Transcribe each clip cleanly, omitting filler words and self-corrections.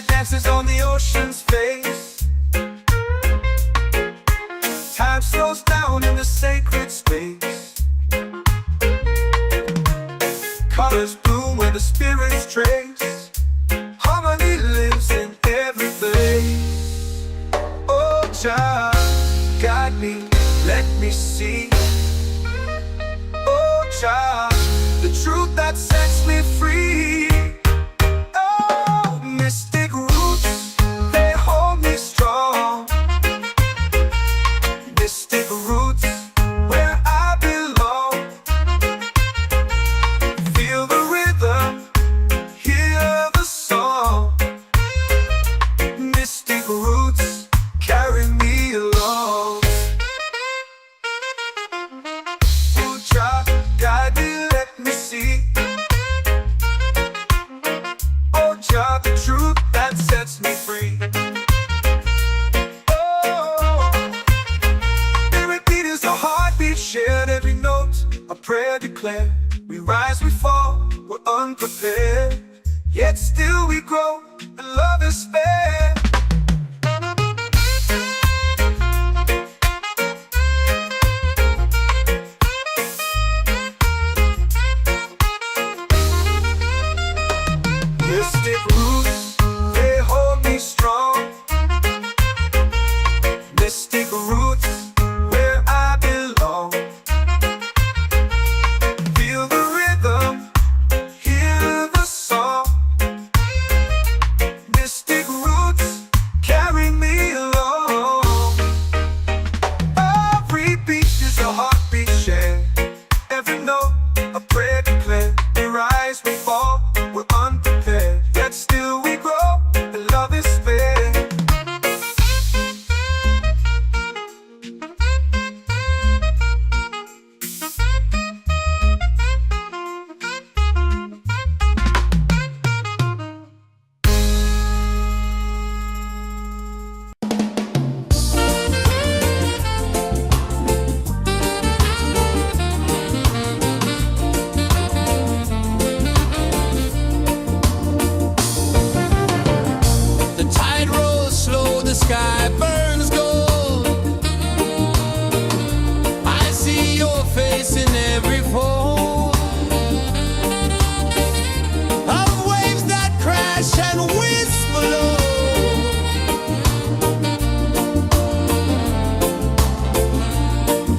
that dances on the ocean's face. Time slows down in the sacred space. Colors bloom where the spirits trace. Harmony lives in every place. Oh, child, guide me, let me see. Oh, child, the truth that sets me free. Oh, mystic roots, they hold me strong. Mystic roots, where I belong. Feel the rhythm, hear the song. Mystic roots, carry me along. Oh, child, guide me, let me see. Oh, child, the truth that sets me free. Oh, every beat is a heartbeat shared, every note a prayer declared. We rise, we fall, we're unprepared, yet still we grow, and love is spared. Mystic roots, they hold me strong. Mystic roots, where I belong. Feel the rhythm, hear the song. Mystic roots, carry me along. Every beat is a heartbeat shared, every note a prayer declared. We rise, we fall, we're unprepared, yet still we grow, and love is spared. The tide rolls slow, the sky burns gold. I see your face in every fold of waves that crash and whisper low.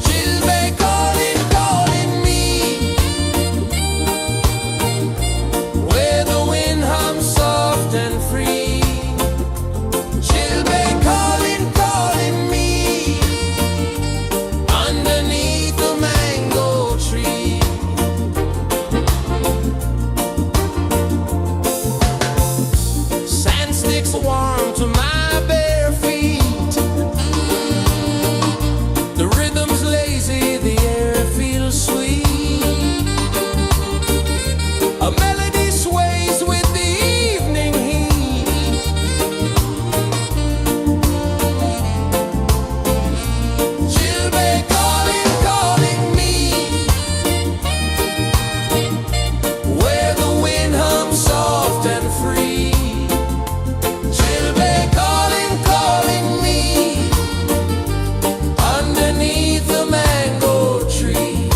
She'll be calling, calling me, where the wind hums soft and free. She'll be calling, calling me, underneath the mango tree. Sand sticks warm to my bare feet. The rhythm's lazy, the air feels sweet. A melody sways with the evening heat. She'll be calling, calling me, where the wind hums soft and free. She'll be calling, calling me, underneath the mango tree.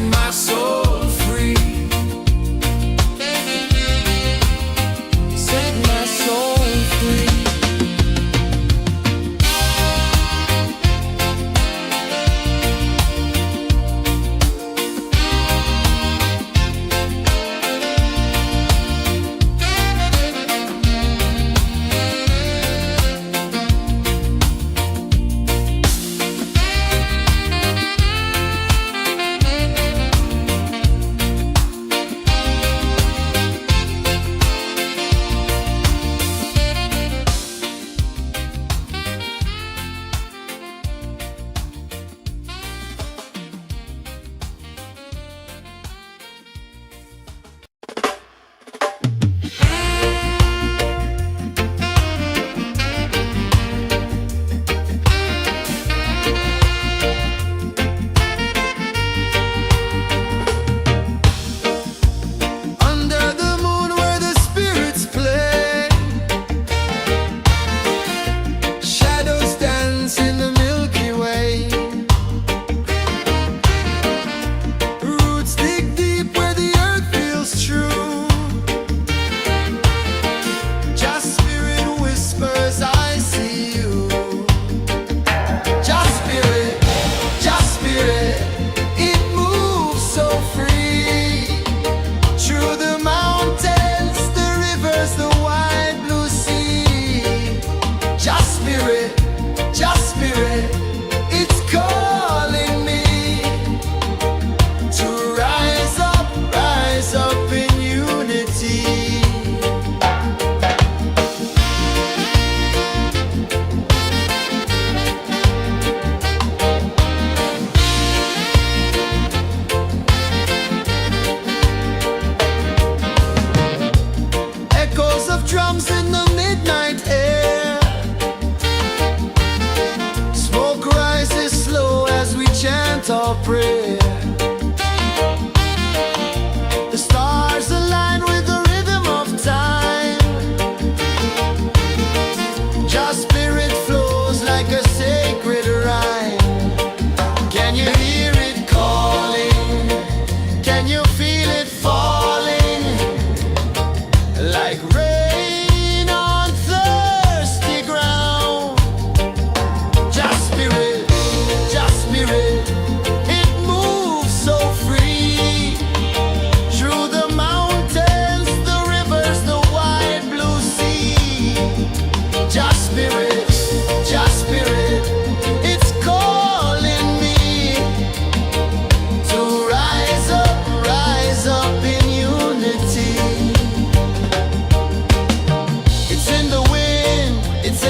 my soul free. Set my soul free. Our prayer. The stars align with the rhythm of time. Just spirit flows like a sacred rhyme. Can you hear it calling? Can you feel it falling? Like rain on thirsty ground. Just spirit, just spirit.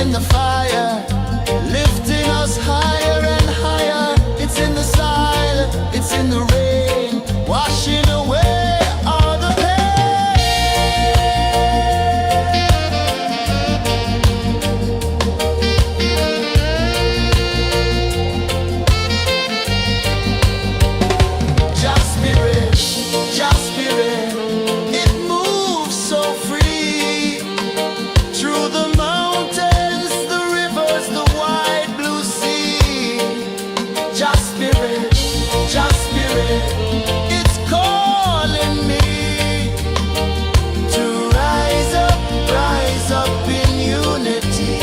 The fire lifting us higher and higher. It's in the silence, it's in the rain, washing away all the pain. Just spirit, just spirit. It moves so free through the mountains. It's calling me to rise up in unity.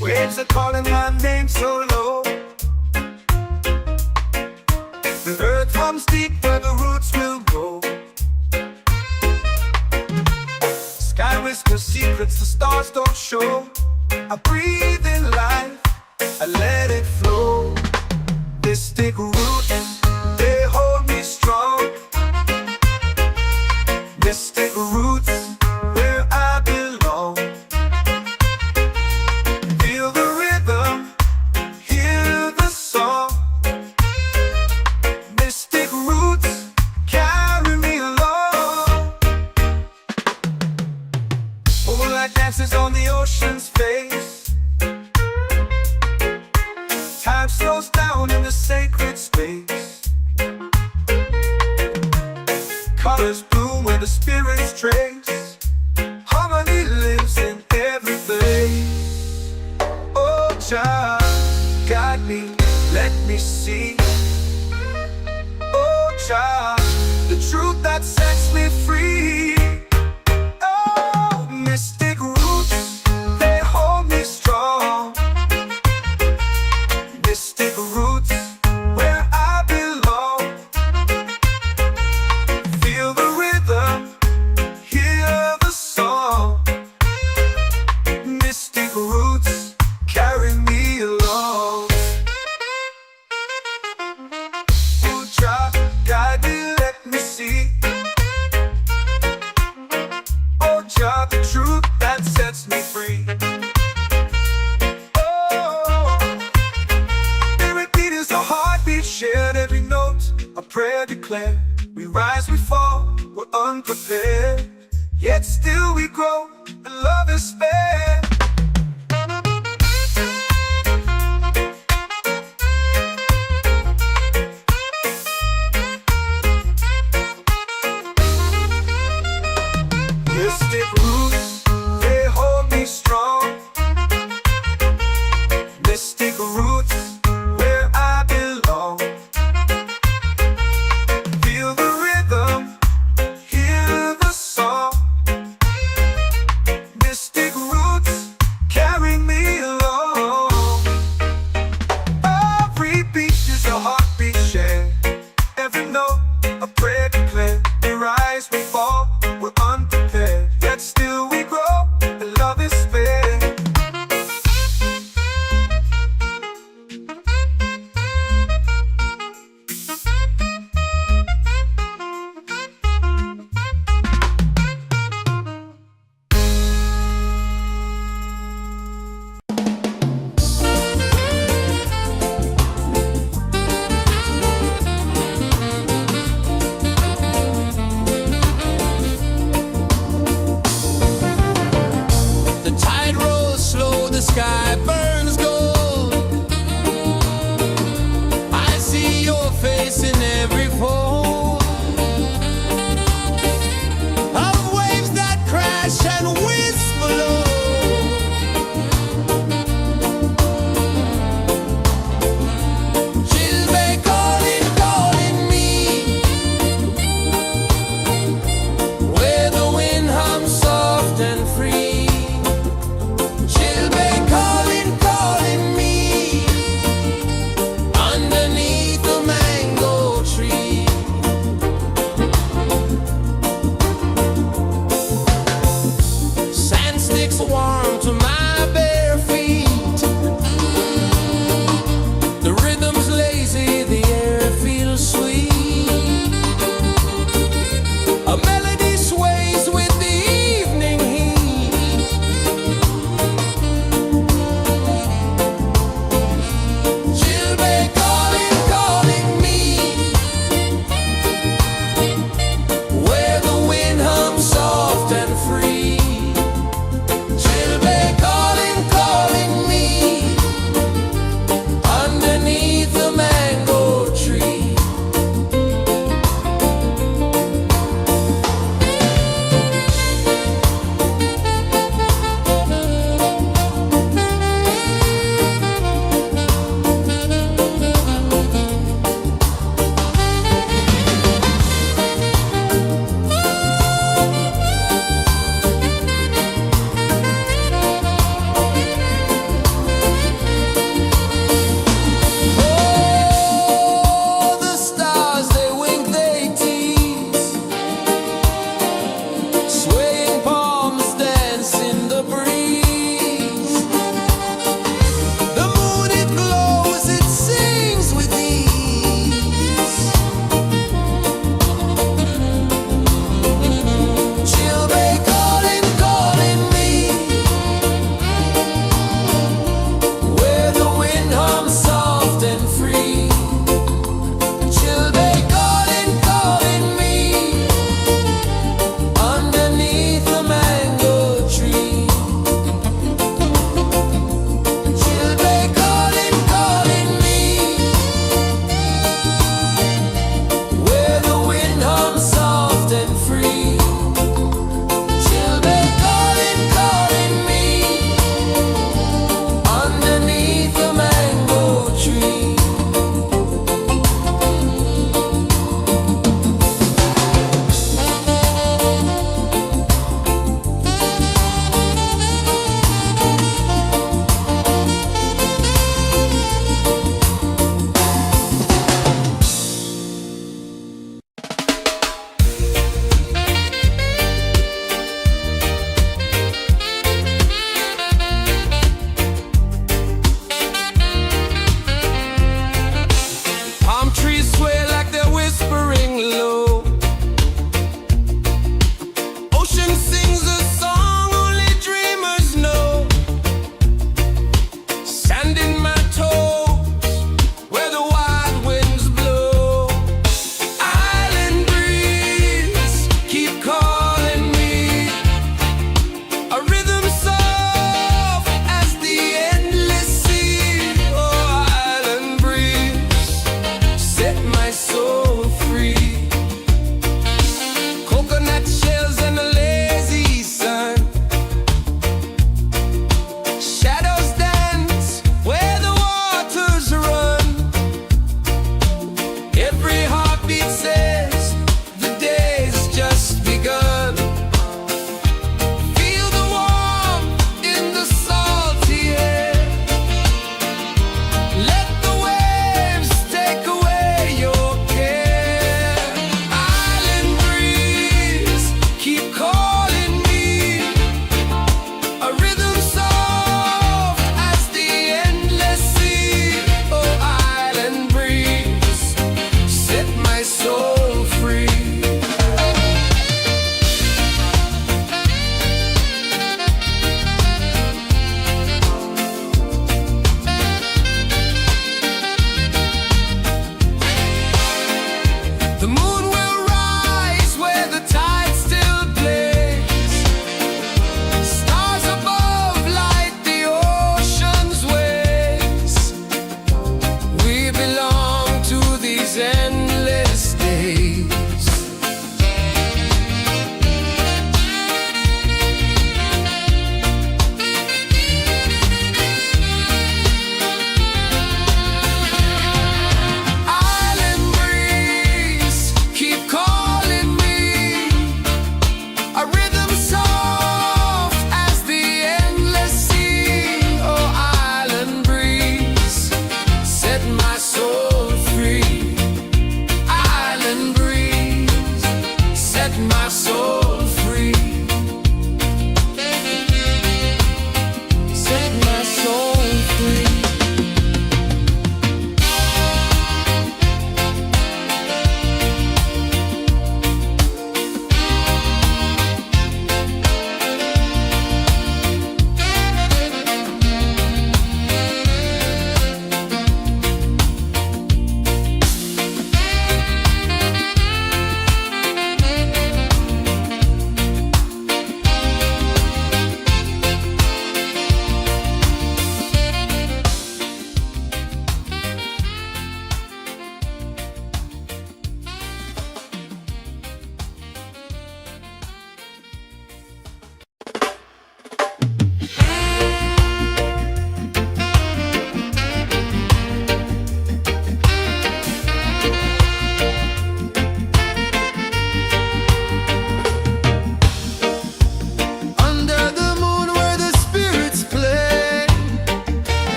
Waves are calling my name so low. The earth hums deep where the roots will go. Sky whispers secrets the stars don't show. I breathe in life, me, let me see. Oh, Jah, the truth that sets me free. Oh, mystic roots, they hold me strong. Mystic roots, where I belong. Feel the rhythm, hear the song. Mystic roots, carry me along. Oh, Jah, guide me, let me see. Oh, Jah, the truth that sets me free. Oh, every beat is a heartbeat shared, every note a prayer declared. We rise, we fall, we're unprepared, yet still we grow, and love is spared. Mystic roots, they hold me strong. Mystic roots, where I belong. Feel the rhythm, hear the song. Mystic roots,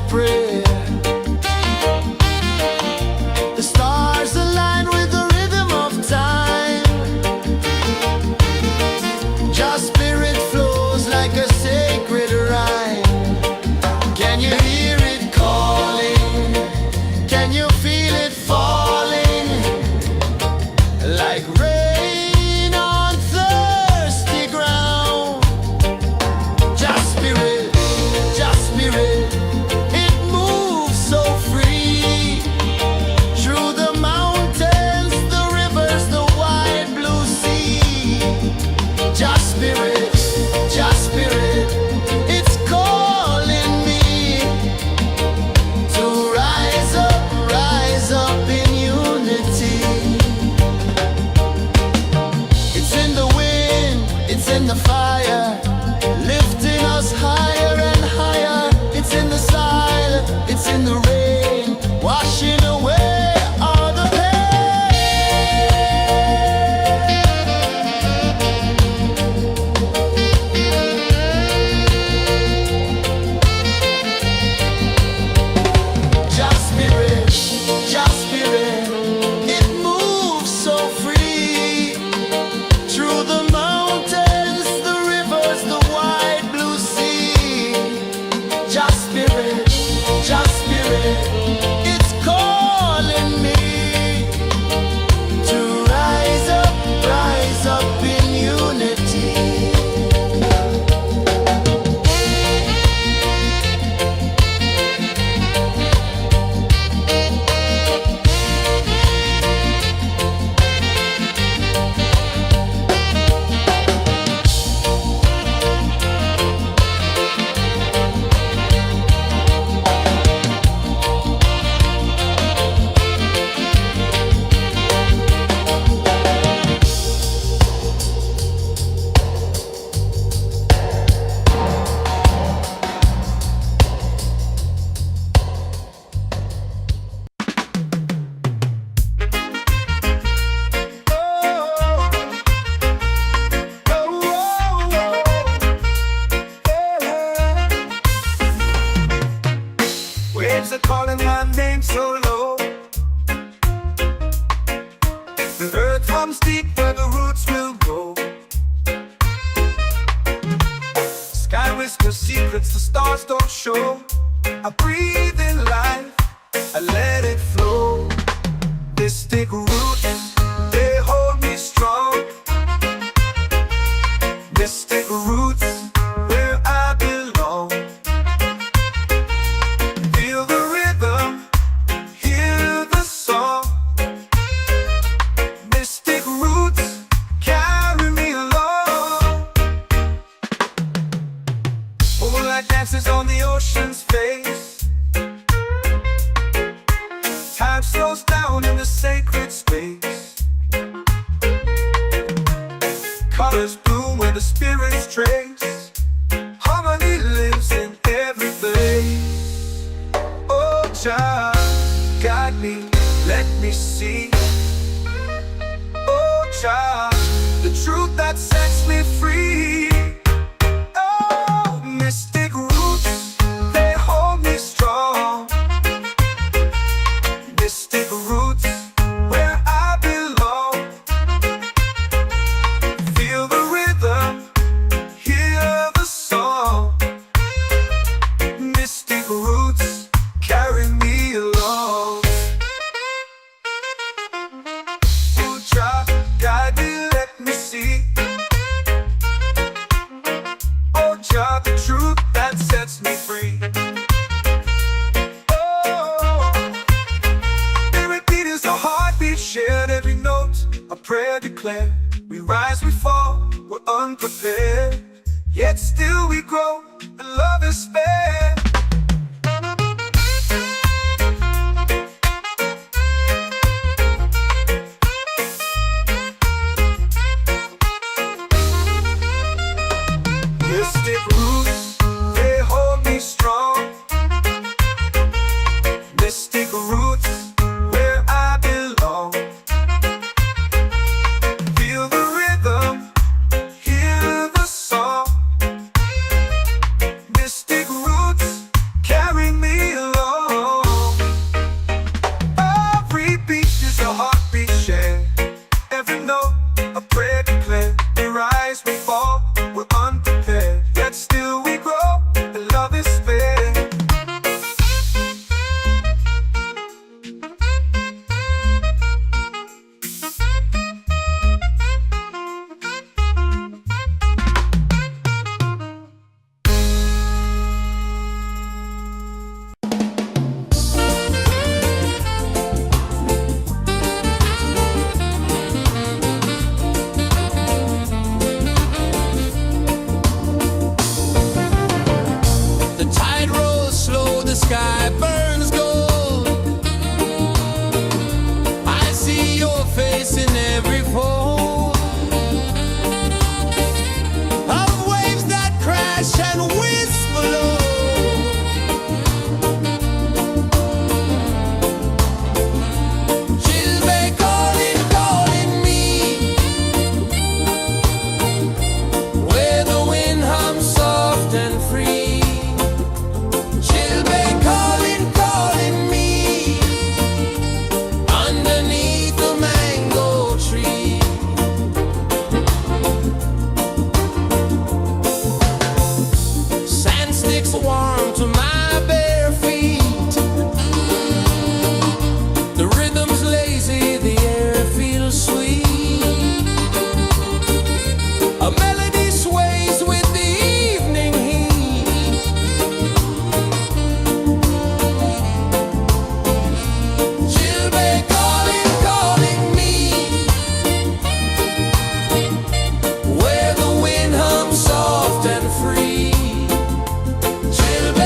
prayer. The stars align with the rhythm of time. Just spirit flows like a sacred rhyme. Can you hear it calling? Can you feel it falling? Like rain on thirsty ground. Just spirit, it moves so free. Through the mountains, the rivers, the wide blue sea. Just spirit, it's calling me to rise up in unity. It's in the wind, it's in the fire, lifting us higher and higher. It's in the silence, it's in the rain, washing away all the Just spirit, it moves so free. Through the mountains, the rivers, the wide blue sea. Just spirit, it's calling me to rise up in unity. Waves are calling my name so low. The earth hums deep where the roots will go. Sky whispers secrets the stars don't show. I breathe in life, I let it flow. Mystic roots, they hold me strong. Mystic roots, where I belong. Feel the rhythm, hear the song. Mystic roots, carry me along. Moonlight dances on the ocean's face. Time slows down in the sacred space. Colors bloom where the spirits trace. Harmony lives in every place. Oh, child, guide me, let me see. Oh, child, the truth that sets me free. Oh, mystic roots, they hold me strong. Mystic roots, where I belong. Feel the rhythm, hear the song. Mystic roots, carry me along. Oh, child, guide me, let me see. Oh, child, the truth that sets me free. Shared every note, a prayer declared. We rise, we fall, we're unprepared. Yet still we grow, and love is spared. Mystic roots, they hold me strong. Mystic roots, where I belong. Feel the rhythm, hear the song. Mystic roots, carry me is warm to my bare feet. The rhythm's lazy, the air feels sweet. A melody sways with the evening heat. Children calling, calling me, where the wind hums soft and free. Children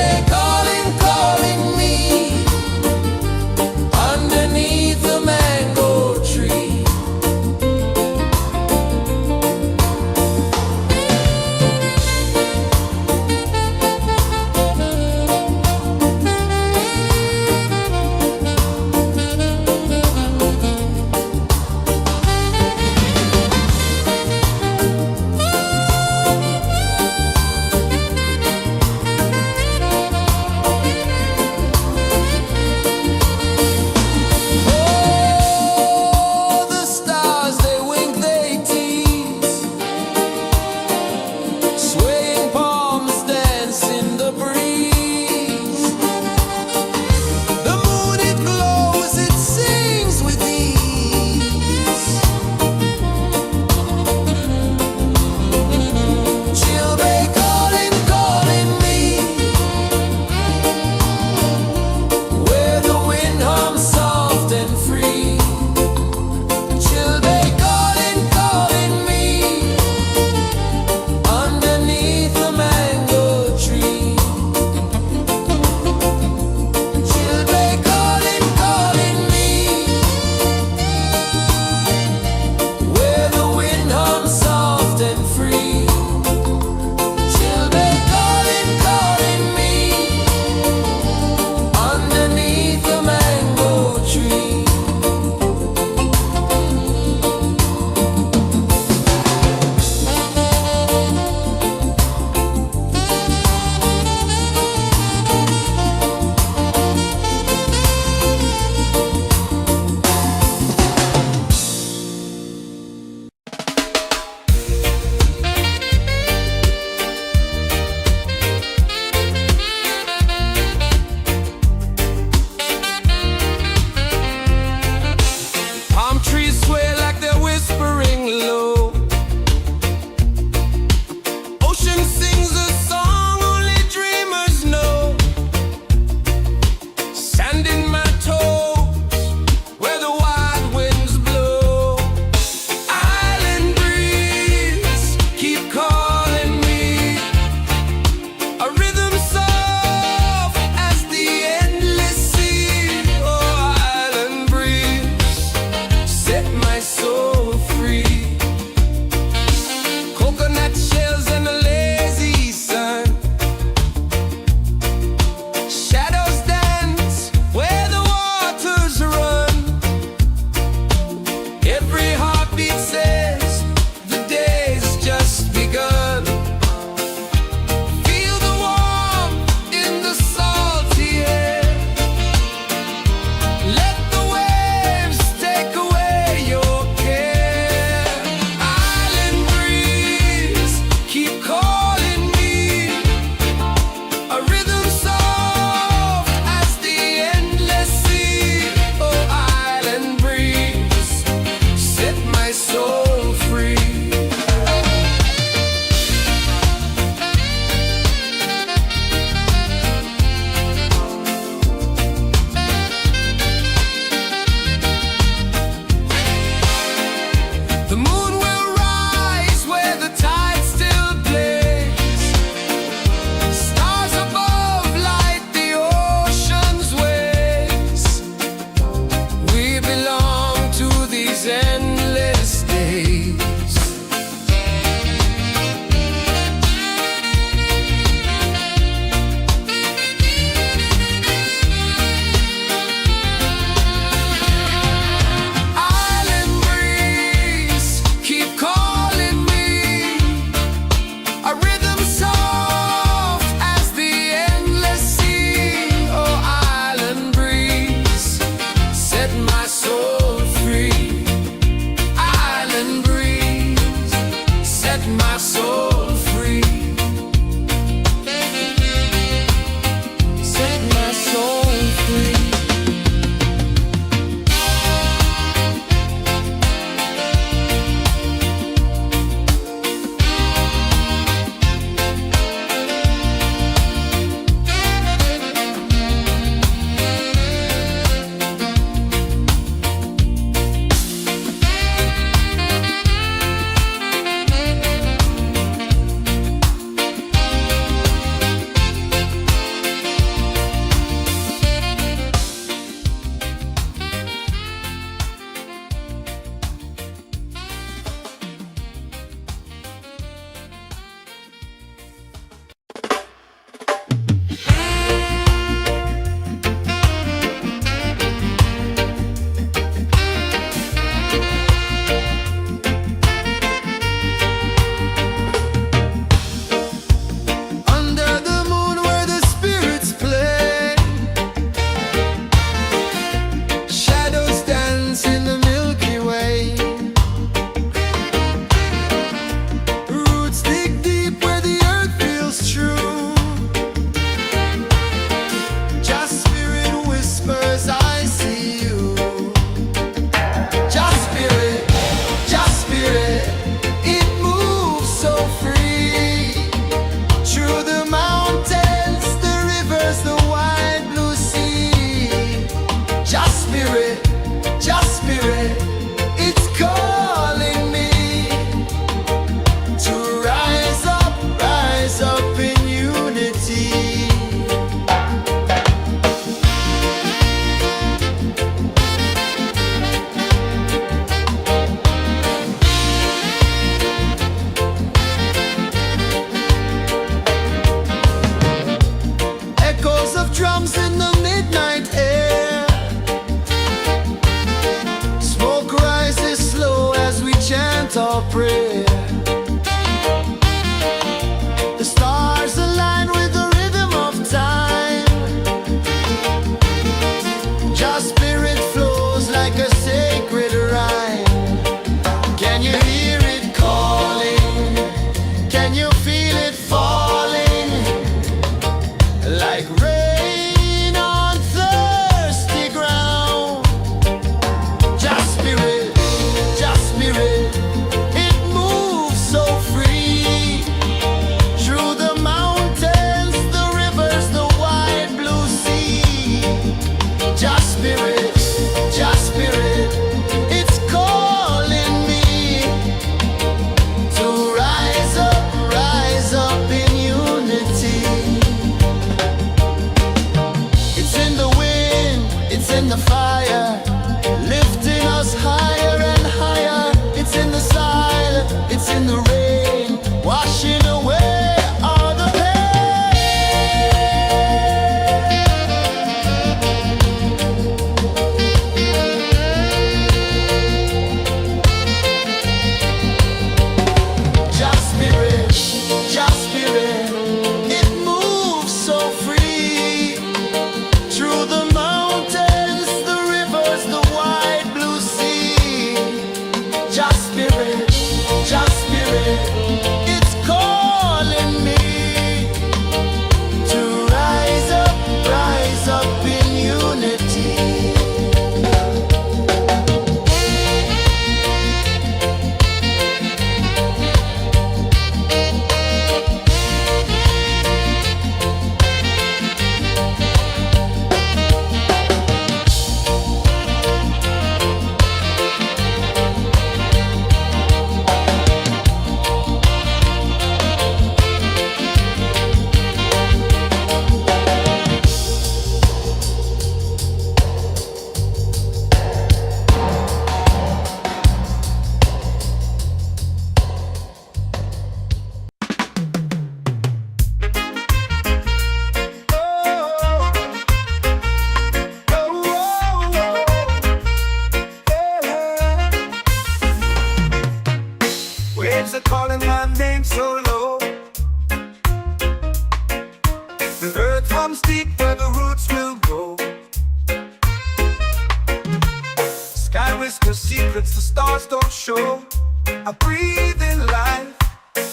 show. I breathe in life,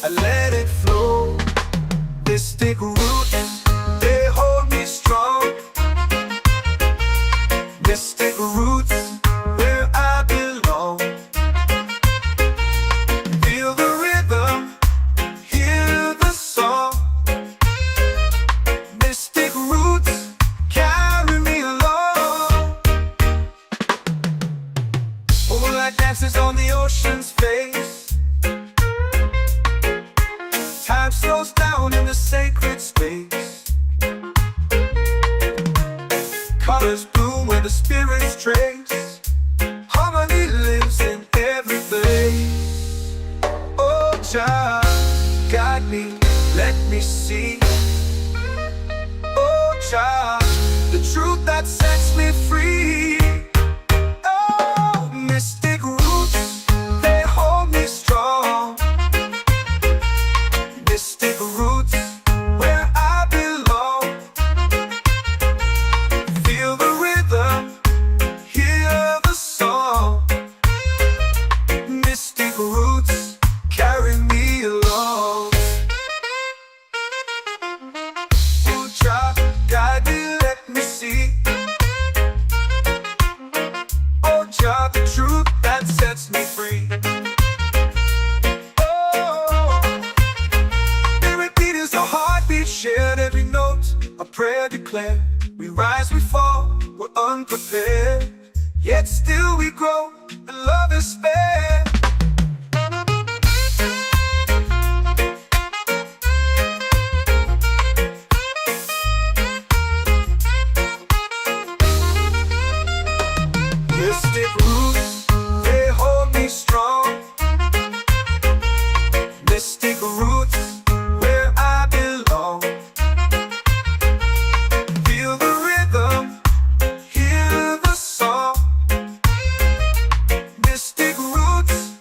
I let it flow. Mystic roots, they hold me strong. Mystic roots, where I belong. Feel the rhythm, hear the song. Mystic roots, carry me along. Moonlight dances on the ocean's face. Time slows down in the sacred space. Colors bloom where the spirits trace. Harmony lives in every place. Oh, Jah, guide me, let me see. Oh, Jah, the truth that sets me free. Oh, mystic roots, they hold me strong. Mystic roots, where I belong. Feel the rhythm, hear the song. Mystic roots, carry me along. Oh, Jah, guide me, let me see. Oh, Jah, the truth that sets me free. Oh, every beat is a heartbeat shared, every note a prayer declared. We rise, we fall, we're unprepared, yet still we grow, and love is spared. Mystic roots, they hold me strong. Mystic roots, where I belong. Feel the rhythm, hear the song. Mystic roots,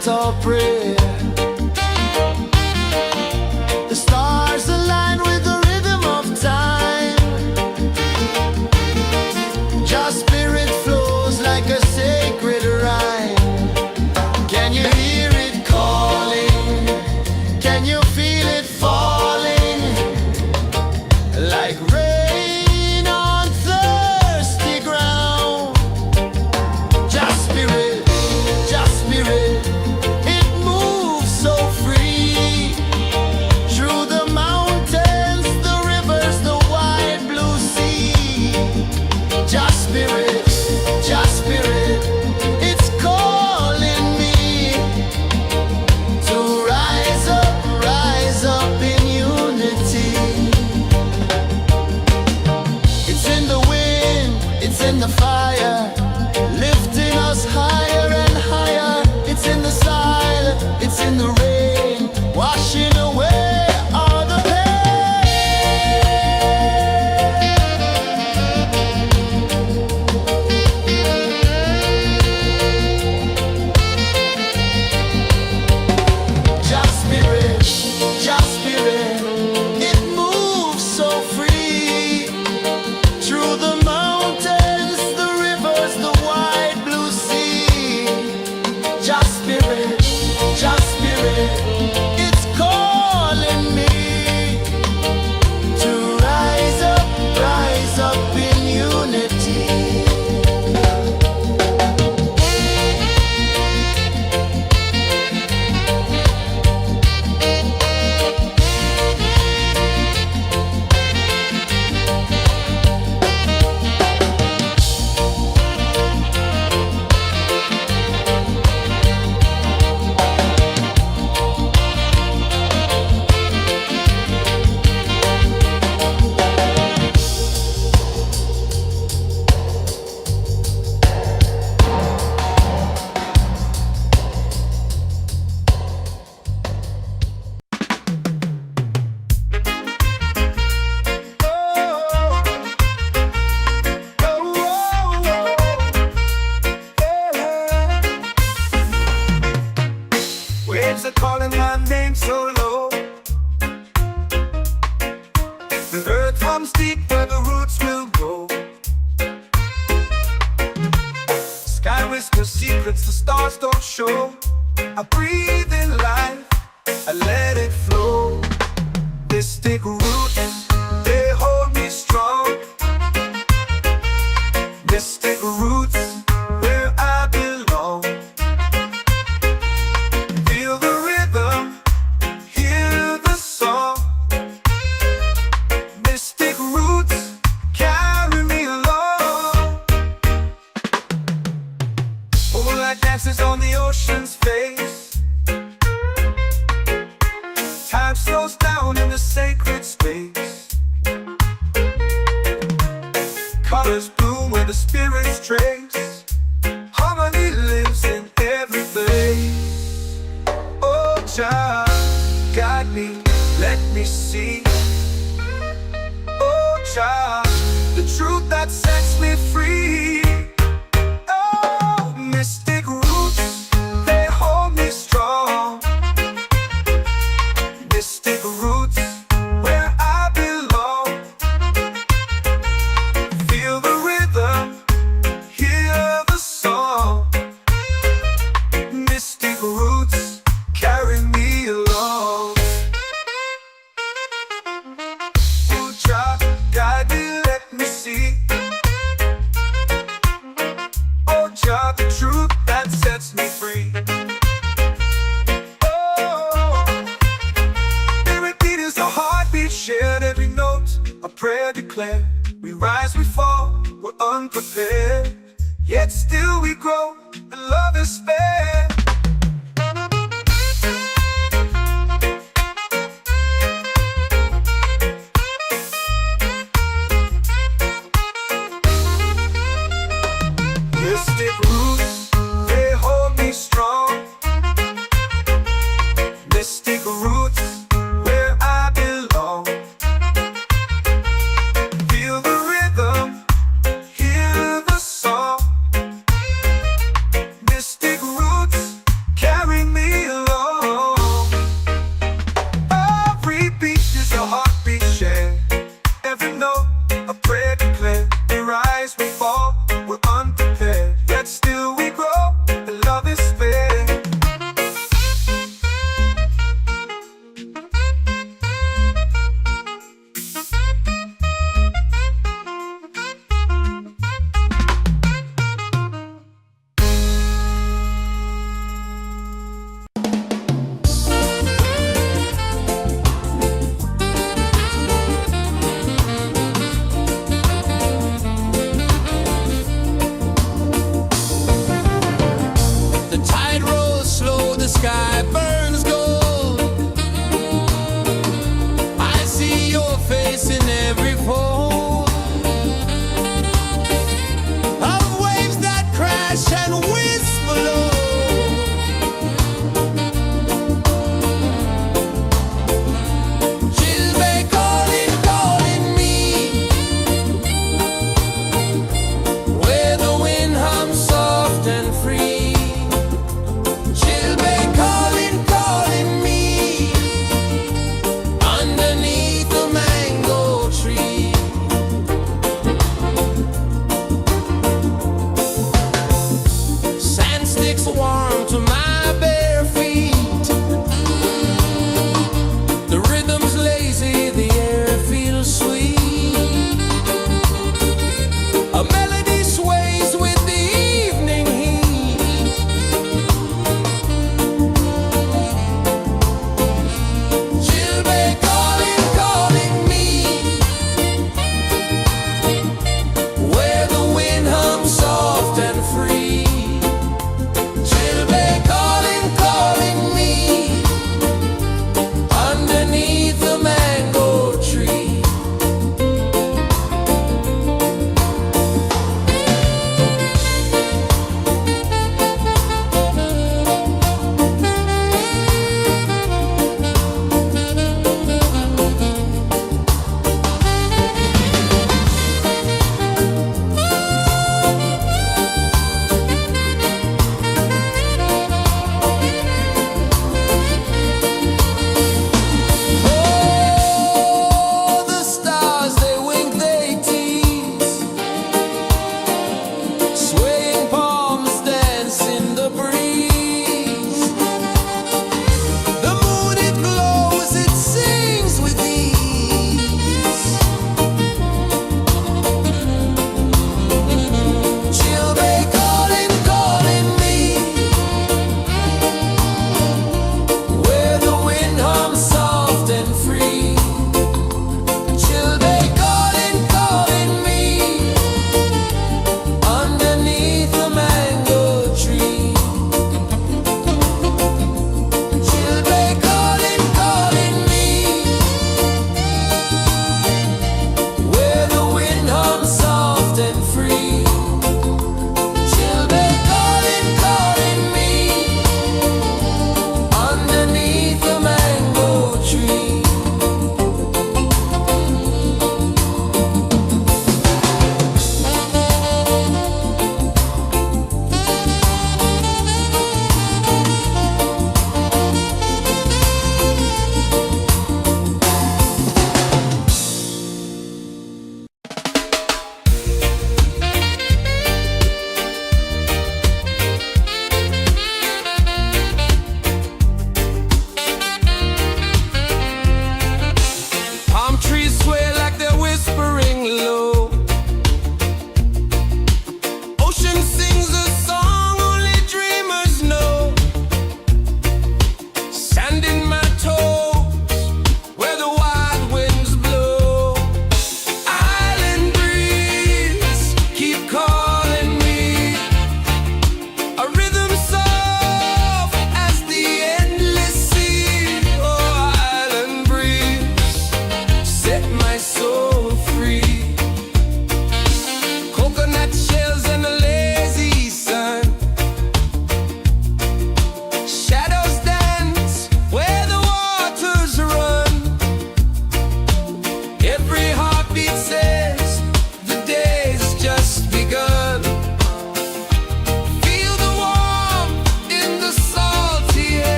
chant or pray. The stars align with the rhythm of time. Your spirit flows like a sacred rhyme. Can you hear it calling? Can you feel it falling? Like rain on thirsty ground. Just spirit, it moves so free. Through the mountains, the rivers, the wide blue sea. Just spirit, it's calling me to rise up in unity. It's in the wind, it's in the fire, lifting us higher and higher. It's in the silence, it's in the rain, washing away all the pain. Just spirit, it moves so free. Through the mountains, the rivers, the wide blue sea. Just spirit, it's calling me to rise up in unity. Waves are calling my name so low. The earth hums deep where the roots will go. Sky whispers secrets the stars don't show. I breathe in life, I let it flow. Mystic roots, they hold me strong. Mystic roots, where I belong. Feel the rhythm, hear the song. Mystic roots, carry me along. Moonlight dances on the ocean's face. Time slows down in the sacred space. Colors bloom where the spirits trace. Harmony lives in every place. Oh, child, guide me, let me see. Oh, child, the truth that sets me free. Oh, mystic roots, they hold me strong. Mystic roots, where I belong. Feel the rhythm, hear the song. Mystic roots, carry me along.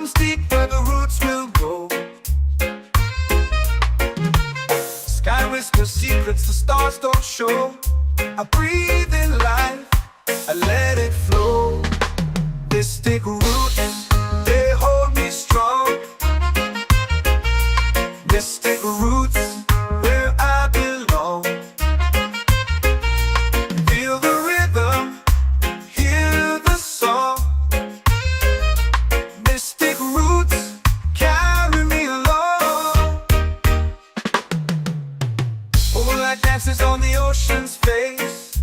comes deep where the roots will grow. Sky whispers secrets the stars don't show. I breathe in life, I let it flow. Mystic roots, they hold me strong. Mystic roots, where I belong. Feel the rhythm, hear the song. Mystic roots, carry me along. Moonlight dances on the ocean's face.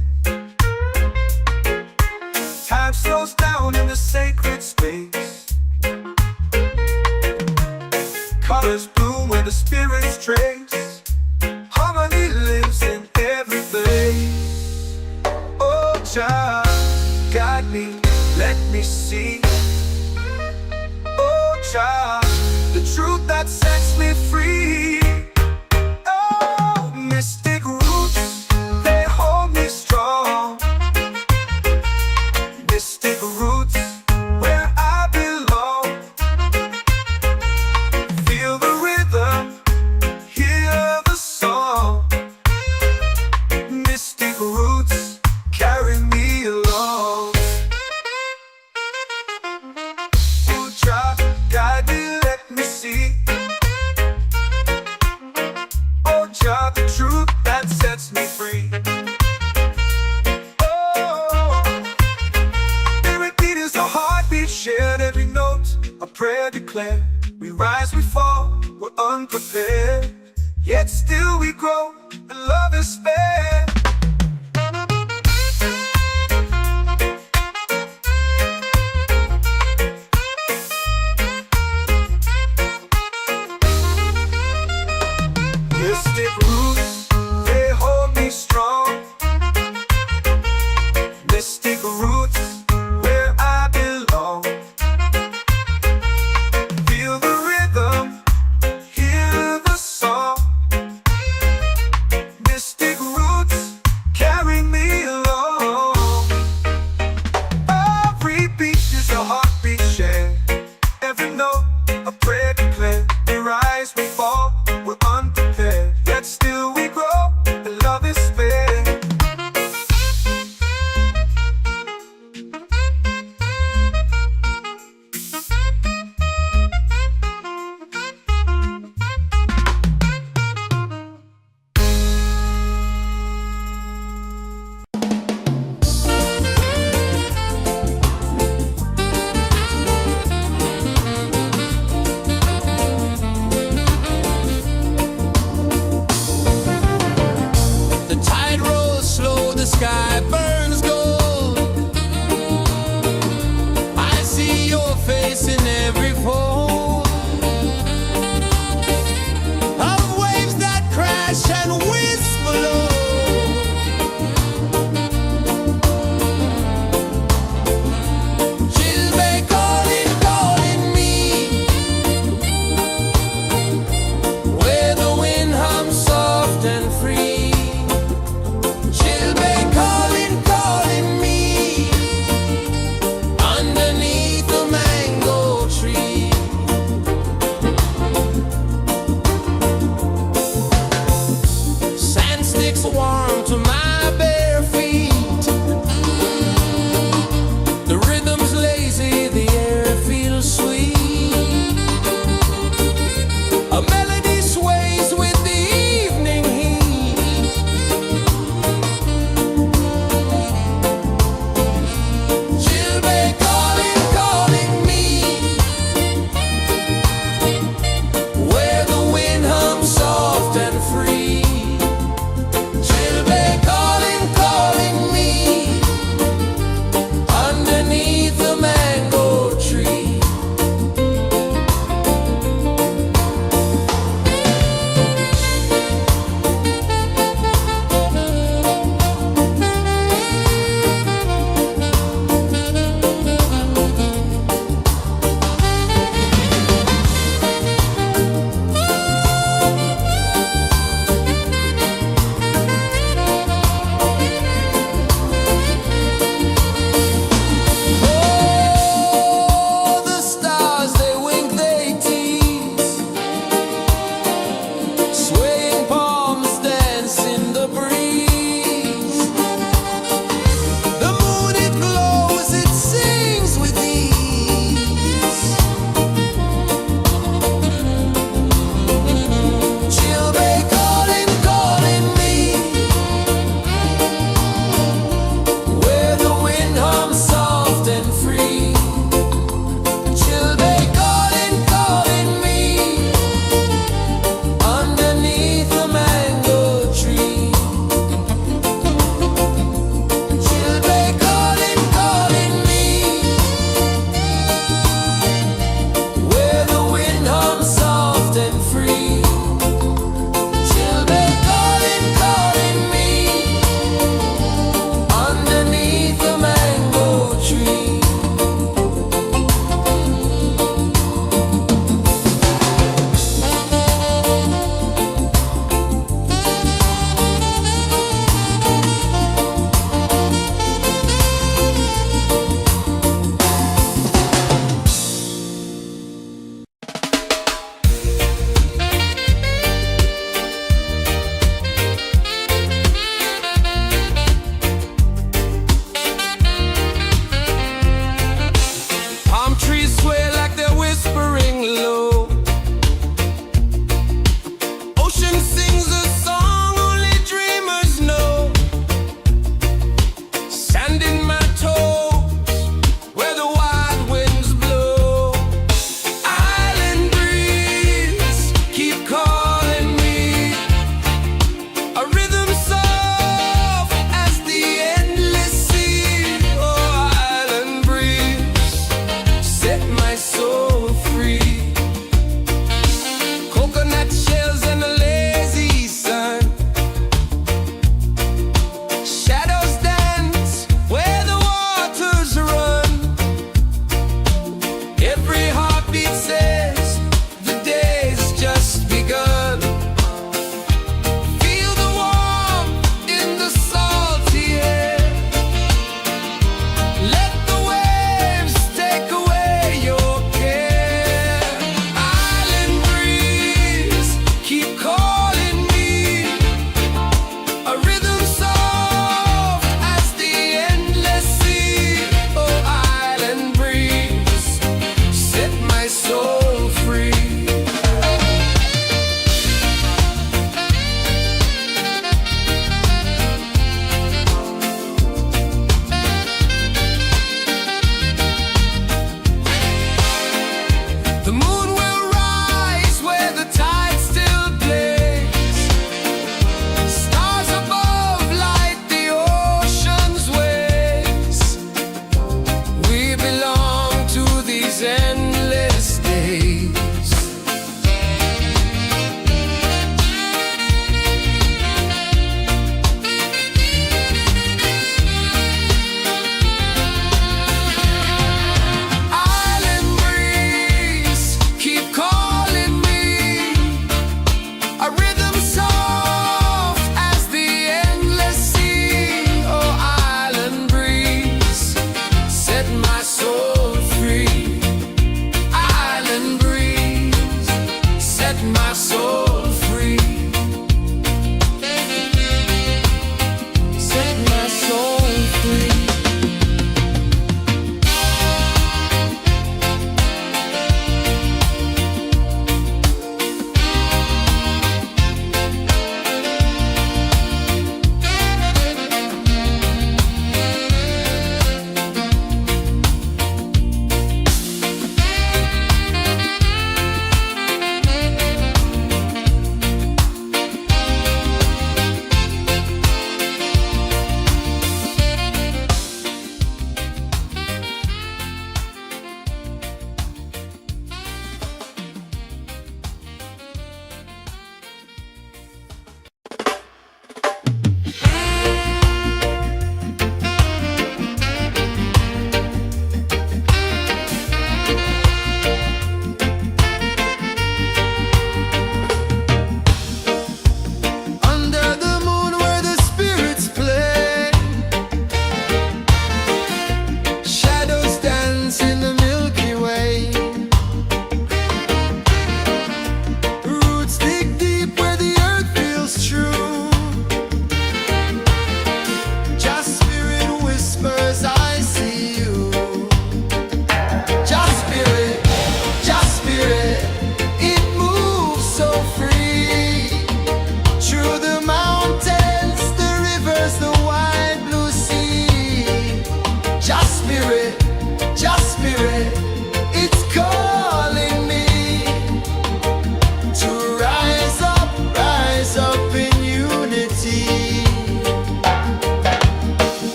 Time slows down in the sacred space. Colors bloom where the spirits trace. Harmony lives in every place. Oh, child, guide me, let me see. Oh, child, the truth that sets me free. Oh, mystic roots, they hold me strong. Mystic roots, where I belong. Feel the rhythm, hear the song. Mystic roots, carry me along. Oh, child, guide me, let me see. Oh, child, the truth that sets me free. Oh, every beat is a heartbeat shared, every note a prayer declared. We rise, we fall, we're unprepared, yet still we grow, and love is spared. Mystic roots, they hold me strong. Mystic roots, where I belong. Feel the rhythm, hear the song. Mystic roots,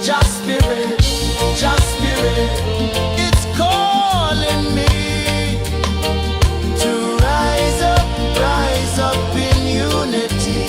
Just spirit, just spirit, it's calling me to rise up in unity.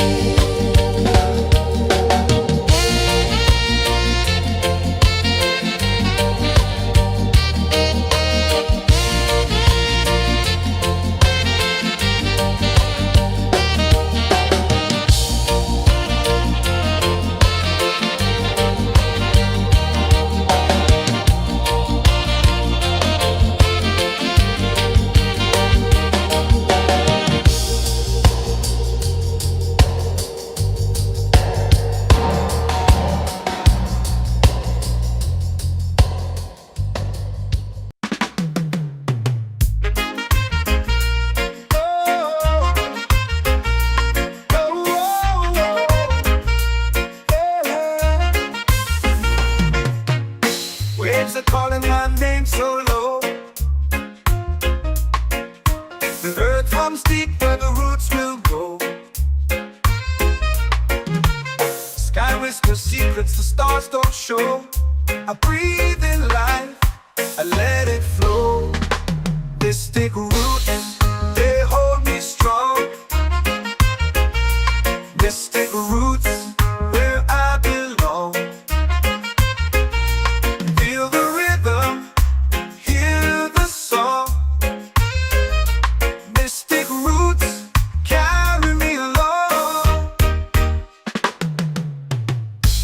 Waves are calling my name so low. The earth hums deep where the roots will go. Sky whispers secrets the stars don't show. I breathe in life, I let it flow. Mystic roots, they hold me strong. Mystic roots, where I belong. Feel the rhythm, hear the song. Mystic roots, carry me along.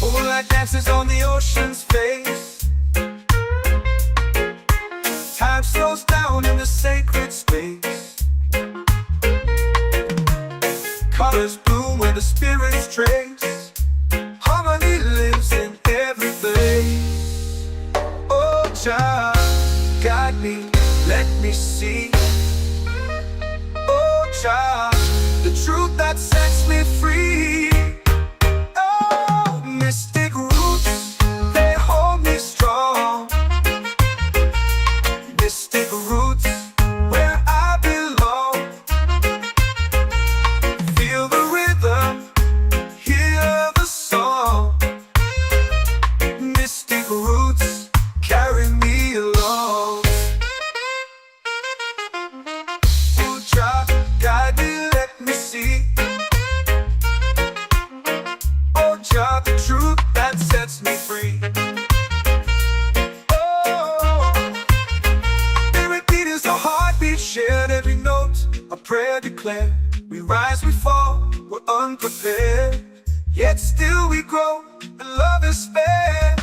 Moonlight dances on the ocean's face. Time slows down in the sacred space. Colors bloom where the spirits trace. Harmony lives in every face. Oh, Jah, guide me, let me see. Oh, Jah, the truth that sets me free. Oh, mystic roots, they hold me strong. Mystic roots, where I belong. Feel the rhythm, hear the song. Mystic roots, carry me along. Oh, Jah, guide me, let me see. Oh, Jah, the truth that sets me free. Oh, spirit beat is a heartbeat, shared every note. A prayer declared. We rise, we fall, we're unprepared. Yet still we grow, and love is spared.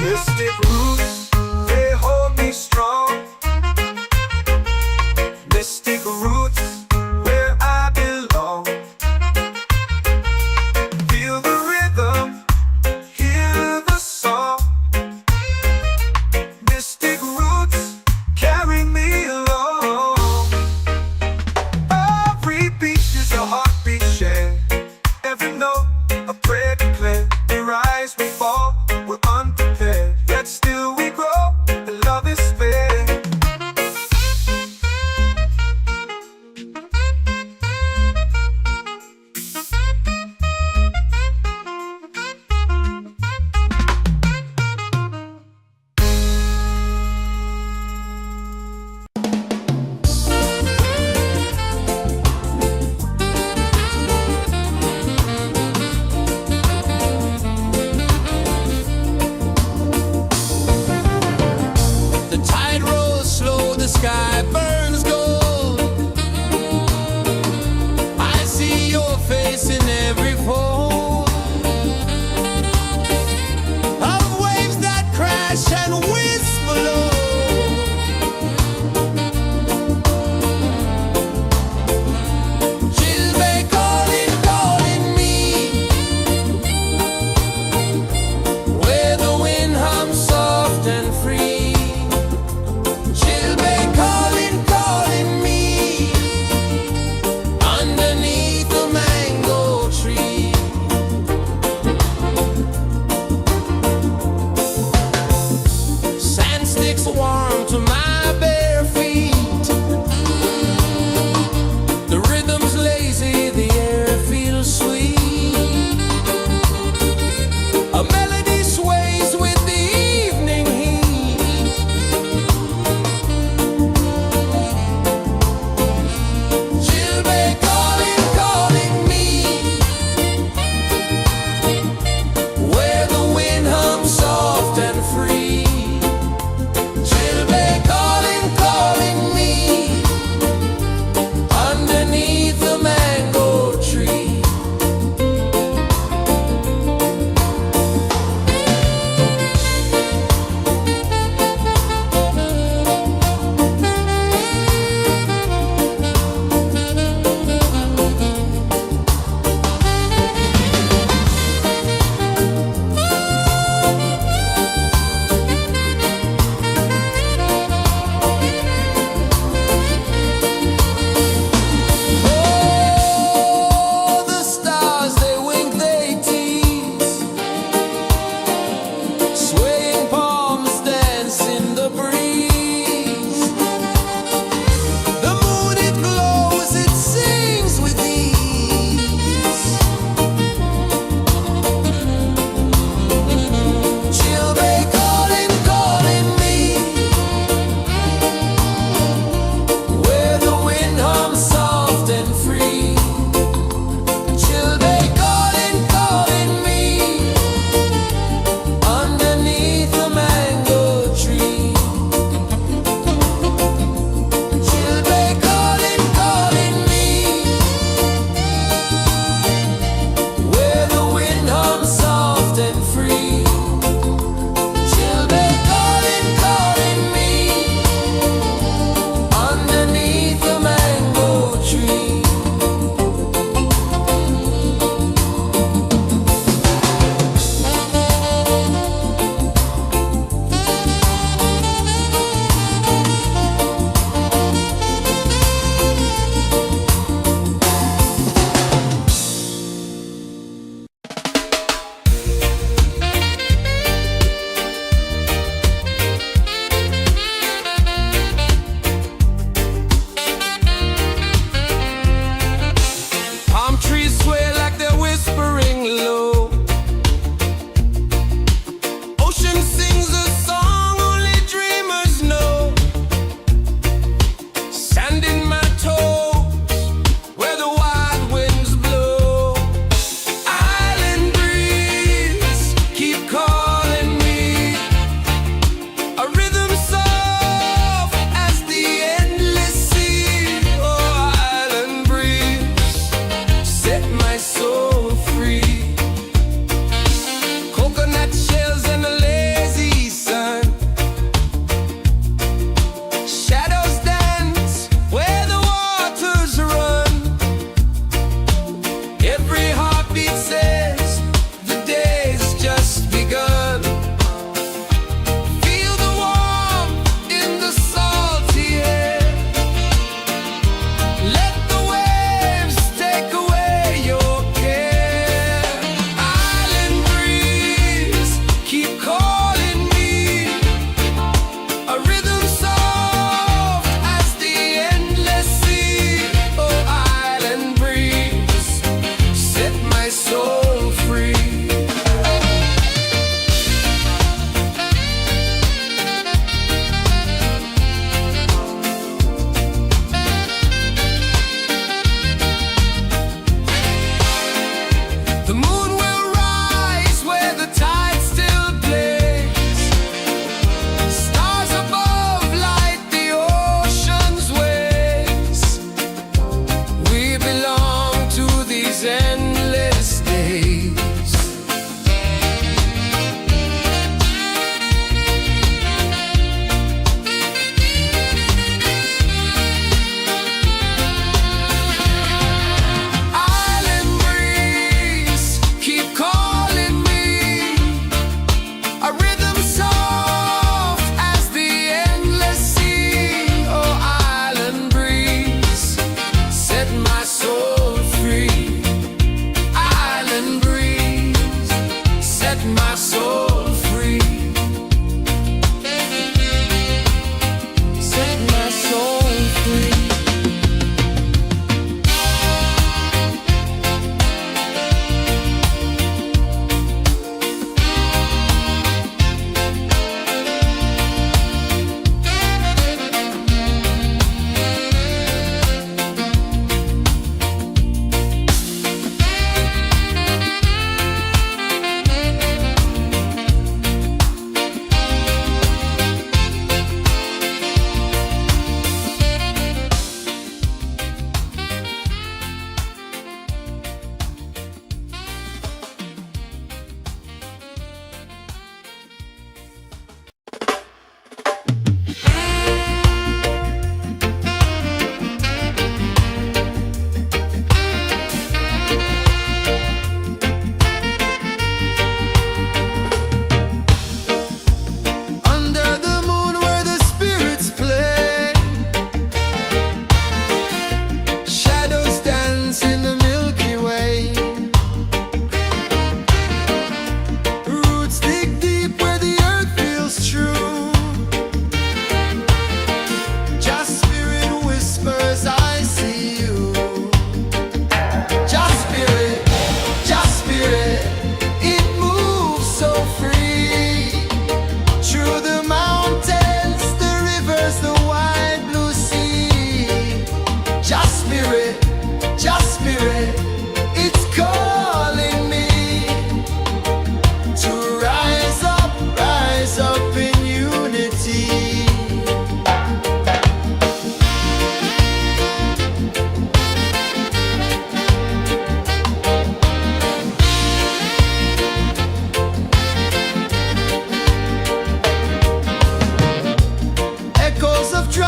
Mystic roots, they hold me strong. Mystic roots, where I belong. Feel the rhythm, hear the song. Mystic roots.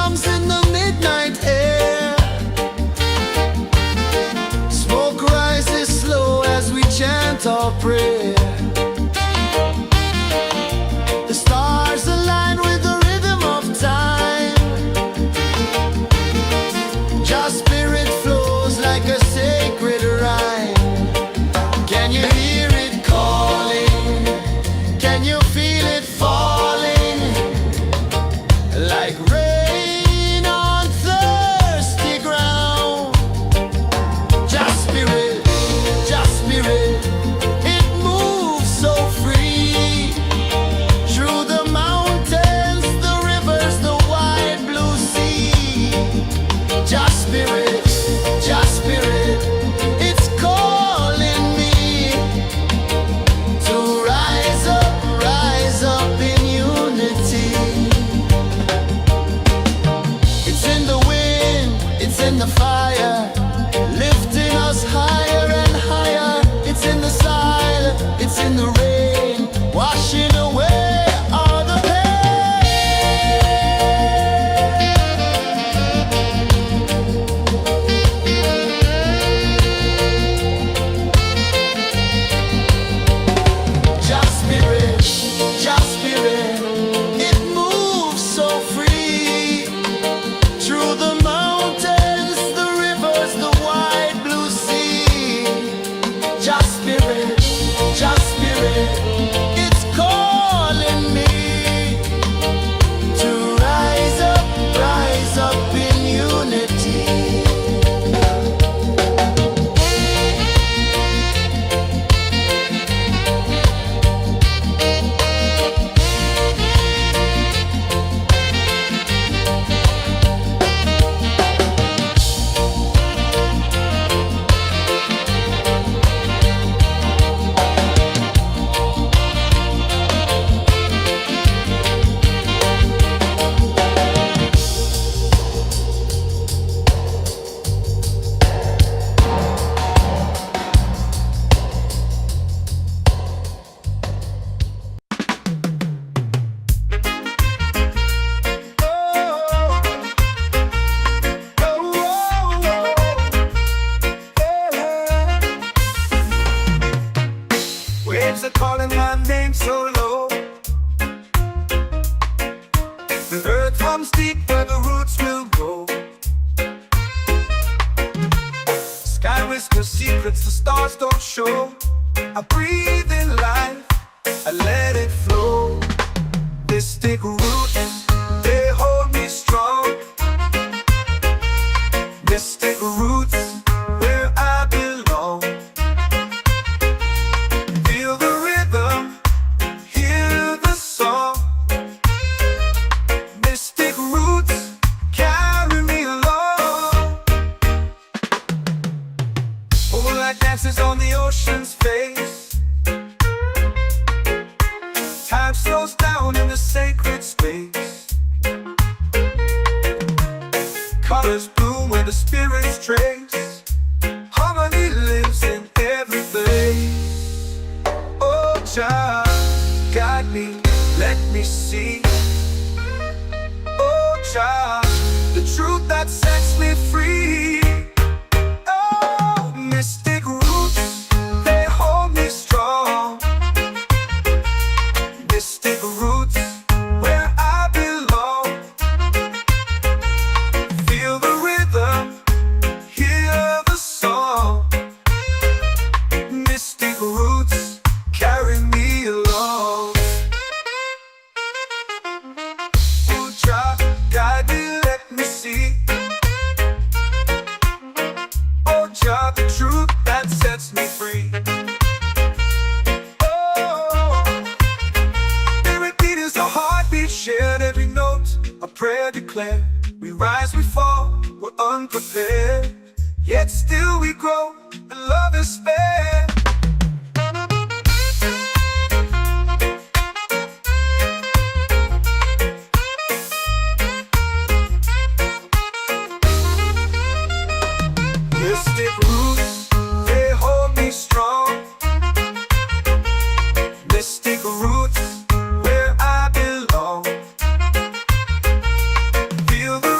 drums in the midnight air. Smoke rises slow as we chant our prayer. The stars align with the rhythm of time. Your spirit flows like a sacred rhyme. Can you hear it calling? Can you feel it falling? Like rain on thirsty ground. Just spirit, it moves so free. Through the mountains, the rivers, the wide blue sea. Just spirit, it's calling me to rise up in unity. It's in the wind, it's in the fire, lifting us higher and higher. It's in the silence, it's in the rain, washing away all the pain. Just spirit, it moves so free. Through the mountains, the rivers, the wide blue sea. Just spirit, it's calling me to rise up in unity. Waves are calling my name so low. The earth hums deep where the roots will go. Sky whispers secrets the stars don't show. I breathe in life, I let it flow. Mystic roots, they hold me strong. Mystic roots, where I belong. Feel the rhythm, hear the song. Mystic roots, carry me along. Moonlight dances on the ocean's face. Time slows down in the sacred space. Colors bloom where the spirits trace. Harmony lives in every place. Oh, child, guide me, let me see. Oh, child, the truth that sets me free. Oh, mystic roots, they hold me strong. Mystic roots, where I belong. Feel the rhythm, hear the song. Mystic roots, carry me along. Oh, child, guide me, let me see. Oh, child, the truth that sets me free. Oh, every beat is a heartbeat shared, every note a prayer declared. We rise, we fall, we're unprepared, yet still we grow, and love is spared. Mystic roots, they hold me strong. Mystic roots, where I belong. Feel the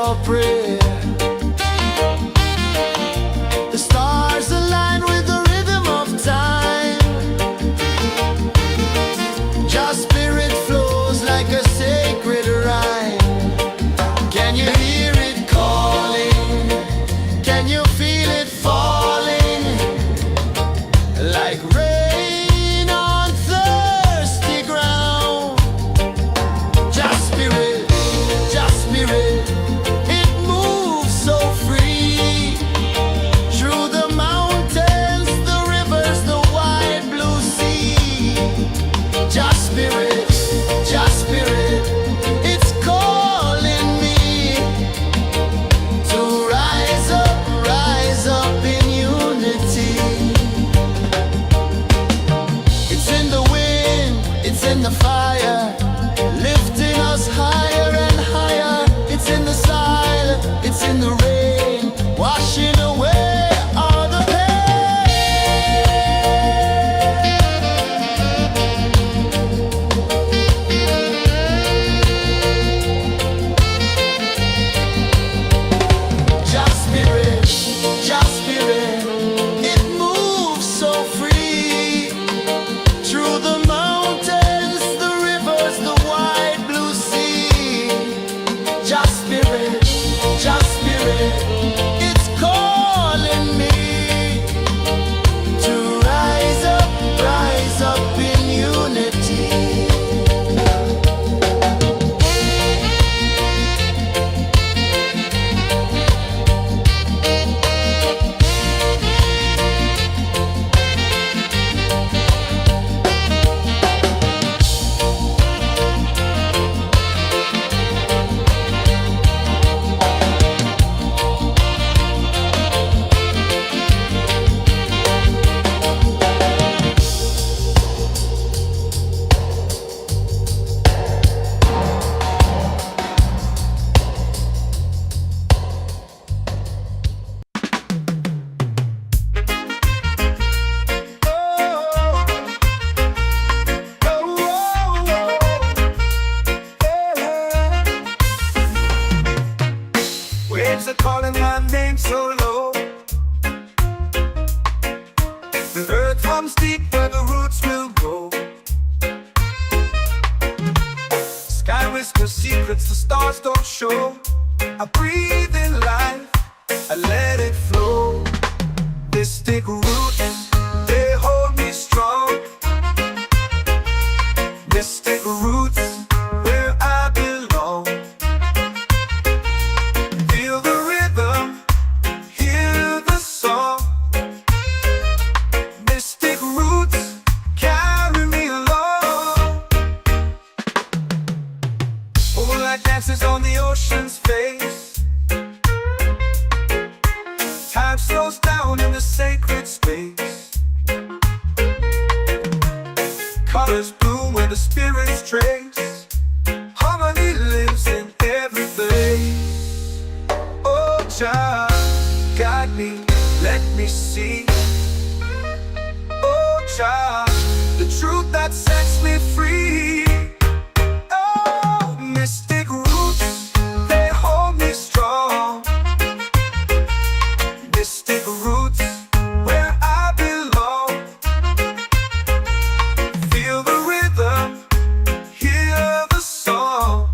your prayer. The stars align with the rhythm of time. Your spirit flows like a sacred rhyme. Can you hear it calling? Can you feel it falling? Like rain on thirsty ground. Just spirit, it moves so free. Through the mountains, the rivers, the wide blue sea. Just spirit, it's calling me to rise up in unity. It's in the wind, it's in the fire, lifting us higher and higher. It's in the silence, it's in the rain, washing away all the Just spirit, it moves so free. Through the mountains, the rivers, the wide blue sea. Just spirit, it's calling me to rise up in unity. Waves are calling my name so low. The earth runs deep where the roots will grow. Sky whispers secrets the stars don't show. I breathe in life, I let it flow. Mystic roots, they hold me strong. Mystic roots, where I belong. Feel the rhythm, hear the song. Mystic roots, carry me along. Moonlight dances on the ocean's face. Time slows down in the sacred space. Colors bloom where the spirits trace. Harmony lives in every place. Oh, Jah, guide me, let me see. Oh, Jah, the truth that sets me free. Oh, mystic roots, they hold me strong. Mystic roots, where I belong. Feel the rhythm, hear the song.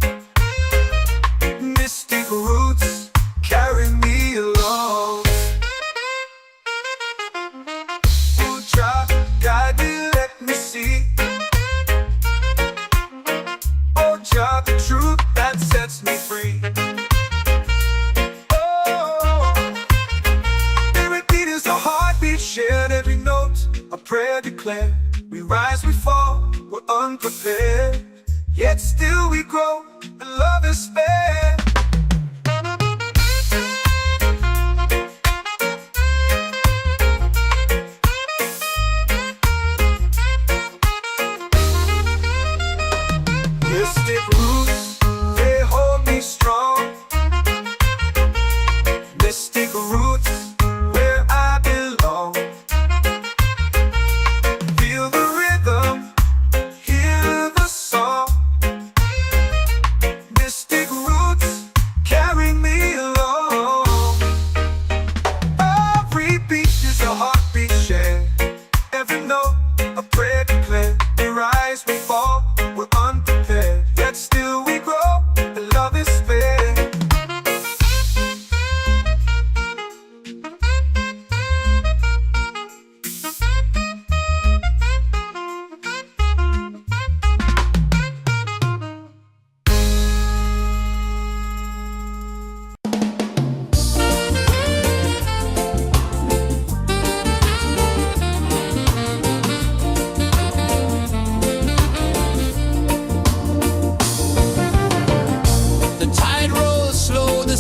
Mystic roots, carry me along. Oh, Jah, guide me, let me see. Oh, Jah, the truth that sets me free. Oh, spirit beat is a heartbeat, shared every note. A prayer declared. We rise, we fall, we're unprepared. Yet still we grow, and love is spared. Mystic roots, they hold me strong. Mystic roots, where I belong. Feel the rhythm, hear the song. Mystic roots.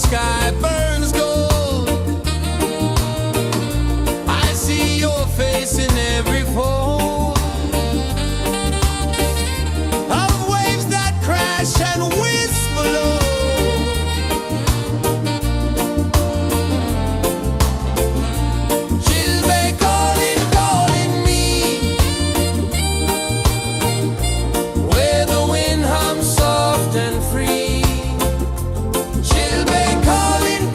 sky burns gold. I see your face in every fold of waves that crash and whisper low. Chilbay calling, calling me, where the wind hums soft and free. Chilbay calling,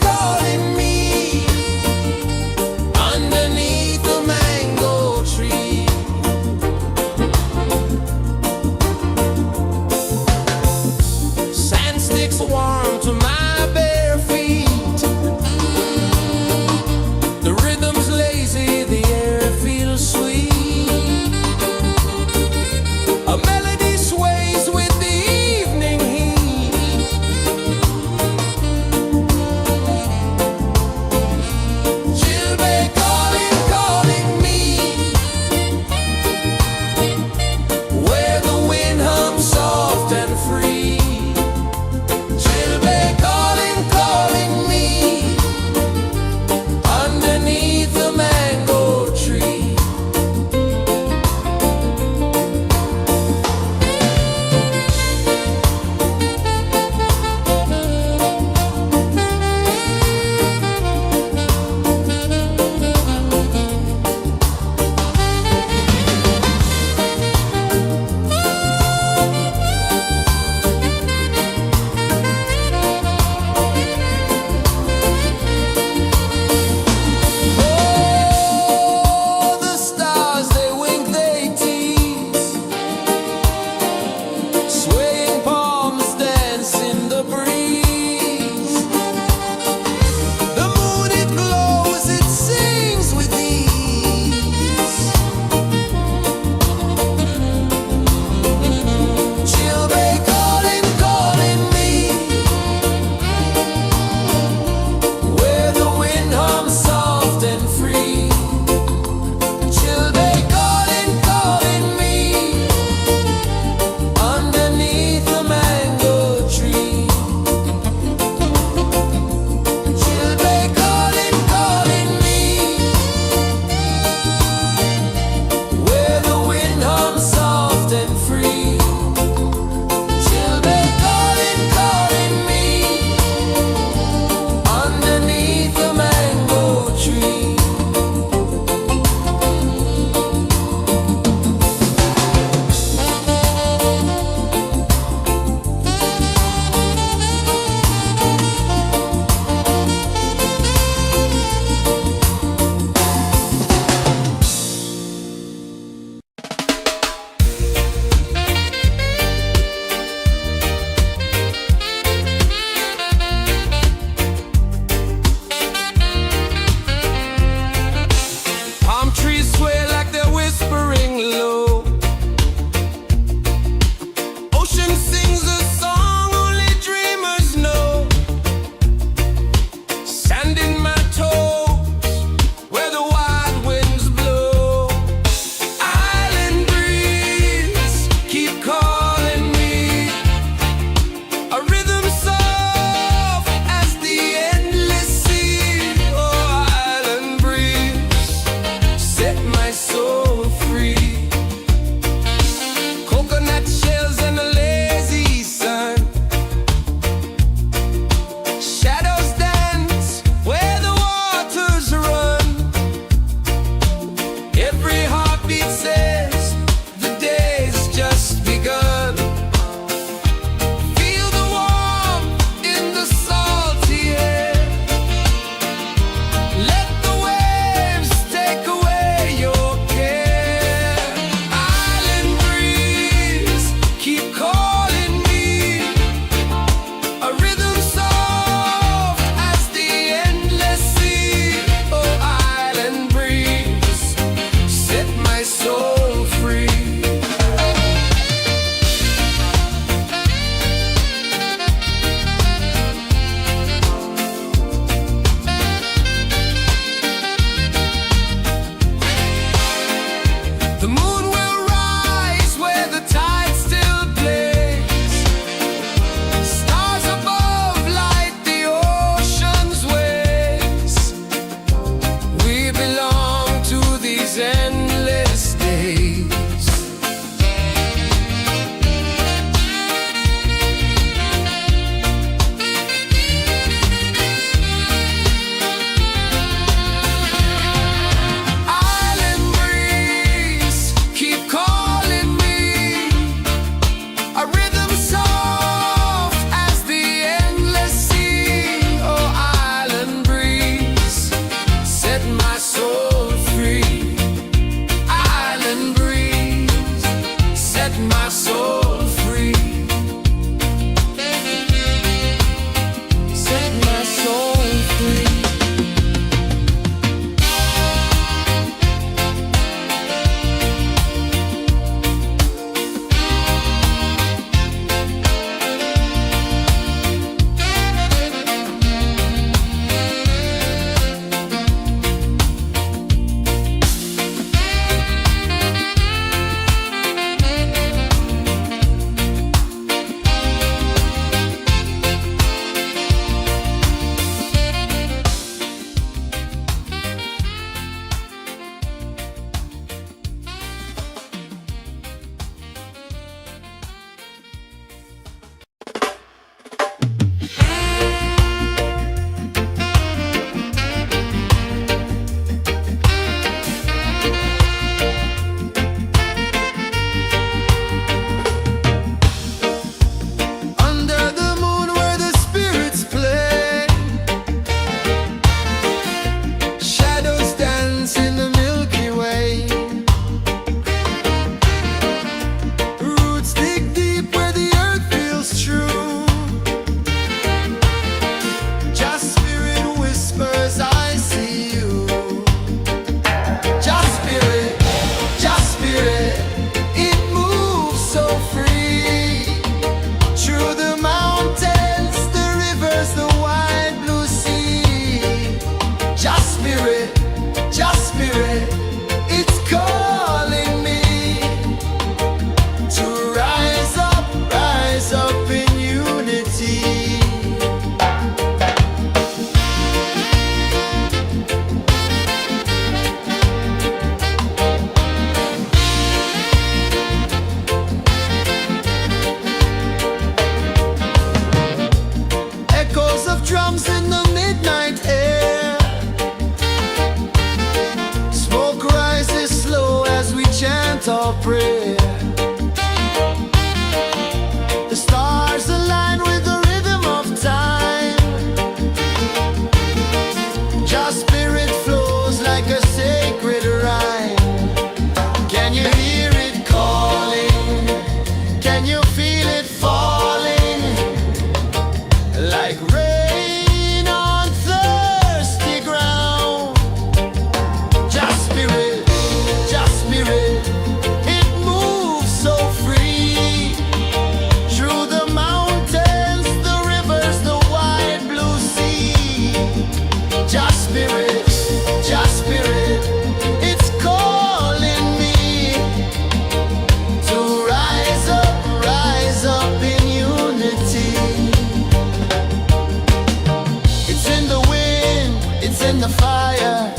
in the fire,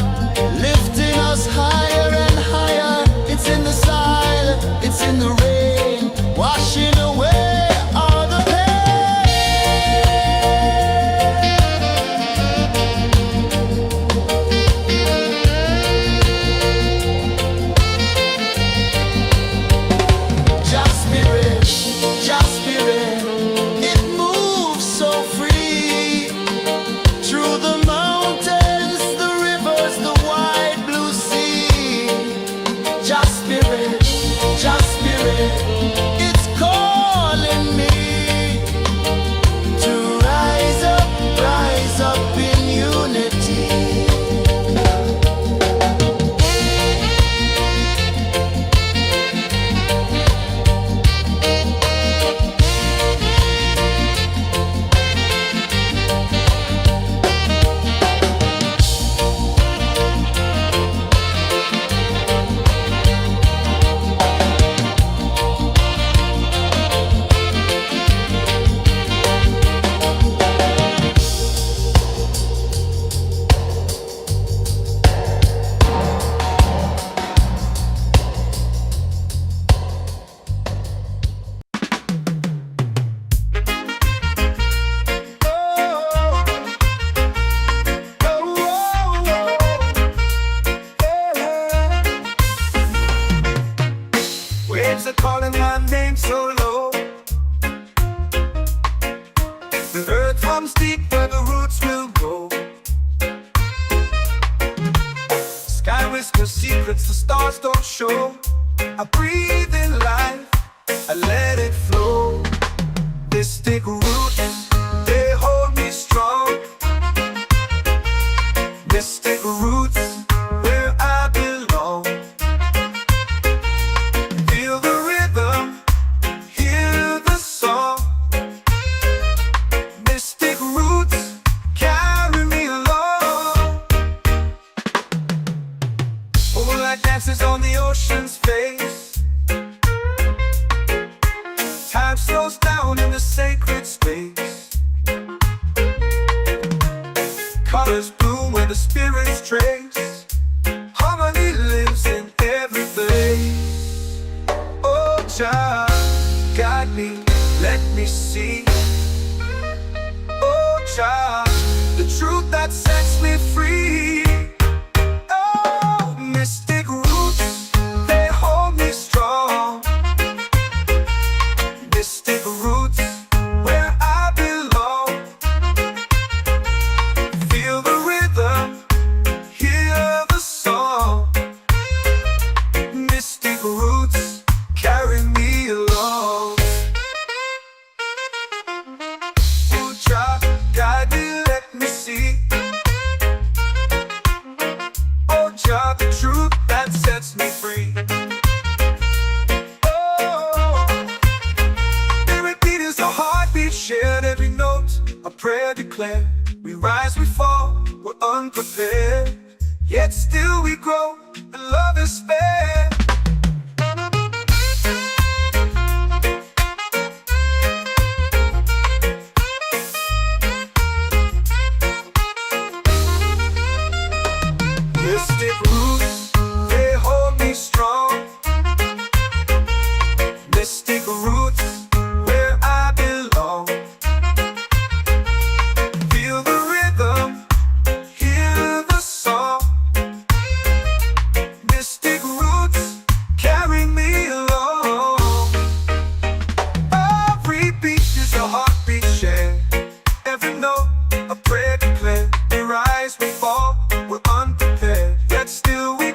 lifting us higher and higher. It's in the silence, it's in the rain, washing away all the Just spirit, just spirit, it moves so free through the mountains, the rivers, the wide blue sea. Just spirit, it's calling me to rise up in unity. Waves are calling my name so low. The earth hums deep where the roots will grow. Sky whispers secrets the stars don't show. I breathe in life, I let it flow. Mystic roots, they hold me strong. Mystic roots, where I belong. Feel the rhythm, hear the song. Mystic roots, carry me along. Moonlight dances on the ocean's face. Time slows down in the sacred space. Colors bloom where the spirits trace. Harmony lives in every face. Oh, Jah, guide me, let me see. Oh, Jah, the truth that sets me free. Oh, mystic roots, they hold me strong. Mystic roots, where I belong. Feel the rhythm, hear the song. Mystic roots, carry me along. Oh, Jah, guide me, let me see. Oh, Jah, the truth that sets me free. Oh, spirit beat is a heartbeat, shared every note. A prayer declared. We rise, we fall, we're unprepared. Yet still we grow, and love is spared. Mystic roots, they hold me strong. Mystic roots, where I belong. Feel the rhythm, hear the song. Mystic roots, carry me along. Every beat is a heartbeat shared. Every note, a prayer declared. We rise, we fall, we're unprepared. Yet still we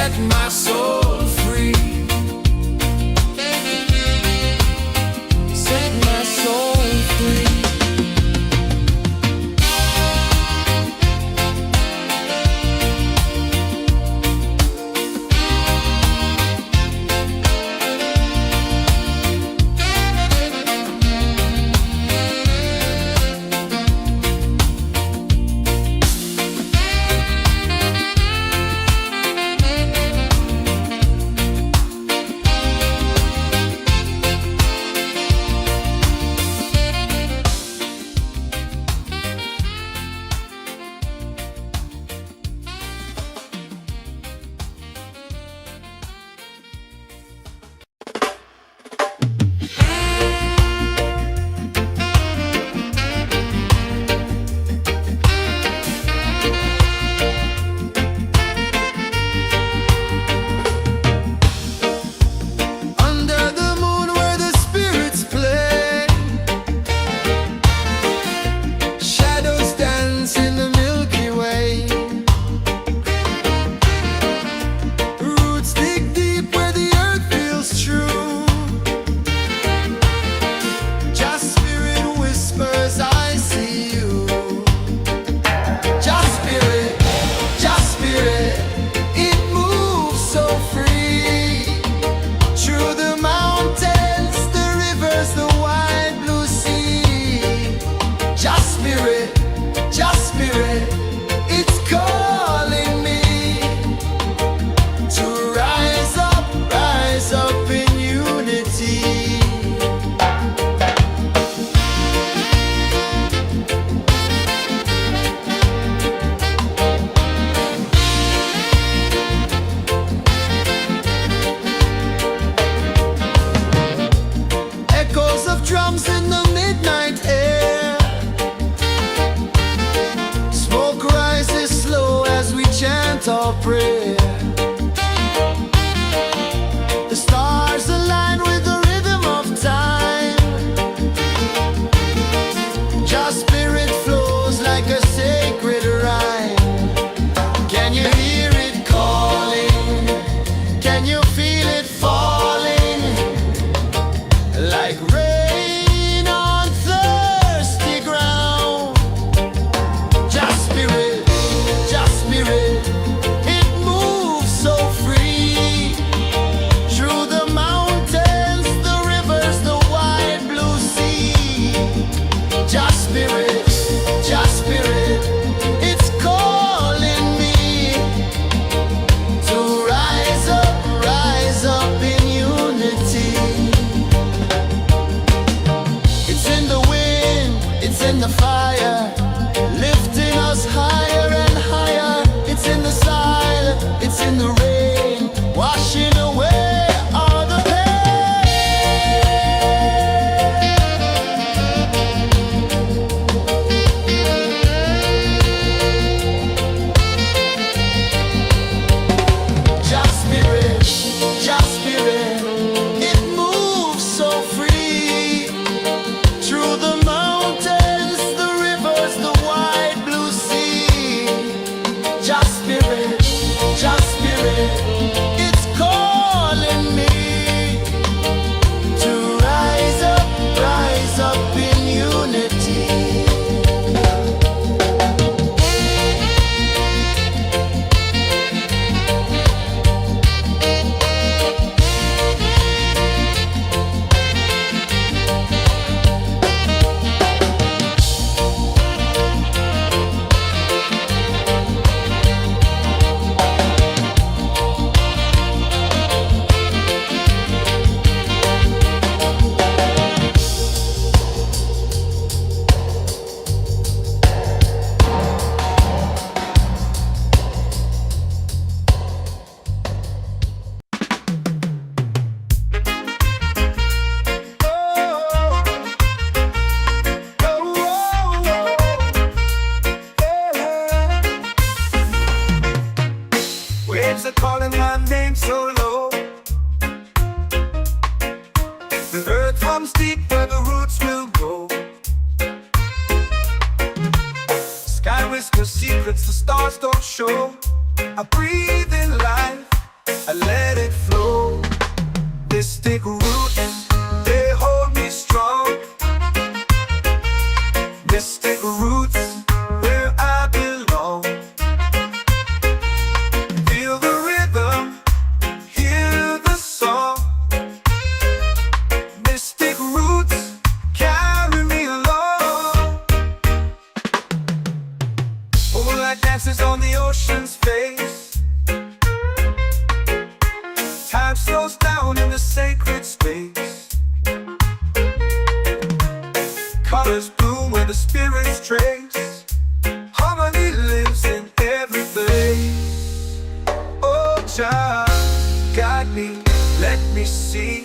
set my soul free. Set my soul free. Under the moon where the spirits play, shadows dance in the Milky Way. Roots dig deep where the earth feels true. Just spirit whispers, I see you. Just spirit, it moves so free. Through the mountains, the rivers, the wide blue sea. Just spirit, it's calling me to rise up in unity. Echoes of drums in the midnight air. Smoke rises slow as we chant our prayer. The stars align with the rhythm of time. Just spirit flows like a sacred rhyme. Can you hear it calling? Can you feel it falling? Like rain on thirsty ground. Just spirit, it moves so free. Through the mountains, the rivers, the wide blue sea. Just spirit, it's calling me to rise up in unity. It's in the wind, it's in the fire, lifting us higher and higher. It's in the silence, it's in the rain, washing away all the pain. Just spirit, it moves so free. Through the mountains, the rivers, the wide blue sea. Just spirit, it's calling me to rise up in unity. Waves are calling my name so low. The earth hums deep where the roots will go. Sky whispers secrets the stars don't show. I breathe in life Mystic roots, they hold me strong. Mystic roots, where I belong. Feel the rhythm, hear the song. Mystic roots, carry me along. Moonlight dances on the ocean's face. Time slows down in the sacred space. Colors bloom where the spirits trace. Harmony lives in every place. Oh, child, guide me, let me see.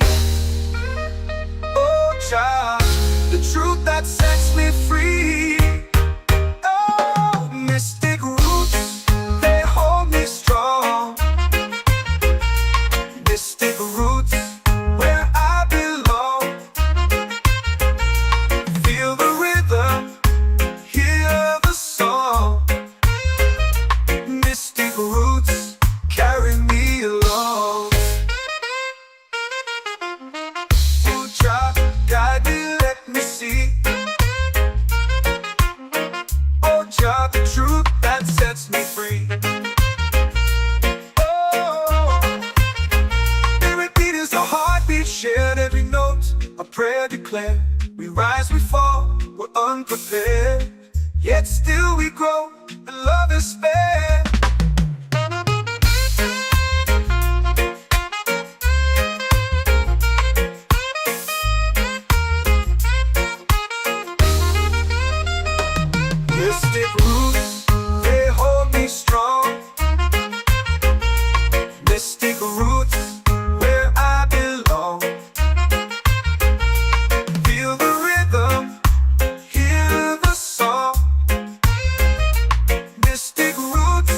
Oh, child, the truth that sets me free. Oh, mystic roots, they hold me strong. Mystic roots, where I belong. Feel the rhythm, hear the song. Mystic roots, carry me along. Oh, child, guide me, let me see. Oh, child, the truth that sets me free. Shared every note, a prayer declared. We rise, we fall, we're unprepared. Yet still we grow, and love is spared. Mystic roots, they hold me strong. Mystic roots, where I belong. Feel the rhythm, hear the song. Mystic roots,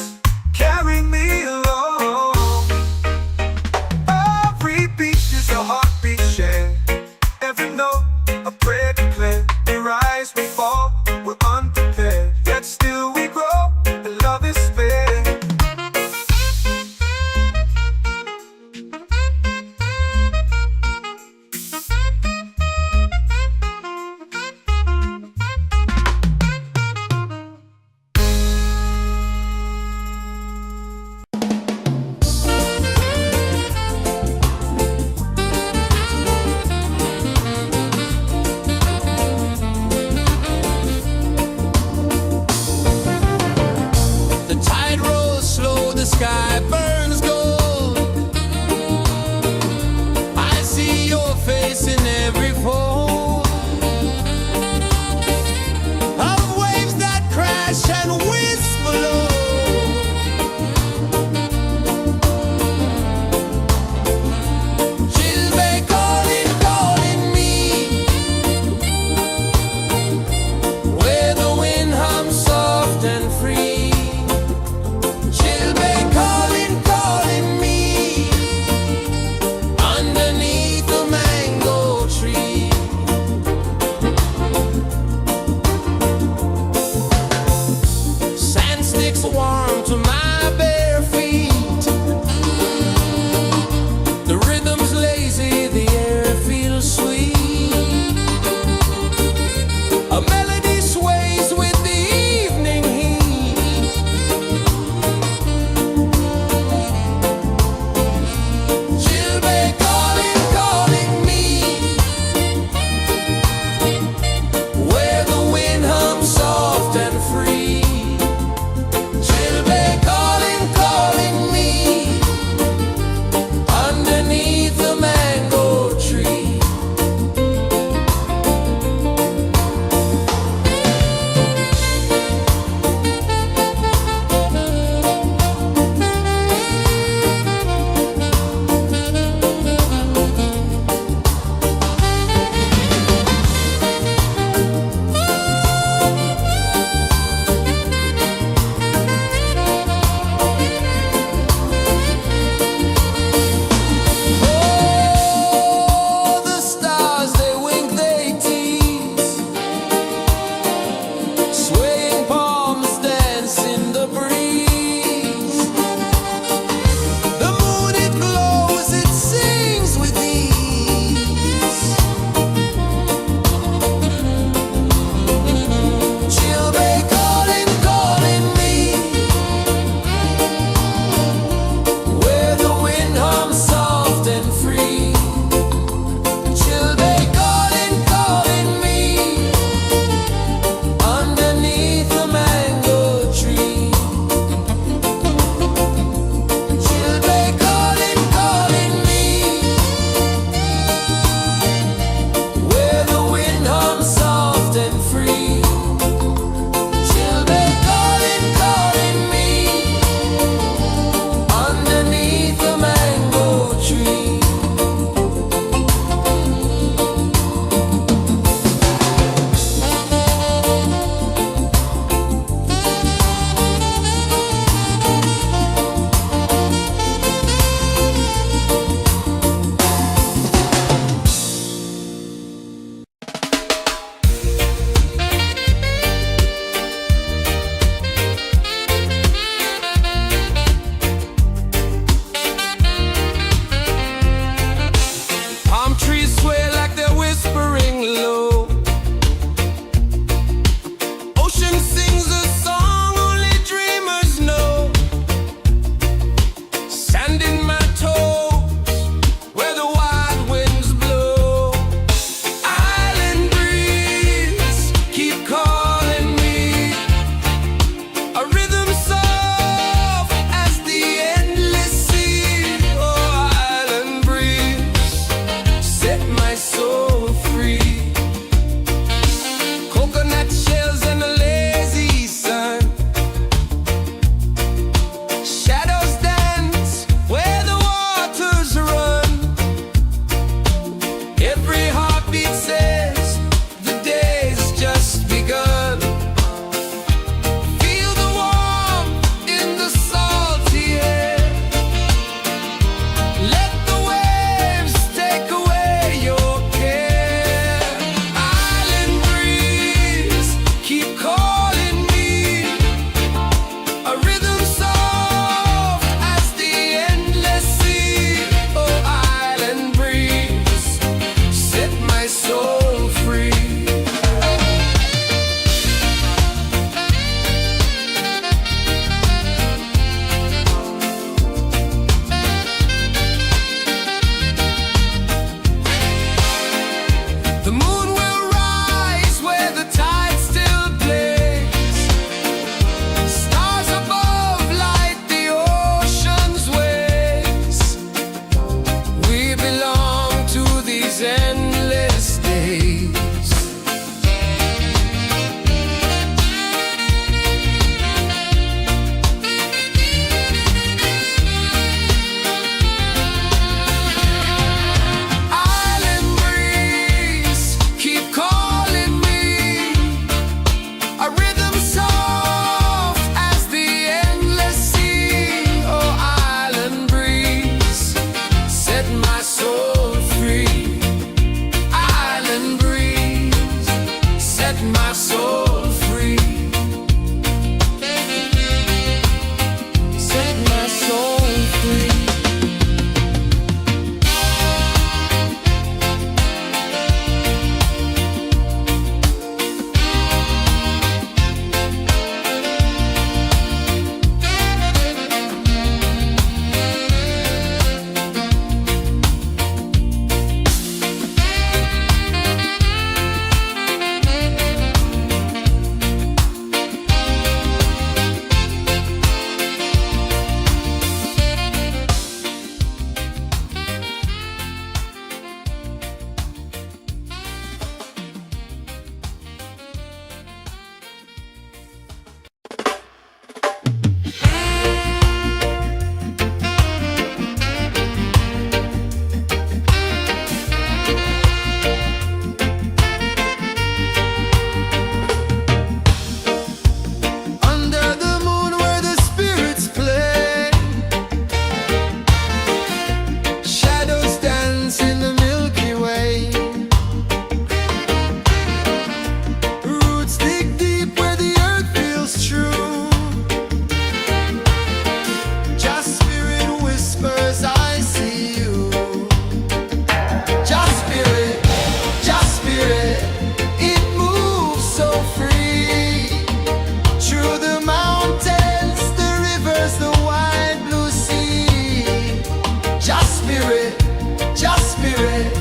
spirit,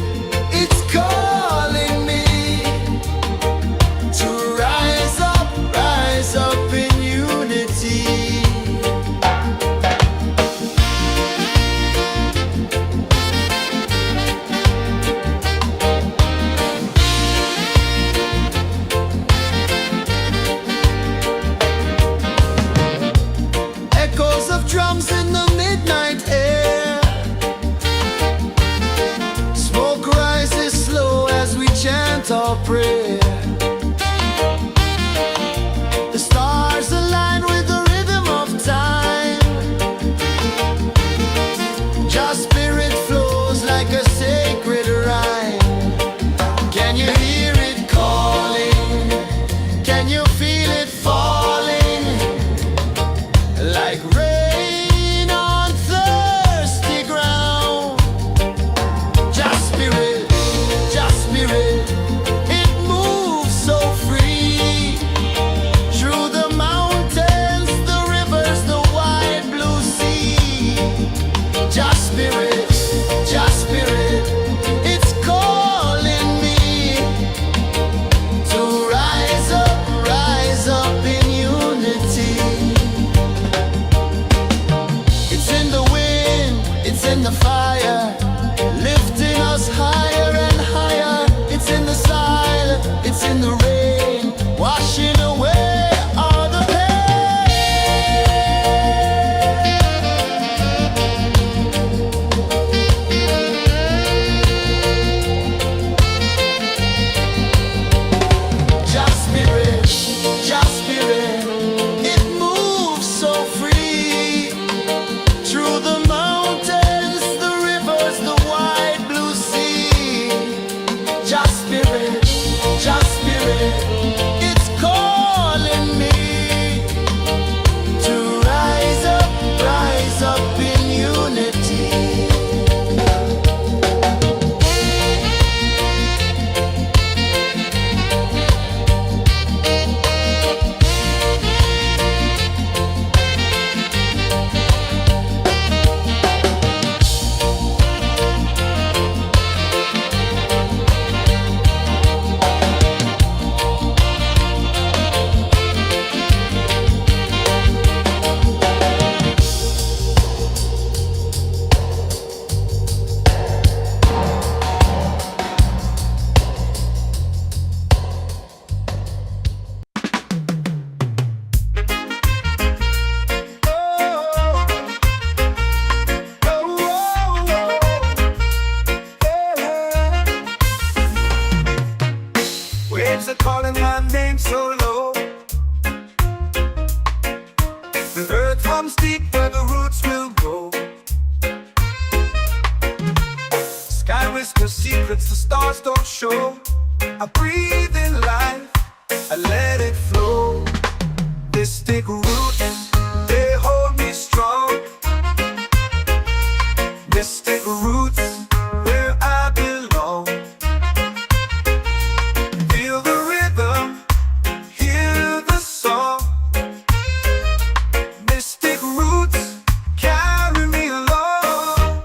it's calling me to rise up in unity. Echoes of drums in the midnight air. Smoke rises slow as we chant our prayer. The stars align with the rhythm of time. Just spirit flows like a sacred rhyme. Can you hear it calling? Can you feel it falling? Like rain on thirsty ground. Just spirit, it moves so free. Through the mountains, the rivers, the wide blue sea. Just spirit, it's calling me to rise up in unity. It's in the wind, it's in the fire, lifting us higher and higher. It's in the silence, it's in the rain, washing away all the pain. Just spirit, it moves so free. Through the mountains, the rivers, the wide blue sea. Just spirit, it's calling me to rise up in unity. Waves are calling my name so low. The earth hums deep where the roots will go. Sky whispers secrets the stars don't show. I breathe in life, I let it flow. Mystic roots, they hold me strong. Mystic roots, where I belong. Feel the rhythm, hear the song. Mystic roots, carry me along.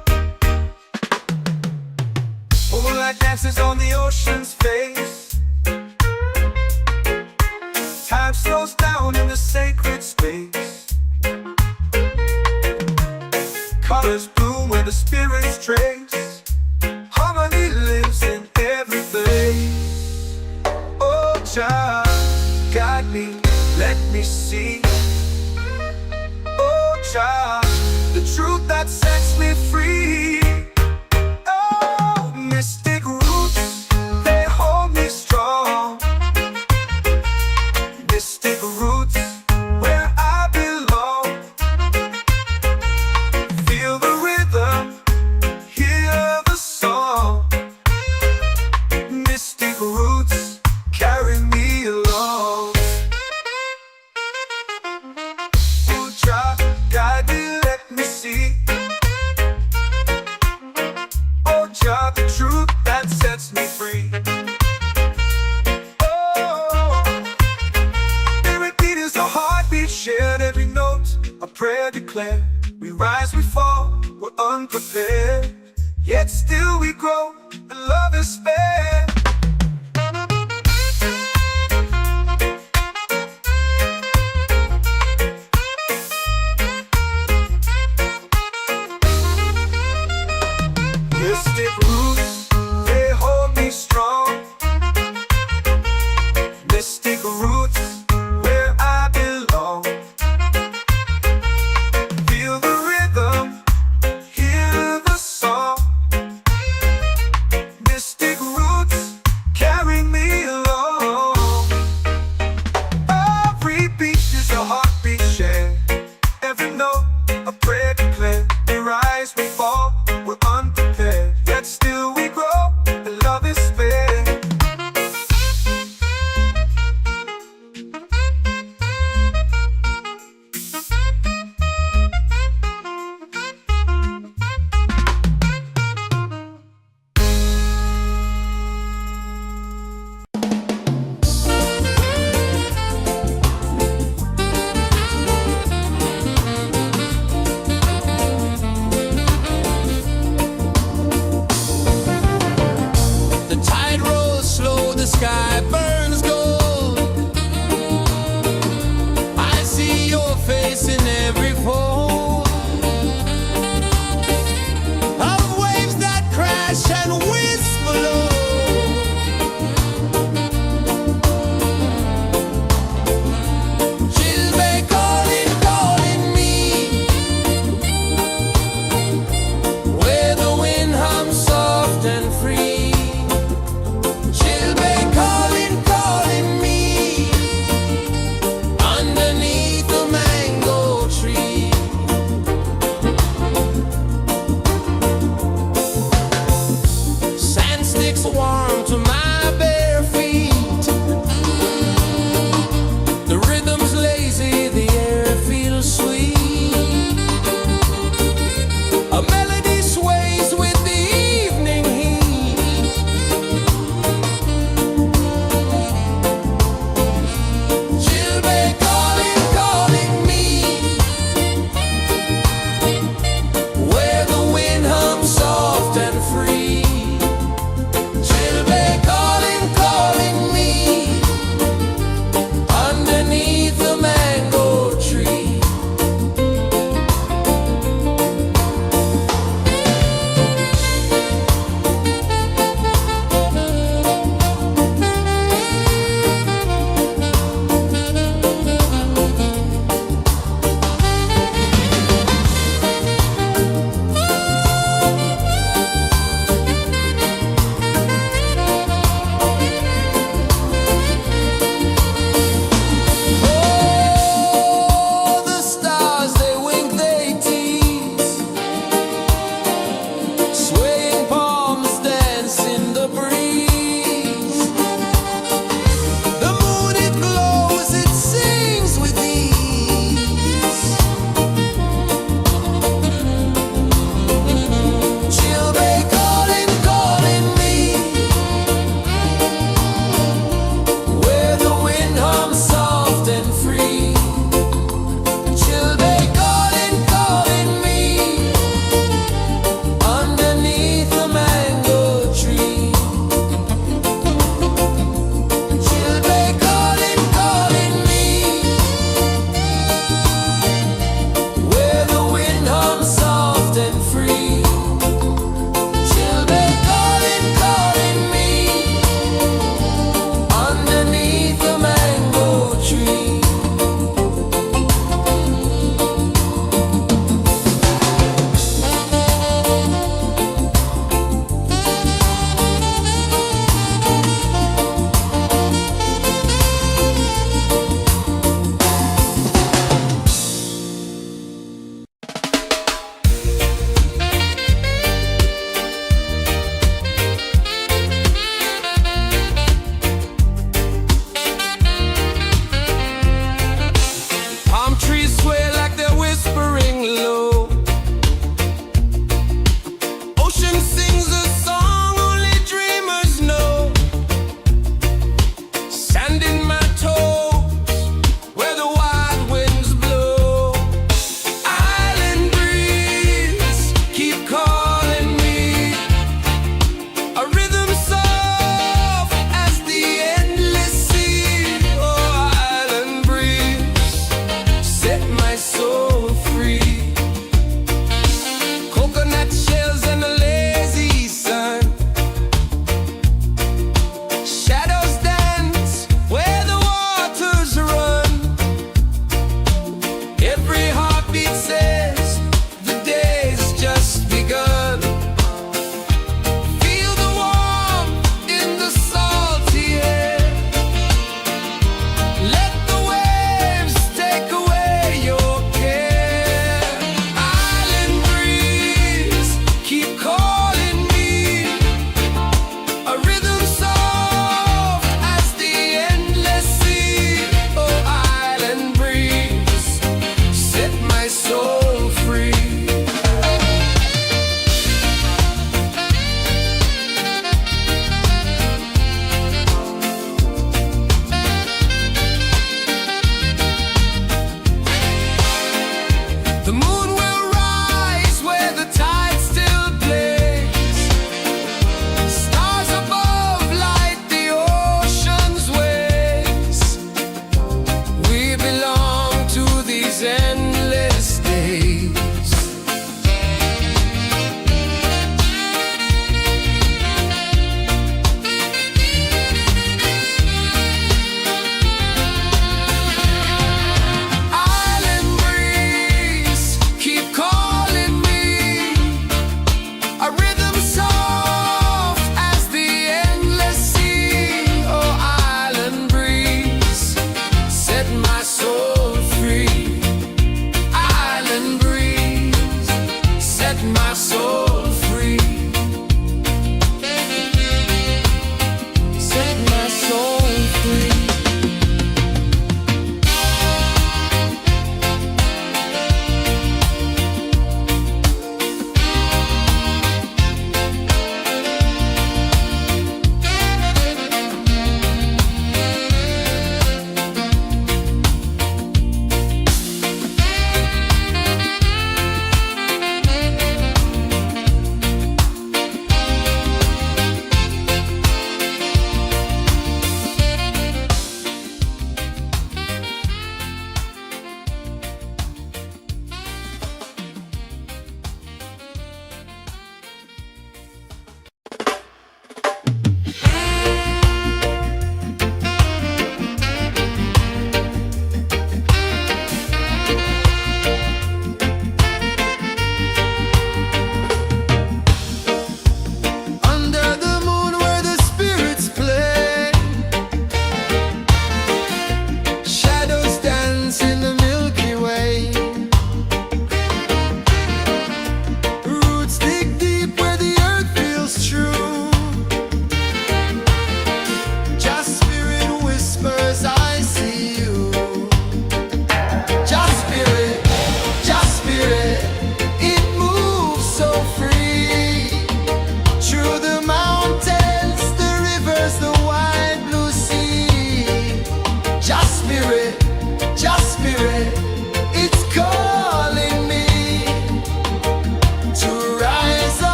Moonlight dances on the ocean's face. Time slows down in the sacred space. Colors bloom where the spirits trace. Harmony lives in every place. Oh, child, guide me, let me see. Oh, child, the truth that sets me free. Oh, mystic roots, they hold me strong. Mystic roots, where I belong. Feel the rhythm, hear the song. Mystic roots, carry me along. yet still we grow, and love is spared. Mystic roots, they hold me strong. Mystic roots, where I belong. Feel the rhythm, hear the song. Mystic roots, carry me along. Every beat is a heartbeat shared. Every note, a prayer declared. We rise, we fall, we're unprepared, yet still we grow.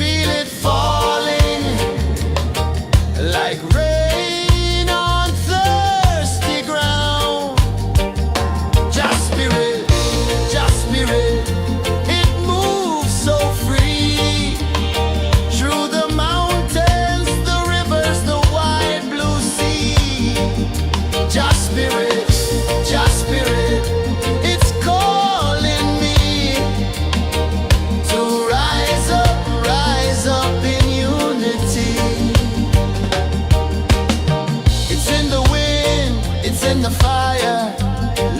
feel it falling like rain on thirsty ground. Just spirit, it moves so free through the mountains, the rivers, the wide blue sea. Just spirit, it's calling me to rise up in unity. It's in the wind, it's in the fire,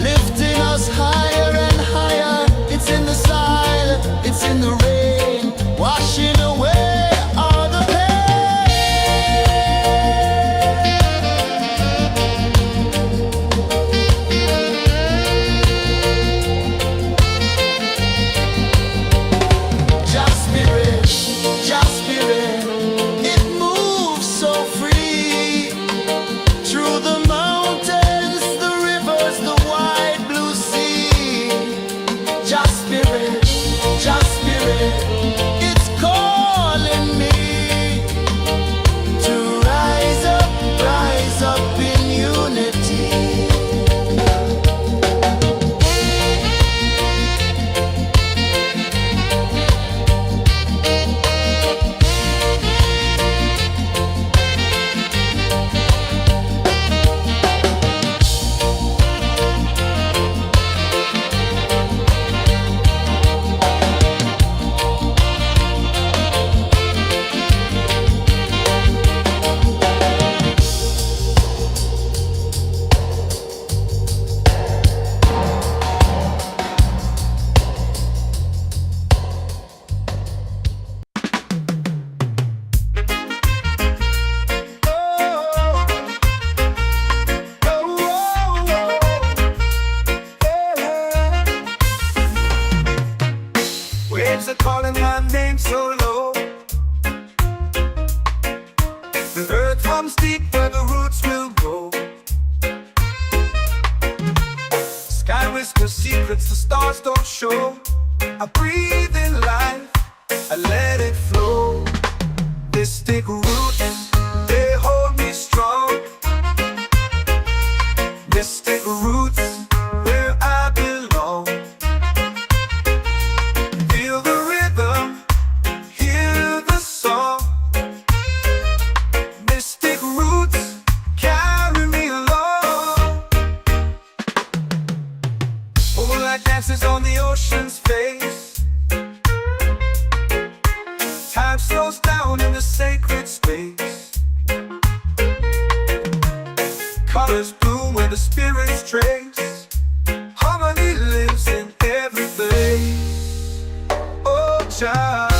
lifting us higher and higher. It's in the silence, it's in the rain, washing away all the pain. Just spirit, it moves so free through the mountains, the rivers, the wide blue sea. Just spirit, it's calling me to rise up in unity. Waves are calling my name so low. The earth runs deep where the roots will go. Sky whispers secrets the stars don't show. I breathe in life, I let it flow. Mystic roots, they hold me strong. Mystic roots, where I belong. Feel the rhythm, hear the song. Mystic roots, carry me along. Moonlight dances on the ocean's face. Time slows down in the sacred space. Colors bloom where the spirits trace. Harmony lives in every place. Oh, child,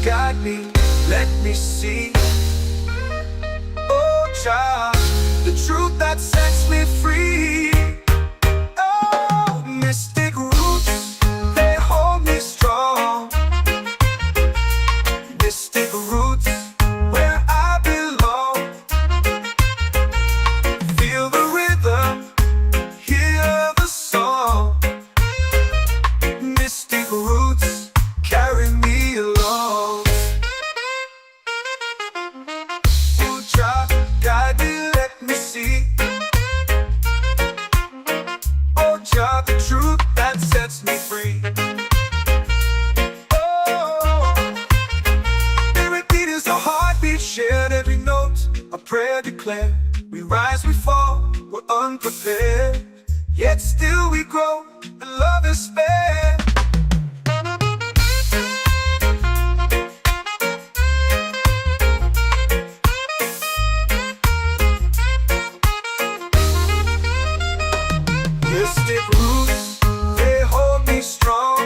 guide me, let me see. Oh, child, the truth that sets me free. Oh, mystic roots, they hold me strong. Mystic roots, where I belong. Feel the rhythm, hear the song. Mystic roots, carry me along. Oh, child, guide me, let me see. Oh, child, the truth that sets me free. Oh, spirit beat is a heartbeat, shared every note. A prayer declared. We rise, we fall, we're unprepared. Yet still we grow, and love is spared. Mystic roots, they hold me strong.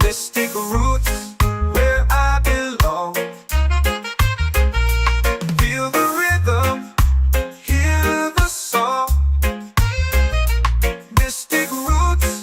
Mystic roots, where I belong. Feel the rhythm, hear the song. Mystic roots,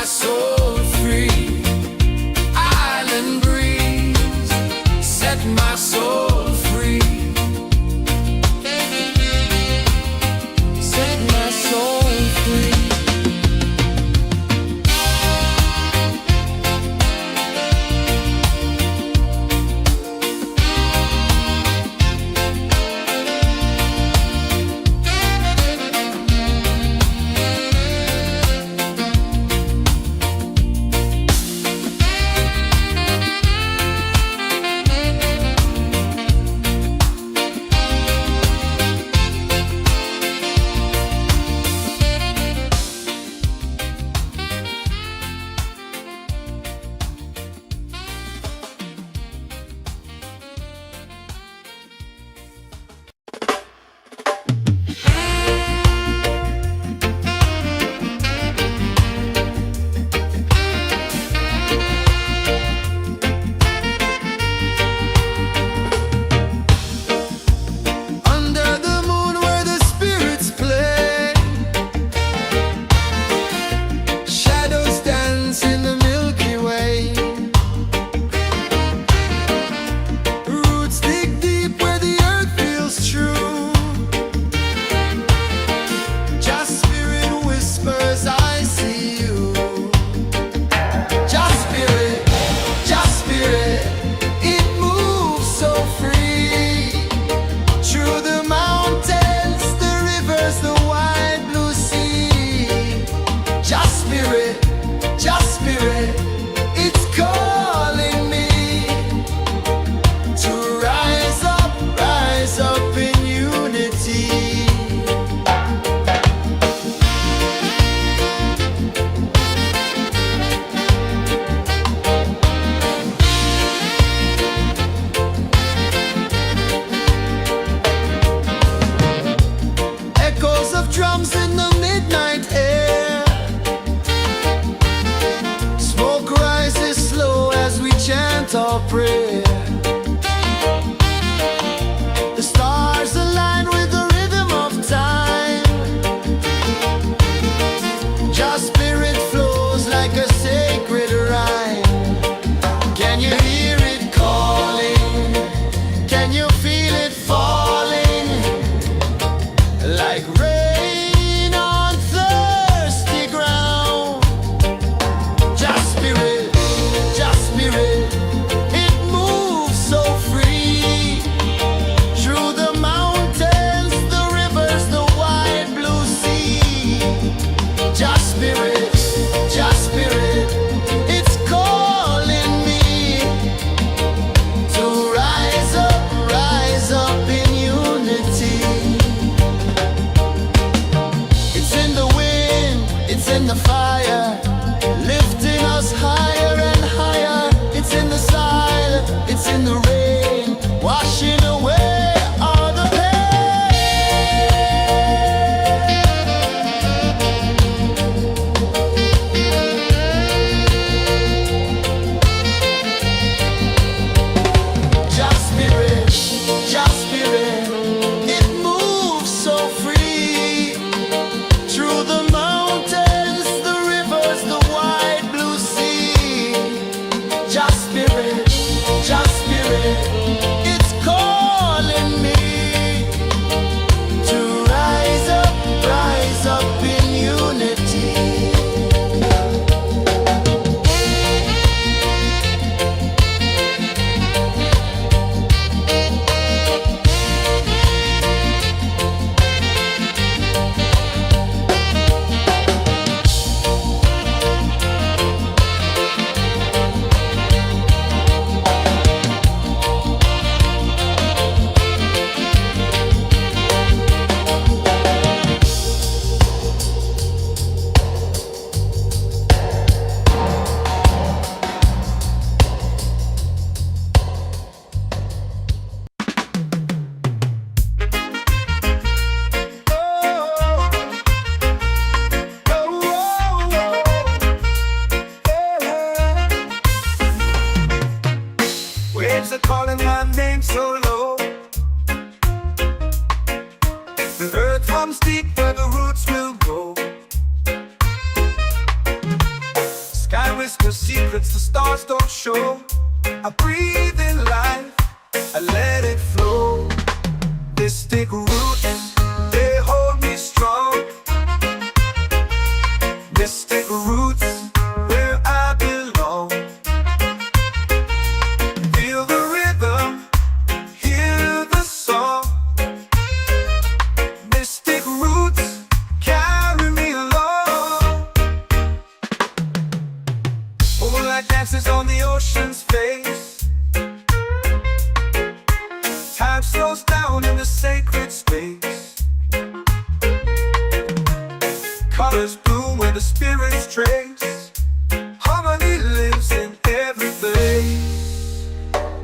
soul free. Island breeze, set my soul free. Set my soul free. Under the moon where the spirits play, shadows dance in the Milky Way. Roots dig deep where the earth feels true. Just spirit whispers, I see you. Just spirit, it moves so free. Through the mountains, the rivers, the wide blue sea. Just spirit, it's calling me to rise up in unity. Echoes of drums in the midnight air. Smoke rises slow as we chant our prayer. The stars align with the rhythm of time. Just spirit flows like a sacred rhyme. Can you hear it calling? Can you feel it falling? Like rain on thirsty ground. Just spirit, it moves so free. Through the mountains, the rivers, the wide blue sea. Just spirit, it's calling me to rise up in unity. It's in the wind, it's in the fire, lifting us higher and higher. It's in the silence, it's in the rain, washing away all the pain. Just spirit, it moves so free. Through the mountains, the rivers, the wide blue sea. Just spirit, it's calling me to rise up in unity. comes deep where the roots will grow. whisper secrets the stars don't show. I breathe in life, I let it flow. Mystic roots, they hold me strong. Mystic roots, where I belong. Feel the rhythm, hear the song. Mystic roots, carry me along. Moonlight dances on the ocean's face. Time slows down in the sacred space. Colors bloom where the spirits trace. Harmony lives in every face.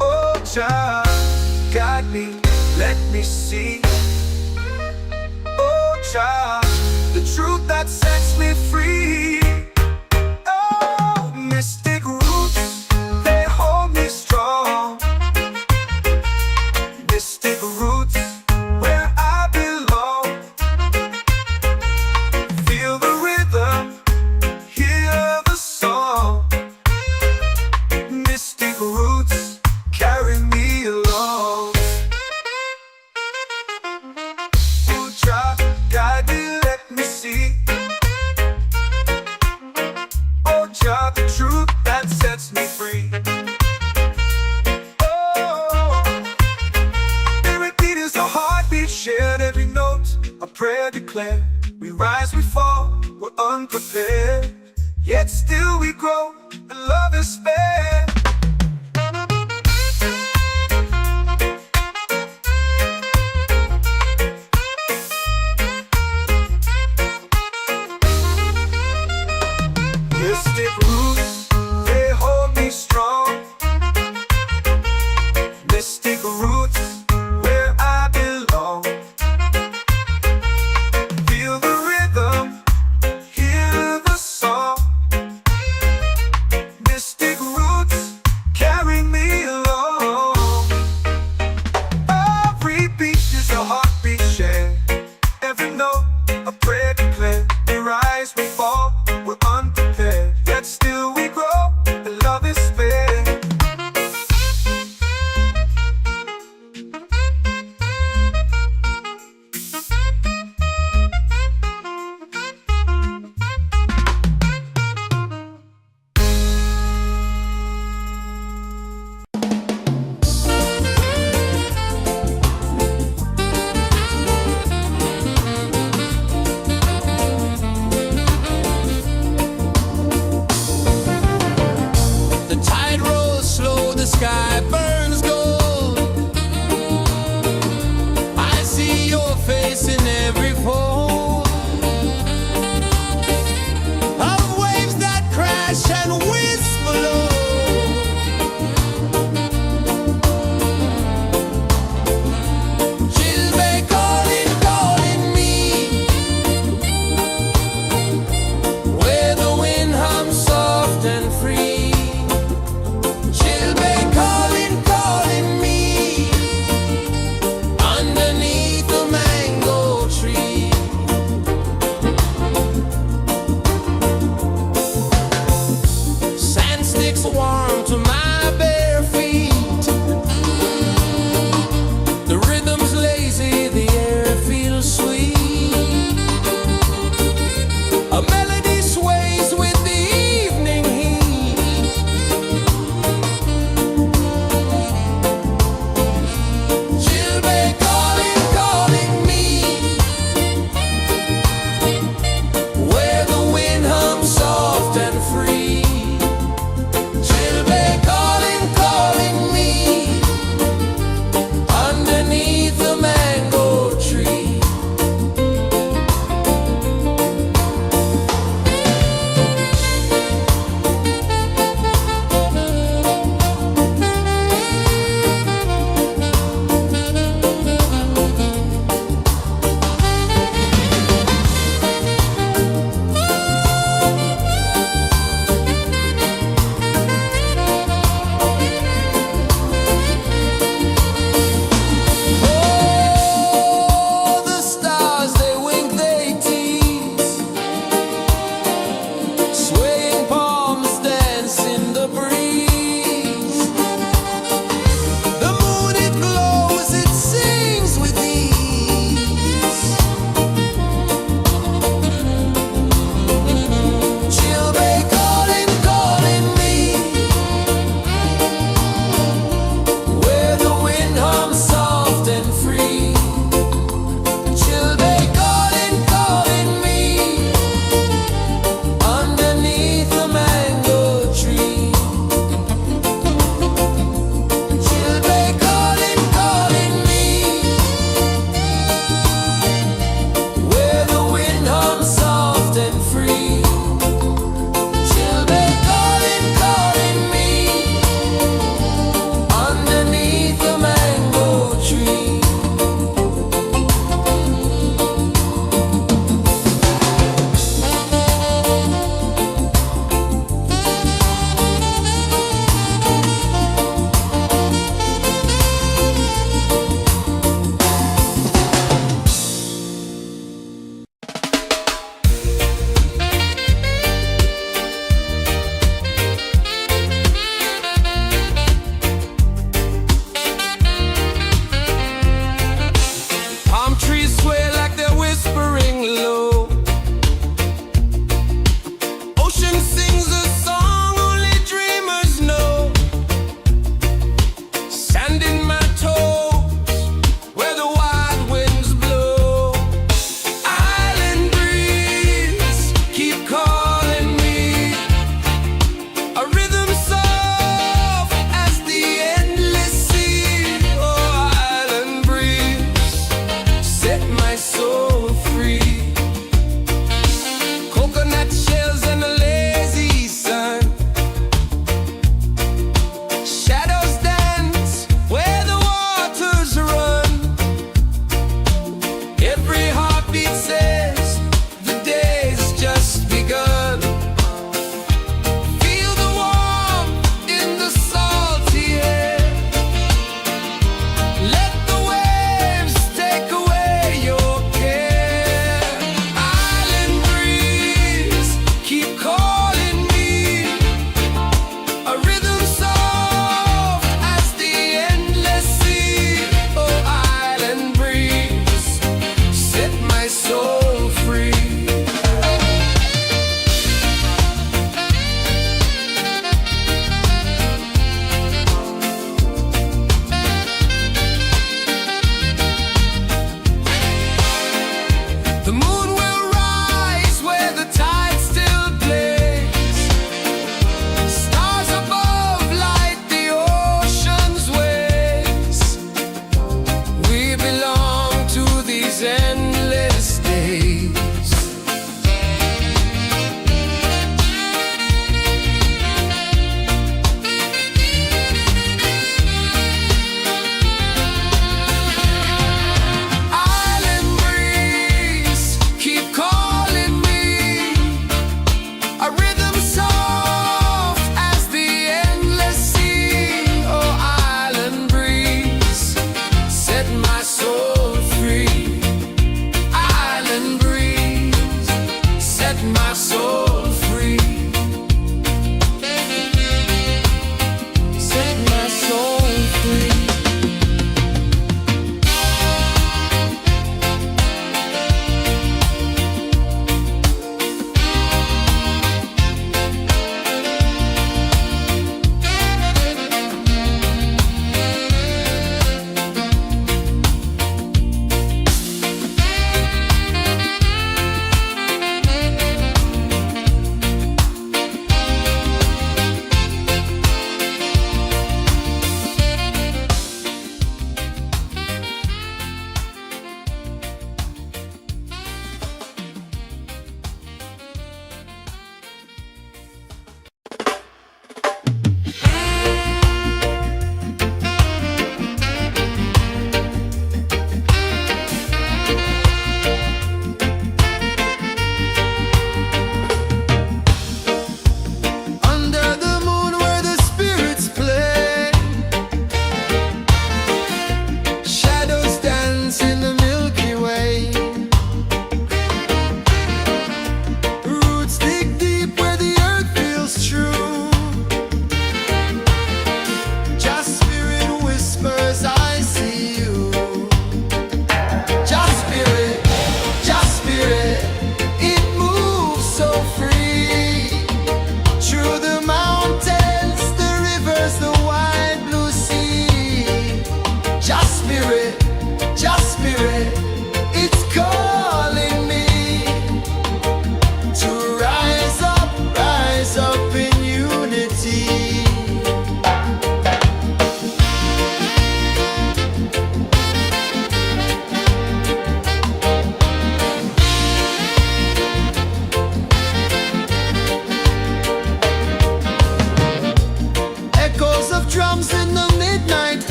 Oh, child, guide me, let me see. Oh, child, the truth that sets me free. Oh, mystic roots, they hold me strong. Mystic roots, where I belong. Feel the rhythm, hear the song. Mystic roots, carry me along. Oh, child, guide me, let me see. Oh, child, the truth that sets me free. Oh, every beat is a heartbeat shared, every note a prayer declared. We rise, we fall, we're unprepared, yet still we grow, and love is spared. Mystic roots, they hold me strong. Mystic roots, where I belong. Feel the rhythm, hear the song. Mystic roots, carry me along. Every beat is a heartbeat shared, every note a prayer declared. We rise, we fall, we're unprepared, yet still we grow, and love is spared. The tide rolls slow, the sky burns gold. I see your face in every fold of waves that crash and whisper low. She'll be calling, calling me, where the wind hums soft and free. She'll be calling, calling me, underneath the mango tree. Sand sticks warm to my bare feet. The rhythm's lazy, the air feels sweet. A melody sways with the evening heat. She'll be calling, calling me, where the wind hums soft and free. She'll be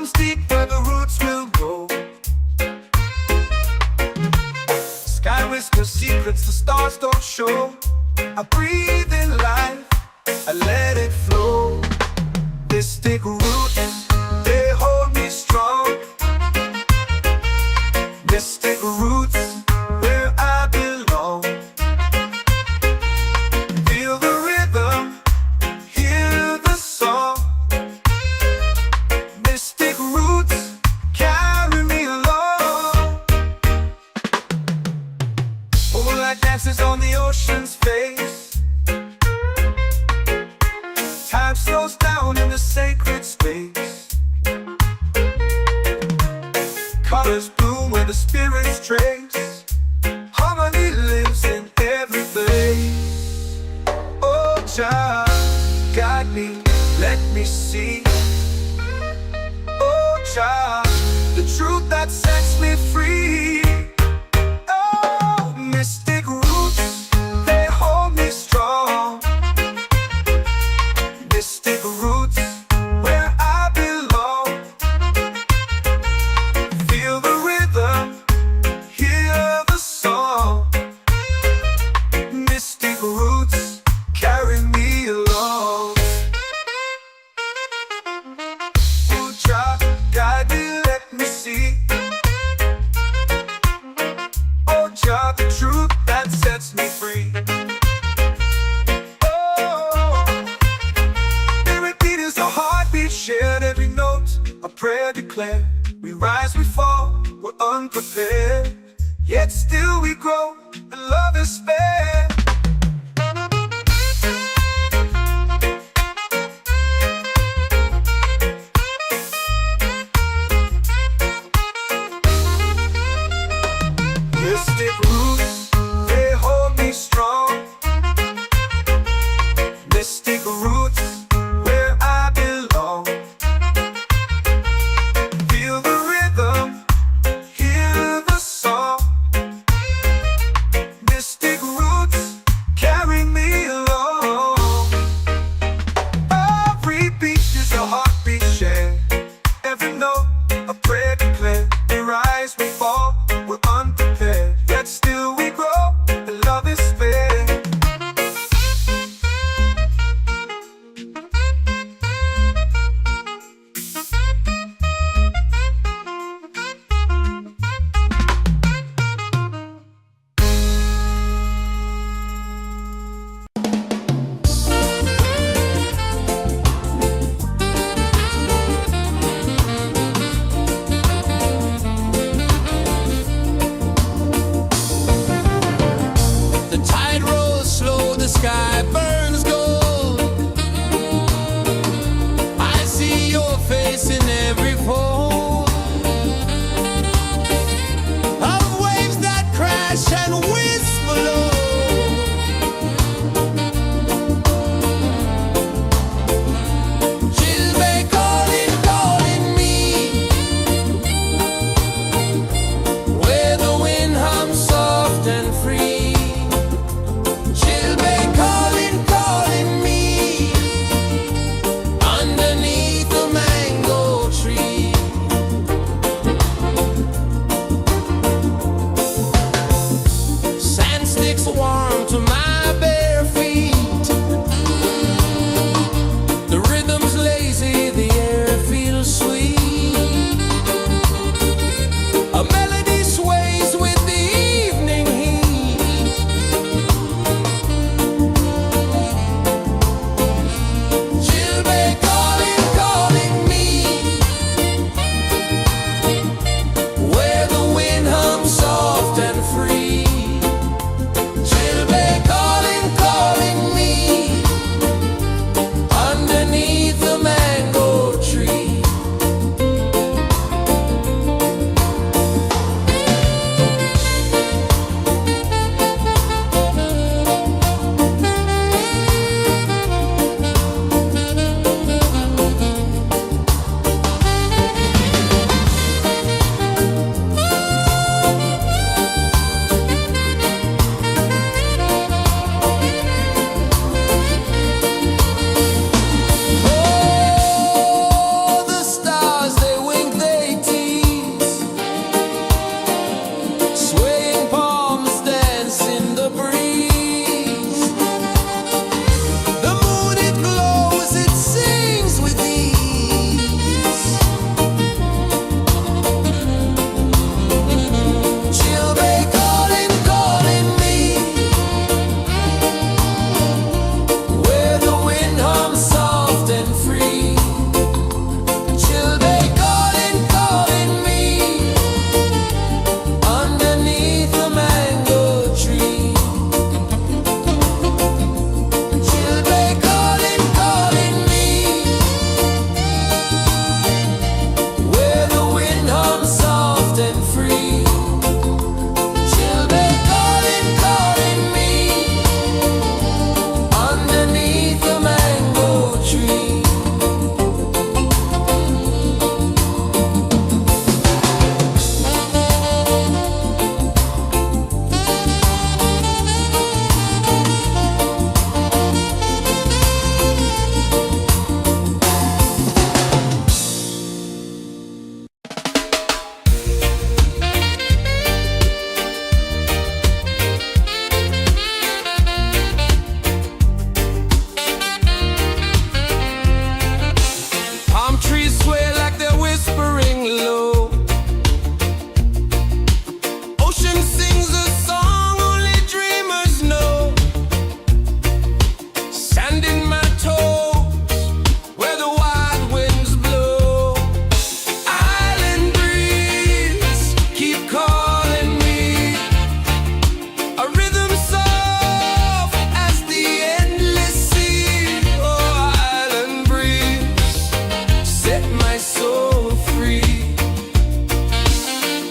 comes deep where the roots will go. Sky whispers secrets the stars don't show. I breathe in life, I let it flow. Mystic roots, they hold me strong. Mystic roots, where I belong. Feel the rhythm, hear the song. Mystic roots, carry me along. Moonlight dances on the ocean's face. Time slows down in the sacred space. Colors bloom where the spirits trace. Harmony lives in every place. Oh, child, guide me, let me see. Oh, child, the truth that sets me free. Oh, mystic roots, they hold me strong. Mystic roots, where I belong. Feel the rhythm, hear the song. Mystic roots, carry me along. Oh, child, guide me, let me see. Oh, child, the truth that sets me free. Shared every note, a prayer declared. We rise, we fall, we're unprepared. Yet still we grow, and love is spared. Mystic roots, they hold me strong. Mystic roots, where I belong. Feel the rhythm, hear the song. Mystic roots, soul free.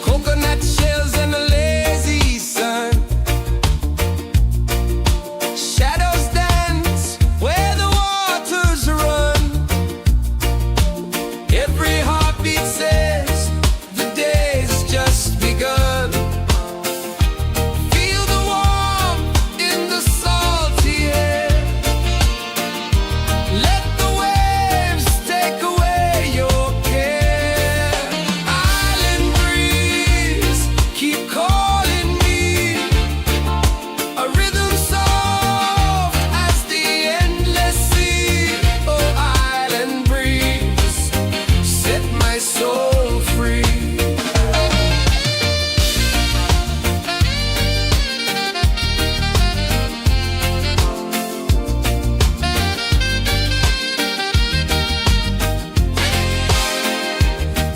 Coconut shells and a lazy sun. Shadows dance where the waters run. Every heartbeat says the day's just begun. Feel the warmth in the salty air. Let the waves take away your care. Island breeze, keep calling me. A rhythm soft as the endless sea. Oh, island breeze, set my soul free.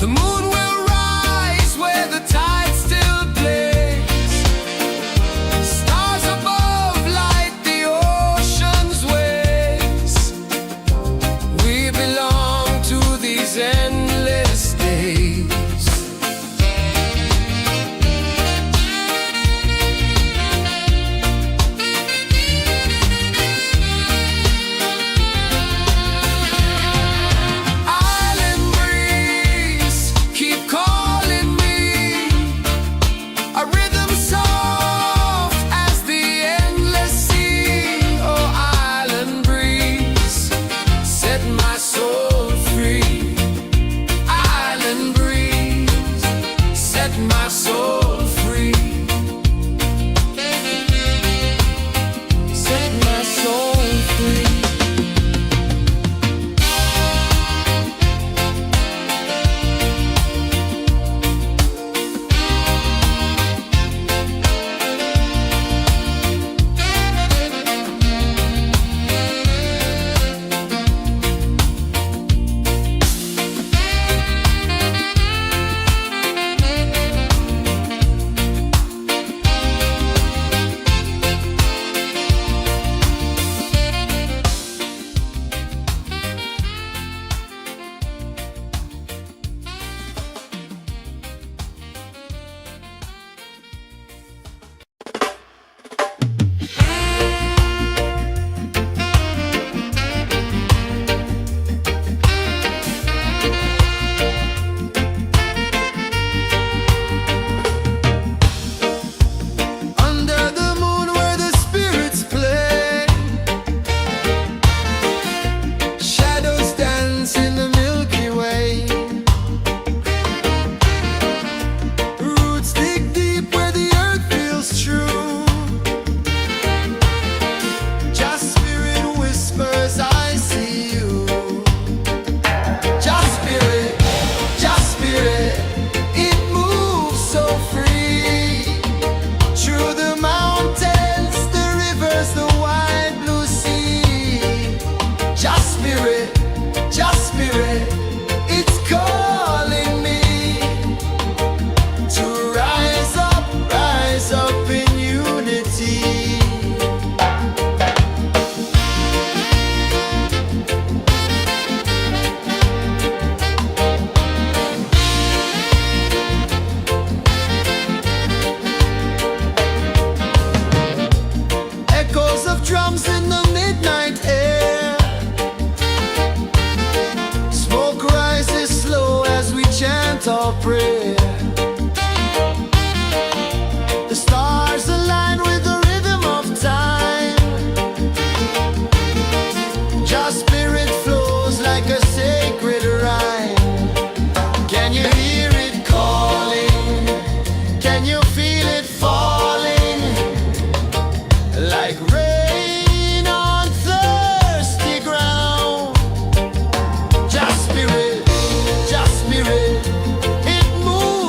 The moon will rise where the tide still plays. Stars above light the ocean's waves. We belong to these endless days. Island breeze, keep calling me. A rhythm soft as the endless sea. Oh, island breeze, set my soul free. Island breeze, set my soul free. Set my soul free. Under the moon where the spirits play. Shadows dance in the Milky Way. Roots dig deep where the earth feels true. Just spirit whispers, I see you. Just spirit, it moves so free. Through the mountains, the rivers, the wide blue sea. Just spirit, it's calling me to rise up in unity. Echoes of drums in the midnight air. Smoke rises slow as we chant our prayer. The stars align with the rhythm of time. Just spirit flows like a sacred rhyme. Can you hear it calling? Can you feel it falling? Like rain on thirsty ground. Just spirit, it moves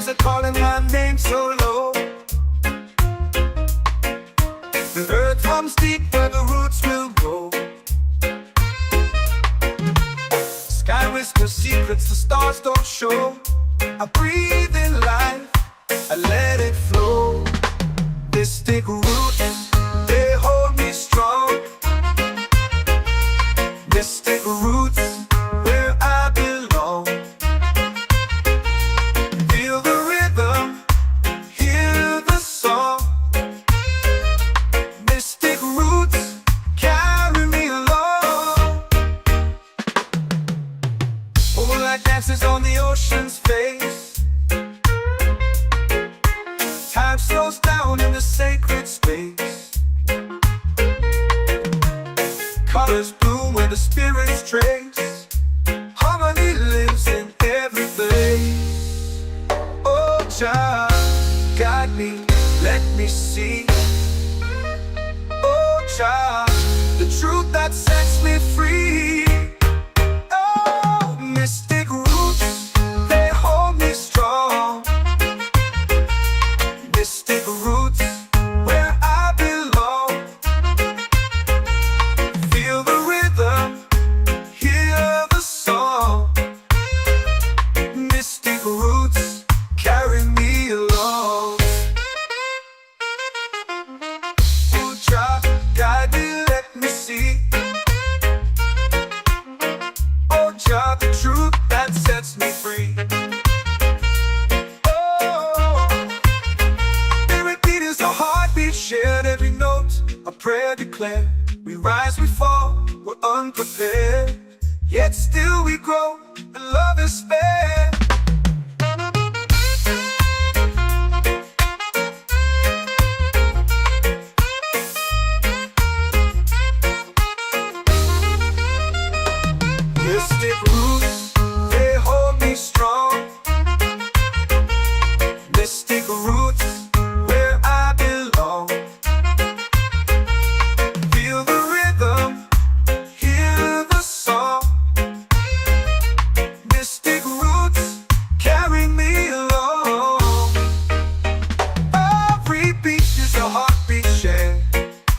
are calling my name so low. The earth comes deep where the roots will grow. Sky whispers secrets the stars don't show. I breathe in life, I let it flow. This take root, they hold me strong. This take roots where I belong. Feel the rhythm, hear the song. Mystic roots carry me along. Moonlight dances on the ocean's face. Time slows down in the sacred space. Colors bloom where the spirits trace. Harmony lives in every place. Oh, Jah, guide me, let me see. Oh, Jah, the truth that sets me free. Oh, mystic roots, they hold me strong. Mystic roots, where I belong. Feel the rhythm, hear the song. Mystic roots carry me along. Oh, Jah, guide me, let me see. Oh, Jah, the truth that sets me free. Oh, spirit beat is a heartbeat, shared every note. A prayer declared. We rise, we fall, we're unprepared. Yet still we grow, and love is spared. Mystic roots, they hold me strong. Mystic roots, where I belong. Feel the rhythm, hear the song. Mystic roots carry me along. Every beat is a heartbeat shared.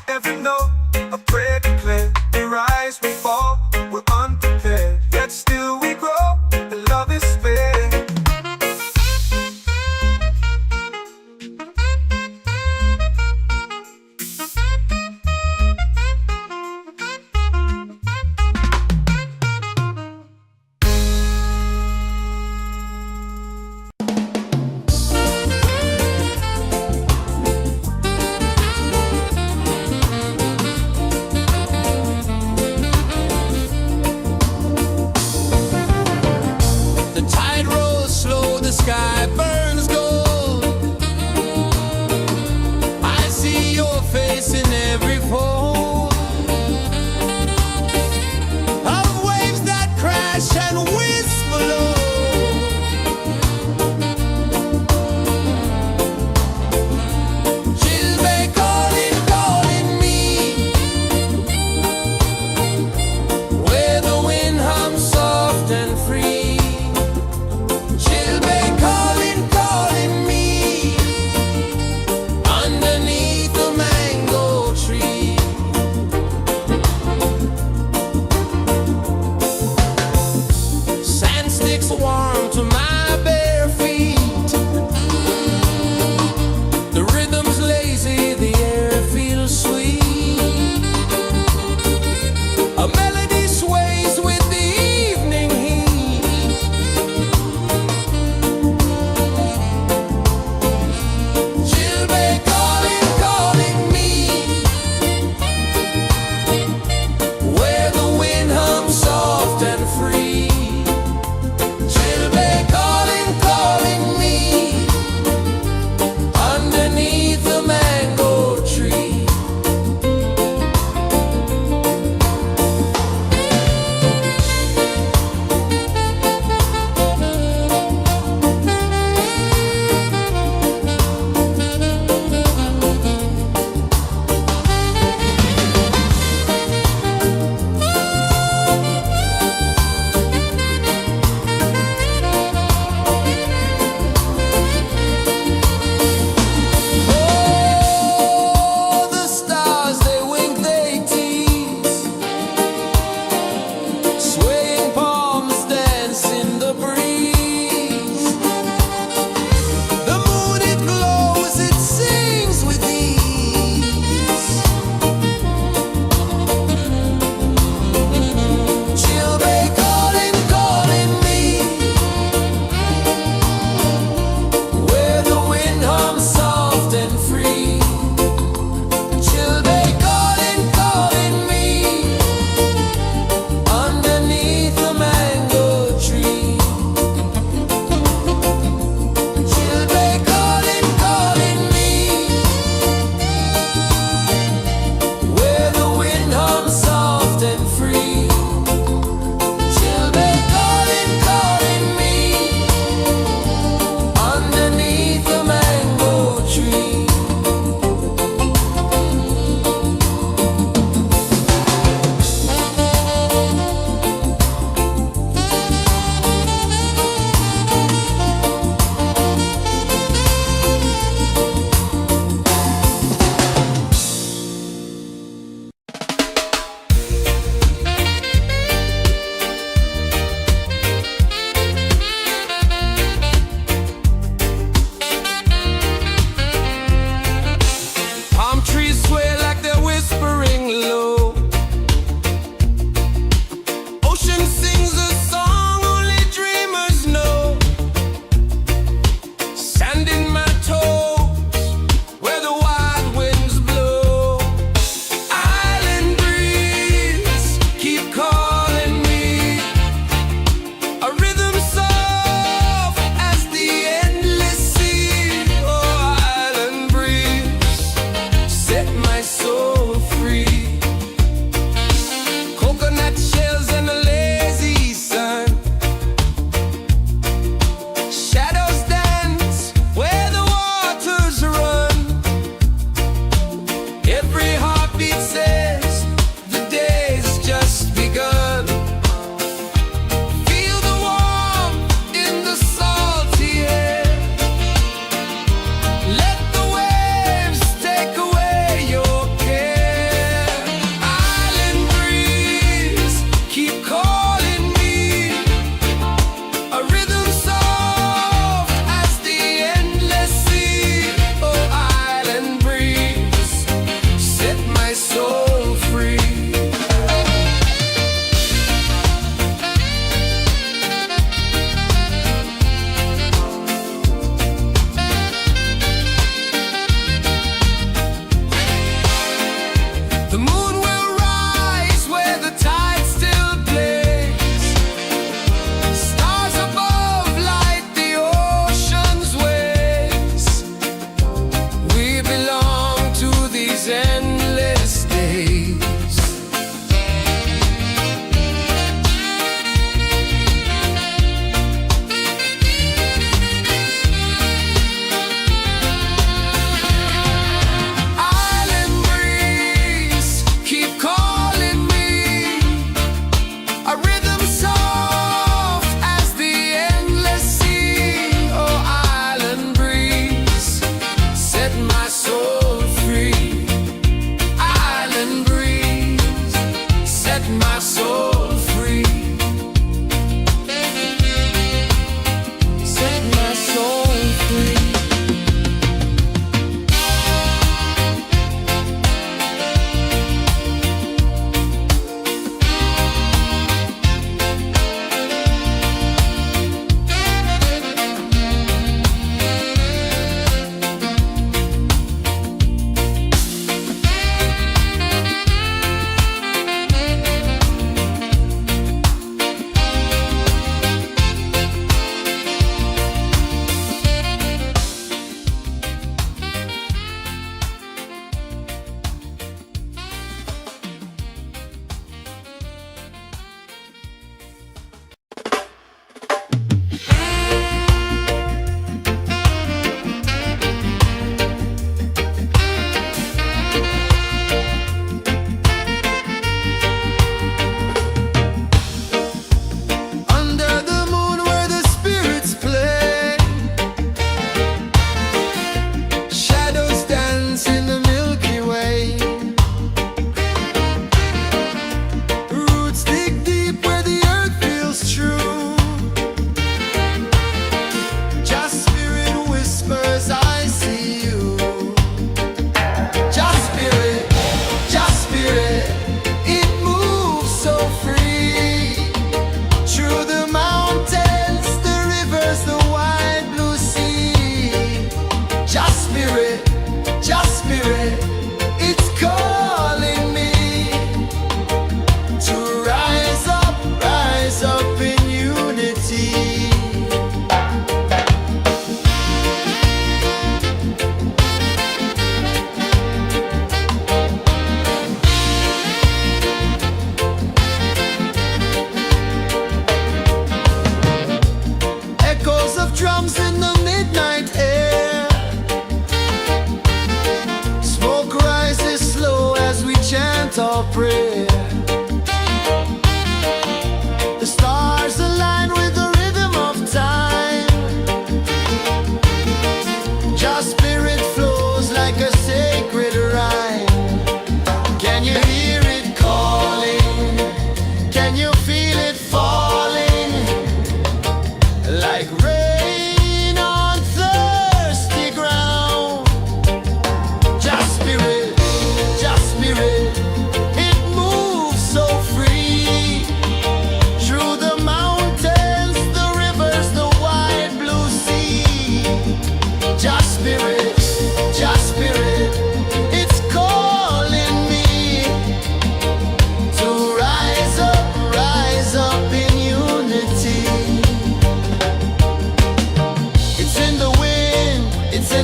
Every note, a prayer declared. We rise, we fall, we're unprepared. Yet still we grow, and love is spared. The tide rolls slow, the sky burns gold. I see your face in every fold of waves that crash and whisper low. Chilbay calling, calling me, where the wind hums soft and free. Chilbay calling, calling me, underneath the mango tree. Sand sticks warm to my bare feet. The rhythm's lazy, the air feels sweet. A melody sways with the evening heat. Chilbay calling, calling me, where the wind hums soft and free. Chilbay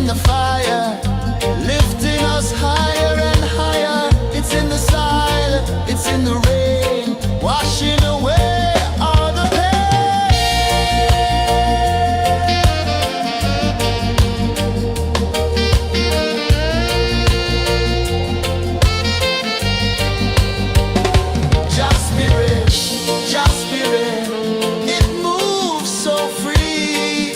in the fire, lifting us higher and higher. It's in the silence, it's in the rain, washing away all the pain. Just spirit, just spirit, it moves so free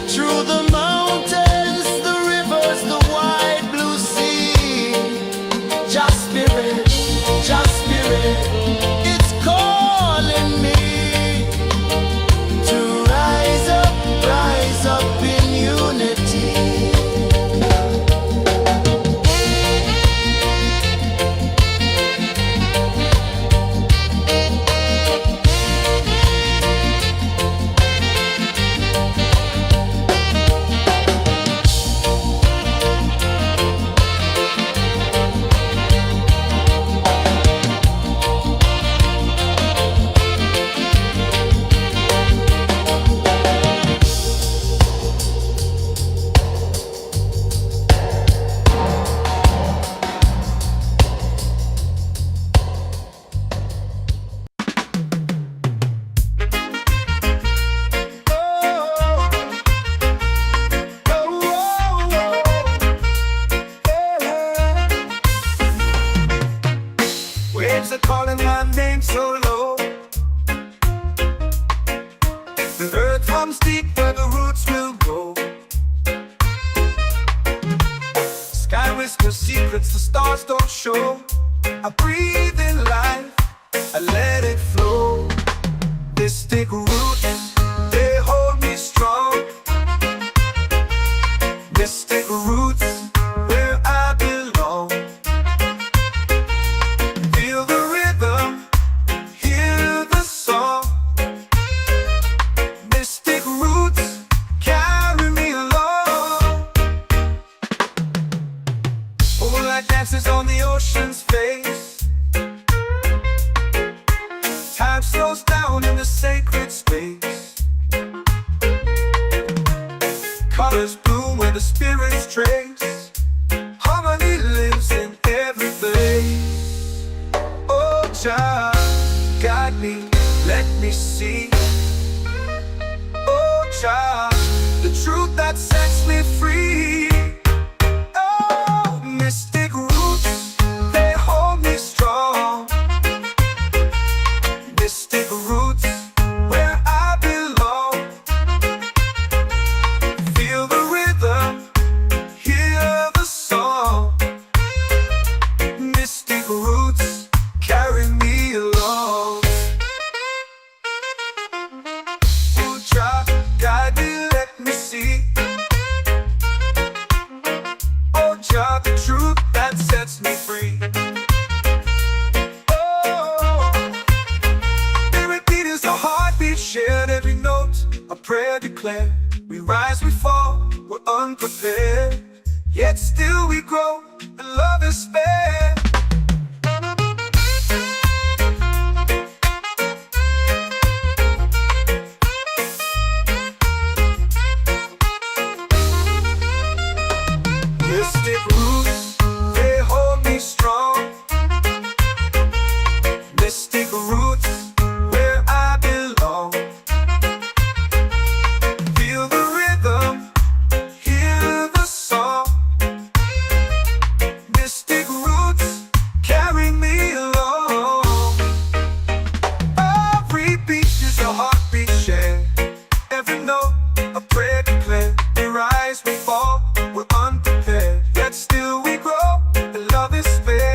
through the mountains, the rivers, the wide blue sea. Just spirit, it's calling me to rise up in unity. Waves are calling my name so low. The earth hums deep where the roots will grow. Sky whispers secrets the stars don't show. I breathe in life, I let it flow. Mystic roots, they hold me strong. Mystic roots, where I belong. Feel the rhythm, hear the song. Mystic roots, carry me along. Moonlight dances on the ocean's face. Time slows down in the sacred space. Colors bloom where the spirits trace. Harmony lives in every face. Oh, child, guide me, let me see. Oh, child, the truth that sets me free. Oh, mystic roots, they hold me strong. Mystic roots, where I belong. Feel the rhythm, hear the song. Mystic roots, carry me along. Oh, child, guide me, let me see. Oh, child, the truth that sets me free. Oh, every beat is a heartbeat shared, every note a prayer declared. We rise, we fall, we're unprepared, yet still we grow, and love is spared. Mystic roots, they hold me strong. Mystic roots, where I belong. Feel the rhythm, hear the song. Mystic roots, carry me along. Every beat is a heartbeat shared, every note a prayer declared. We rise, we fall, we're unprepared, yet still we grow, and love is spared.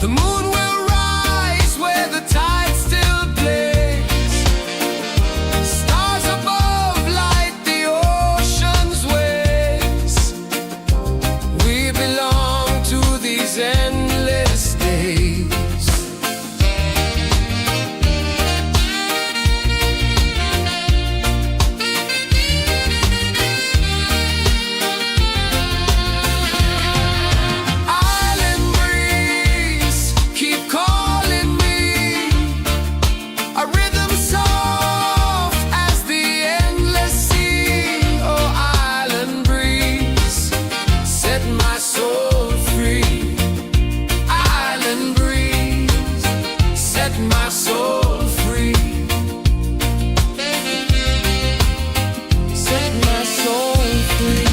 The moon will rise where the tide still plays. Stars above light the ocean's waves. We belong to these endless days. Island breeze, keep calling me. A rhythm soft as the endless sea. Oh, island breeze, set my soul free. Island breeze, set my soul free. Set my soul free.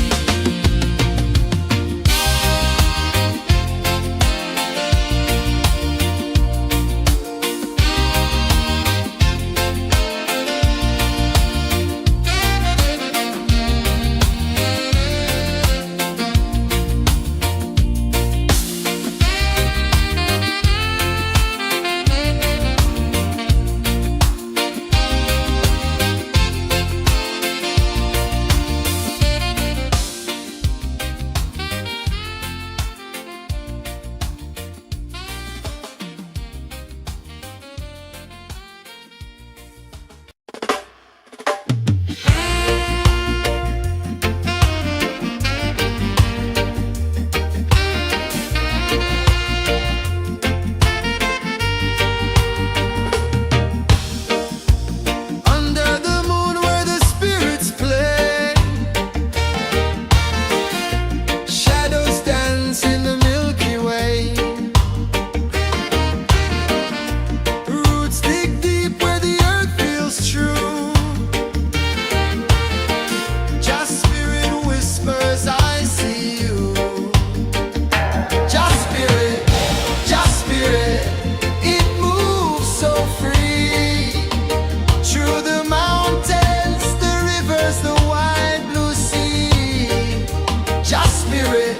Under the moon where the spirits play, shadows dance in the Milky Way. Roots dig deep where the earth feels true. Just spirit whispers, I see you. Just spirit, it moves so free. Through the mountains, the rivers, the wide blue sea. Just spirit,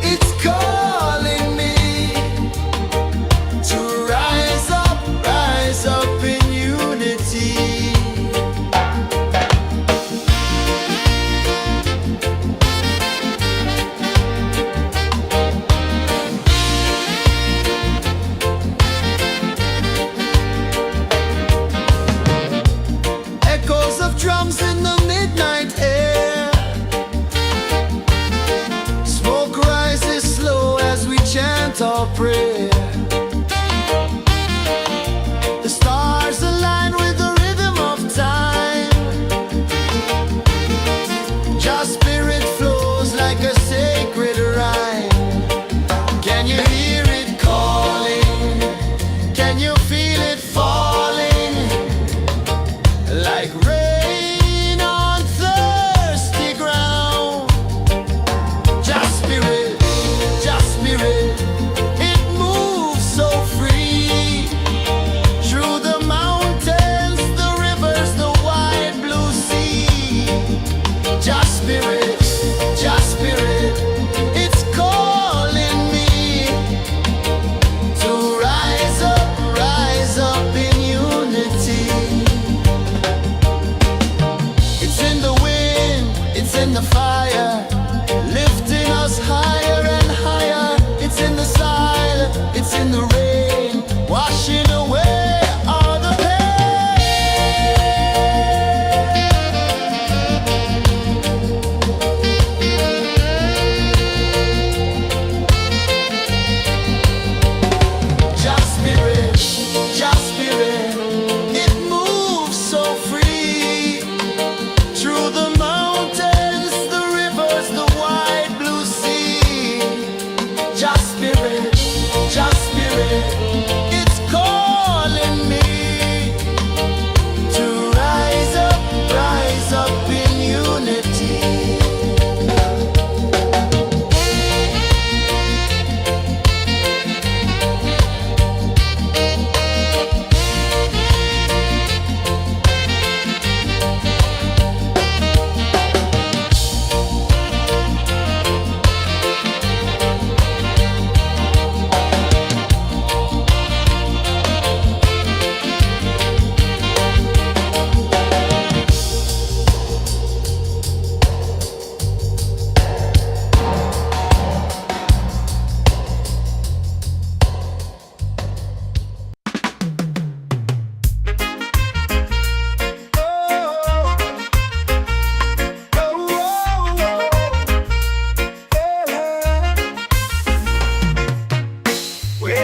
it's calling me to rise up in unity. Echoes of drums in the midnight air. Smoke rises slow as we chant our prayer. The stars align with the rhythm of time. Just spirit flows like a sacred rhyme. Can you hear it calling? Can you feel it falling? Like rain on thirsty ground. Just spirit, it moves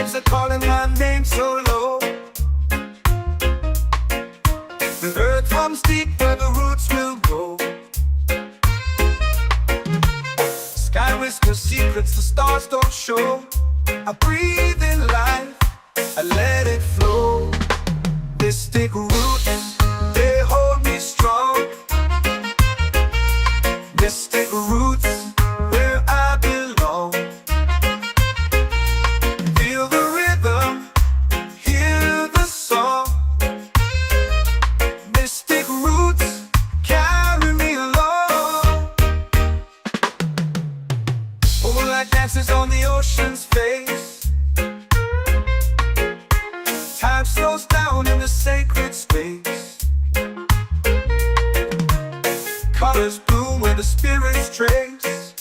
waves are calling my name so low. The earth comes deep where the roots will grow. Sky whispers secrets the stars don't show. I breathe in life, I let it flow. Mystic roots, they hold me strong. Mystic roots, where I belong. Feel the rhythm, hear the song. Mystic roots, carry me along. Moonlight dances on the ocean's face. Time slows down in the sacred space. Colors bloom where the spirits trace.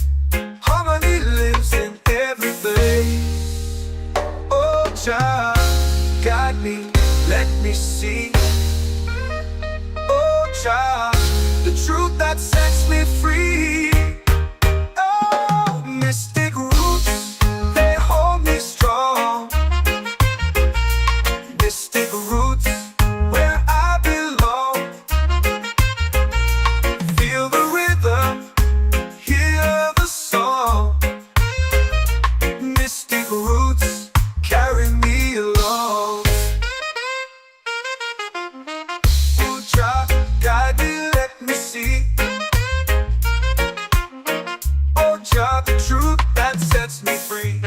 Harmony lives in every place. Oh, Jah, guide me, let me see. Oh, Jah, the truth that sets me free. Oh, mystic roots, they hold me strong. Mystic roots, where I belong. Feel the rhythm, hear the song. Mystic roots, carry me along. Oh, Jah, guide me, let me see. Oh, Jah, the truth that sets me free.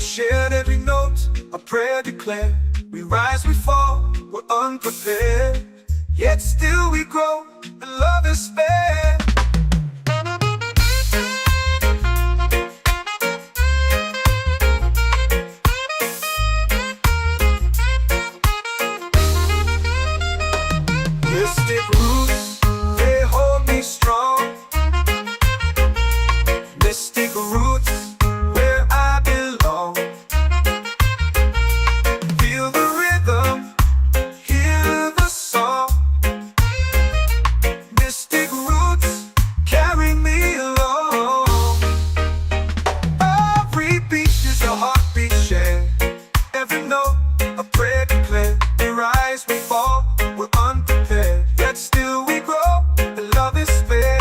Shared every note, a prayer declared. We rise, we fall, we're unprepared. Yet still we grow, and love is fair. Mystic roots, they hold me strong. Mystic roots, where I belong. Feel the rhythm, hear the song. Mystic roots, carry me along. Every beat is a heartbeat shared. Every note, a prayer declared. We rise, we fall, we're unprepared. Yet still we grow, and love is fair.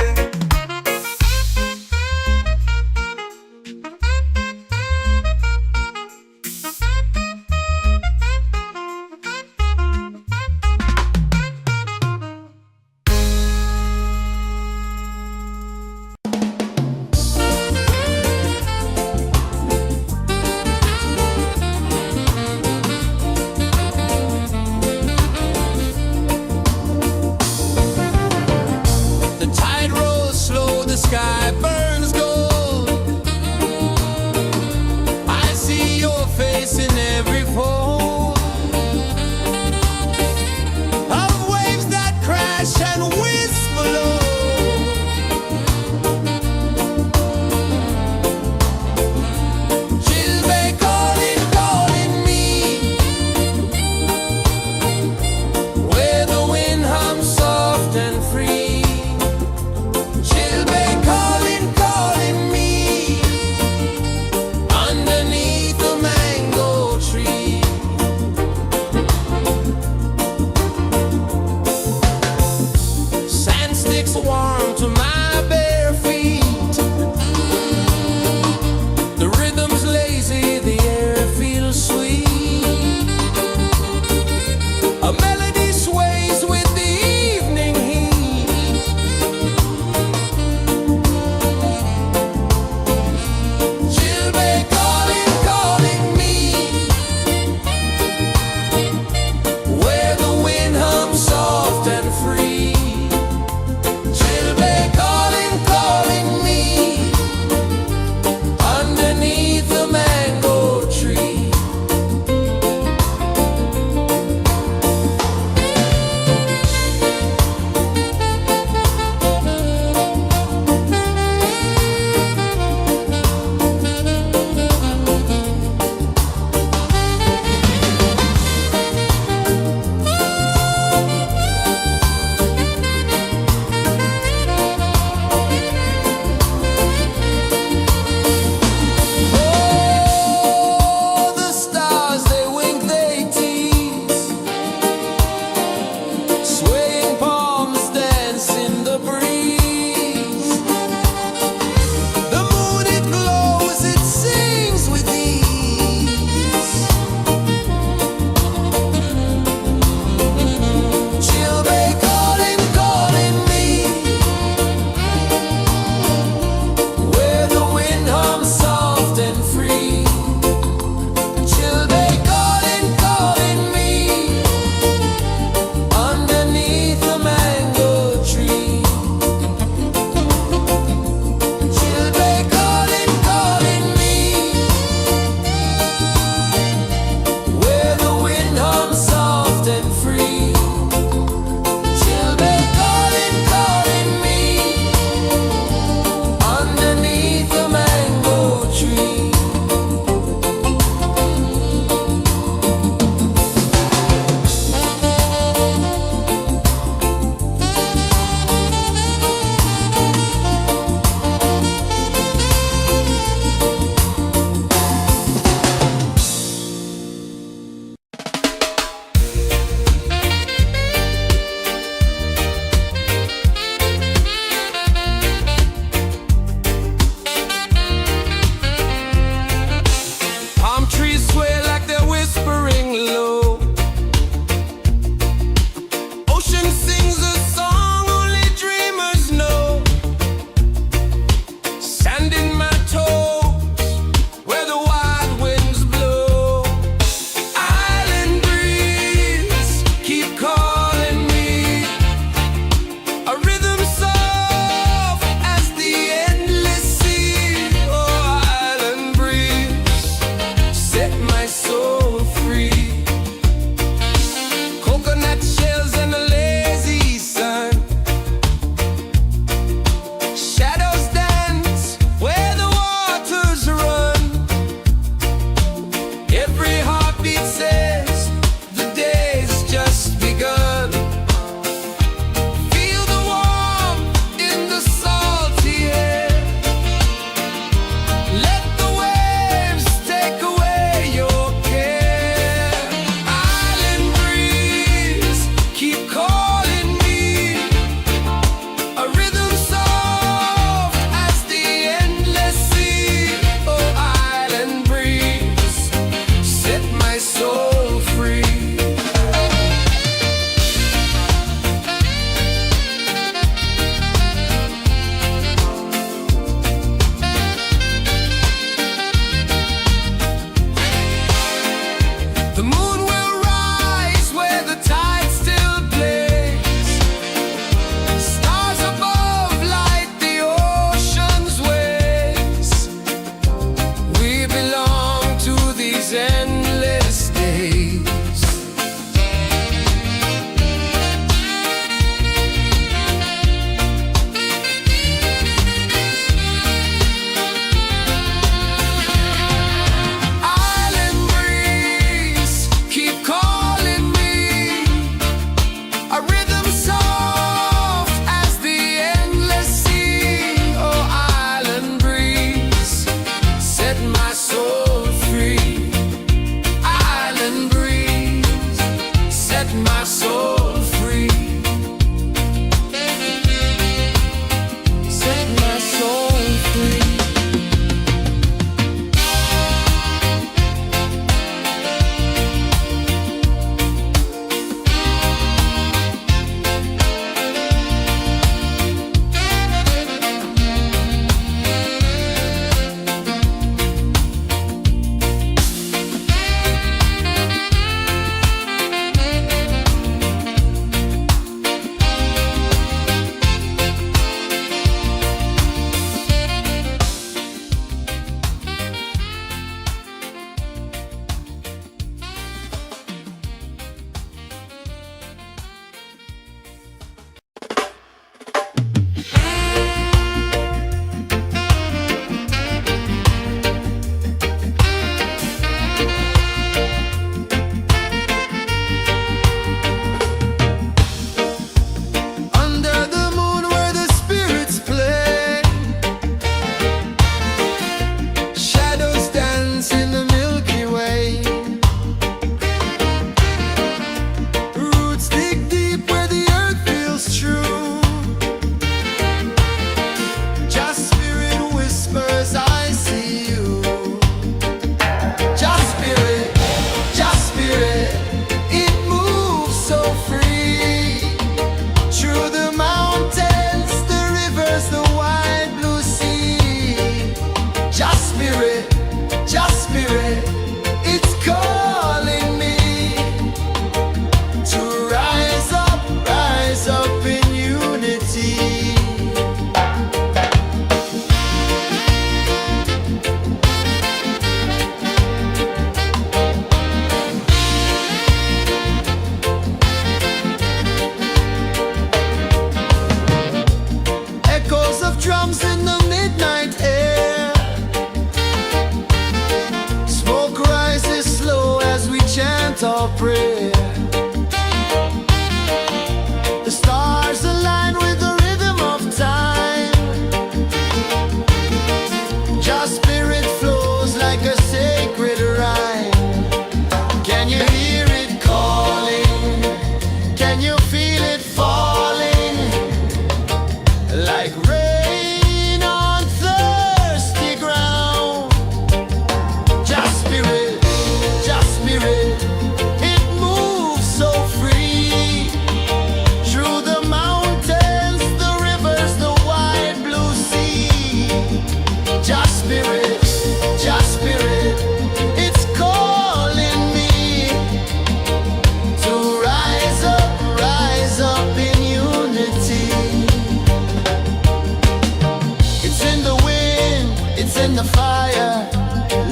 in the fire,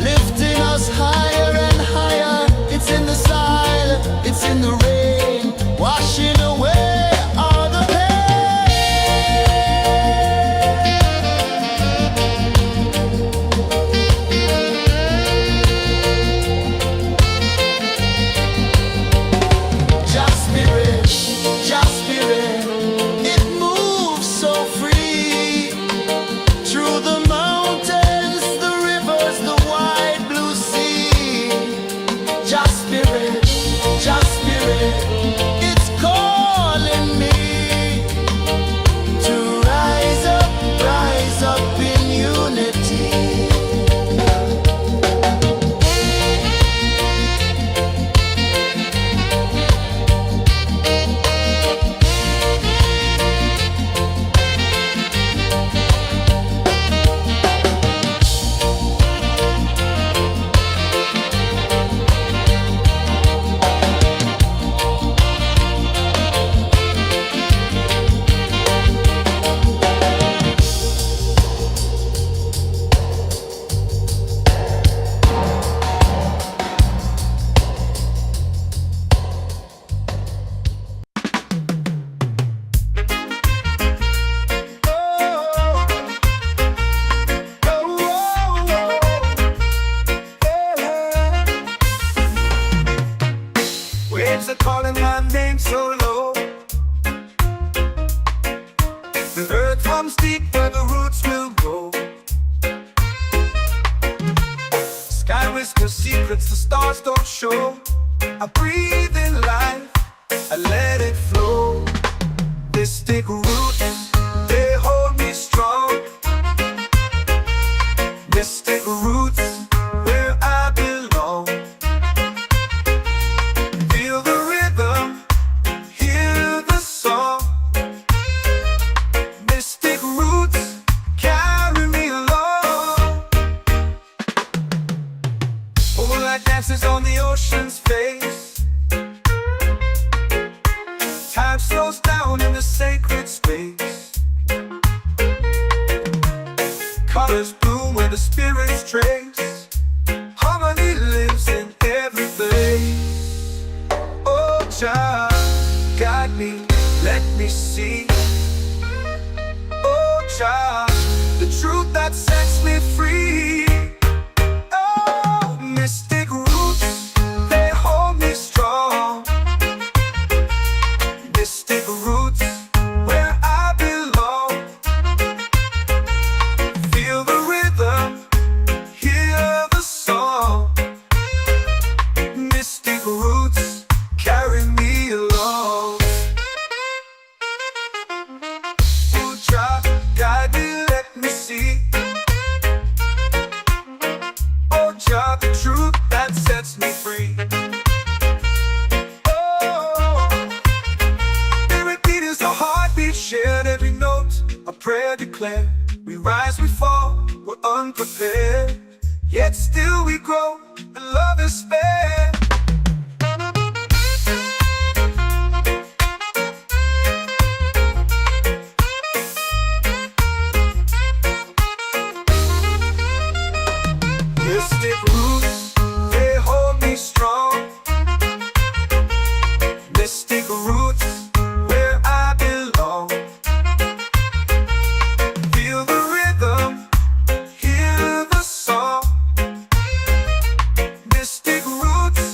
lifting us higher and higher. It's in the silence, it's in the rain, washing away all the pain. Just spirit, just spirit, it moves so free through the mountains, the rivers, the wide blue sea. Just spirit, it's calling me to rise up in unity. Waves are calling my name so low. The earth runs deep where the roots will grow. Sky whispers secrets the stars don't show. I breathe in life, I let it flow. Mystic roots, they hold me strong. Mystic roots, where I belong. Feel the rhythm, hear the song. Mystic roots, carry me along. Moonlight dances on the ocean's face. Time slows down in the sacred space. Colors bloom where the spirits trace. Harmony lives in every place. Oh, Jah, guide me, let me see. Oh, Jah, the truth that sets me free. Oh, mystic roots, they hold me strong. Mystic roots, where I belong. Feel the rhythm, hear the song. Mystic roots, carry me along. Oh, Jah, guide me, let me see. Oh, Jah, the truth that sets me free. Oh, spirit beat is a heartbeat, shared every note. A prayer declared. We rise, we fall, we're unprepared. Yet still we grow, and love is spared. Mystic roots, they hold me strong. Mystic roots, where I belong. Feel the rhythm, hear the song. Mystic roots,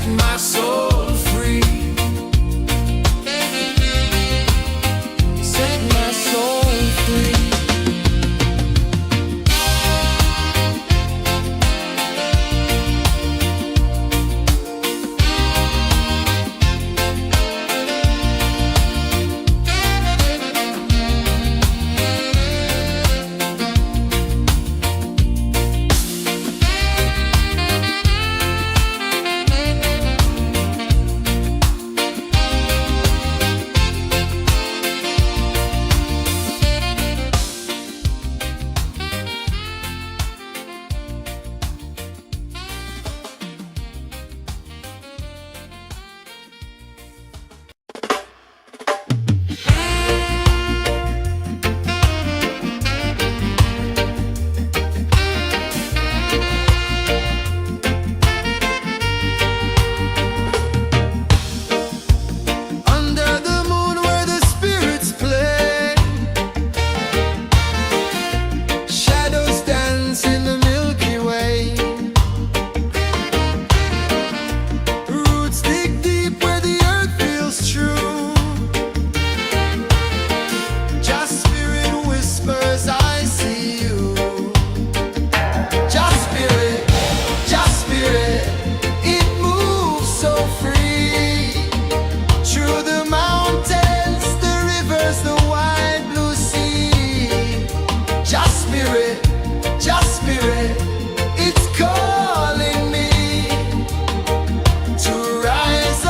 my soul free. Set my soul free. Under the moon where the spirits play, shadows dance in the Milky Way. Roots dig deep where the earth feels true. Just spirit whispers, I see you. Just spirit, it moves so free. Through the mountains, the rivers, the wide blue sea. Just spirit, it's calling me to rise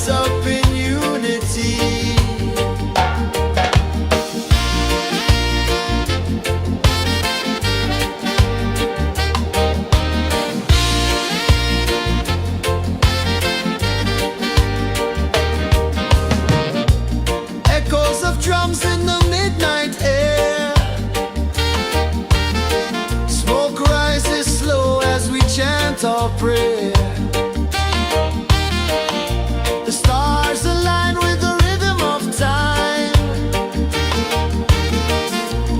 up in unity. Echoes of drums in the midnight air. Smoke rises slow as we chant our prayer. The stars align with the rhythm of time.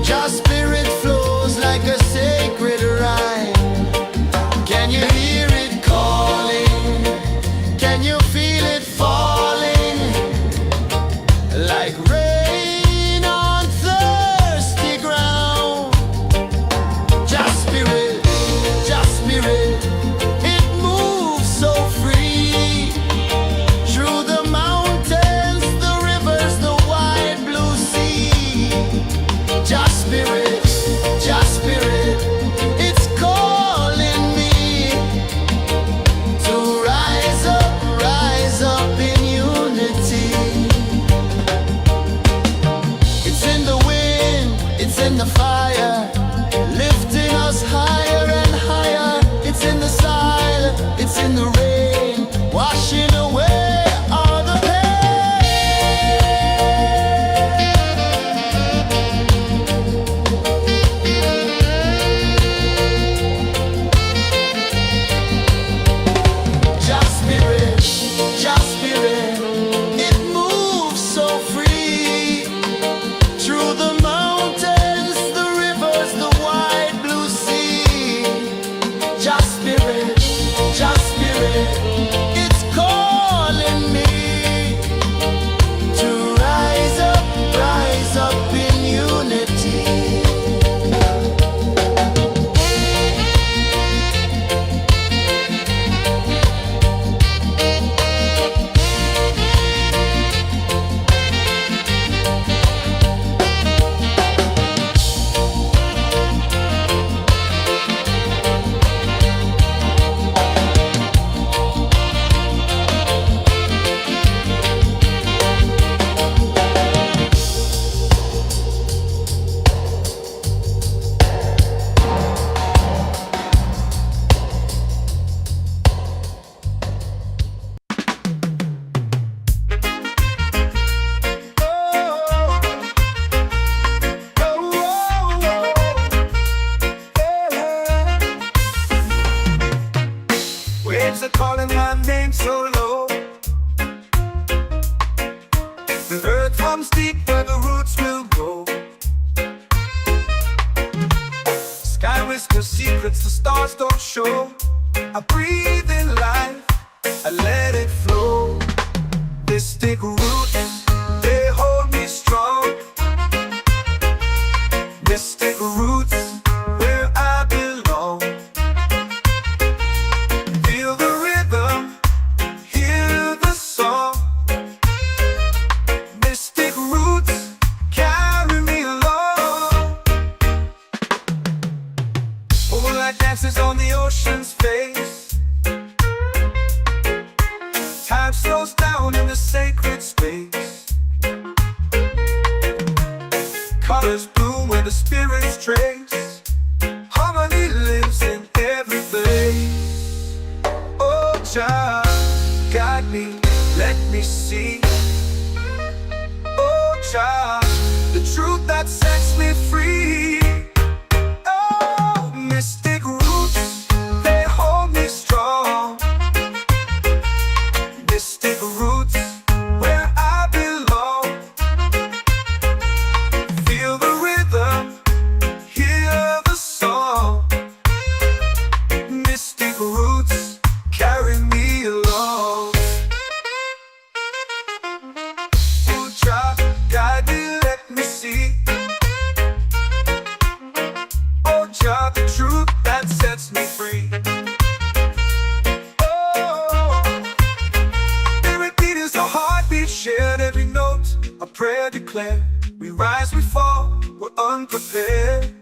Just spirit flows like a sacred rhyme. Can you hear it calling? Can you feel it falling? Like rain on thirsty ground. Just spirit, it moves so free. Through the mountains, the rivers, the wide blue sea. Just spirit, it's calling me to rise up in unity. It's in the wind, it's in the fire, lifting us higher and higher. It's in the silence, it's in the rain, washing away all the pain. Just spirit, it moves so free. Through the mountains, the rivers, the wide blue sea. Just spirit, it's calling me to rise up in unity. Waves are calling my name so low. The earth comes deep where the roots will grow. Sky whispers secrets the stars don't show. I breathe in life, guide me, let me see. Oh Jah, the truth that sets me free. Oh, mystic roots, they hold me strong. Mystic roots, where I belong. Feel the rhythm, hear the song. Mystic roots, carry me along. Oh Jah, guide me, let me see. Oh Jah, the truth that sets me free. Oh, every beat is a heartbeat shared, every note a prayer declared. We rise, we fall, we're unprepared,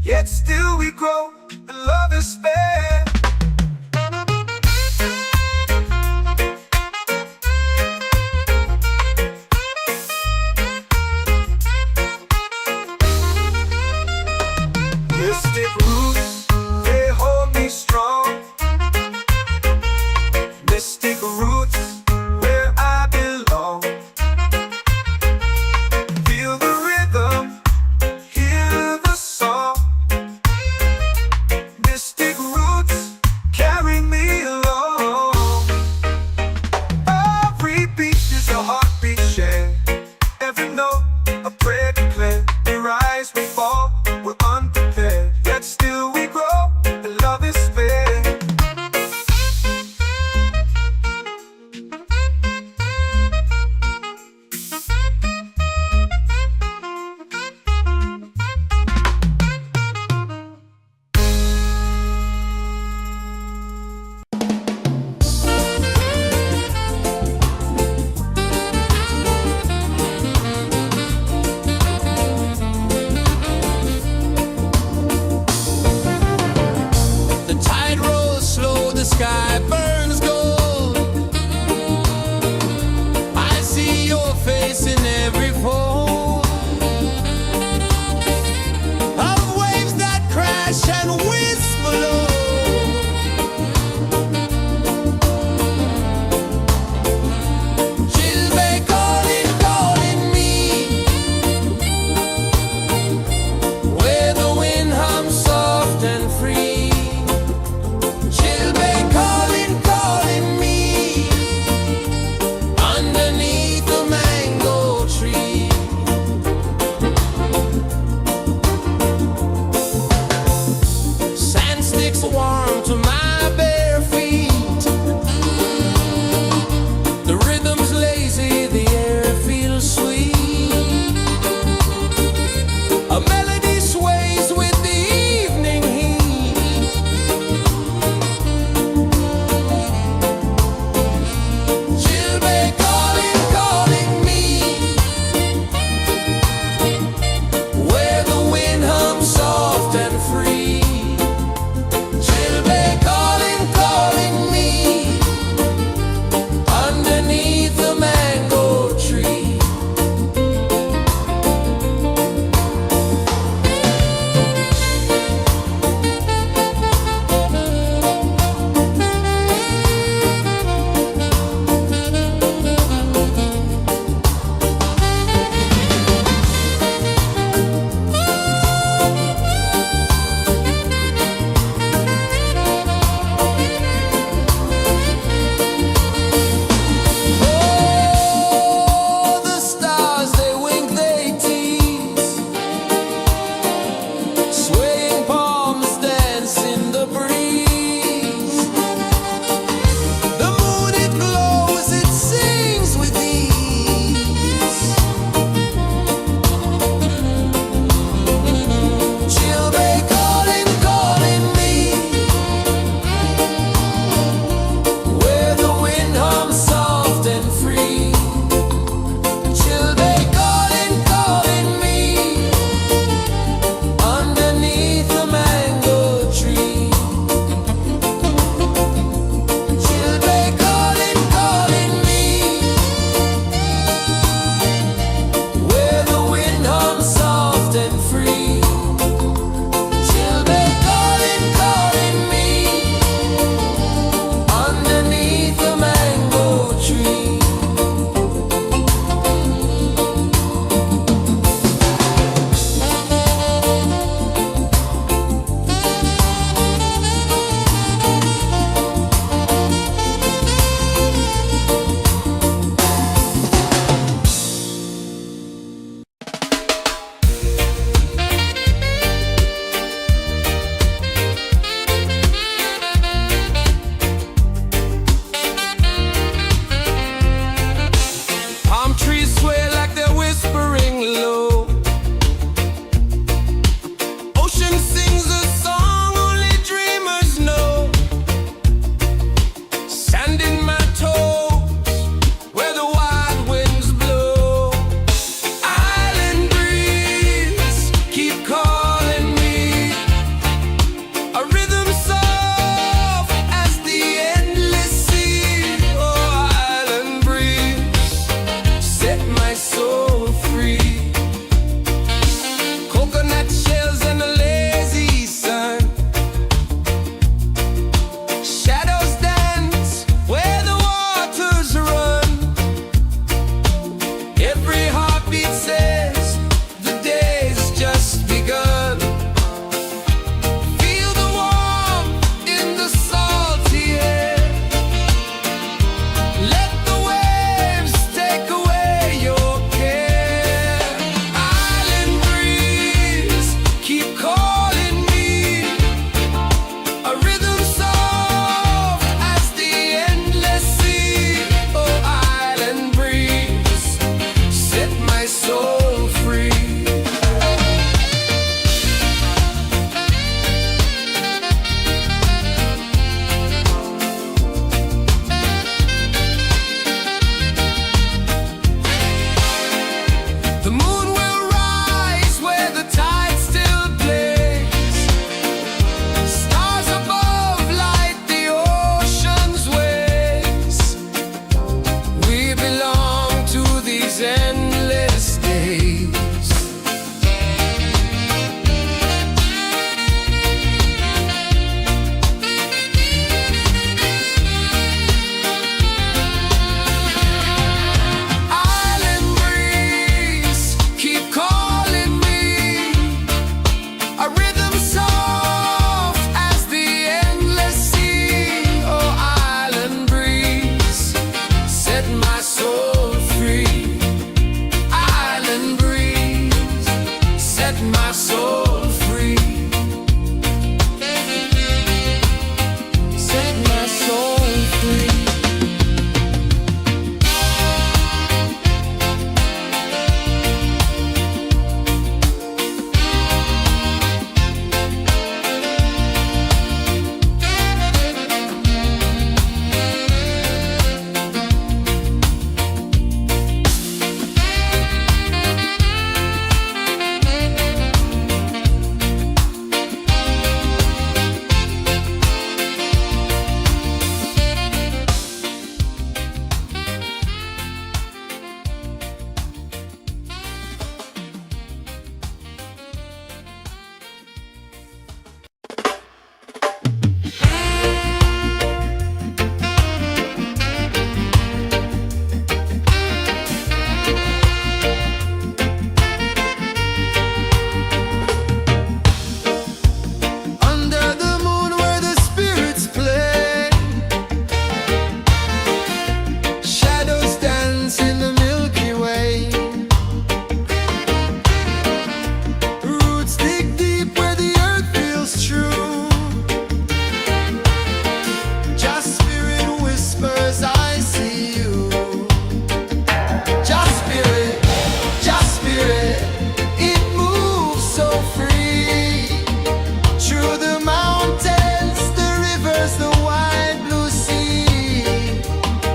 yet still we grow, and love is spared. Mystic roots, they hold me strong. Mystic roots, where I belong. Feel the rhythm, hear the song. Mystic roots,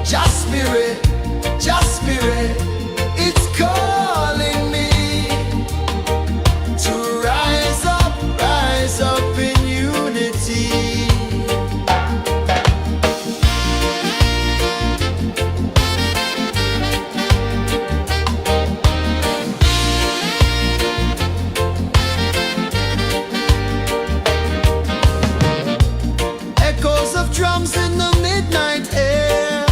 Just spirit, just spirit, it's calling me to rise up in unity. Echoes of drums in the midnight air.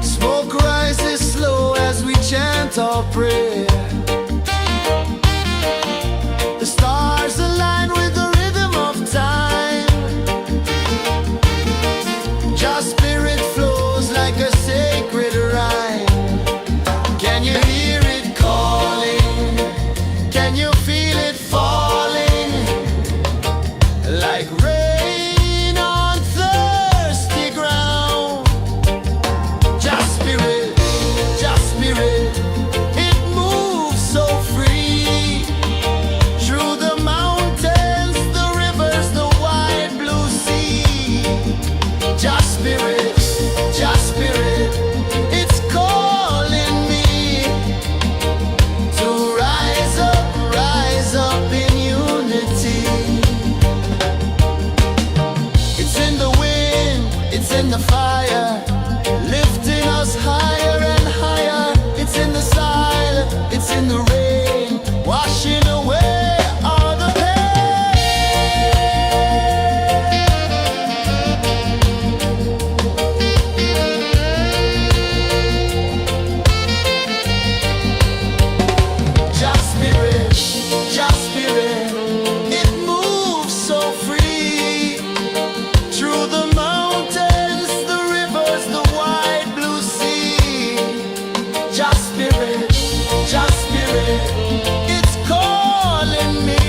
Smoke rises slow as we chant our prayer. The stars align with the rhythm of time. Just spirit flows like a sacred rhyme. Can you hear it calling? Can you feel it falling? Like rain on thirsty ground. Just spirit, it moves so free. Through the mountains, the rivers, the wide blue sea. Just spirit, it's calling me to rise up in unity. It's in the wind, it's in the fire, lifting us higher and higher. It's in the silence, it's in the rain, washing away all the pain. Just spirit, it moves so free. Through the mountains, the rivers, the wide blue sea. Just spirit, it's calling me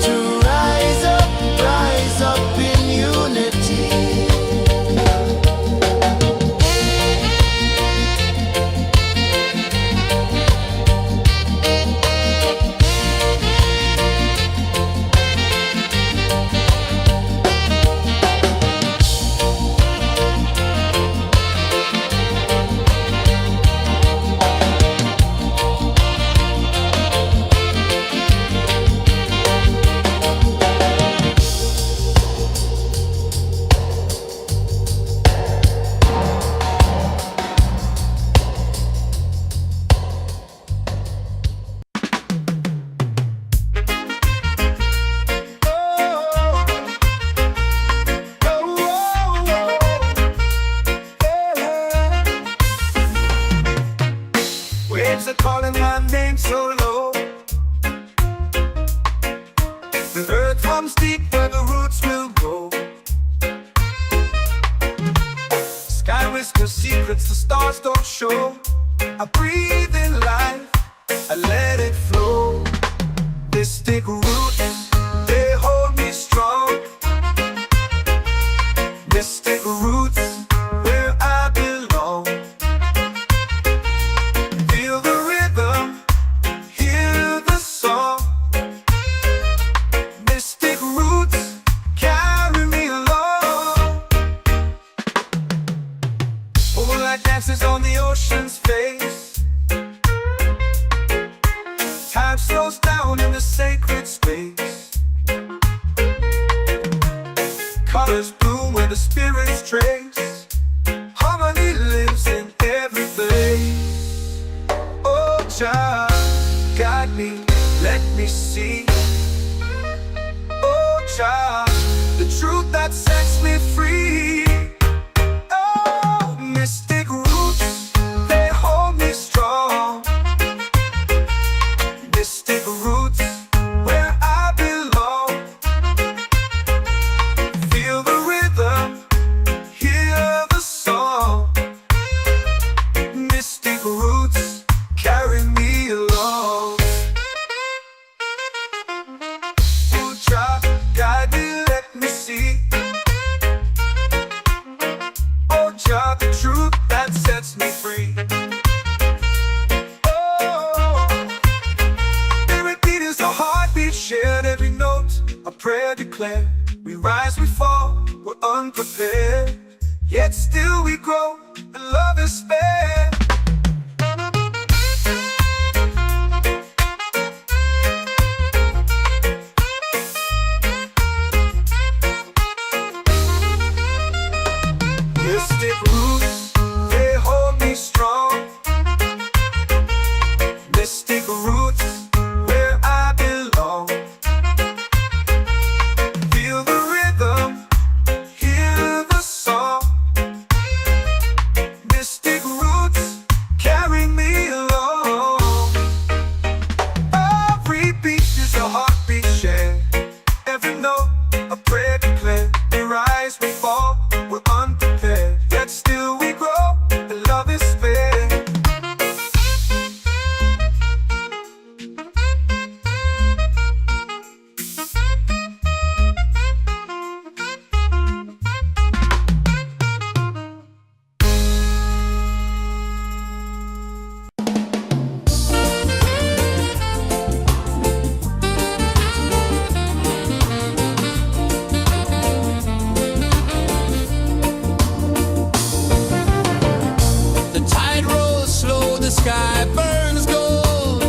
to rise up in unity. Waves are calling my name so low. The earth hums deep where the roots will go. Sky whispers secrets the stars don't show. I breathe in life, I let it flow. Mystic roots, they hold me strong. Mystic roots, where I belong. Feel the rhythm, hear the song. Mystic roots, carry me along. Moonlight dances on the ocean's face. Time slows down in the sacred space. Colors bloom where the spirits trace. Harmony lives in every place. Oh, child, guide me, let me see. Oh, child, the truth that sets me free. Oh, mystic roots, they hold me strong. Mystic roots, where I belong. Feel the rhythm, hear the song. Mystic roots, carry me along. Oh, child, guide me, let me see. Oh, child, the truth that sets me free. Shared every note, a prayer declared. We rise, we fall, we're unprepared. unprepared. Yet still we grow, and love is spared. Mystic roots, they hold me strong. Mystic roots, where I belong. Feel the rhythm, hear the song. Mystic roots, carry me along. Every beat is a heartbeat shared. Every note, a prayer declared. We rise, we fall, we're unprepared. Yet still we grow, and love is fair. The tide rolls slow, the sky burns gold.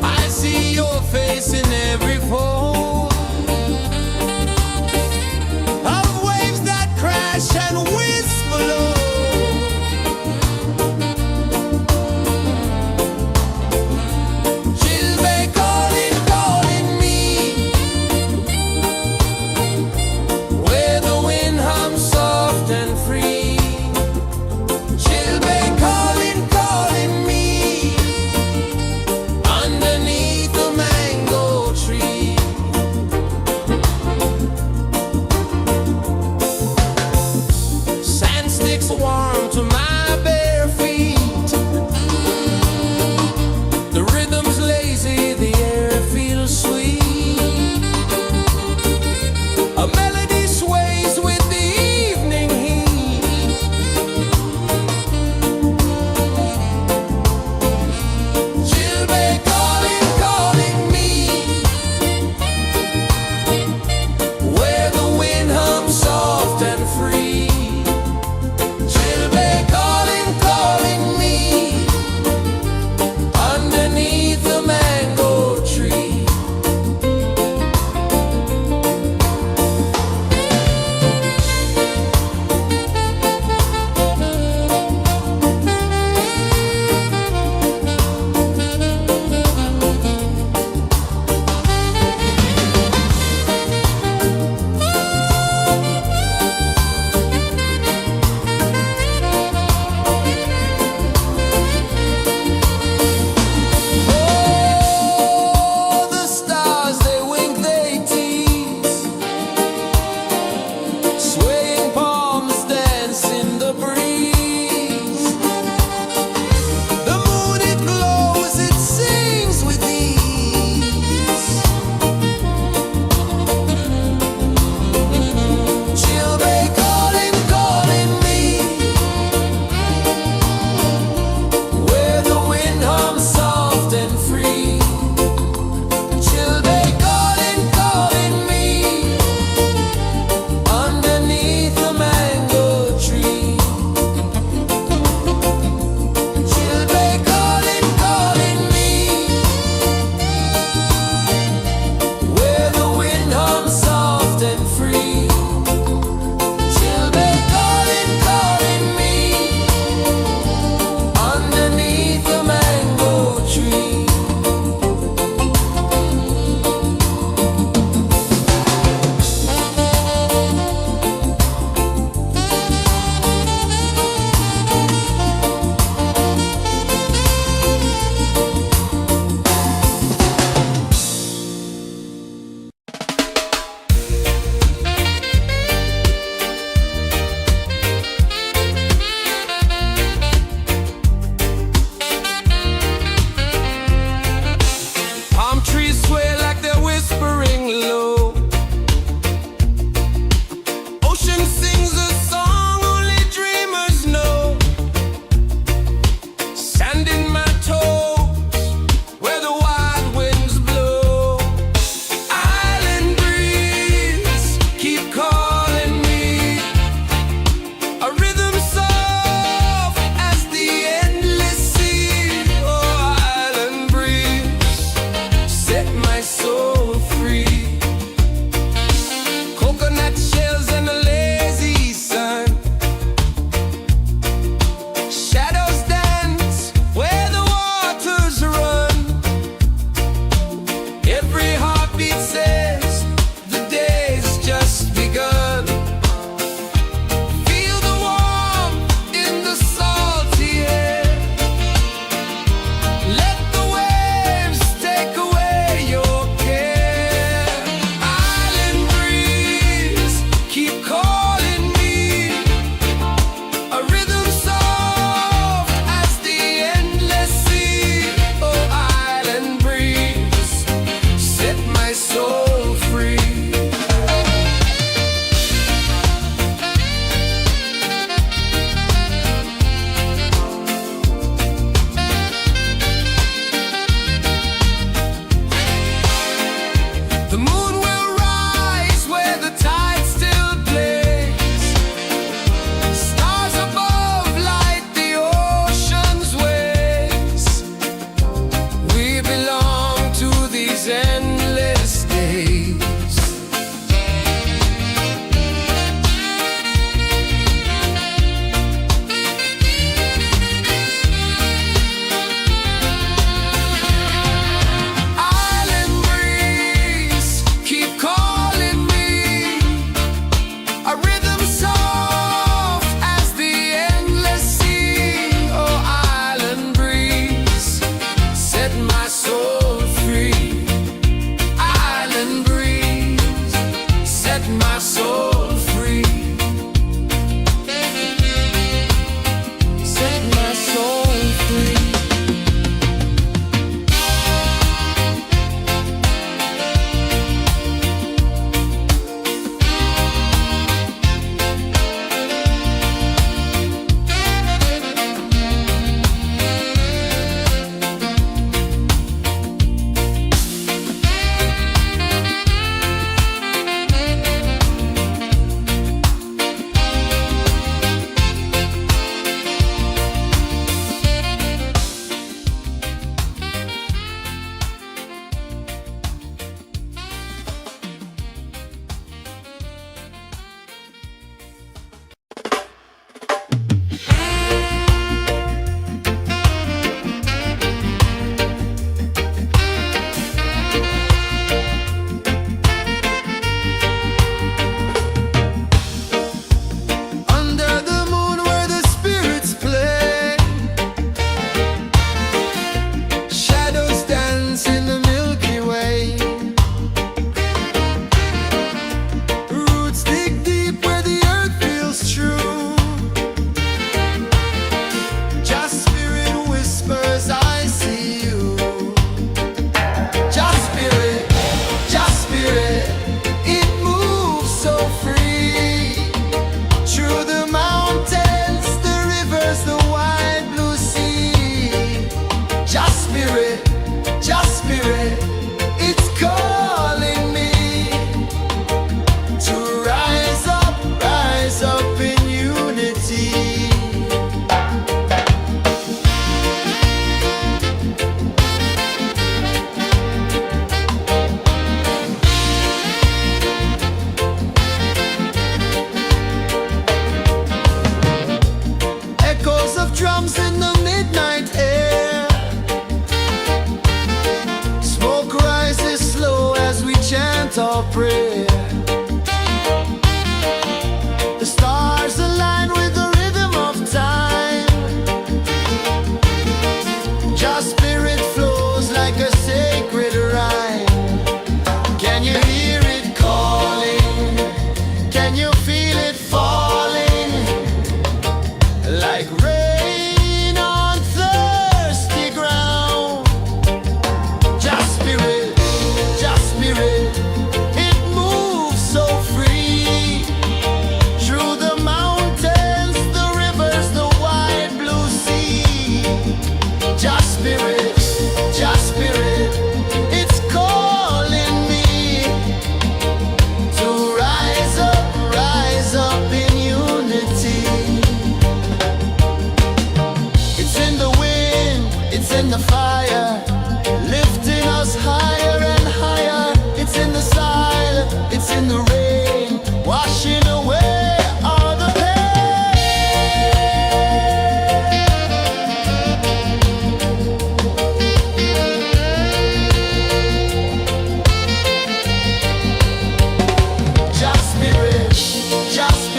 I see your face in every fold of waves that crash and whisper low. She'll be calling, calling me, where the wind hums soft and free. She'll be calling, calling me, underneath the mango tree.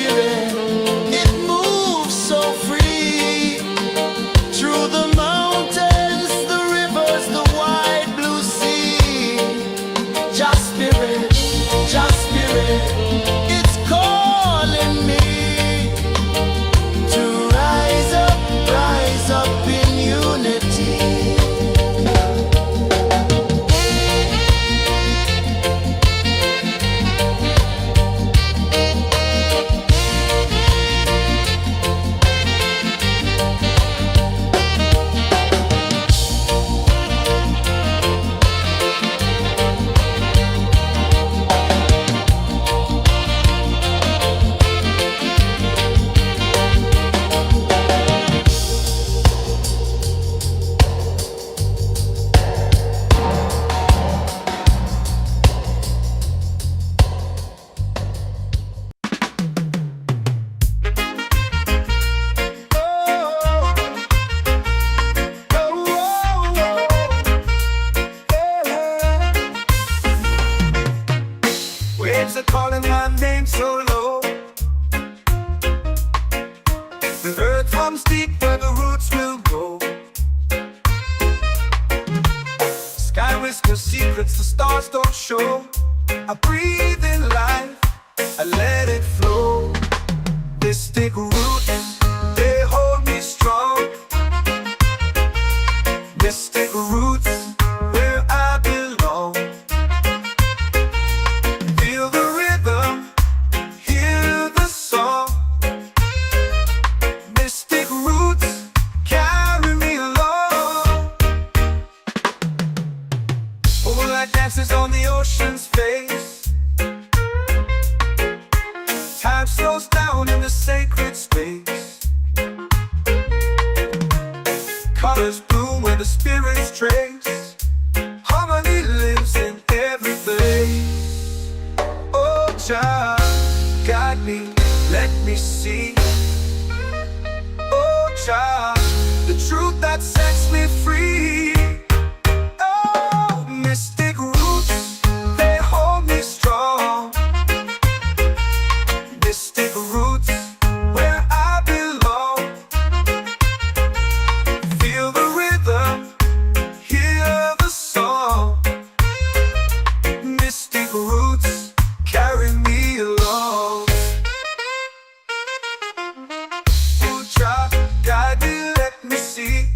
spirit, it moves so free. Through the mountains, the rivers, the wide blue sea. Just spirit, it's calling me to rise up in unity. Waves are calling my name so low. The earth hums deep where the roots will go. Sky whispers secrets the stars don't show. I breathe in life, I let it flow. Mystic roots, they hold me strong. Mystic roots, where I belong. Feel the rhythm, hear the song. Mystic roots, carry me along. Moonlight dances on the ocean's face. Time slows down in the sacred space. Colors bloom where the spirits trace. Harmony lives in every place. Oh, child, guide me, let me see. Oh, child, the truth that sets me free. Oh, mystic roots, they hold me strong. Mystic roots, where I belong. Feel the rhythm, hear the song. Mystic roots, carry me along. Oh, child, guide me, let me see.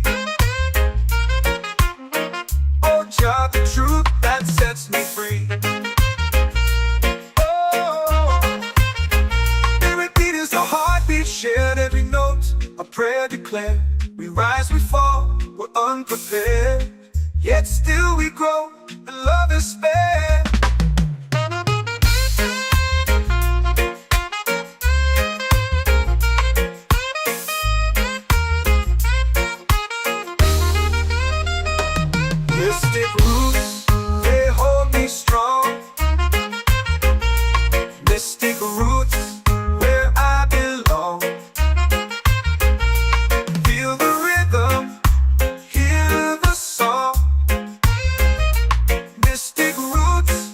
Oh, child, the truth that sets me free. Oh, every beat is a heartbeat shared, every note a prayer declared. We rise, we fall, we're unprepared, yet still we grow, and love is spared. Mystic roots, they hold me strong. Mystic roots, where I belong. Feel the rhythm, hear the song. Mystic roots,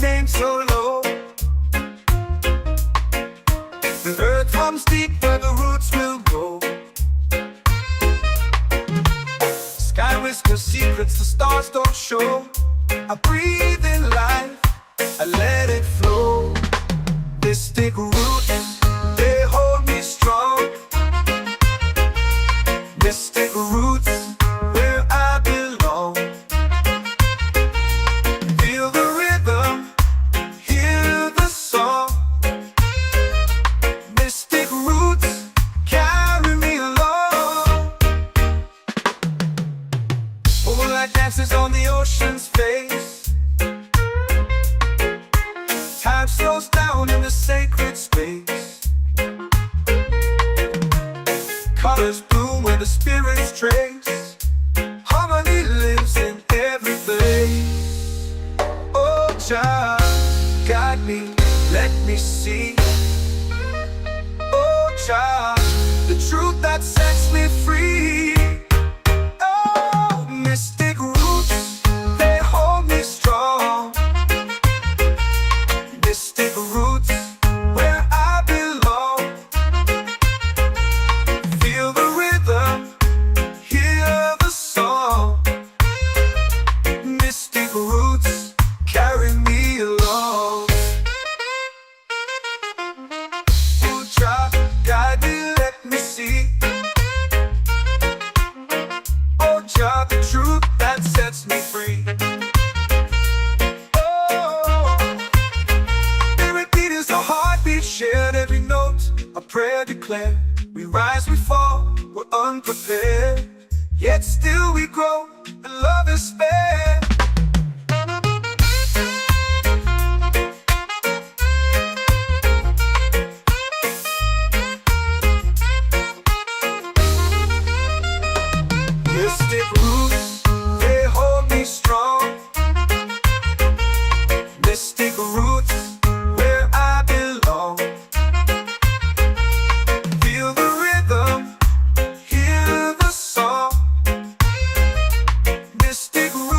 name so low. The earth comes deep where the roots will go. Sky whispers secrets the stars don't show. I breathe in life, I let it flow. Mystic roots, they hold me strong. Mystic roots, where I belong. Feel the rhythm, hear the song. Mystic roots, carry me along. Moonlight dances on the ocean's face. Time slows down in the sacred space. Colors bloom where the spirits trace. Harmony lives in every place. Oh, child, guide me, let me see. Oh, child, the truth that sets me free. Oh, mystic roots, they hold me strong. Mystic roots, where I belong. Feel the rhythm, hear the song. Mystic roots, carry me along. Oh, child, guide me, let me see. Oh, child, the truth that sets me free. Shared every note, a prayer declared. We rise, we fall, we're unprepared. Yet still we grow, and love is spared. Mystic roots, they hold me strong. Mystic roots, where I belong. Feel the rhythm, hear the song. Mystic roots.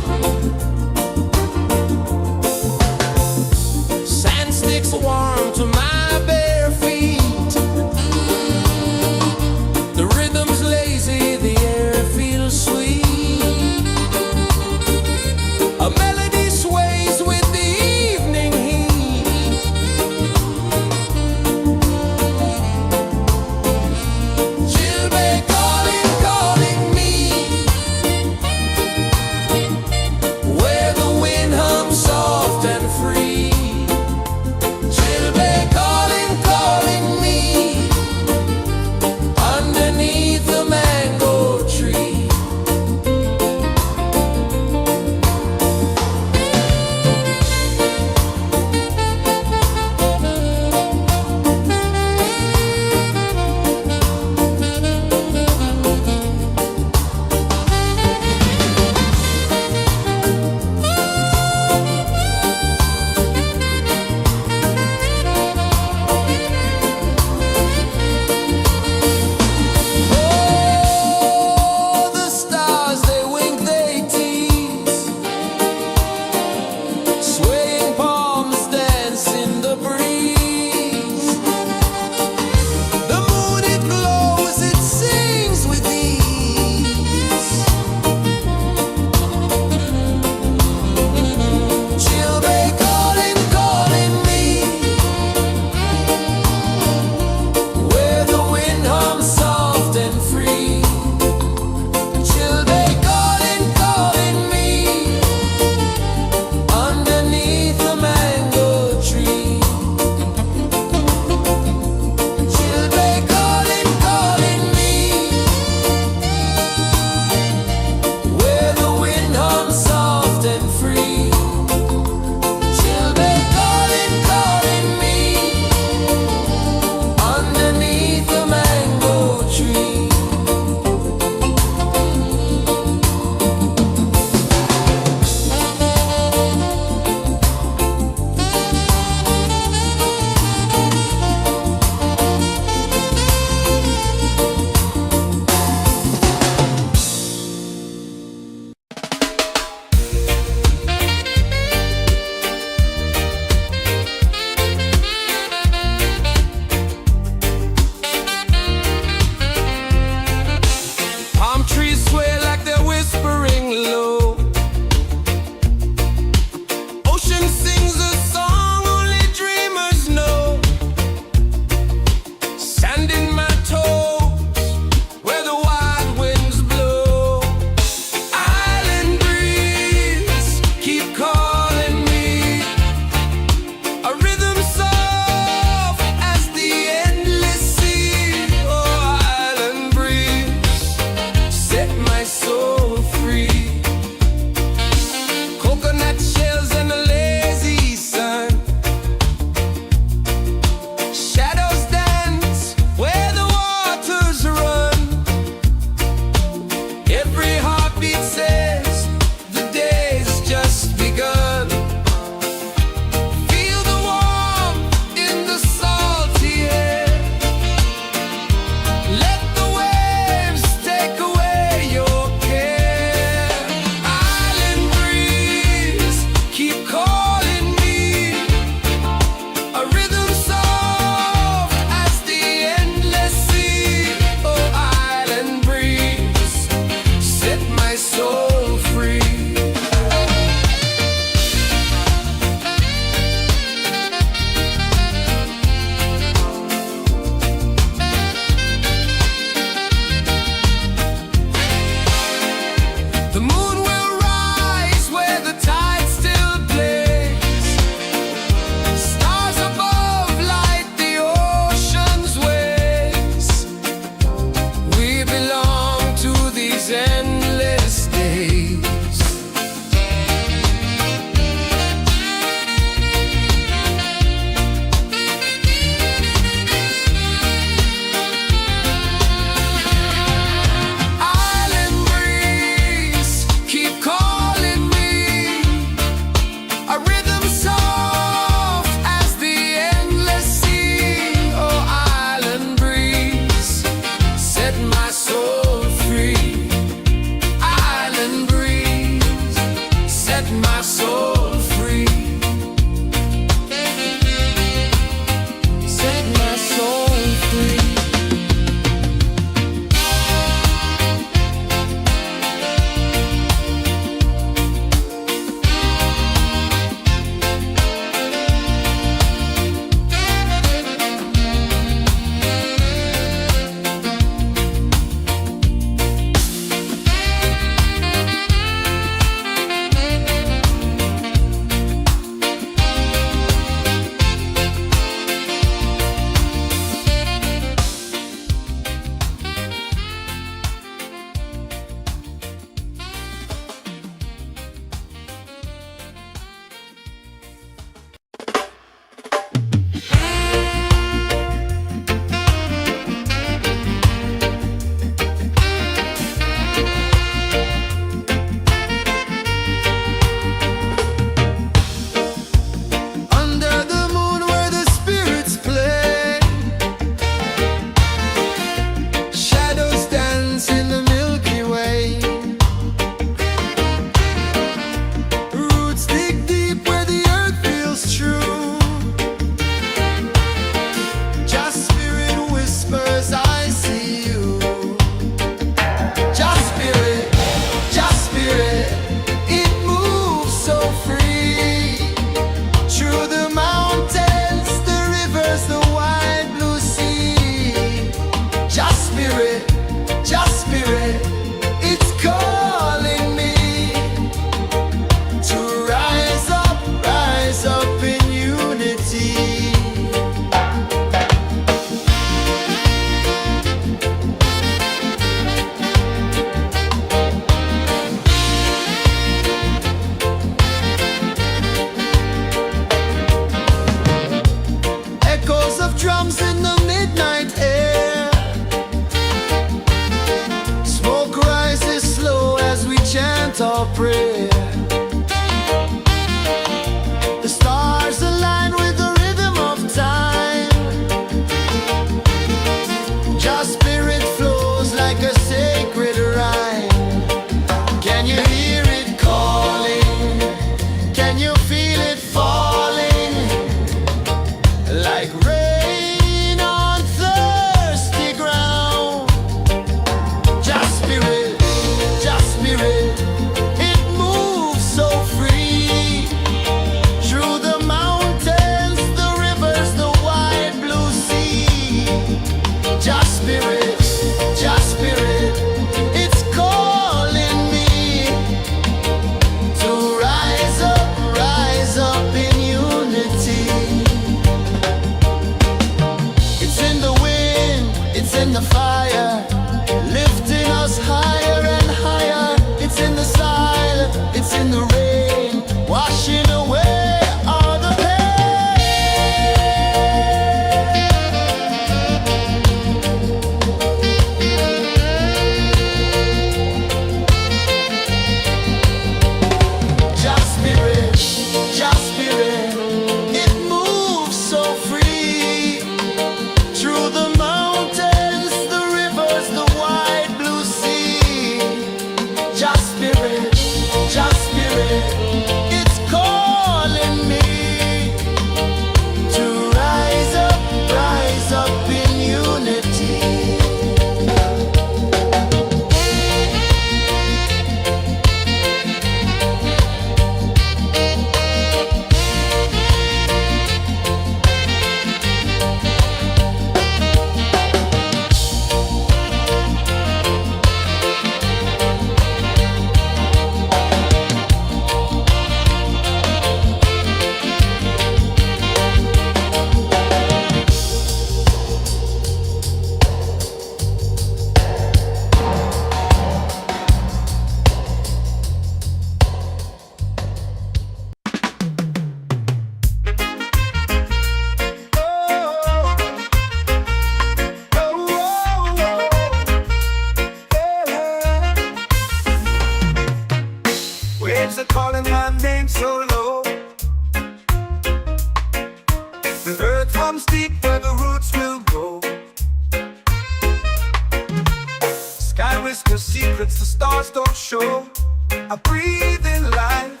the secrets the stars don't show. I breathe in life,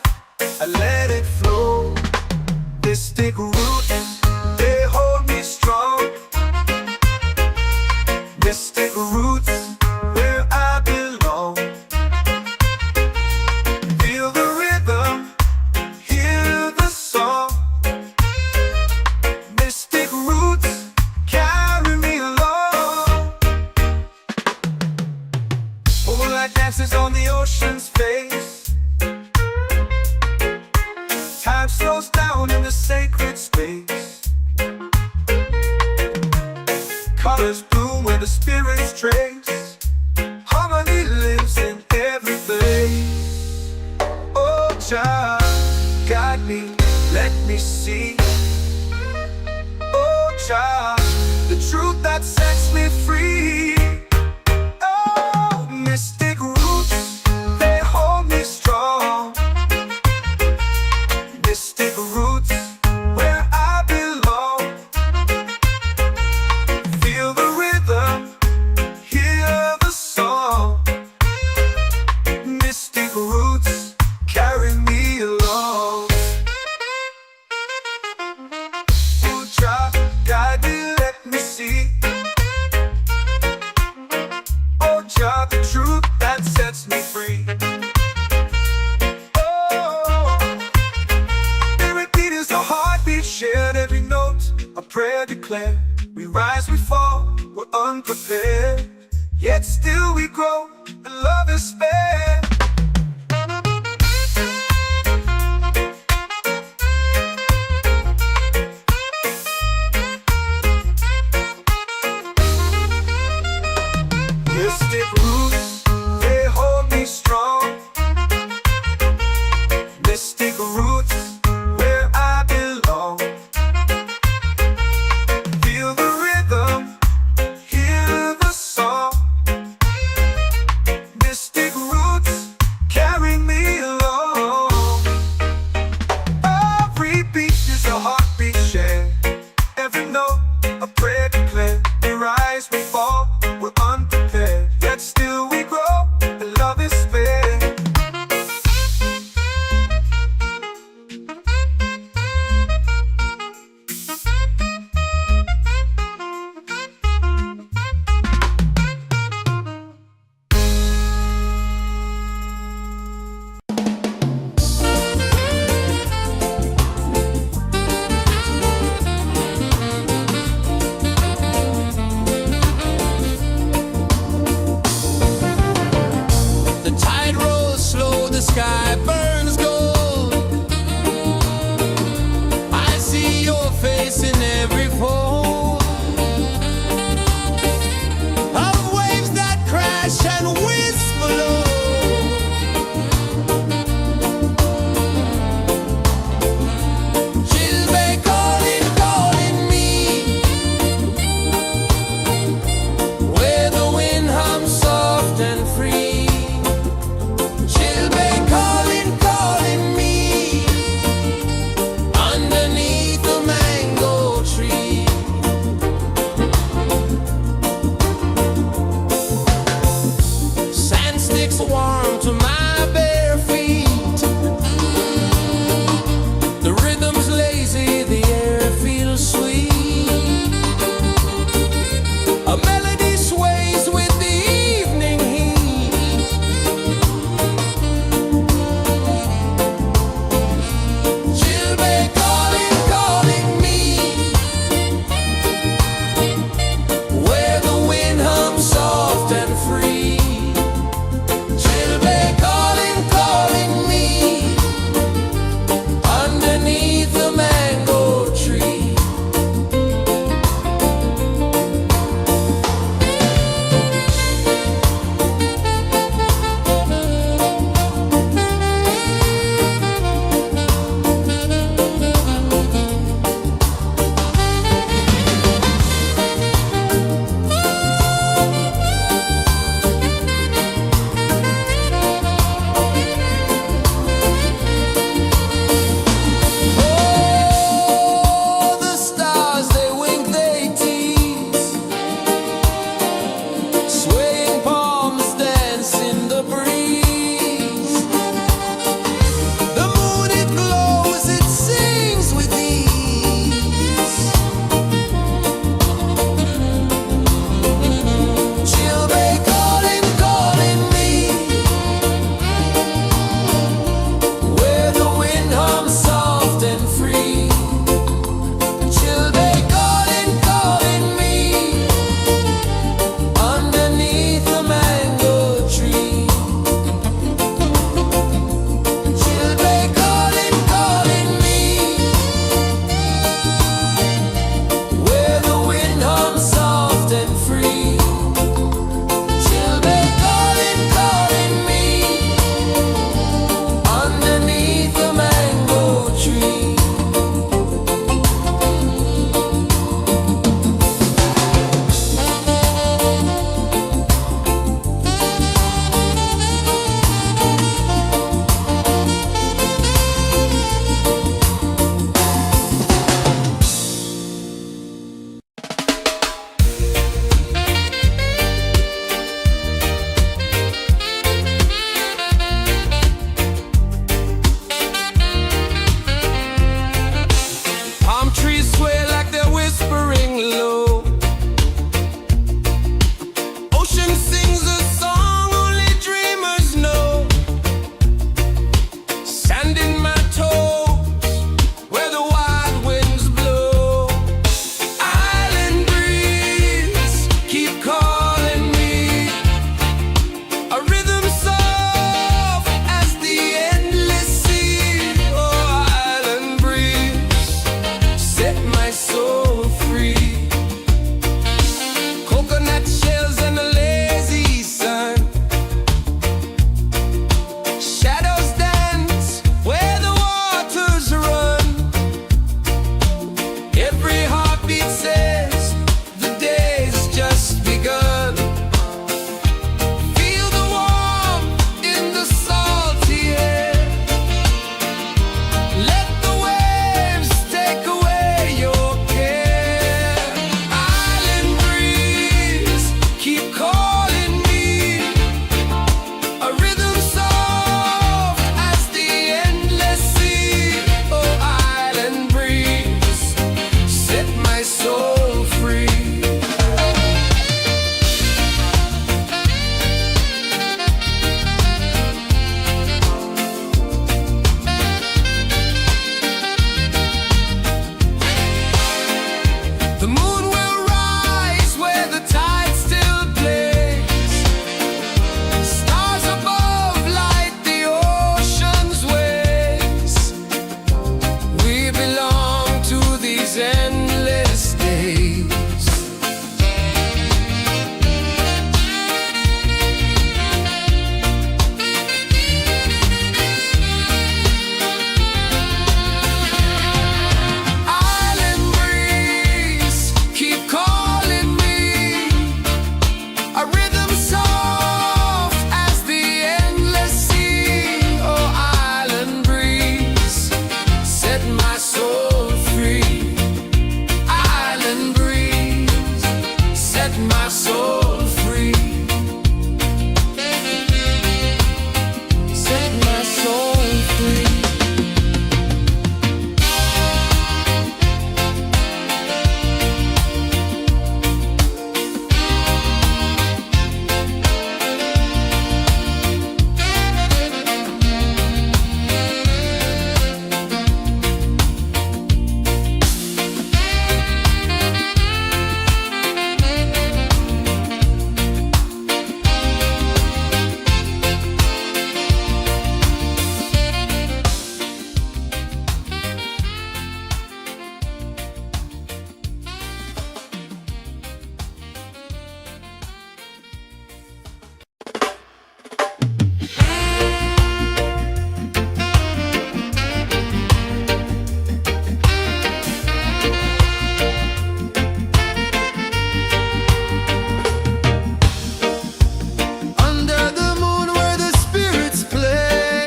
I let it flow. Mystic roots, they hold me strong. Mystic roots, where I belong. Feel the rhythm, hear the song. Mystic roots, carry me along. Moonlight dances on the ocean's face. Time slows down in the sacred space. Colors bloom where the spirits trace. Harmony lives in every place. Oh, child, guide me, let me see. Oh, child, the truth that sets me free. Oh, mystic roots, they hold me strong. Mystic roots, where I belong. Feel the rhythm, hear the song. Mystic roots, carry me along. Oh, child, guide me, let me see. Oh, child, the truth that sets me free. Oh, every beat is a heartbeat shared, every note a prayer declared. We rise, we fall, we're unprepared, yet still we grow, and love is spared. Mystic roots, they hold me strong. Mystic roots, where I belong. Feel the rhythm, hear the song. Mystic roots, soul free. Coconut shells and a lazy sun. Shadows dance where the waters run. Every heartbeat says the day's just begun. Feel the warmth in the salty air. Let the waves take away your care. Island breeze, keep calling me. A rhythm soft as the endless sea. Oh, island breeze, set my soul free. The moon will rise where the tide still plays. Stars above light the ocean's waves. We belong to these endless days. Island breeze, keep calling me. A rhythm soft as the endless sea. Oh, island breeze, set my soul free. Island breeze, set my soul free. Set my soul free. Under the moon where the spirits play.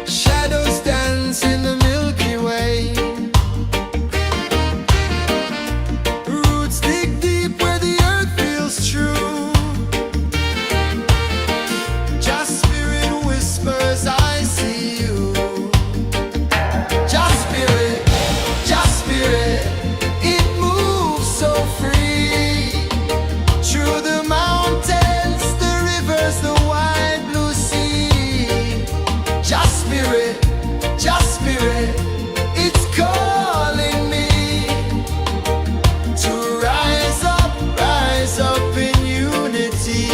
Shadows dance in the Milky Way. Roots dig deep where the earth feels true. Just spirit whispers, I see you. Just spirit, it moves so free. Through the mountains, the rivers, the wide blue sea. Just spirit, it's calling me to rise up in unity.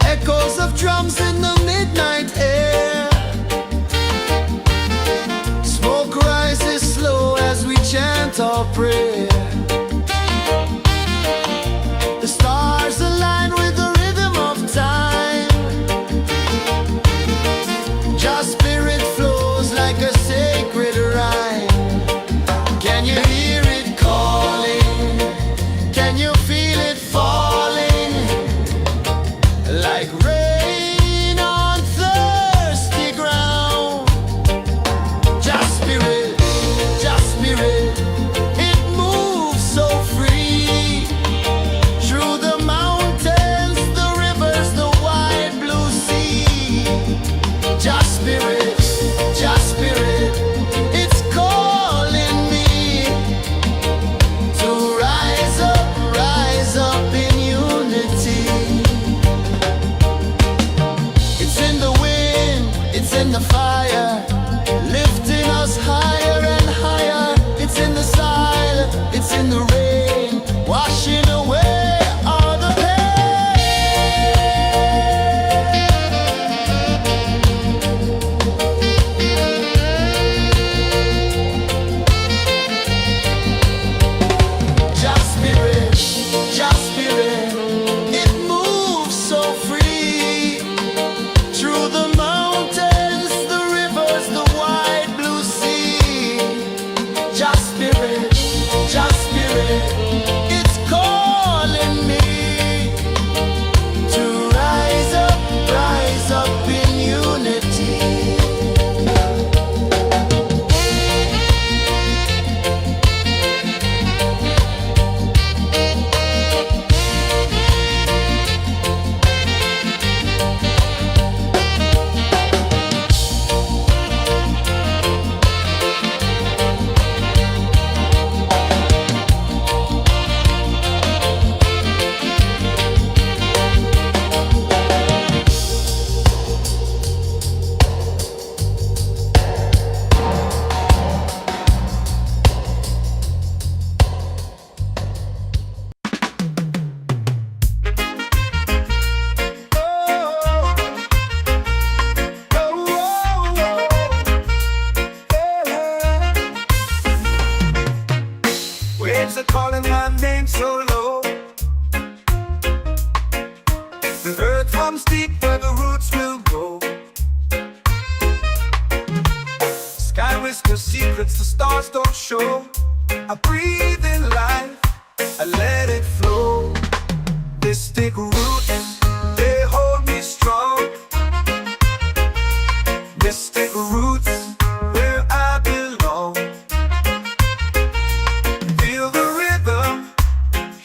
Echoes of drums in the midnight air. Smoke rises slow as we chant our prayer. The stars align with the rhythm of time. Just spirit flows like a sacred rhyme. Can you hear it calling? Can you feel it falling? Like rain on thirsty ground. Just spirit, it moves waves are calling my name so low. The earth runs deep where the roots will go. Sky whispers secrets the stars don't show. I breathe in life, I let it flow. Mystic roots, they hold me strong. Mystic roots, where I belong. Feel the rhythm,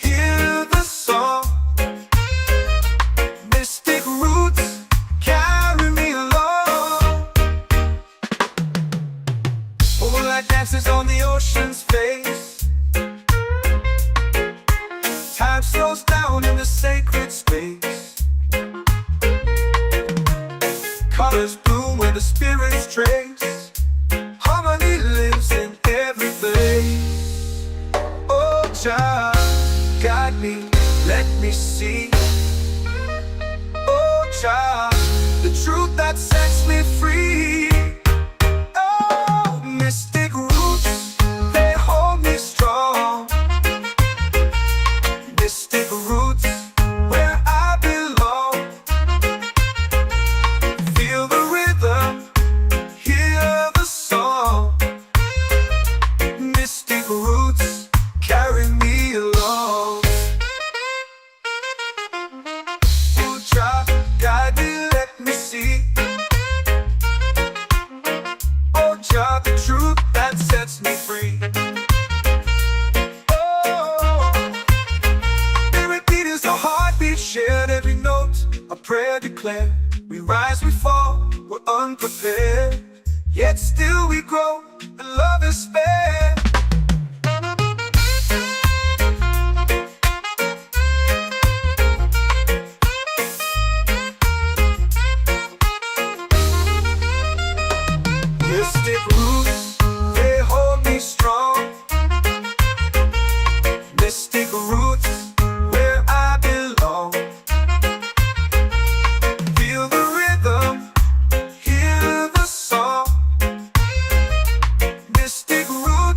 hear the song. Mystic roots, carry me along. Moonlight dances on the ocean's face. Time slows down in the sacred space. Colors bloom where the spirits trace. Harmony lives in every place. Oh, Jah, guide me, let me see. Oh, Jah, the truth that sets me free. Oh, mystic roots, they hold me strong. Mystic roots, where I belong. Feel the rhythm, hear the song. Mystic roots, carry me along. Oh, Jah, guide me, let me see. Oh, Jah, the truth that sets me free. Shared every note, a prayer declared. We rise, we fall, we're unprepared. Yet still we grow, and love is spared. Mystic roots, they hold me strong. Mystic roots, where I belong. Feel the rhythm, hear the song. Mystic roots.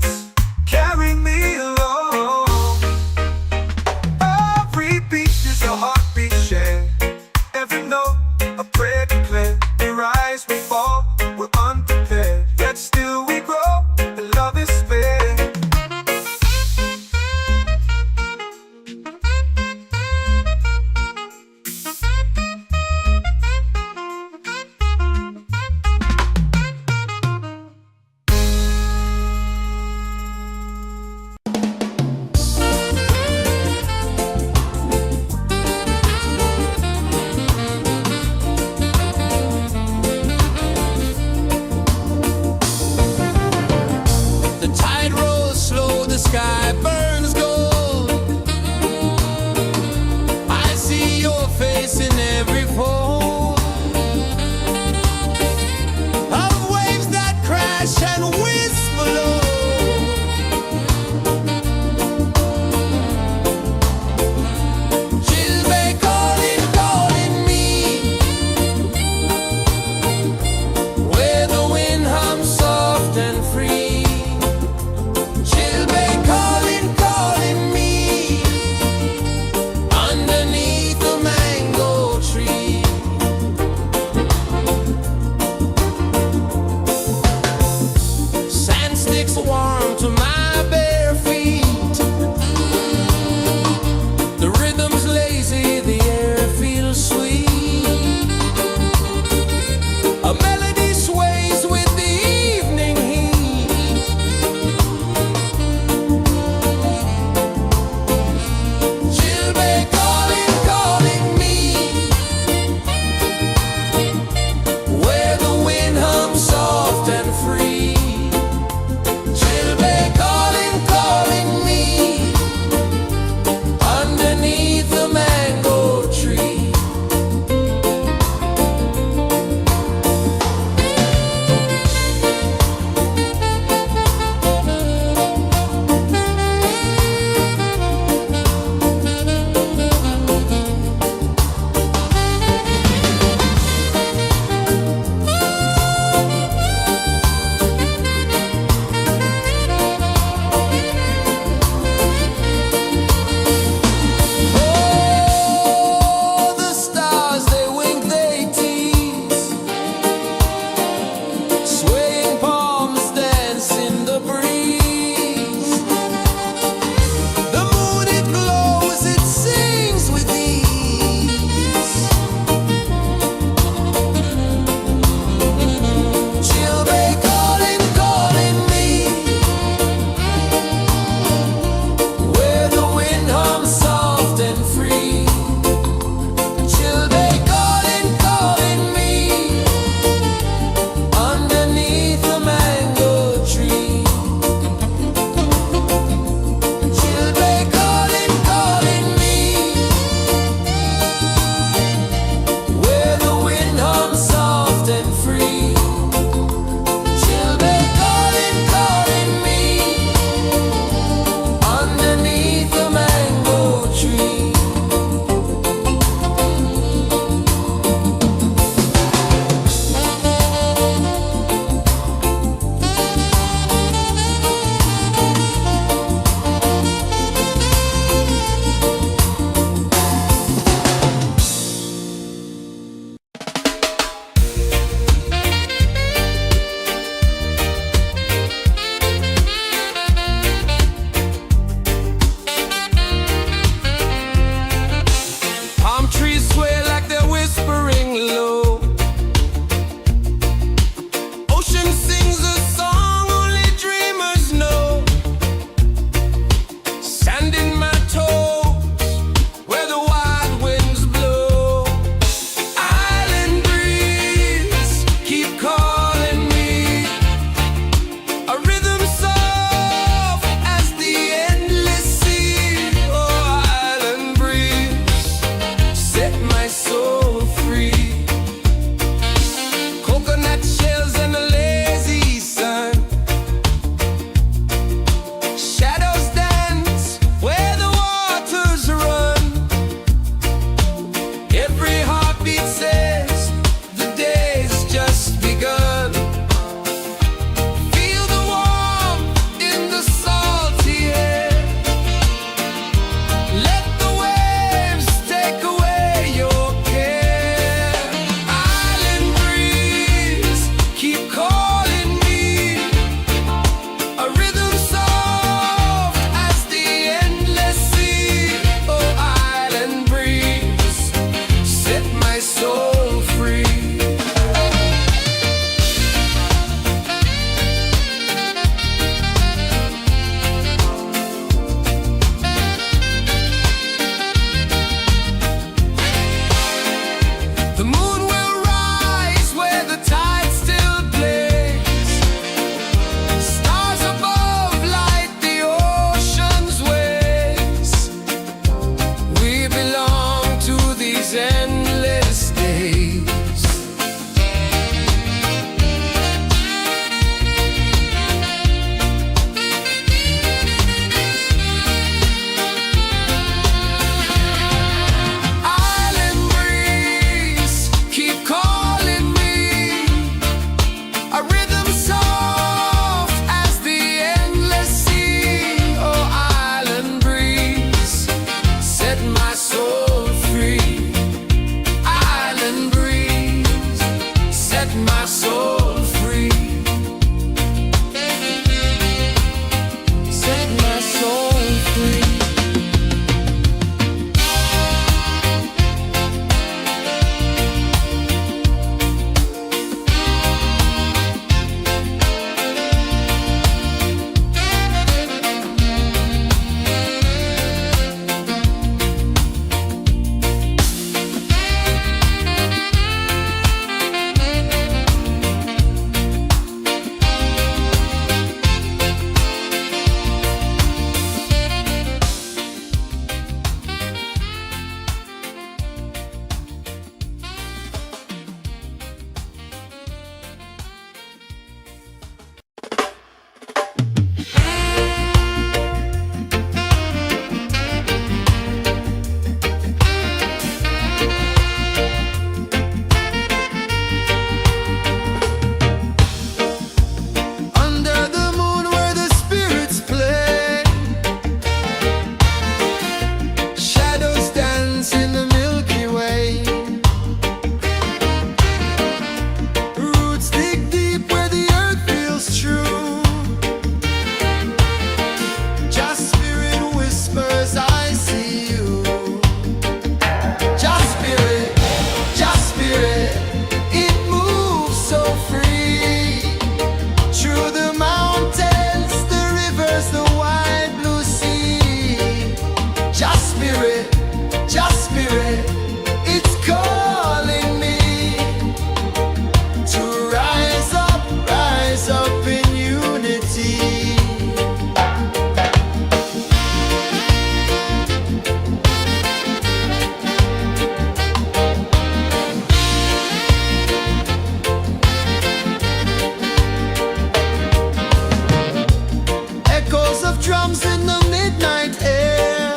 drums in the midnight air.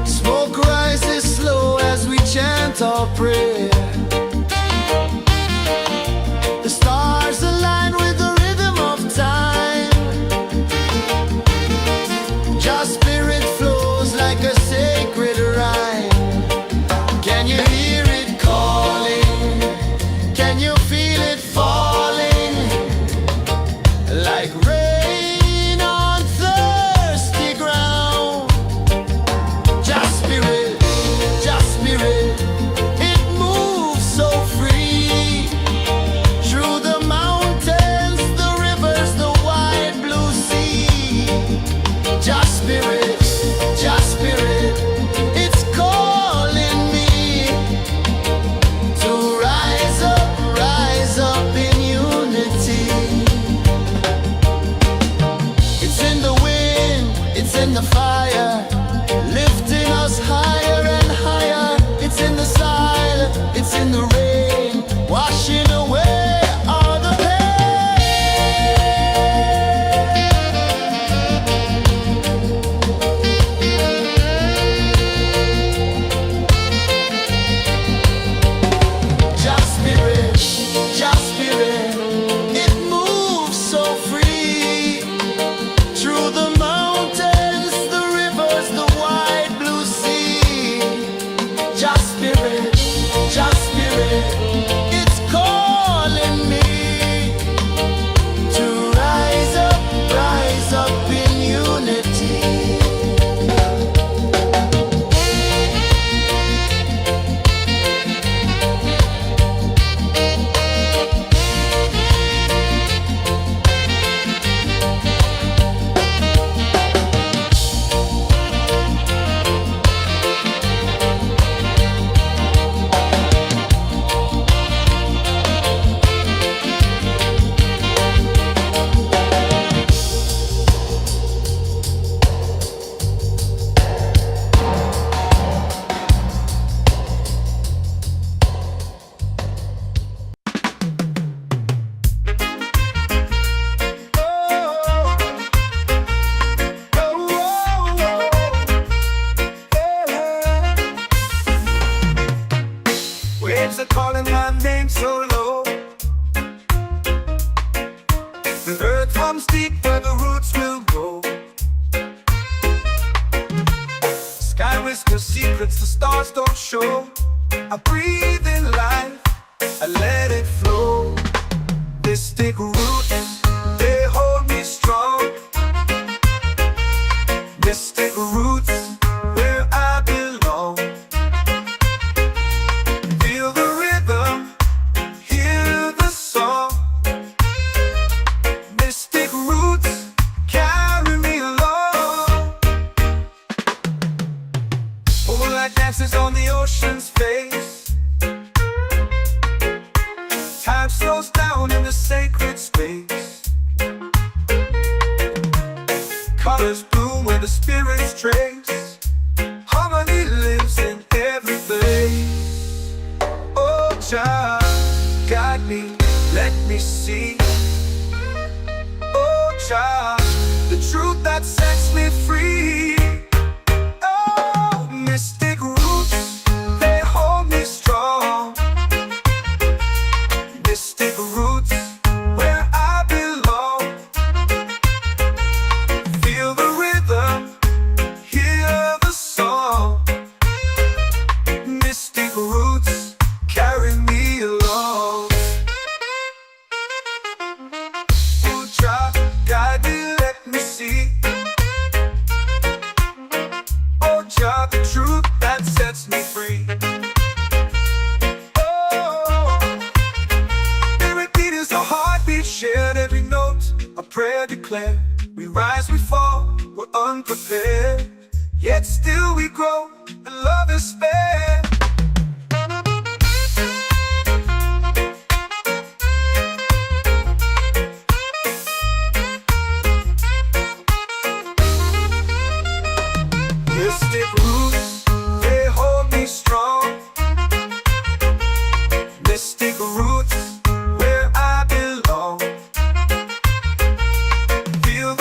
Smoke rises slow as we chant our prayer. The stars align with the rhythm of time. Your spirit flows like a sacred rhyme. Can you hear it calling? Can you feel it falling? Like rain on thirsty ground. Just spirit, it moves so free. Through the mountains, the rivers, the wide blue sea. Just spirit, it's calling me to rise up in unity. It's in the wind, it's in the fire, lifting us higher and higher. It's in the silence, it's in the rain, washing away all the pain. Just spirit, it moves so free. Through the mountains, the rivers, the wide blue sea. Just spirit, it's calling me to rise up in unity. Waves are calling my name so low. The earth comes deep where the roots will go. Sky whispers secrets the stars don't show. I breathe in life, I let it flow. Mystic roots, they hold me strong. Mystic roots, where I belong. Feel the rhythm, hear the song. Mystic roots, carry me along. Moonlight dances on the ocean's face. Time slows down in the sacred space. Colors bloom where the spirits trace. Harmony lives in every place. Oh, child, guide me, let me see. Oh, child, the truth that sets me free. Oh, mystic roots, they hold me strong. Mystic roots, where I belong. Feel the rhythm, hear the song. Mystic roots, carry me along. Oh, child, guide me, let me see. Oh, child, the truth that sets me free. Shared every note, a prayer declared. We rise, we fall, we're unprepared. Yet still we grow, and love is spared. Mystic roots, they hold me strong. Mystic roots, where I belong. Feel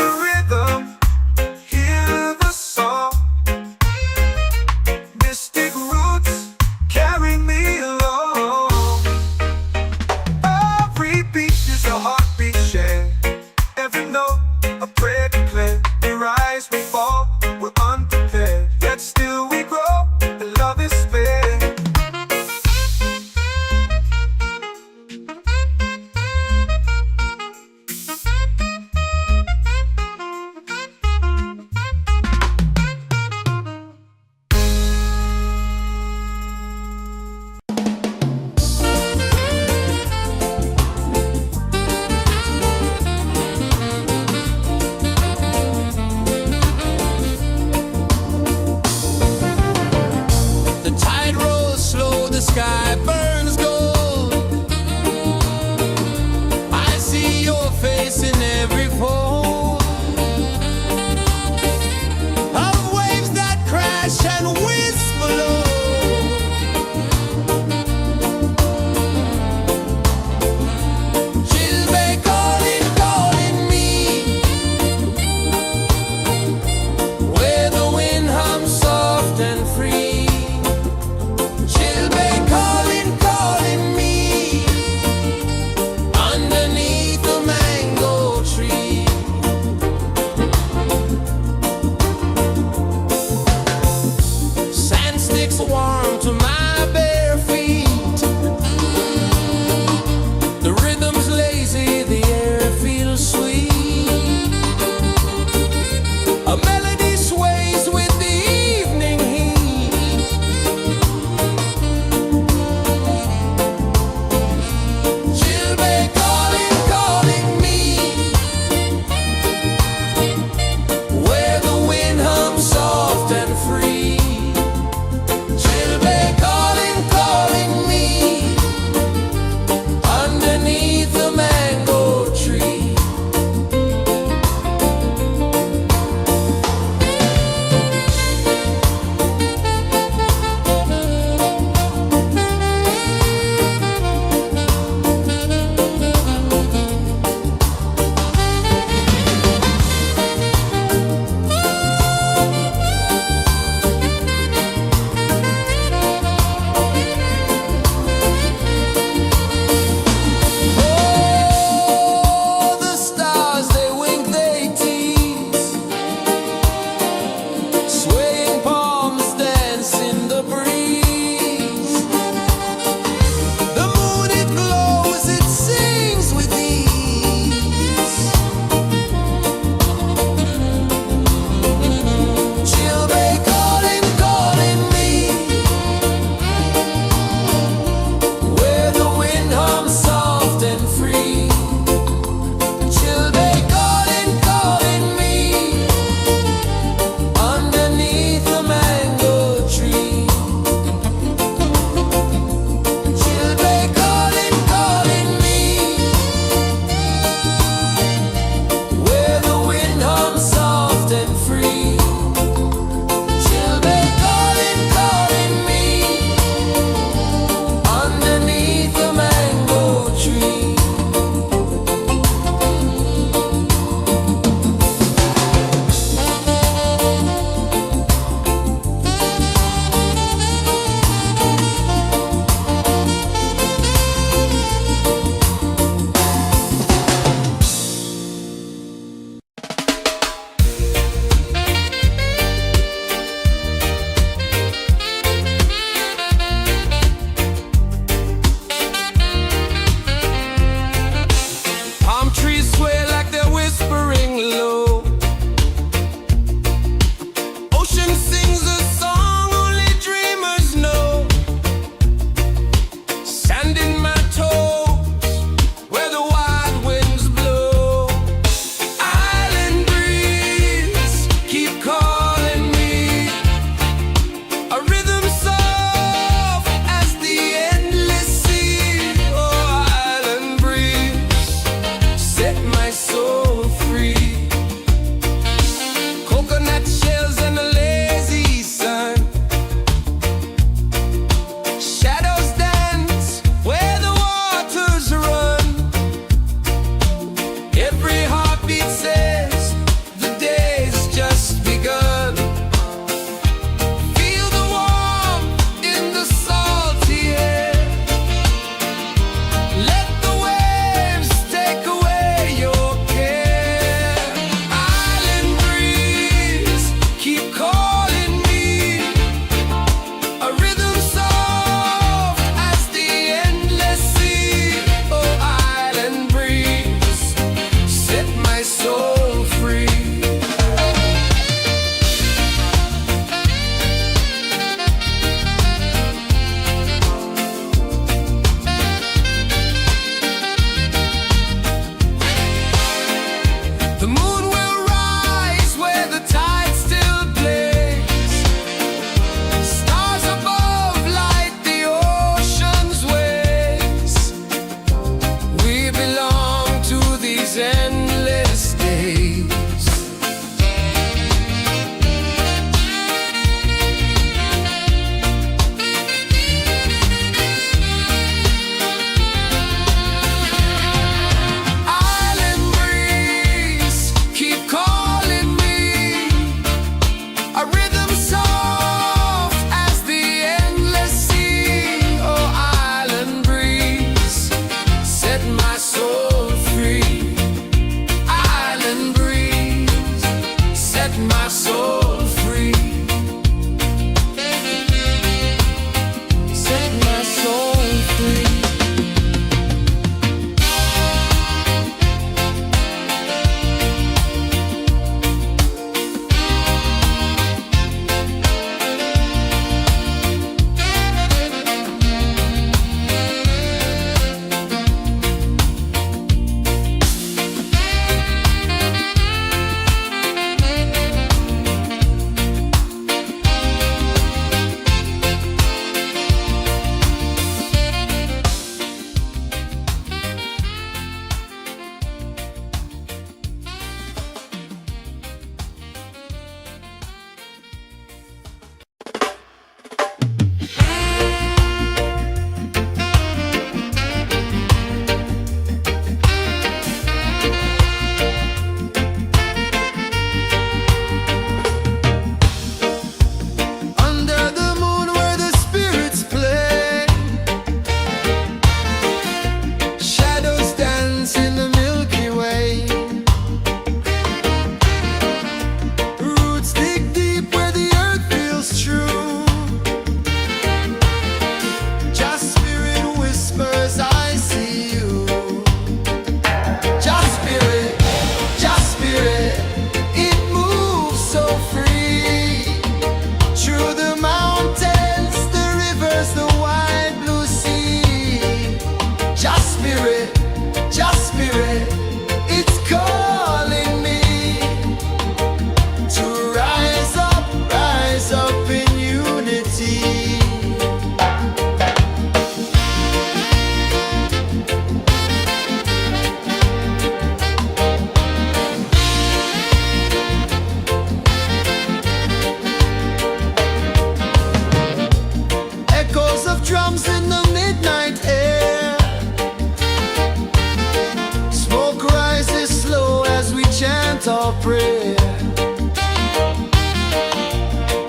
your prayer.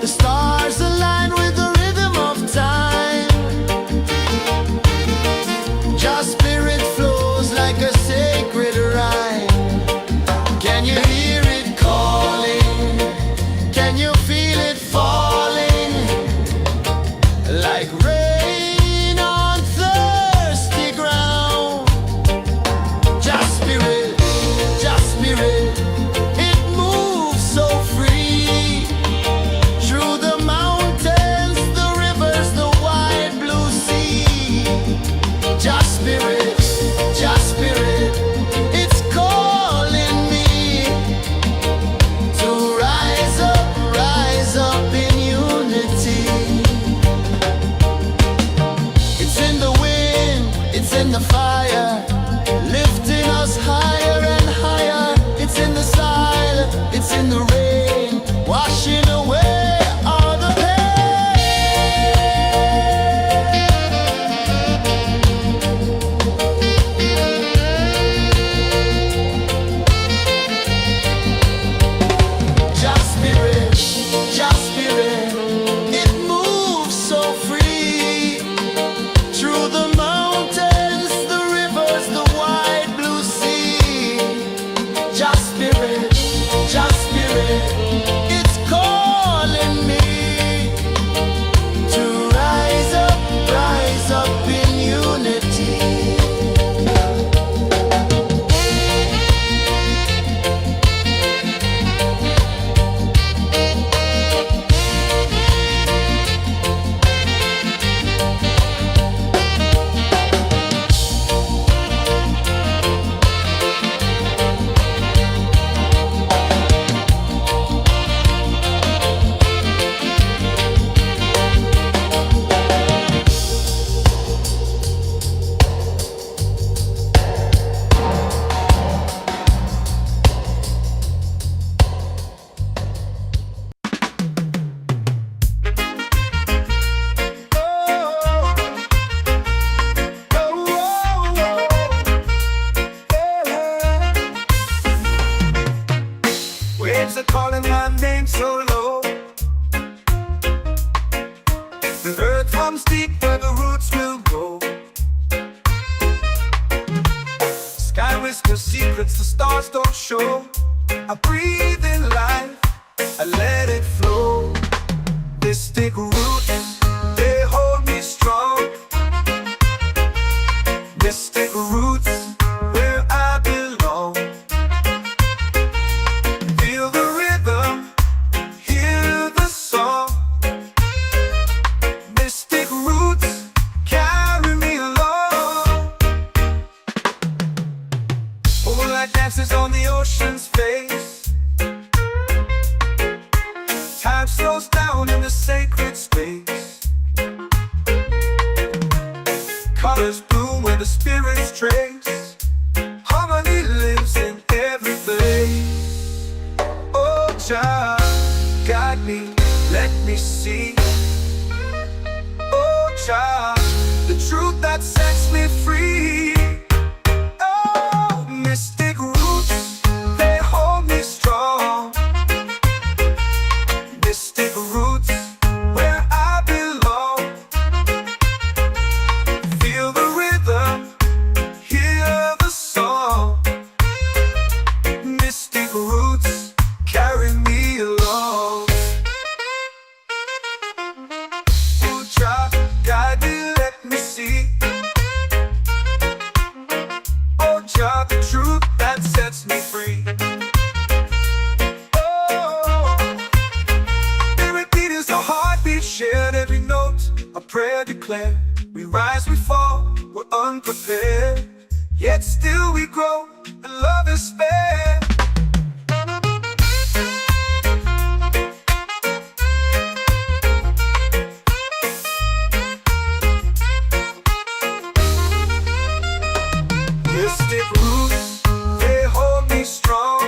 The stars align with the rhythm of time. Your spirit flows like a sacred rhyme. Can you hear it calling? Can you feel it falling? Like rain on thirsty ground. Just spirit, it moves so free. Through the mountains, the rivers, the wide blue sea. Just spirit, it's calling me to rise up in unity. It's in the wind, it's in the fire, lifting us higher and higher. It's in the silence, it's in the rain, washing away all the Just spirit, it moves so free. Through the mountains, the rivers, the wide blue sea. Just spirit, it's calling me to rise up in unity. Waves are calling my name so low. The earth hums deep where the roots will go. Sky whispers secrets the stars don't show. I breathe in life, I let it flow. Mystic roots, they hold me strong. Mystic roots, where I belong. Feel the rhythm, hear the song. Mystic roots, carry me along. Moonlight dances on the ocean's face. Time slows down in the sacred space. Colors bloom where the spirits trace. Harmony lives in every place. Oh, child, guide me, let me see. Oh, child, the truth that sets me free. Oh, mystic roots, they hold me strong. Mystic roots, where I belong. Feel the rhythm, hear the song. Mystic roots, carry me along. Oh, child, guide me, let me see. Oh, child, the truth that sets me free. Oh, every beat is a heartbeat shared, every note a prayer declared. We rise, we fall, we're unprepared, yet still we grow, and love is spared. Mystic roots, they hold me strong.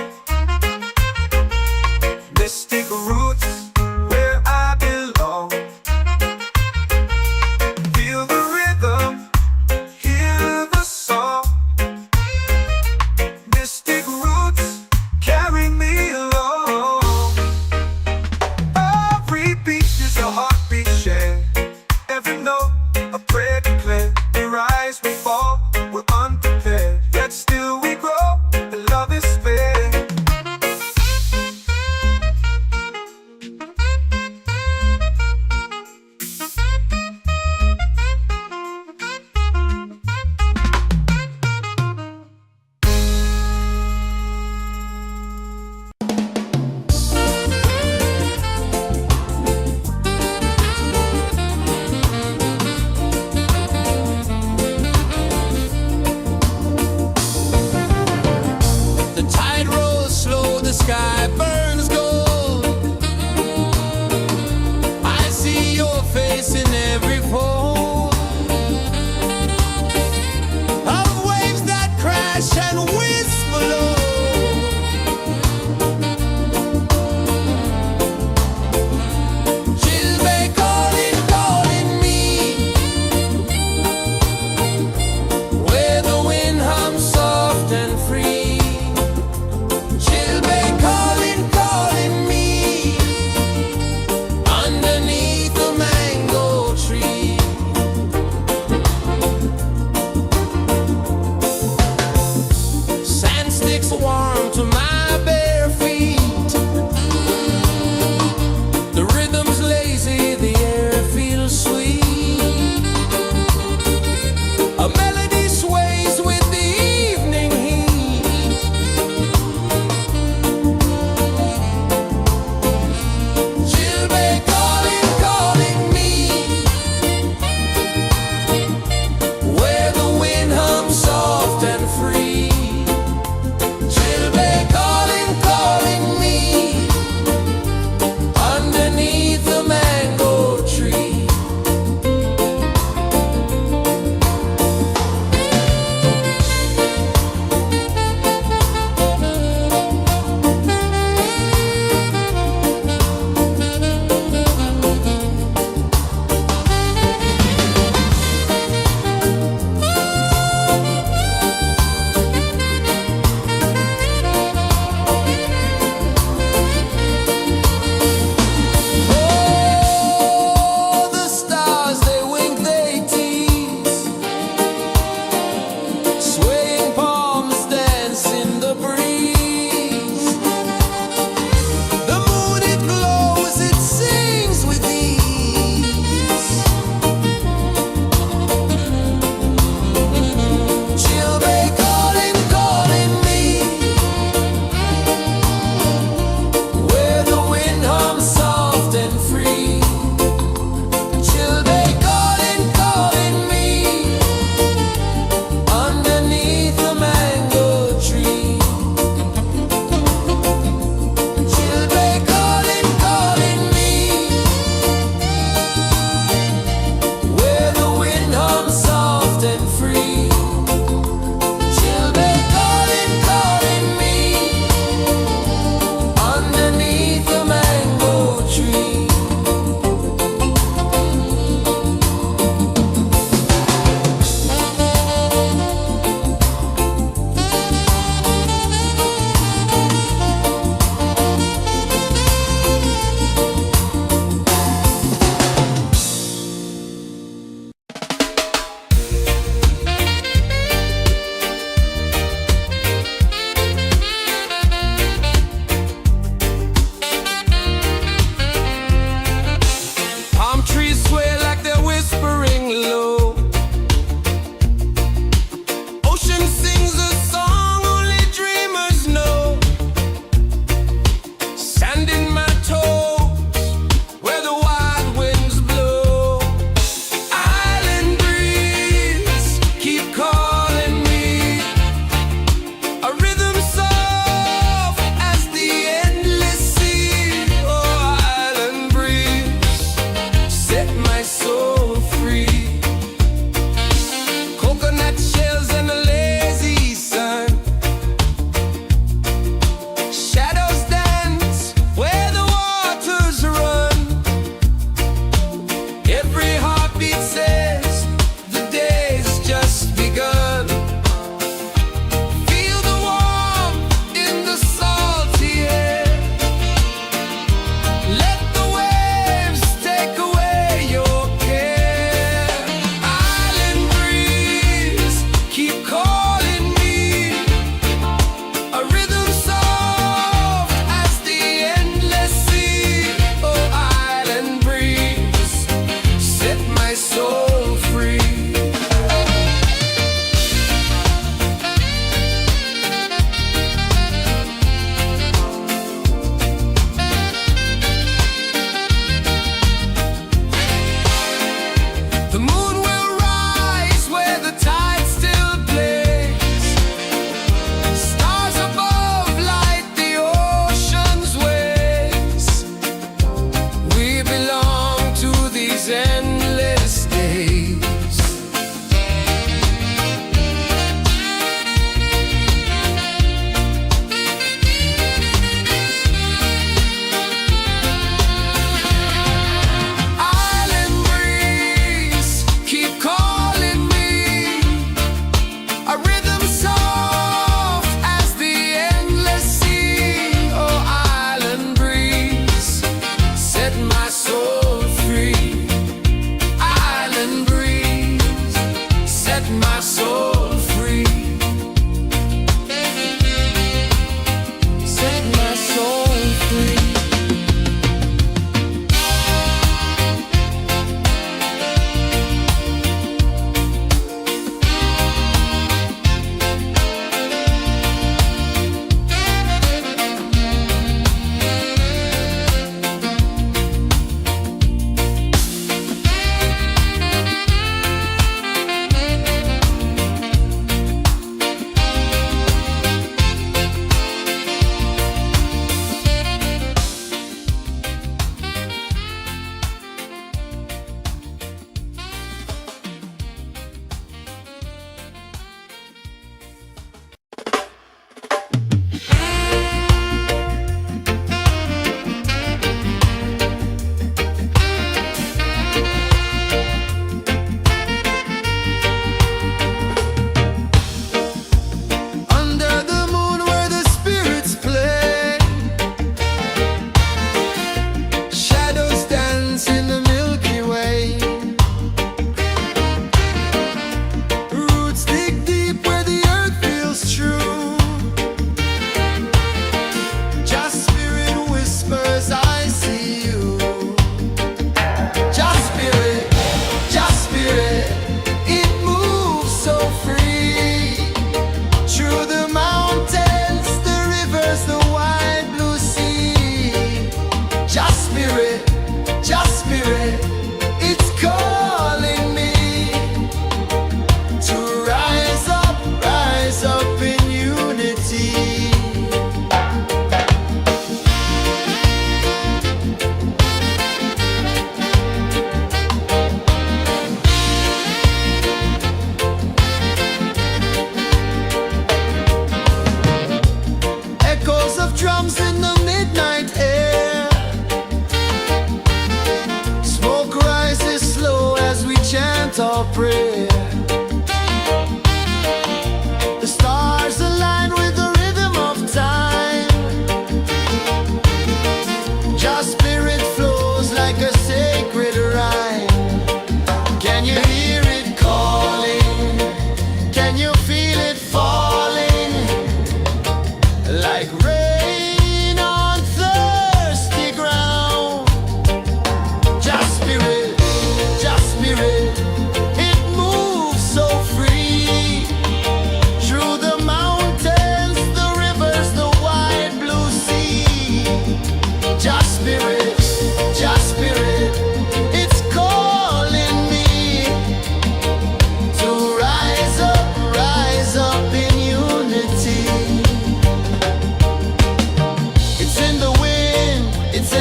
Mystic roots, where I belong. Feel the rhythm, hear the song. Mystic roots, the sky burns gold. I see your face in every fold of waves that crash and whisper low. Calling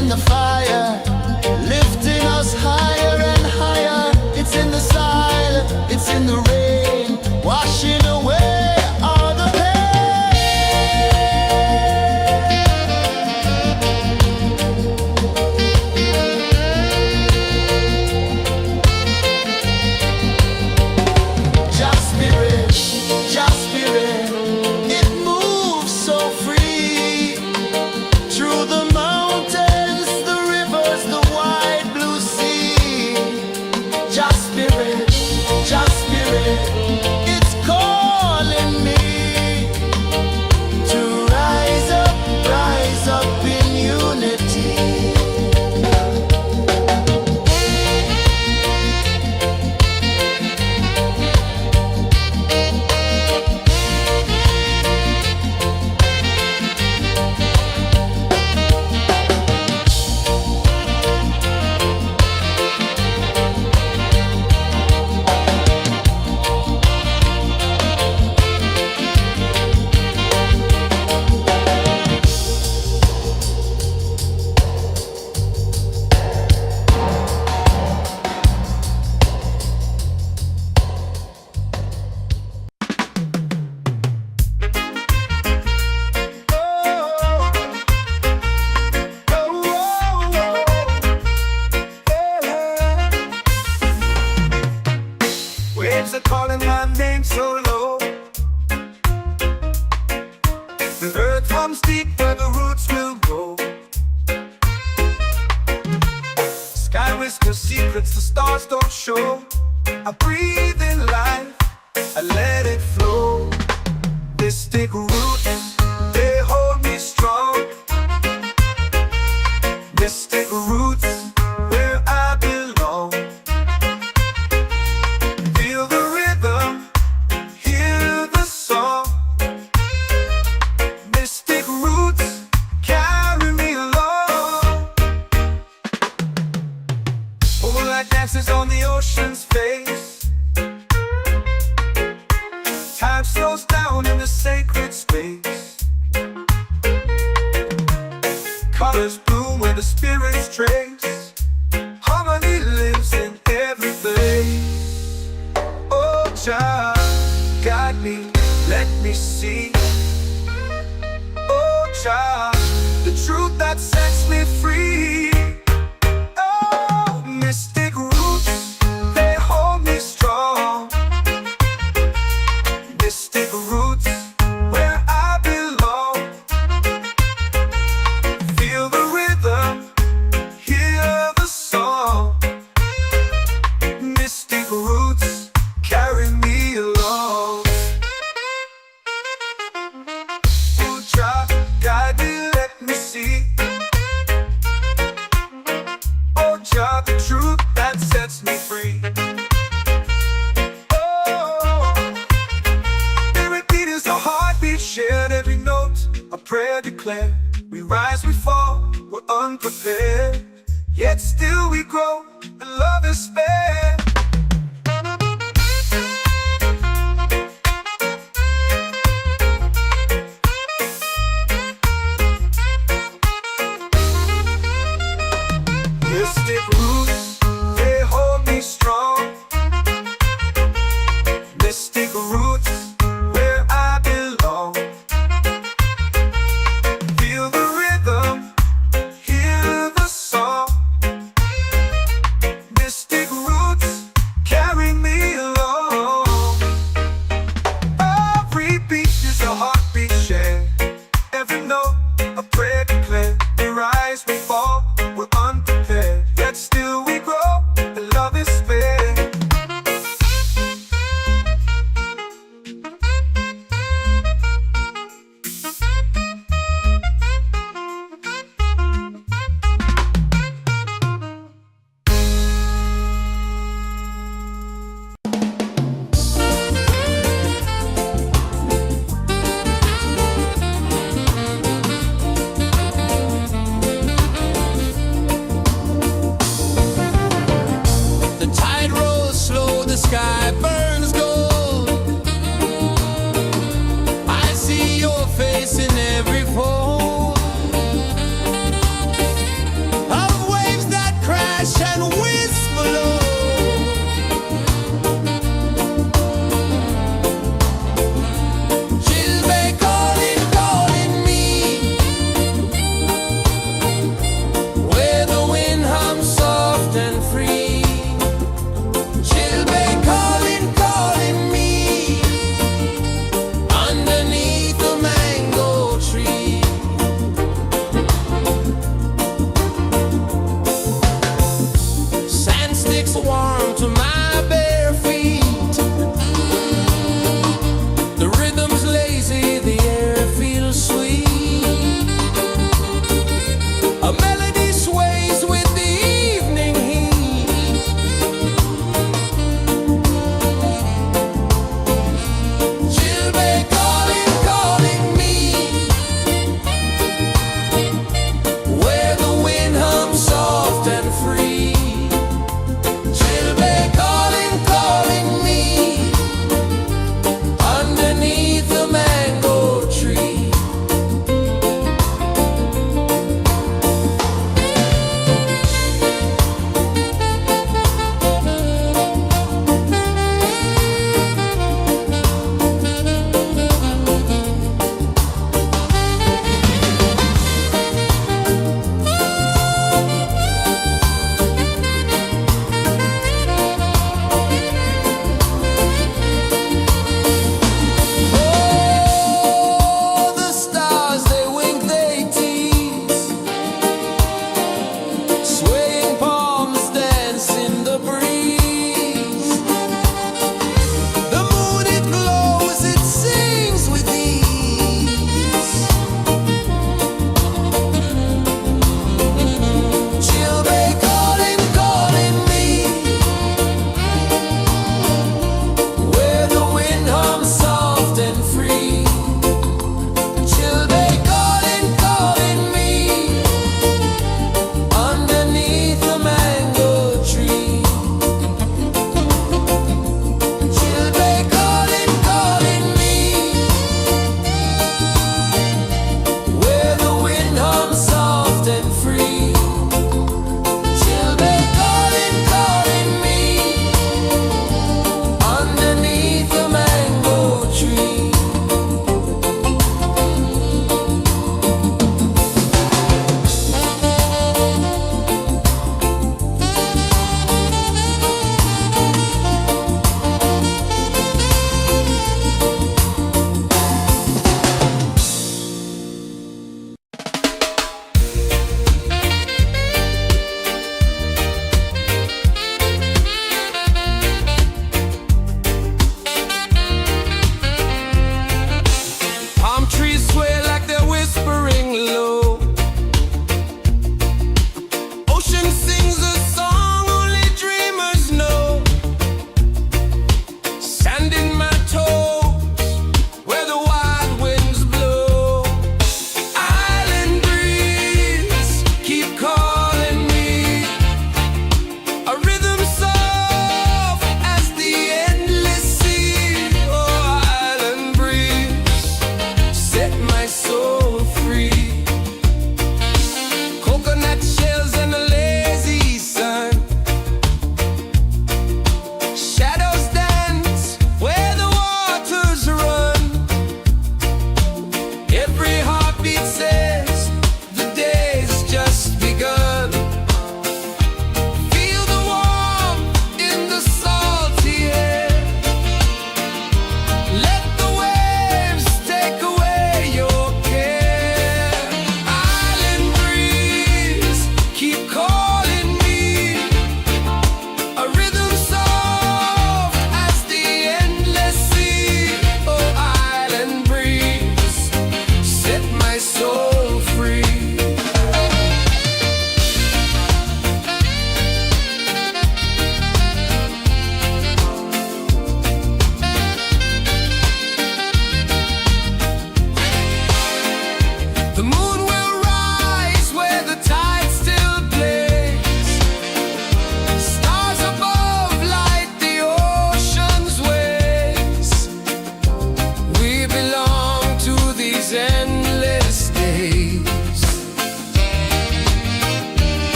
in the fire, lifting us higher and higher. It's in the silence, it's in the rain, washing away all the pain. Just spirit, it moves so free through the mountains, the rivers, the wide blue sea. Just spirit, it's calling me to rise up in unity. Waves are calling my name so low. The earth hums deep where the roots will go. Sky whispers secrets the stars don't show. I breathe in life, I let it flow. Mystic roots, they hold me strong. Mystic roots, where I belong. Feel the rhythm, hear the song. Mystic roots, carry me along. Moonlight dances on the ocean's face. Time slows down in the sacred space. Colors bloom where the spirits trace. Harmony lives in every place. Oh, child, guide me, let me see. Oh, child, the truth that sets me free. Oh, mystic roots, they hold me strong. Mystic roots, where I belong. Feel the rhythm, hear the song. Mystic roots, carry me along. Oh, child, guide me, let me see. Oh, child, the truth that sets me free. Oh, every beat is a heartbeat shared, every note a prayer declared. We rise, we fall, we're unprepared, yet still we grow, and love is spared. Mystic roots, they hold me strong. Mystic roots, where I belong. Feel the rhythm, hear the song. Mystic roots,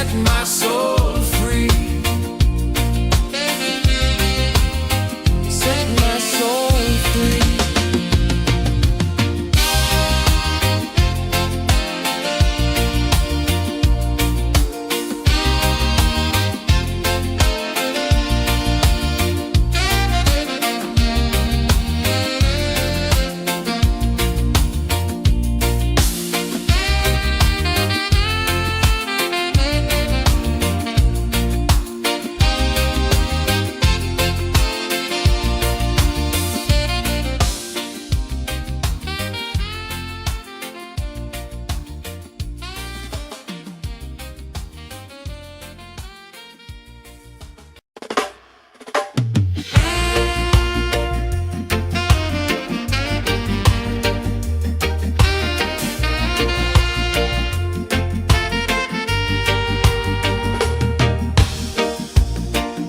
set my soul free. Set my soul free.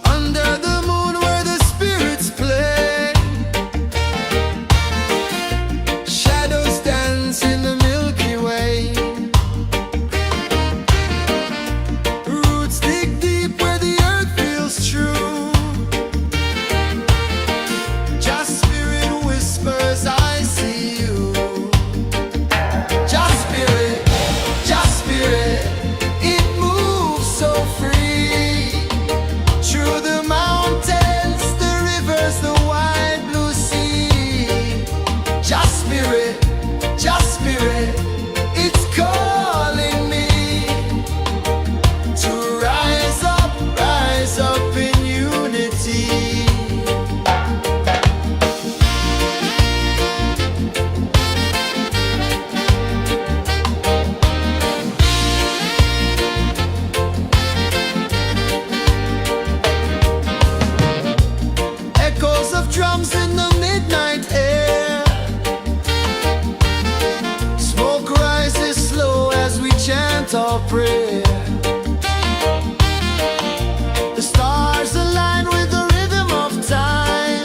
Under the moon where the spirits play, shadows dance in the Milky Way. Roots dig deep where the earth feels true. Just spirit whispers, I see you. Just spirit, it moves so free. Through the mountains, the rivers, the wide blue sea. Just spirit, it's calling me to rise up in unity. Echoes of drums in the midnight air. Smoke rises slow as we chant our prayer. The stars align with the rhythm of time.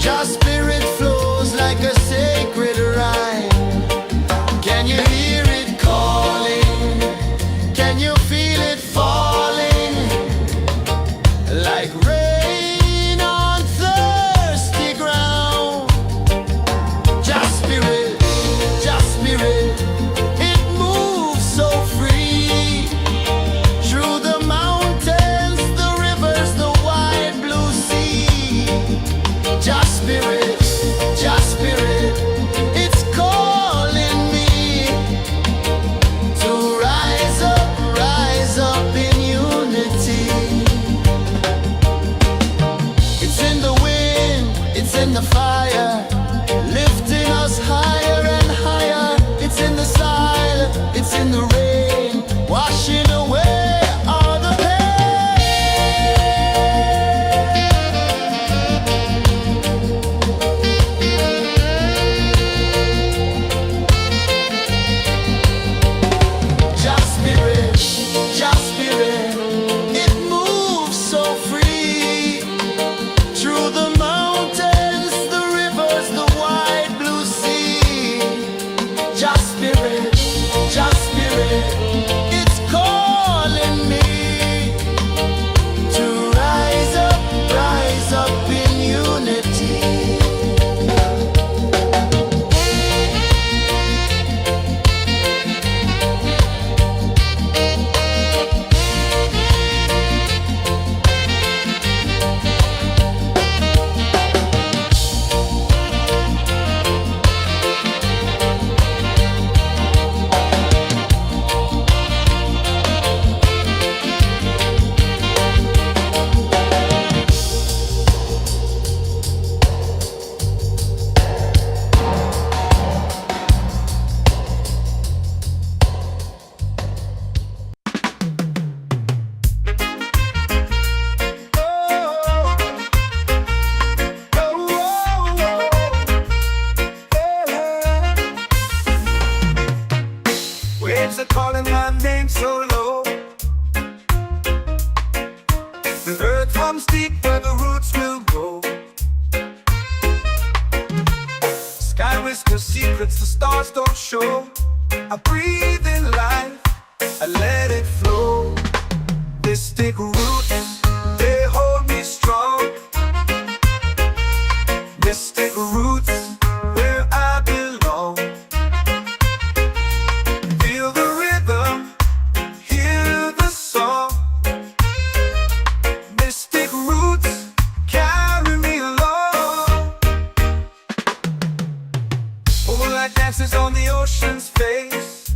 Just spirit flows like a sacred rhyme. Can you hear it calling? Can you feel it falling? Like rain on thirsty ground. Just spirit, it moves so free. Through the mountains, the rivers, the wide blue sea. Just spirit, it's calling me to rise up in unity. It's in the wind, it's in the fire, lifting us higher and higher. It's in the silence, it's in the rain, washing away all the pain. Just spirit, it moves so free. Through the mountains, the rivers, the wide blue sea. Just spirit, it's calling me to rise up in unity. Waves are calling my name so low. The earth runs deep where the roots will go. Sky whispers secrets the stars don't show. I breathe in life, Mystic roots, they hold me strong. Mystic roots, where I belong. Feel the rhythm, hear the song. Mystic roots, carry me along. Moonlight dances on the ocean's face.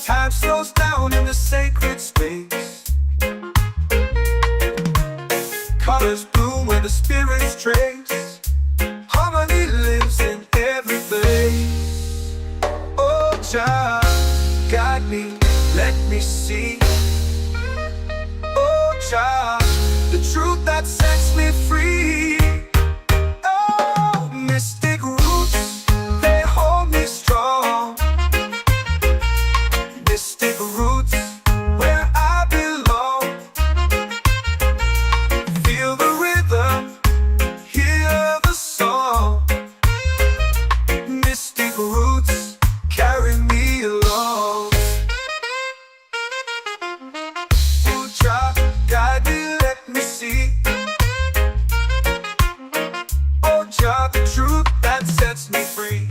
Time slows down in the sacred space. Colors bloom where the spirits trace. Harmony lives in every place. Oh, Jah, guide me, let me see. Oh, Jah, the truth that sets me free. Oh, mystic roots, they hold me strong. Mystic roots, where I belong. Feel the rhythm, hear the song. Mystic roots, carry me along. Oh, Jah, guide me, let me see. Oh, Jah, the truth that sets me free.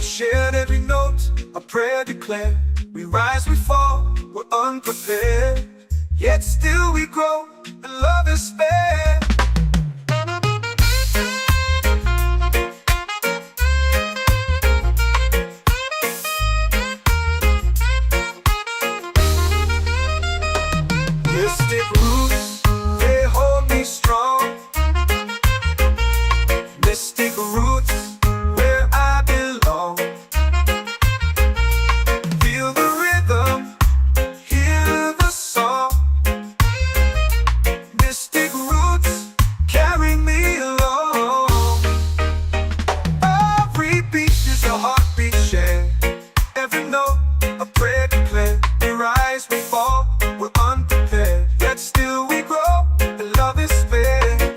Shared every note, a prayer declared. We rise, we fall, we're unprepared. Yet still we grow, and love is spared. Mystic roots, they hold me strong. Mystic roots, where I belong. Feel the rhythm, hear the song. Mystic roots, carry me along. Every beat is a heartbeat shared. Every note, a prayer declared. We rise, we fall, we're unprepared. Yet still we grow, and love is spared.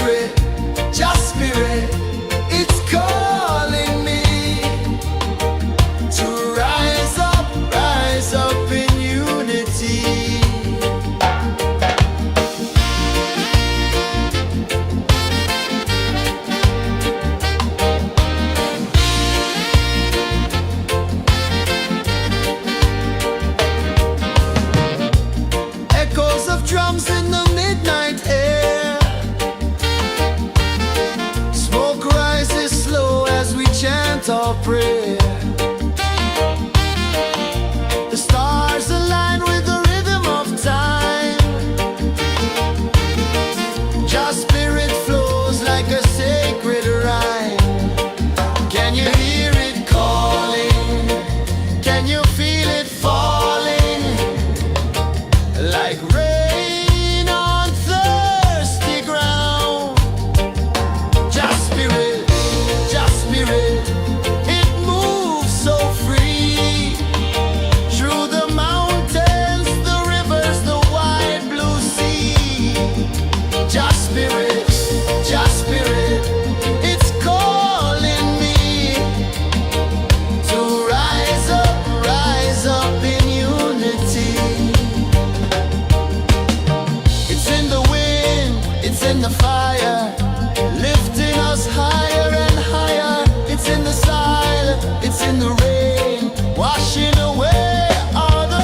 spirit, just spirit, it's calling me to rise up in unity. Echoes of drums in the midnight air. Smoke rises slow as we chant our prayer. The stars align with the rhythm of time. Just spirit flows like a sacred rhyme. Can you hear it calling? Can you feel it falling? Like rain on thirsty ground. Just spirit, it moves so free. Through the mountains, the rivers, the wide blue sea. Just spirit, it's calling me to rise up in unity. It's in the wind, it's in the fire, lifting us higher and higher. It's in the silence, it's in the rain, washing away all the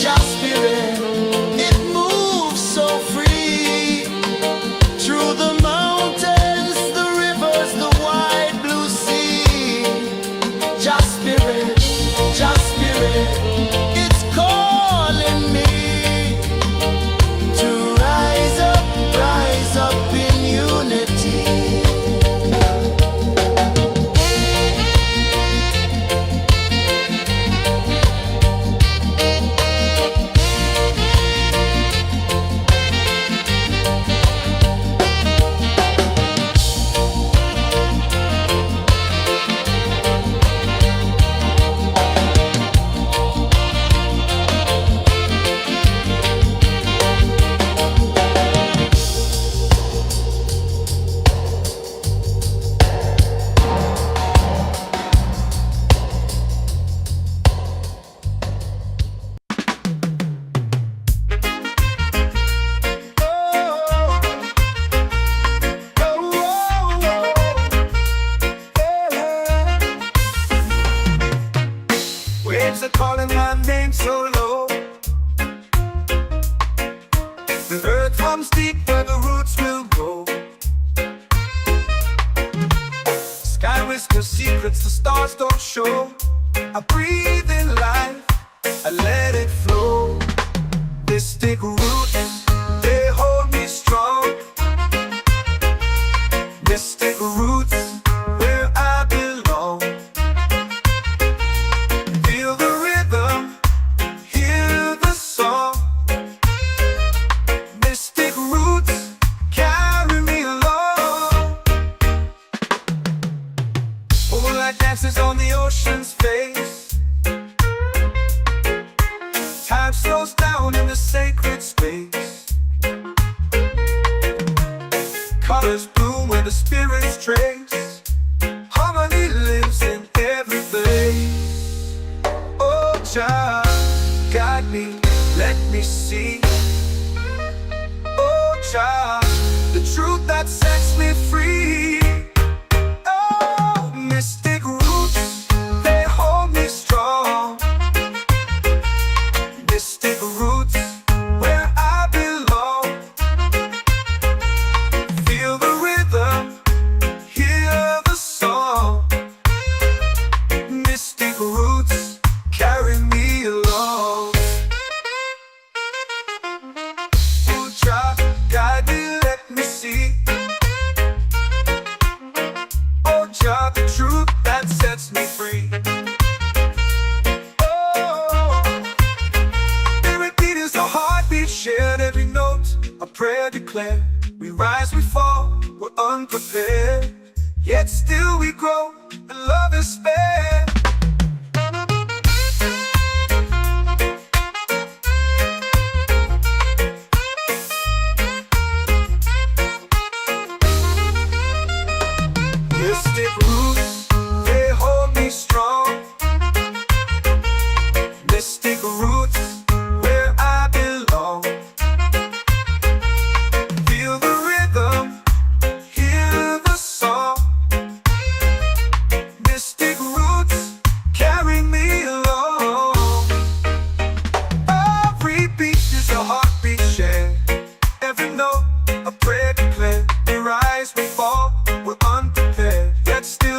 Just spirit, it moves so free. Through the mountains, the rivers, the wide blue sea. Just spirit, it's calling me to rise up in unity. Waves are calling my name so low. The earth hums deep where the roots will grow. Sky whispers secrets the stars don't show. I breathe in life, I let it flow. Mystic roots, they hold me strong. Mystic roots, where I belong. Feel the rhythm, hear the song. Mystic roots, carry me along. Moonlight dances on the ocean's face. Time slows down in the sacred space. Colors bloom where the spirits trace. Harmony lives in every face. Oh, child, guide me, let me see. Oh, child, the truth that sets me free. Oh, mystic roots, they hold me strong. Mystic roots, where I belong. Feel the rhythm, hear yet still we grow, and love is spared. Mystic roots, they hold me strong. Mystic roots, where I belong. Feel the rhythm, hear the song. Mystic roots, carry me along. Every beat is a heartbeat shared. Every note, a prayer declared. We rise, we fall, we're unprepared, yet still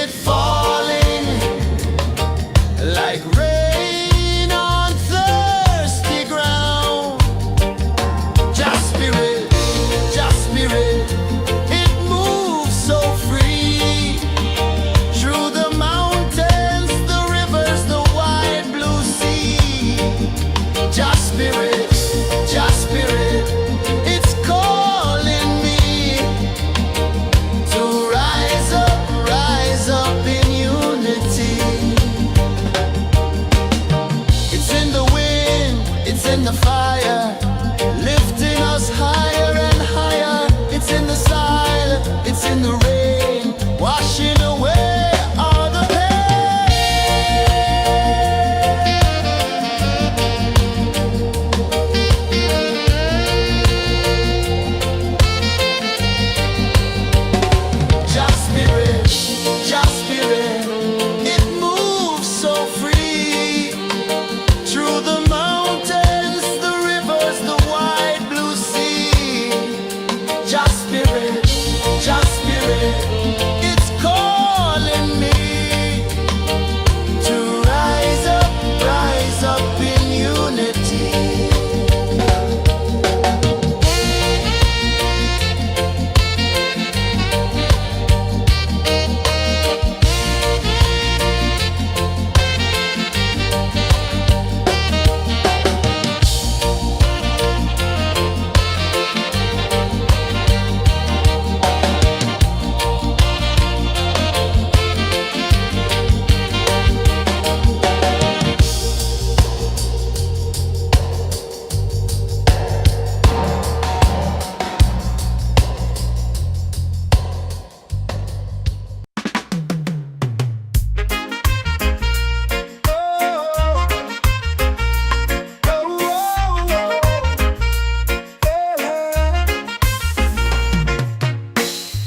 Spirit falling like rain on thirsty ground. Just Spirit, it moves so free through the mountains, the rivers, the wide blue sea. Just Spirit, it's calling me to rise up in unity. It's in the wind, it's in the fire, lifting us higher and higher. It's in the silence, it's in the rain, washing away all the Just Spirit, it moves so free through the mountains, the rivers, the wide blue sea. Just Spirit, it's calling me to rise up in unity.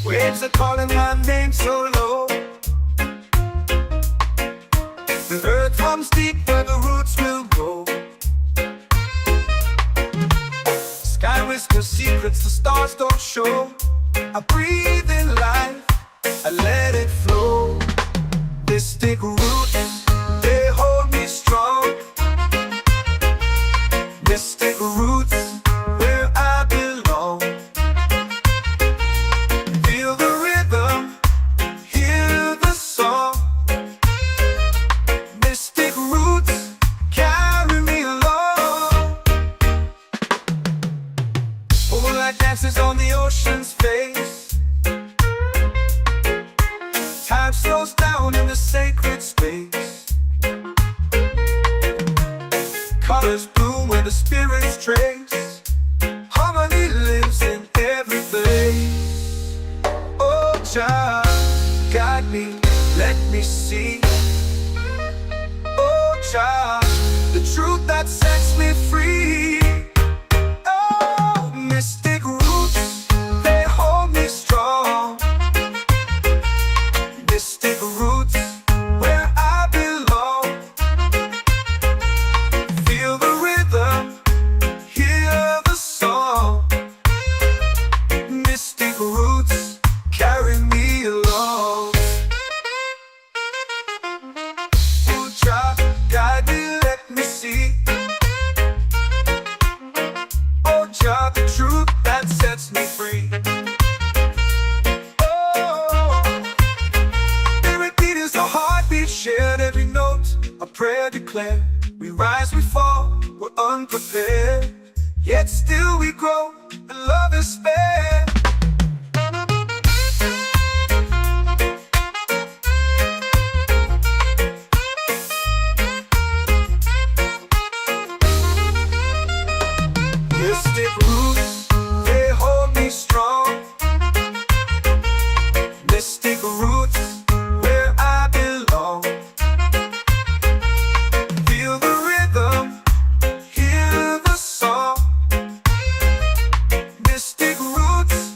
Waves are calling my name so low. The earth hums deep where the roots will go. Sky whispers secrets the stars don't show. I breathe in life, I let it flow. Mystic roots, they hold me strong. Mystic roots, where I belong. Feel the rhythm, hear the song. Mystic roots, carry me along. Moonlight dances on the ocean's face. Time slows down in the sacred space. Colors bloom where the spirits trace. Harmony lives in every place. Oh, Jah, guide me, let me see. Oh, Jah, the truth that sets me free. Oh, mystic roots, they hold me strong. Mystic roots, where I belong. Feel the rhythm, hear the song. Mystic roots, carry me along. Oh, Jah, guide me, let me see. Oh, Jah, the truth that sets me free. Oh, every beat is a heartbeat shared, every note a prayer declared. We rise, we fall, we're unprepared, yet still we grow, and love is spared. Mystic roots, they hold me strong. Mystic roots, where I belong. Feel the rhythm, hear the song. Mystic roots,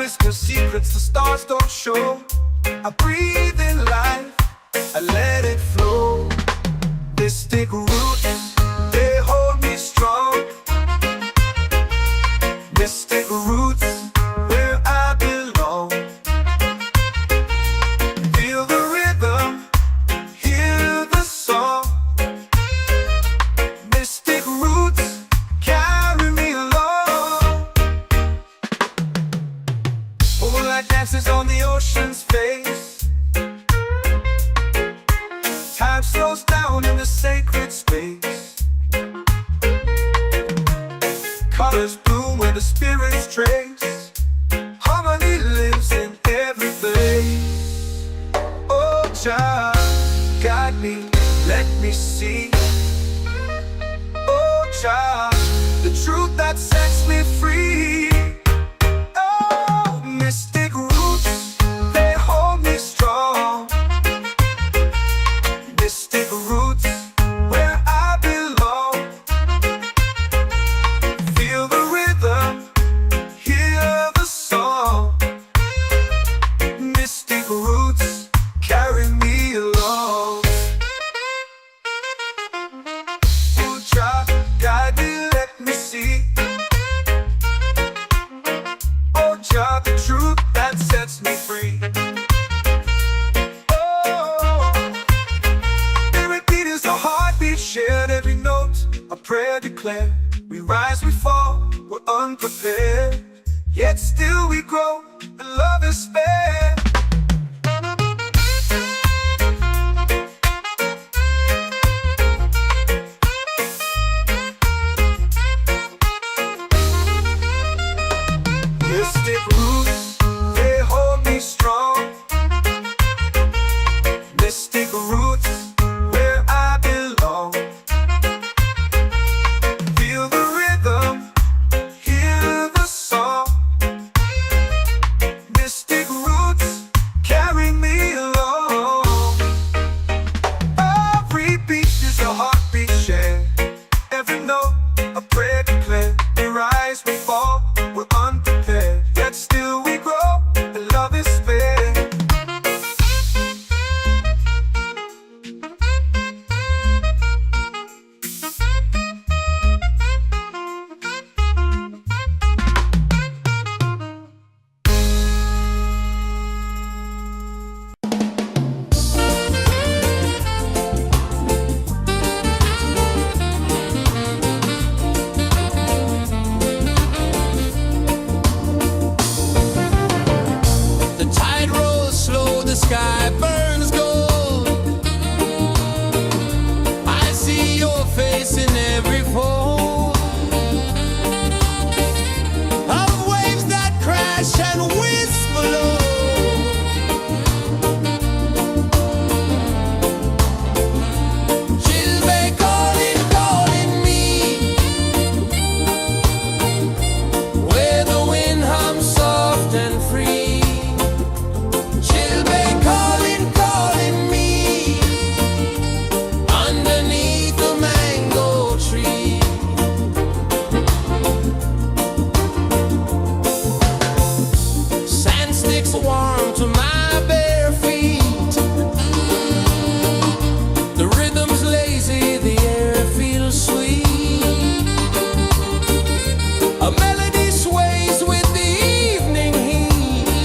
whisper secrets the stars don't show. I breathe in life, I let it flow. Mystic roots, they hold me strong. Mystic roots, where I belong. Feel the rhythm, hear the song. Mystic roots, carry me along. Moonlight dances on the ocean's face. Time slows down in the sacred space. Colors bloom where the spirits trace. Harmony lives in every place. Oh, child, guide me, let me see. Oh, child, the truth that sets me free. Oh, mystic roots, they hold me strong. Mystic roots, where I belong. Feel the rhythm, hear the song. Mystic roots, carry me along. Oh, child, guide me, let me see. Oh, child, the truth that sets me free. Oh, every beat is a heartbeat shared, every note a prayer declared. We rise, we fall, we're unprepared, yet still we grow, and love is spared. Mystic roots, they hold me strong. Mystic roots, where I belong. Feel the rhythm, hear the song. Mystic roots, carry me along. Every beat is a heartbeat shared, every note a prayer declared. We rise, we fall, we're unprepared, yet still we grow, and love is spared. The tide rolls slow, the sky burns gold. I see your face in every fold of waves that crash and whisper low. Chilbay calling, calling me, where the wind hums soft and free. Chilbay calling, calling me, underneath the mango tree. Sand sticks warm to my bare feet. The rhythm's lazy, the air feels sweet. A melody sways with the evening heat.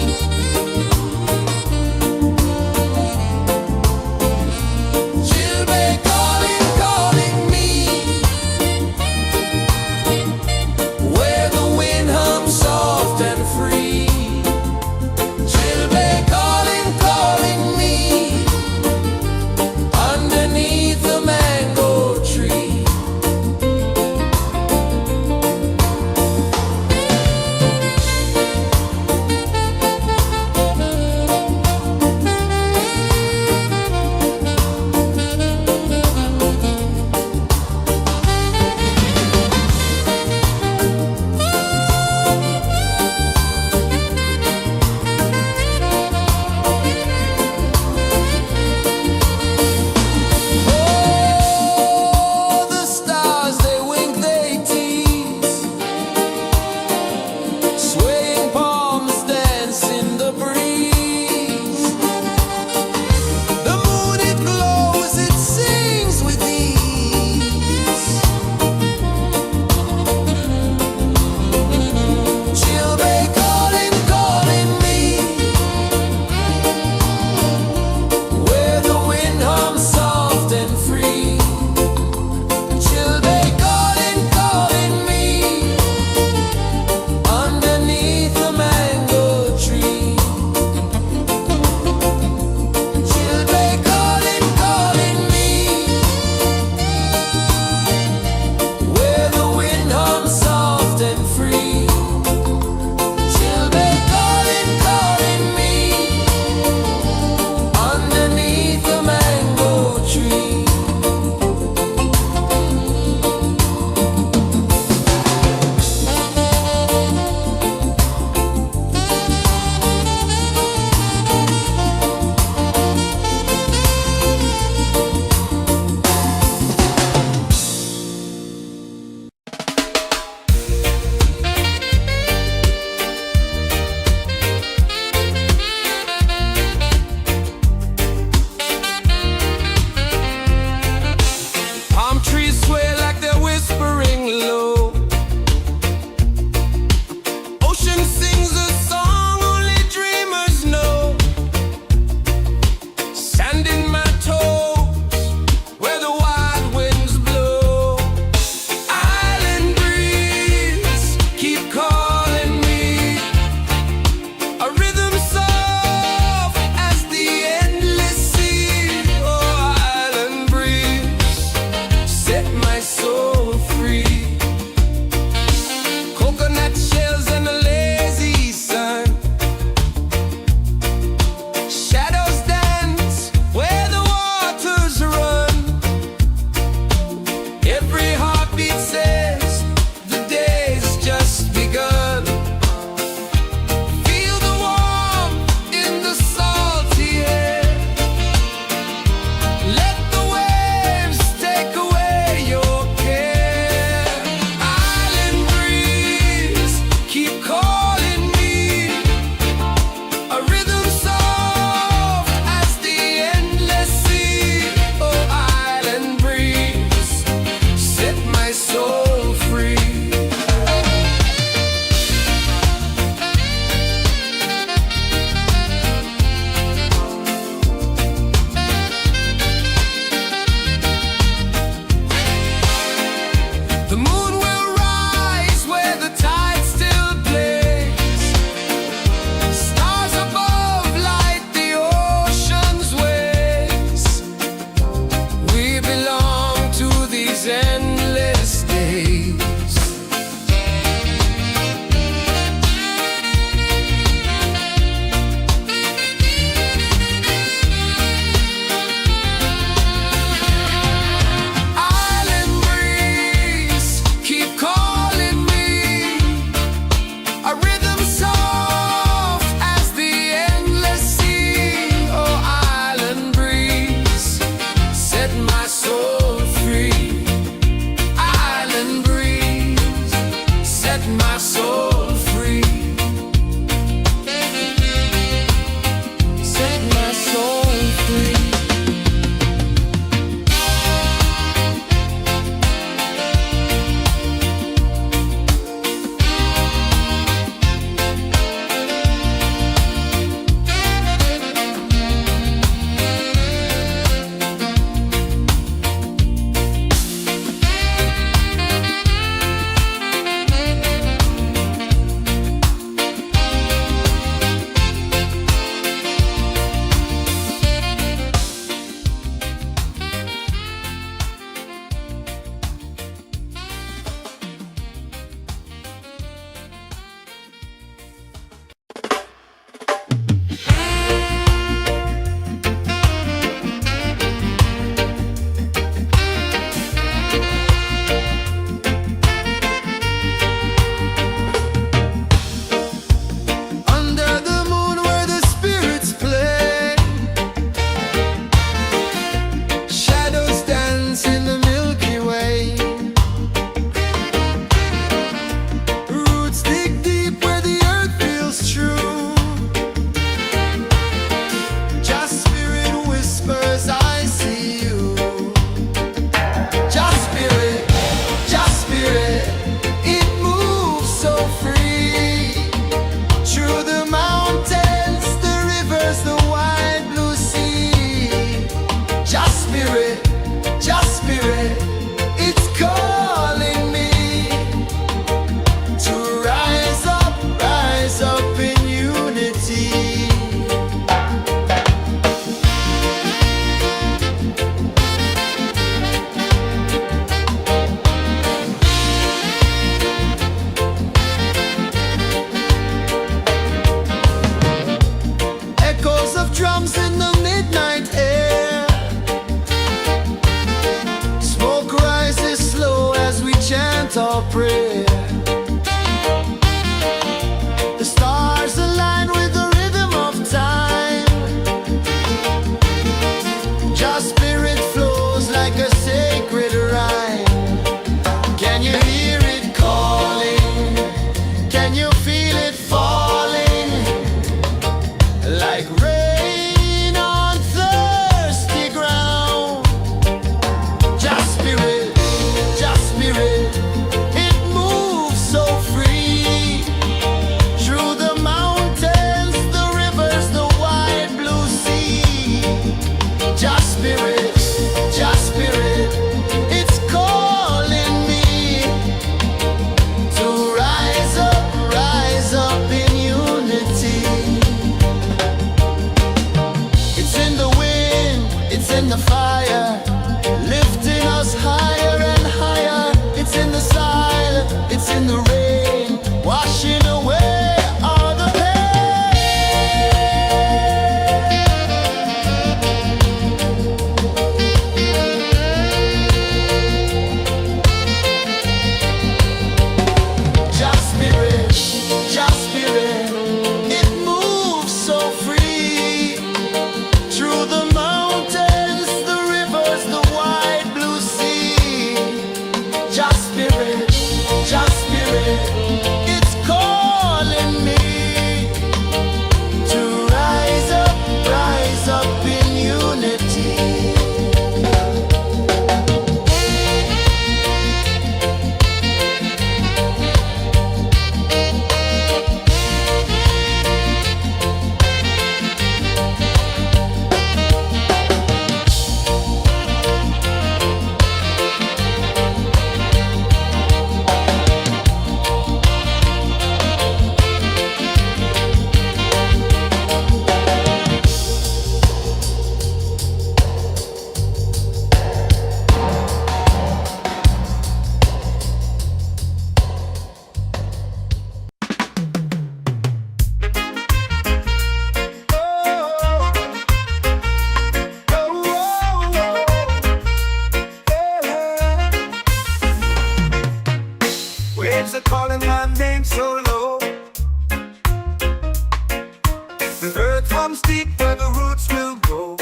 The earth comes deep where the roots will grow.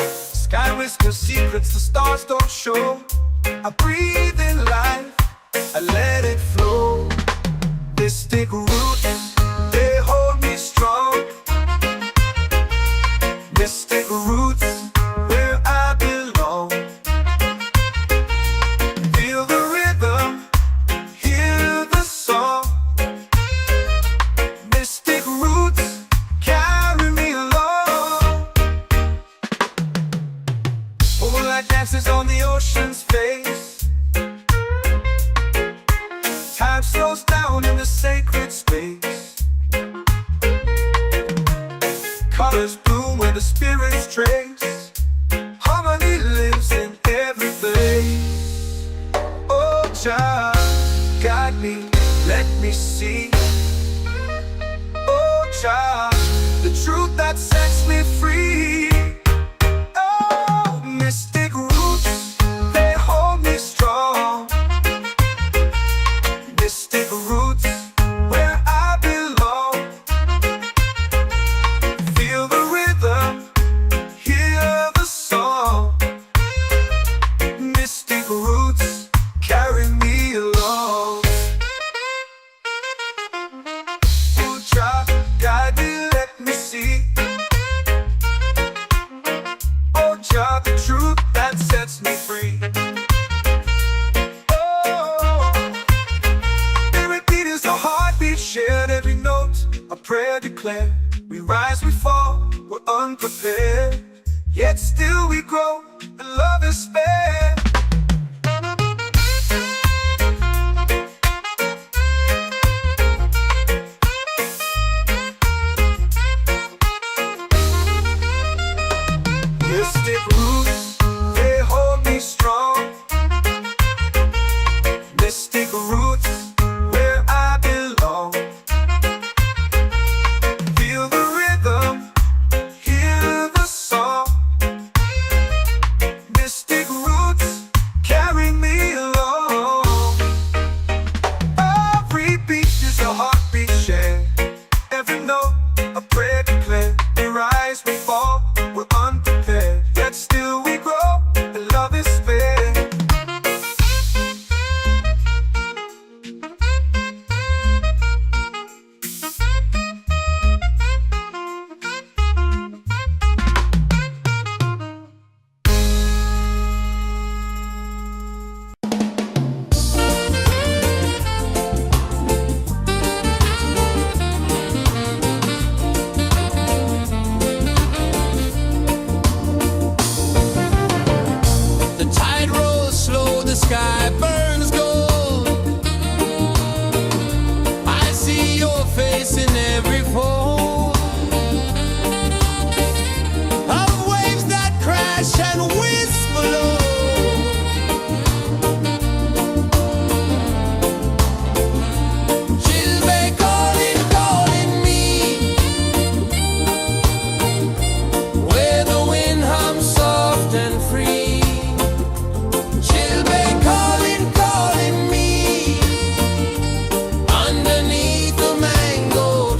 Sky whispers secrets the stars don't show. I breathe in life, I let it flow. Mystic roots, they hold me strong. Mystic roots, where I belong. Feel the rhythm, hear the song. Mystic roots, carry me along. Moonlight dances on the ocean's face. Time slows down in the sacred space. Colors bloom where the spirits trace. Harmony lives in every face. Oh, child, guide me, let me see. Oh, child, the truth that sets me free. Oh, mystic roots, they hold me strong. Mystic roots, where I belong. Feel the rhythm, hear the song. Mystic roots, carry me along. Oh, child, guide me, let me see. Oh, child, the truth that sets me free. A heartbeat shared, every note a prayer declared. We rise, we fall, we're unprepared, yet still we grow, and love is spared. Mystic roots, they hold me strong. Mystic roots, where I belong. Feel the rhythm, hear the song. Mystic roots, carry me along. Every beat is a heartbeat shared. Every note a prayer declared. We rise, we fall, we're unprepared, yet still we grow, and love is spared. The tide rolls slow, the sky burns gold. I see your face in every fold of waves that crash and whisper low. She'll be calling, calling me where the wind hums soft and free. She'll be calling, calling me underneath the mango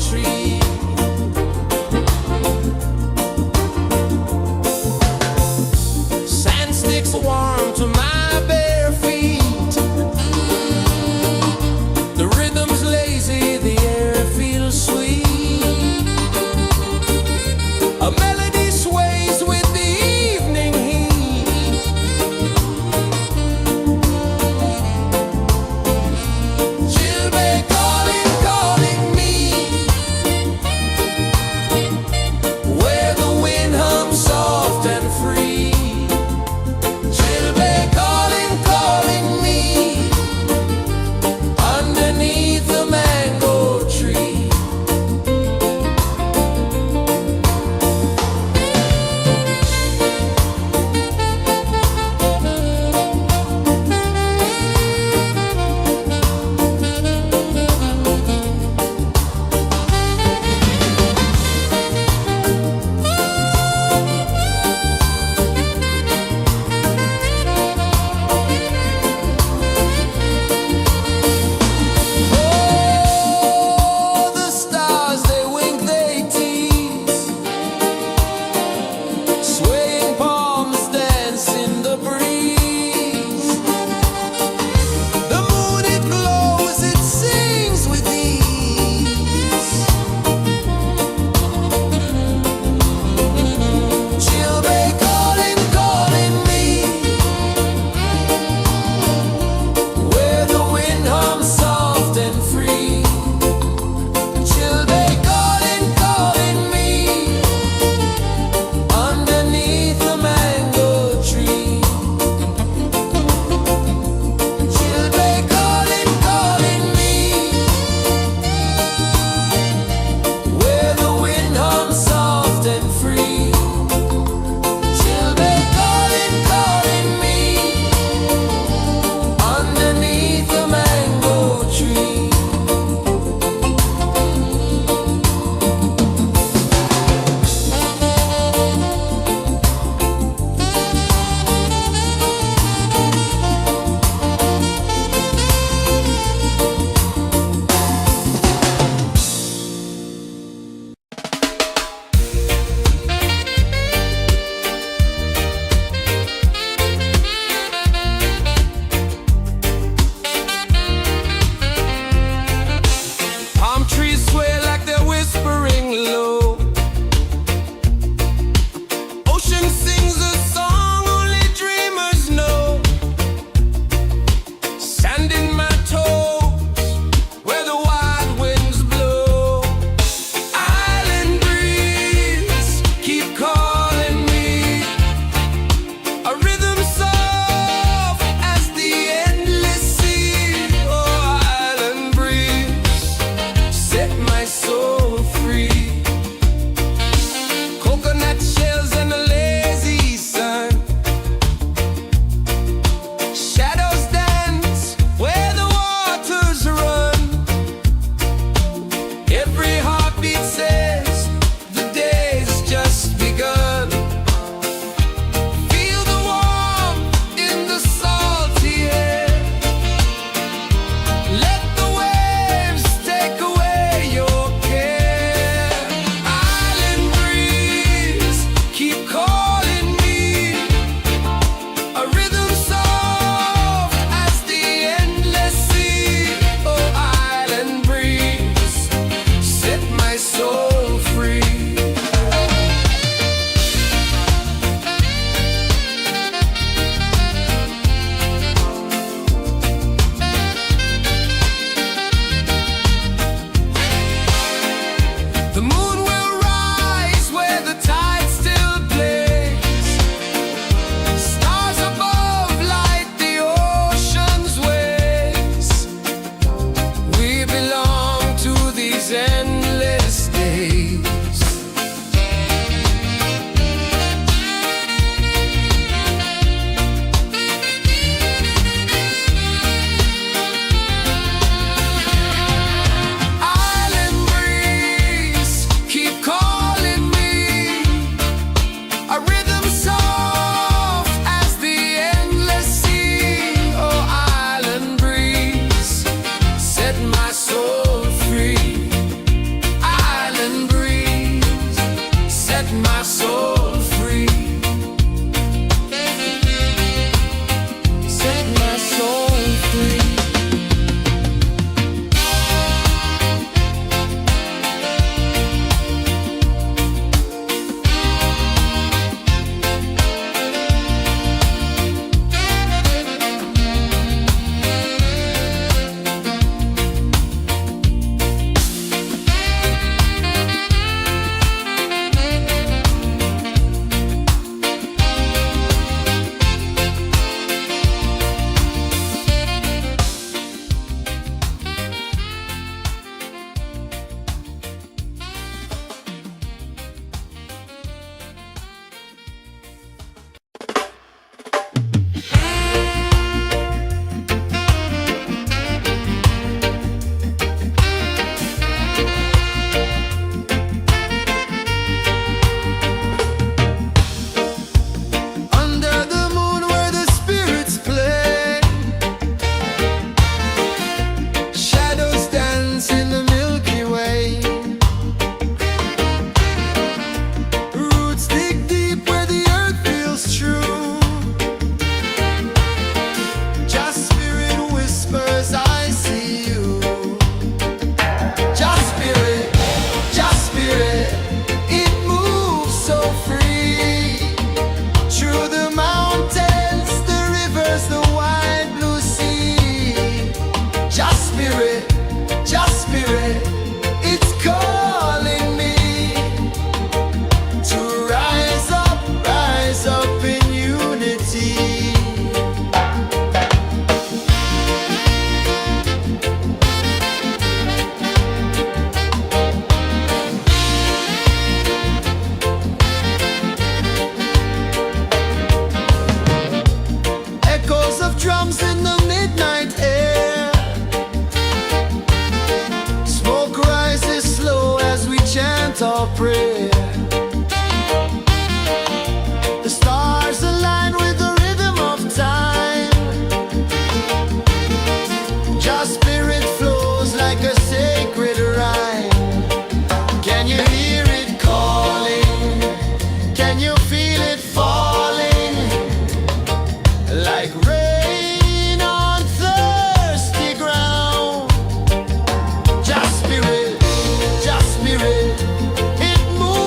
Every heartbeat says the day's just begun. Feel the warmth in the salty air. Let the waves take away your care. Island breeze, keep calling me. A rhythm soft as the endless sea. Oh, island breeze, set my soul free. The moon will rise where the tide still plays. Stars above light the ocean's waves. We belong to these endless days. Island breeze, keep calling me. A rhythm soft as the endless sea. Oh, island breeze, set my soul free. Island breeze, set my soul free. Set my soul free. Under the moon where the spirits play, shadows dance in the Milky Way. Roots dig deep where the earth feels true. Just spirit whispers, I see you. Just spirit, it moves so free. Through the mountains, the rivers, the wide blue sea. Just spirit, it's calling me to rise up in unity. Echoes of drums in the midnight air. Smoke rises slow as we chant our prayer. The stars align with the rhythm of time. Just spirit flows like a sacred rhyme. Can you hear it calling? Can you feel it falling? Like rain on thirsty ground. Just spirit, it moves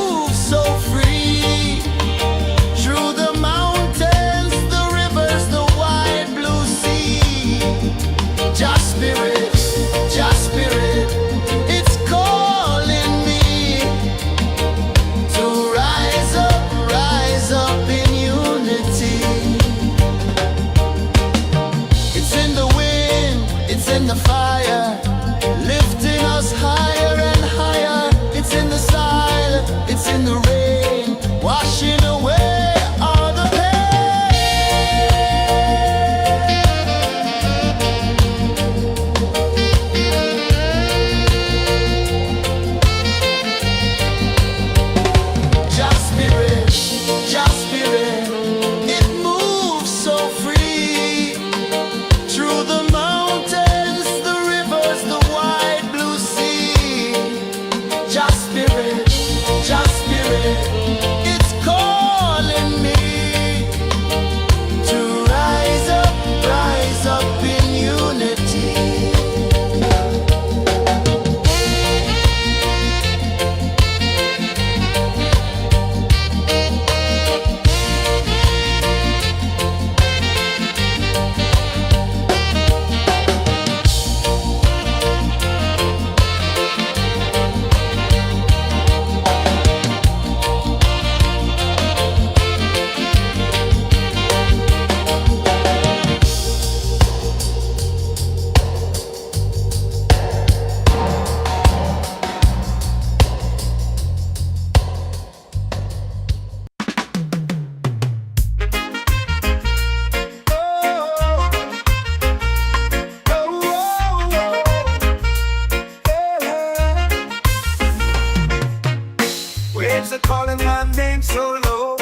waves are calling my name so low.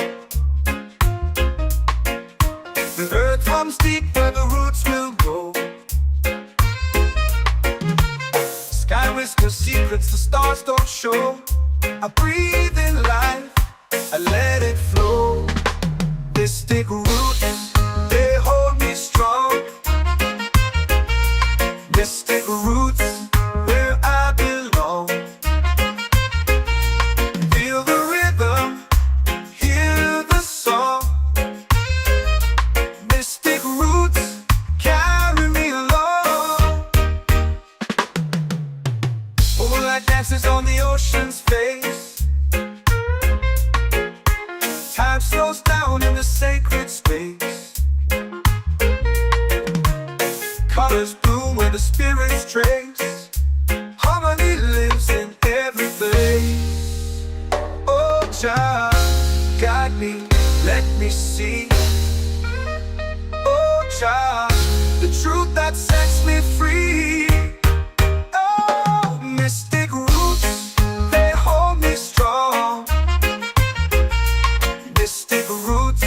The earth comes deep where the roots will go. Sky whispers secrets the stars don't show. I breathe in life, I let it flow. Mystic roots, they hold me strong. Mystic roots, where I belong. Feel the rhythm, hear the song. Mystic roots, carry me along. Moonlight dances on the ocean's face. Time slows down in the sacred space. Colors bloom where the spirits trace. Harmony lives in every place. Oh, child, guide me, let me see. Oh, child, the truth that sets me free. Oh, mystic roots, they hold me strong. Mystic roots,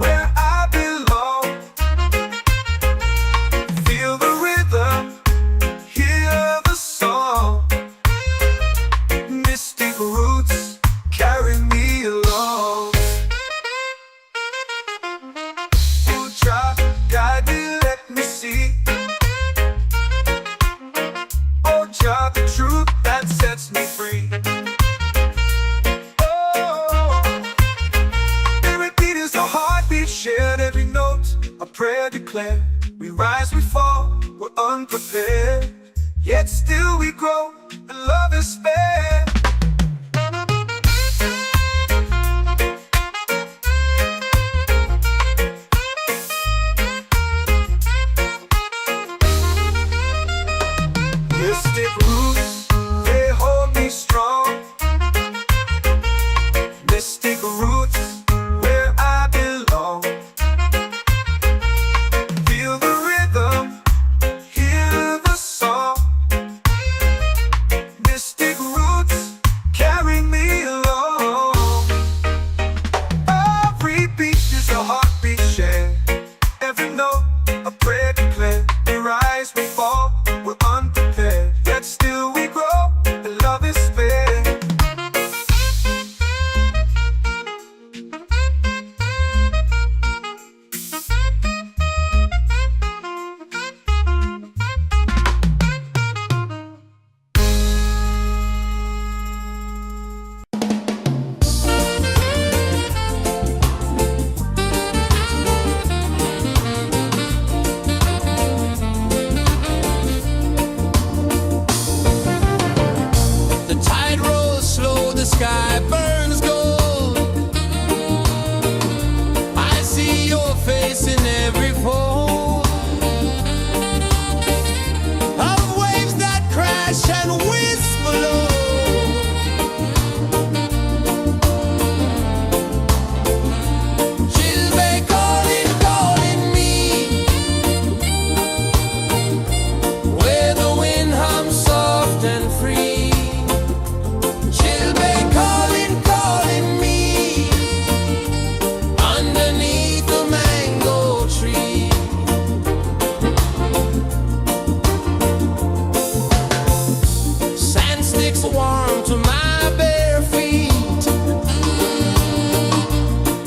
where I belong. Feel the rhythm, hear the song. Mystic roots, carry me along. Oh, child, guide me, let me see. Oh, child, the truth that sets me free. Shared every note, a prayer declared. We rise, we fall, we're unprepared. Yet still we grow, and love is spared. Mystic roots, they hold me strong. Mystic roots, where I belong. Feel the rhythm, hear the song. Mystic roots, carry me along. Every beat is a heartbeat shared. Every note, a prayer declared. We rise, we fall, we're unprepared. Yet still we grow, and love is spared. The tide rolls slow, the sky burns gold. I see your face in every fold of waves that crash and whisper low. She'll be calling, calling me, where the wind hums soft and free. She'll be calling, calling me, underneath the mango tree. Sand sticks warm to my bare feet.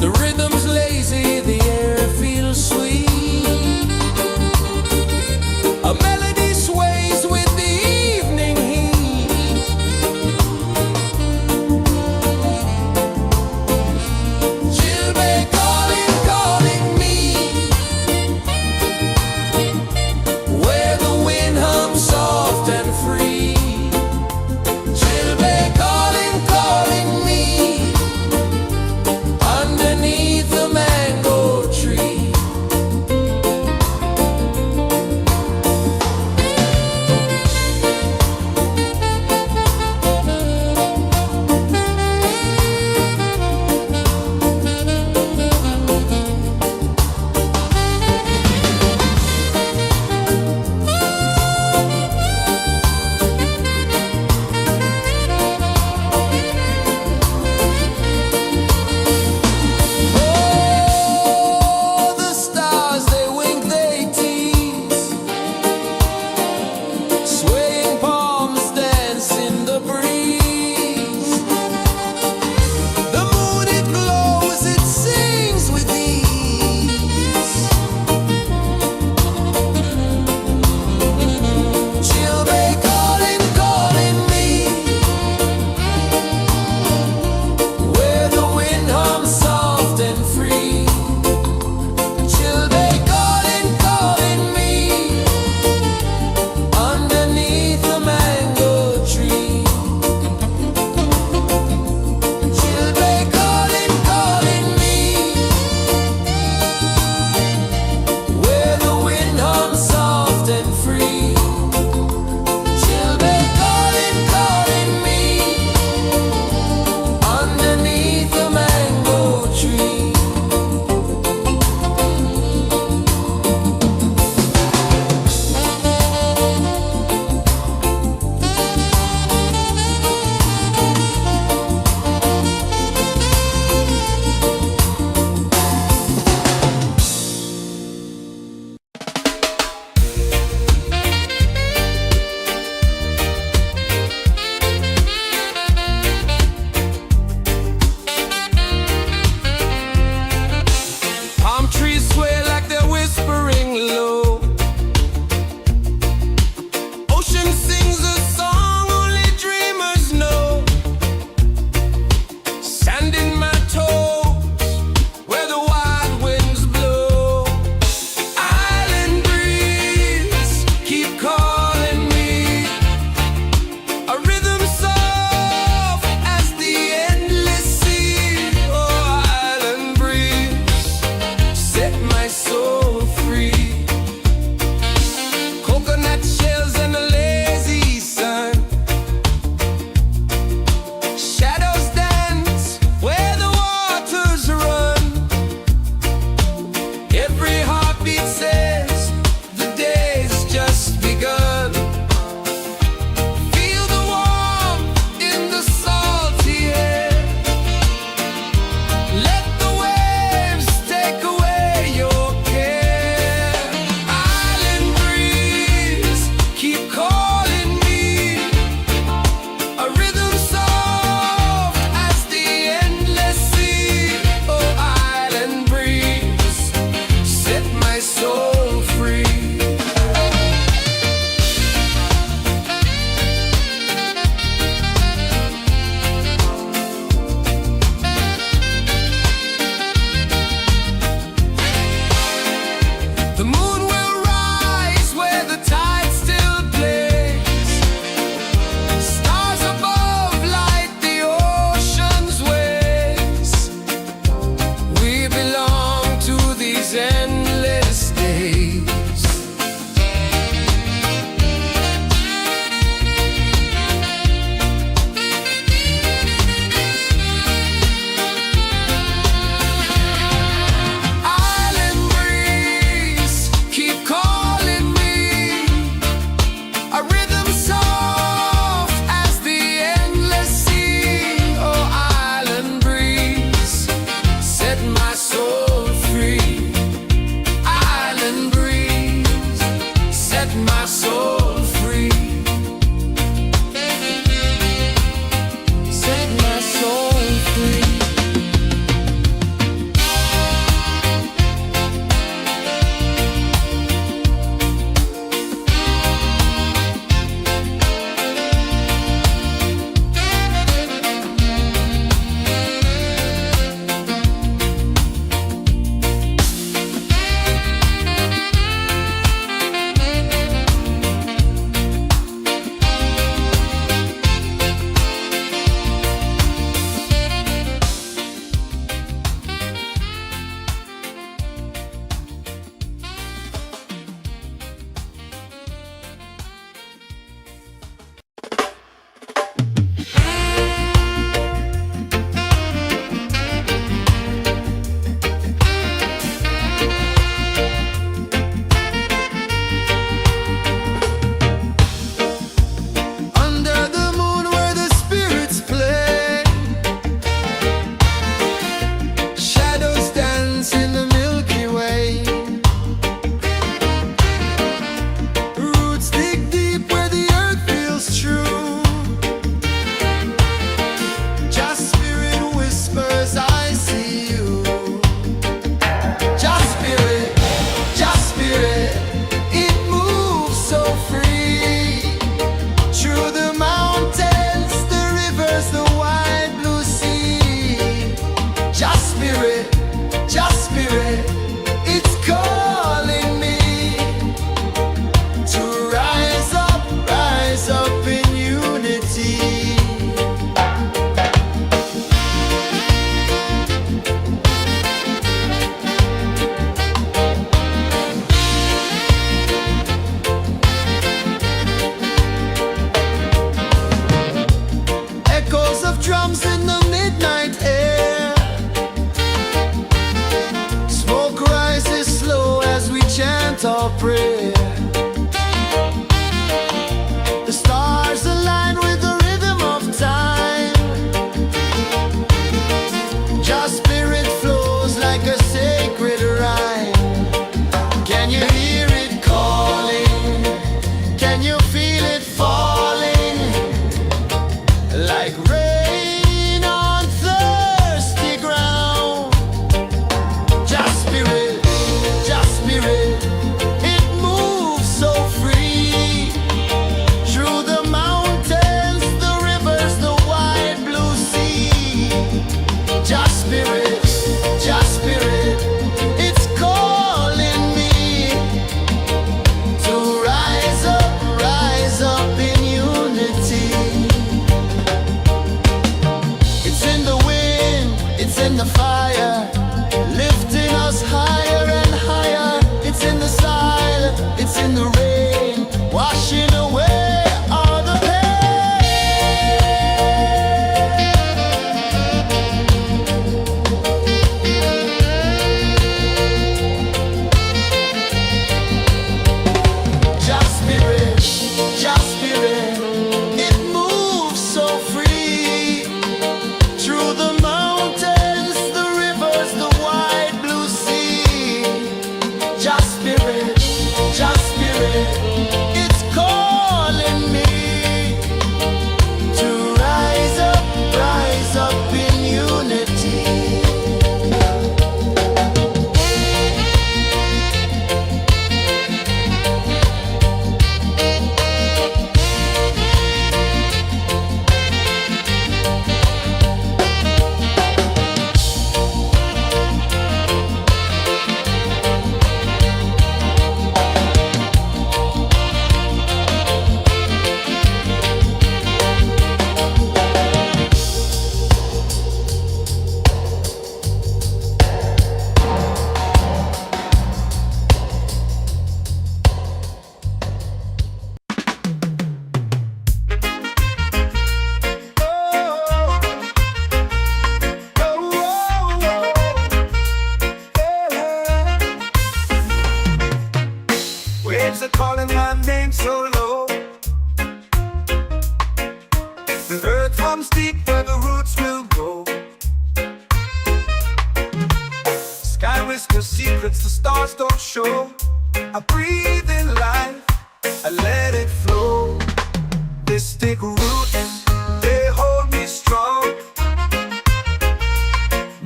The rhythm's lazy, the air feels sweet. A melody sways with the evening heat. She'll be calling, calling me, where the wind hums soft and free. She'll be earth runs deep where the roots will grow. Sky whispers secrets the stars don't show. I breathe in life, I let it flow. Mystic roots, they hold me strong.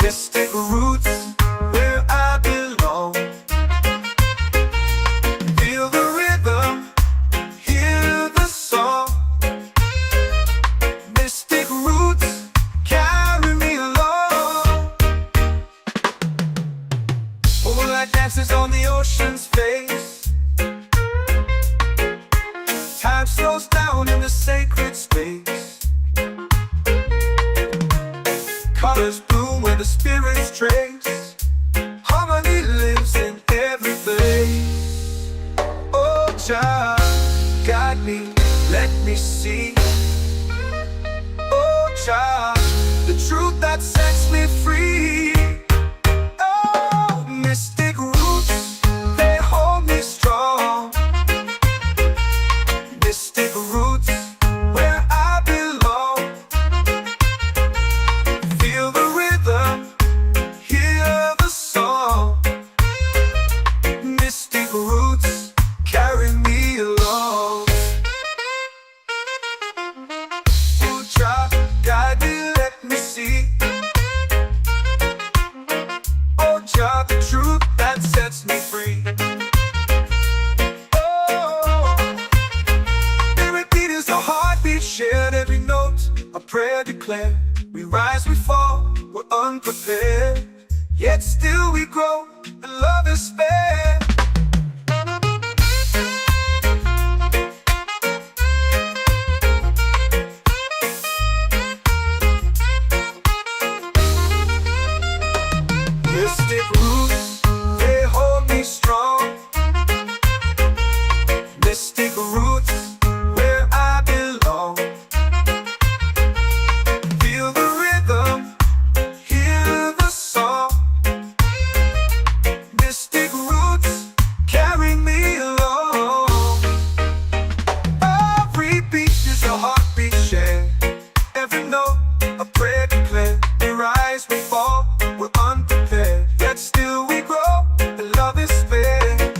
Mystic roots, where I belong. Feel the rhythm, hear the song. Mystic roots, carry me along. Moonlight dances on the ocean's face. Time slows down in the sacred space. Colors bloom where the spirits trace. Harmony lives in every place. Oh, child, guide me, let me see. Oh, child, the truth that sets me free. Oh, mystic roots, they hold me strong. Mystic roots, where I belong. Feel the rhythm, hear the song. Mystic roots, carry me along. Oh, child, guide me, let me see. Oh, child, the truth that sets me free. Oh, every beat is a heartbeat shared, every note a prayer declared. We rise, we fall, we're unprepared, yet still we grow, and love is spared. Mystic roots, they hold me strong. Mystic roots, where I belong. Feel the rhythm, hear the song. Mystic roots, carry me along. Every beat is a heartbeat shared, every note a prayer declared. We rise, we fall, we're unprepared, yet still we grow, and love is spared.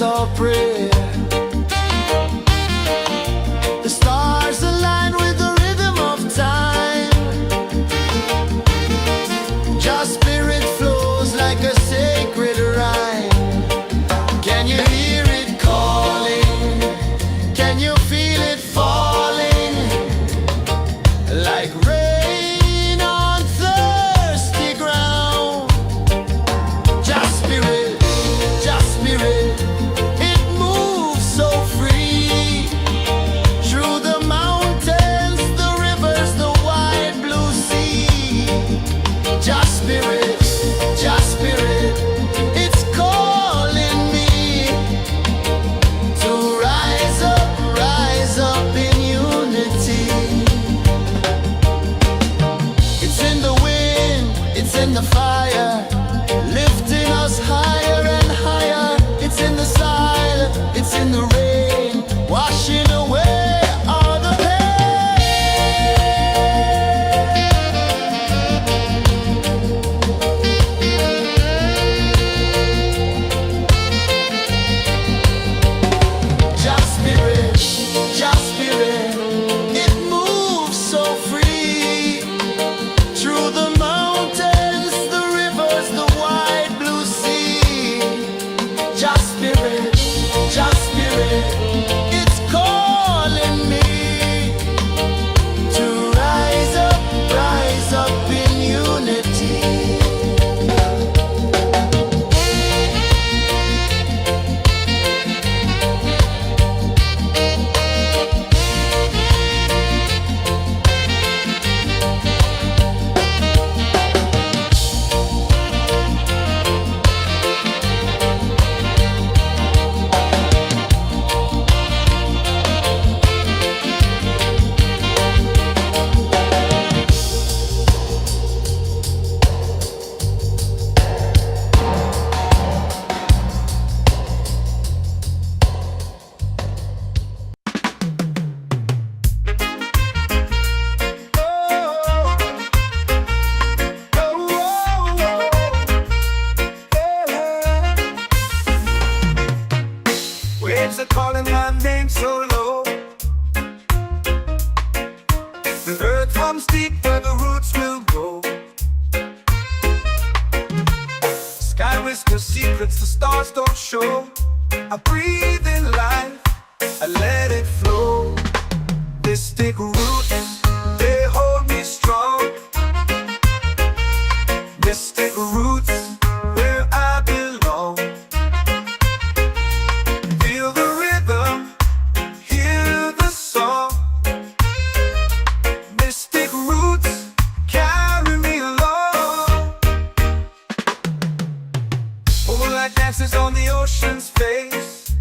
chant our prayer. The stars align with the rhythm of time. Your spirit flows like a sacred rhyme. Can you hear it calling? Can you feel it falling? Like rain on thirsty ground. Just spirit, it moves so free. Through the mountains, the rivers, the wide blue sea. Just spirit, it's calling me to rise up in unity. It's in the wind, it's in the fire, lifting us higher and higher. It's in the silence, it's in the rain, washing away all the Just spirit, it moves so free. Through the mountains, the rivers, the wide blue sea. Just spirit, it's calling me to rise up in unity. Waves are calling my name so low. The earth comes deep where the roots will go. Sky whispers secrets the stars don't show. I breathe in life, I let it flow. Mystic roots, they hold me strong. Mystic roots, where I belong. Feel the rhythm, hear the song. Mystic roots, carry me along. Moonlight dances on the ocean's face.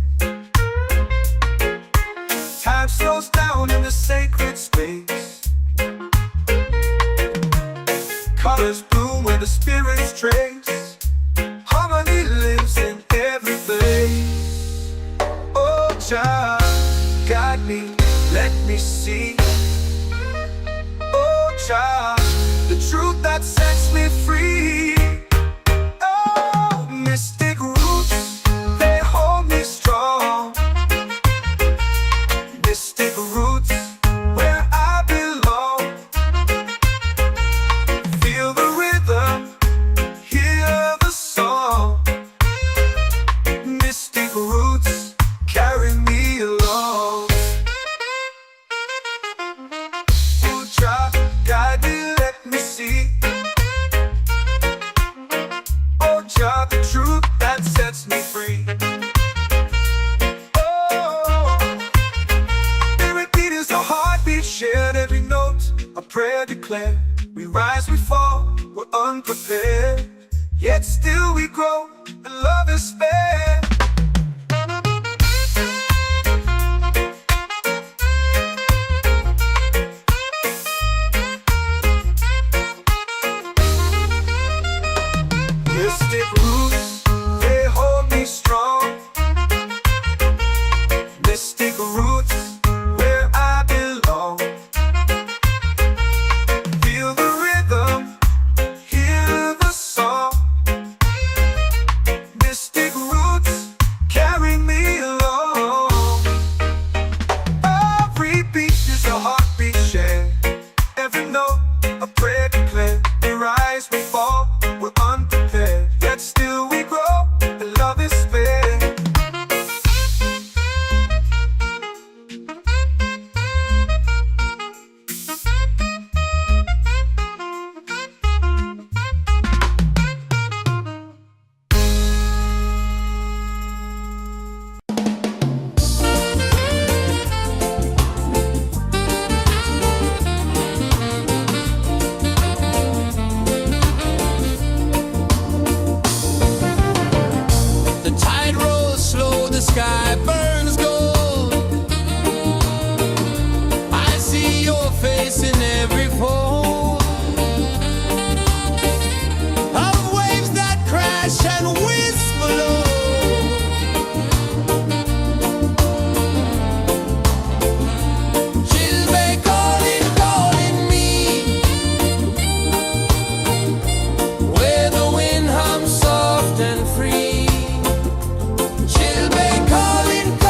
Time slows down in the sacred space. Colors bloom where the spirits trace. Harmony lives in every face. Oh, child, guide me, let me see. Oh, child, the truth that sets me free. Oh, mystic roots, they hold me strong. Mystic roots, where I belong. Feel the rhythm, hear the song. Mystic roots, carry me along. Oh, child, guide me, let me see. Oh, child, the truth that sets me free. Oh, spirit beat is a heartbeat, shared every note. A prayer declared. We rise, we fall, we're unprepared. Yet still we grow, and love is spared. Mystic roots, they hold me strong. Mystic roots, where I belong. Feel the rhythm, hear the song. Mystic roots. sky burns gold. I see your face in every fold of waves that crash and whisper low. She'll be calling, calling me where the wind hums soft and free. She'll be calling, calling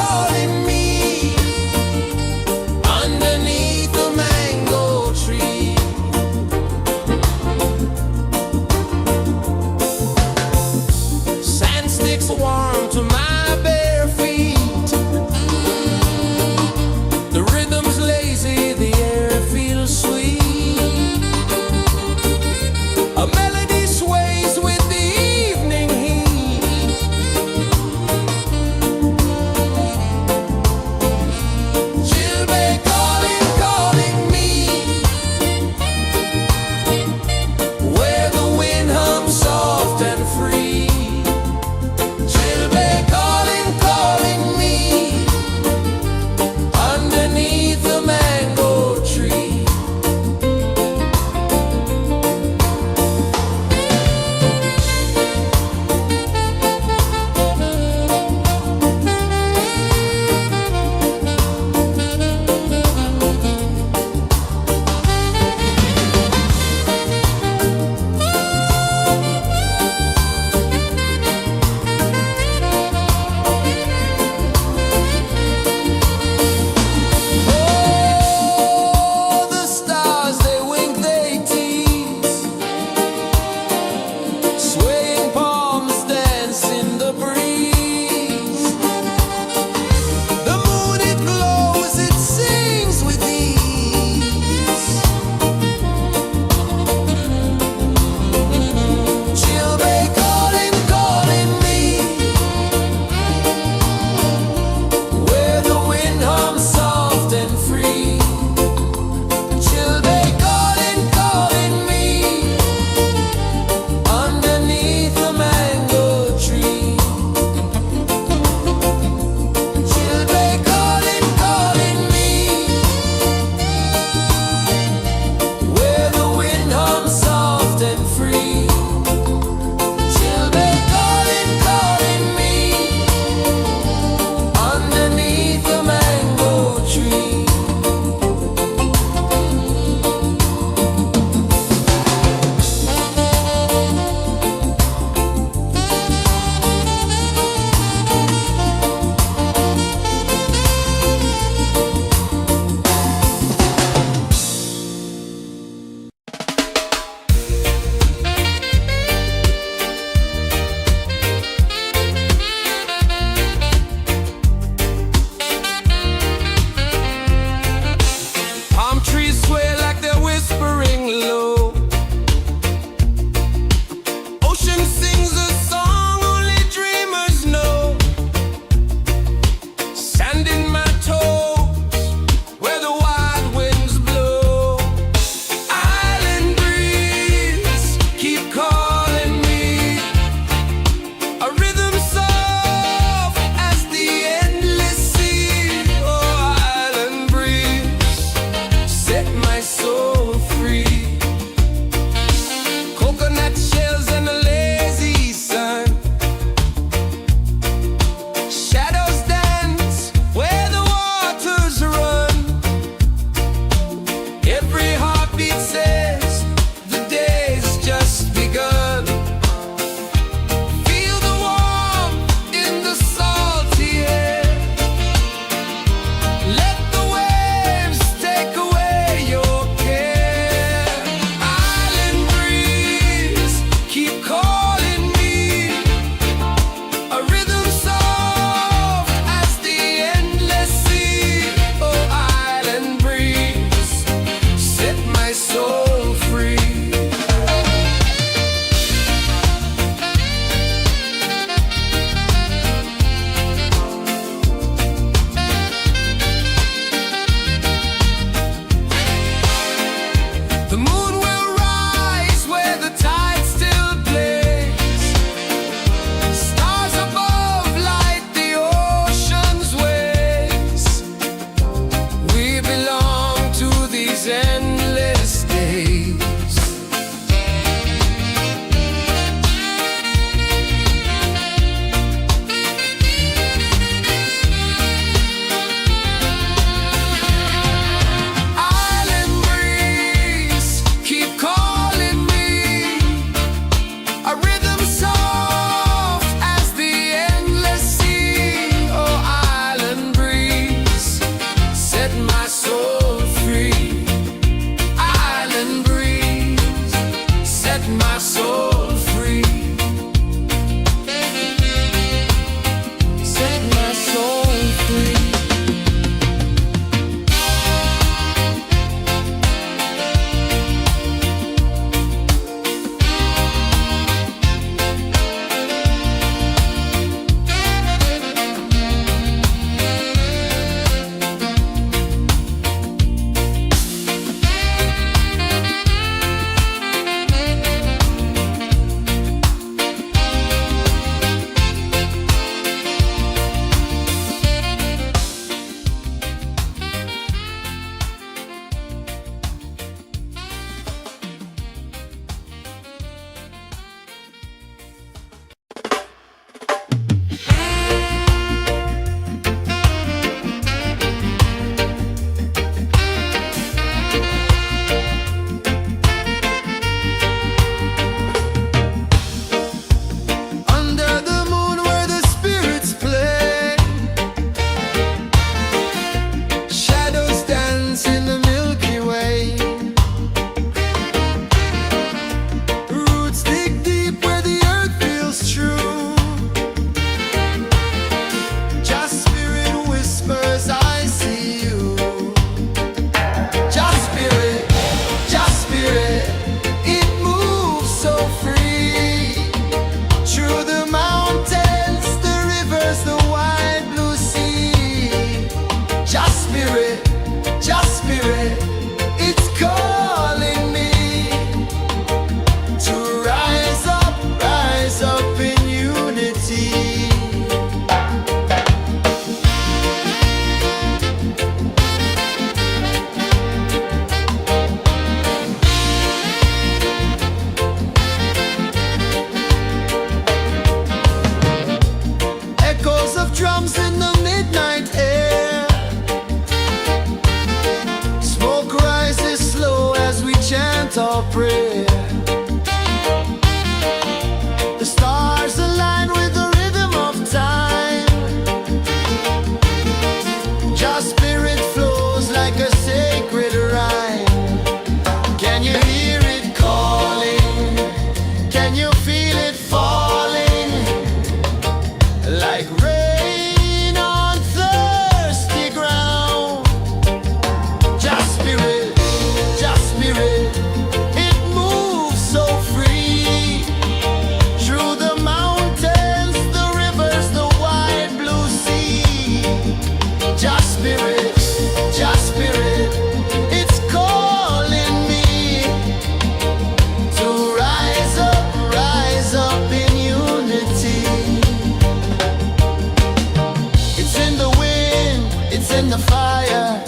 in the fire,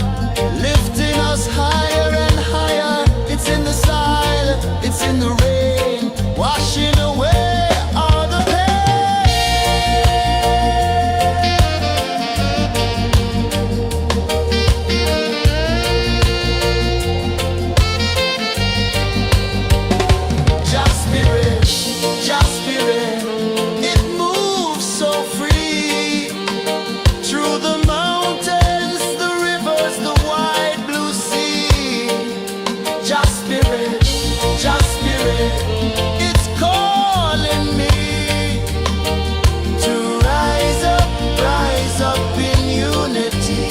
lifting us higher and higher. It's in the silence, it's in the rain, washing away all the pain. Just spirit, just spirit, it moves so free through the mountains, the rivers, the wide blue sea. Just spirit, it's calling me to rise up in unity.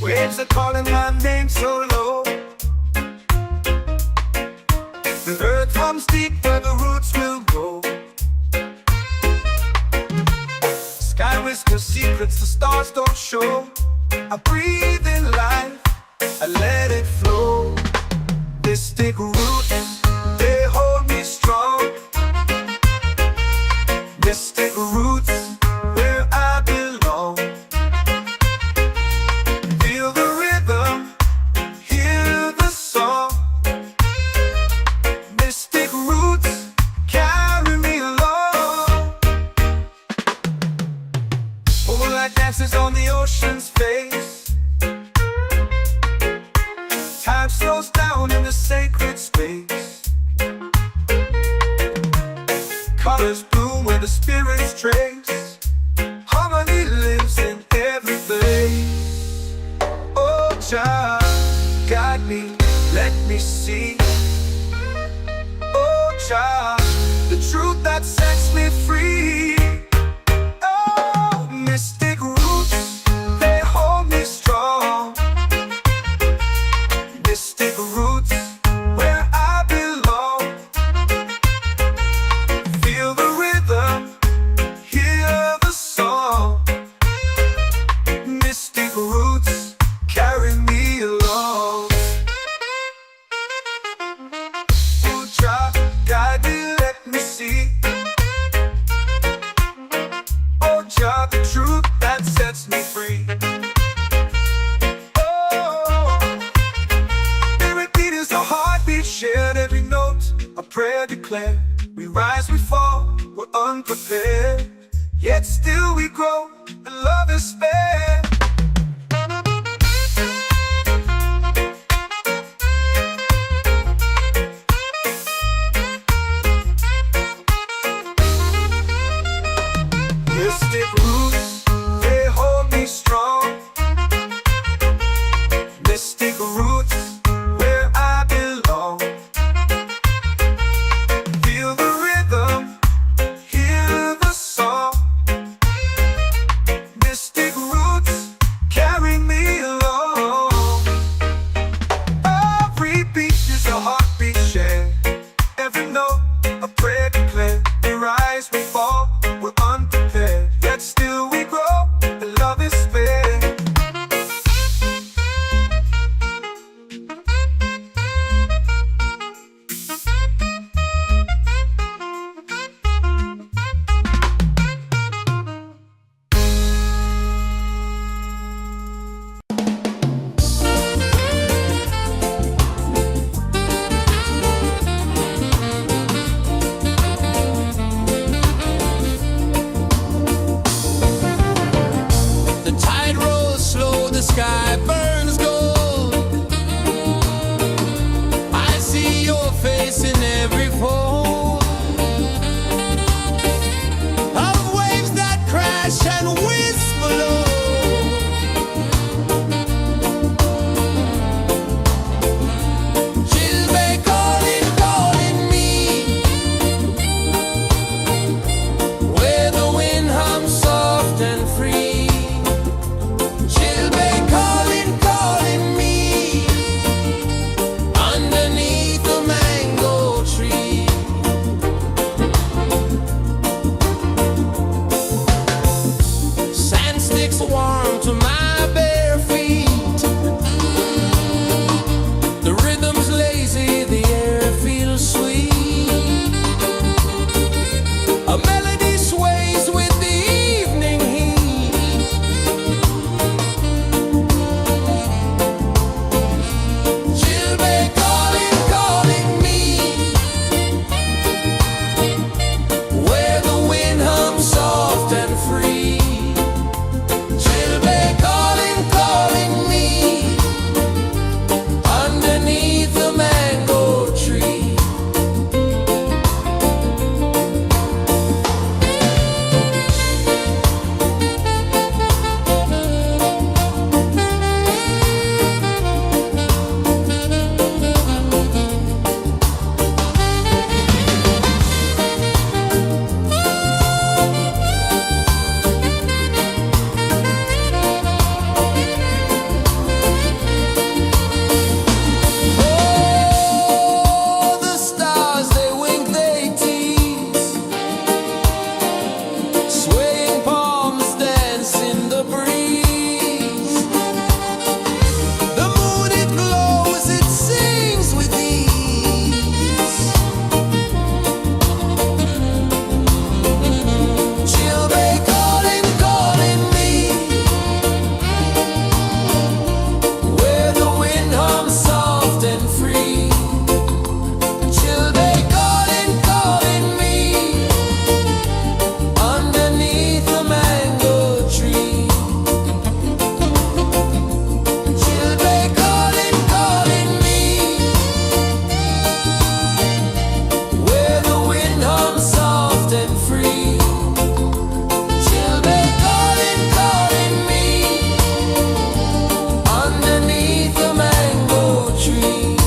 Waves are calling my name so low. The earth hums deep where the roots will go. Sky whispers secrets the stars don't show. I breathe in life, I let it flow. Mystic roots, they hold me strong. Mystic roots, where I belong. Feel the rhythm, hear the song. Mystic roots, carry me along. Moonlight dances on the ocean's face. Time slows down in the sacred space. Colors bloom where the spirits trace. Harmony lives in every place. Oh, child, guide me, let me see. Oh, child, the truth that sets me free. Oh, mystic roots, they hold me strong. Mystic roots, where I belong. Feel the rhythm, hear the song. Mystic roots, carry me along. Oh, child, guide me, let me see. Oh, child, the truth that sets me free. Oh, every beat is a heartbeat shared, every note a prayer declared. We rise, we fall, we're unprepared, yet still we grow, and love is spared. Mystic roots, they hold me strong. Mystic roots, where I belong. Feel the rhythm, hear the song. Mystic roots, and free. Children calling, calling me underneath the mango tree.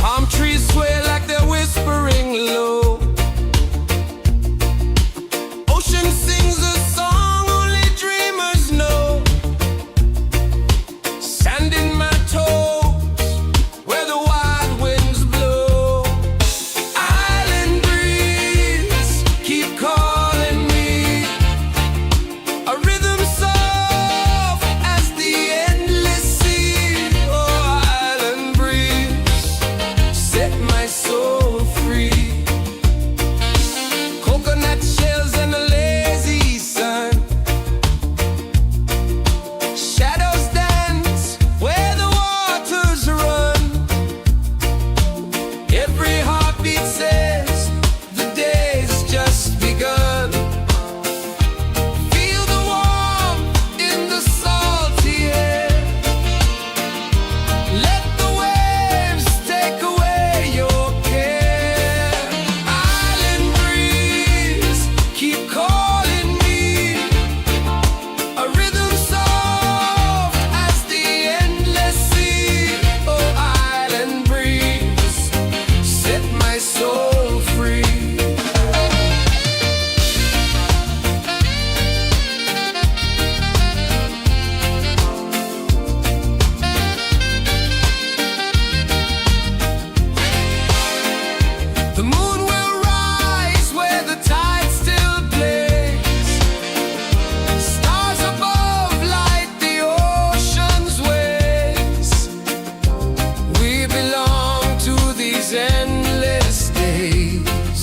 Palm trees sway like they're whispering low. Ocean sings a song only dreamers know. Sand in my toes where the wild winds blow. Island breeze keep calling me. A rhythm soft as the endless sea. Oh, island breeze, set my soul free. Coconut shells and a lazy sun. Shadows dance where the waters run. Every heartbeat says the day's just begun. Feel the warmth in the salty air. Let the waves take away your care. Island breeze, keep calling me. A rhythm soft as the endless sea. Oh, island breeze, set my soul free. The moon will rise where the tide still plays. Stars above light the ocean's waves. We belong to these endless days.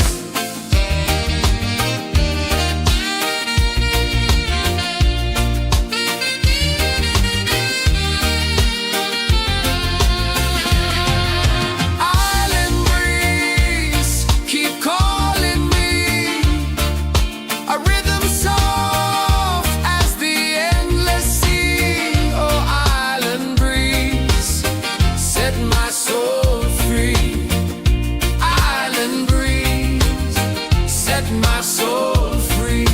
Island breeze, keep calling me. A rhythm soft as the endless sea. Oh, island breeze, set my soul free. Island breeze, set my soul free.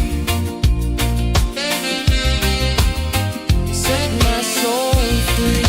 Set my soul free.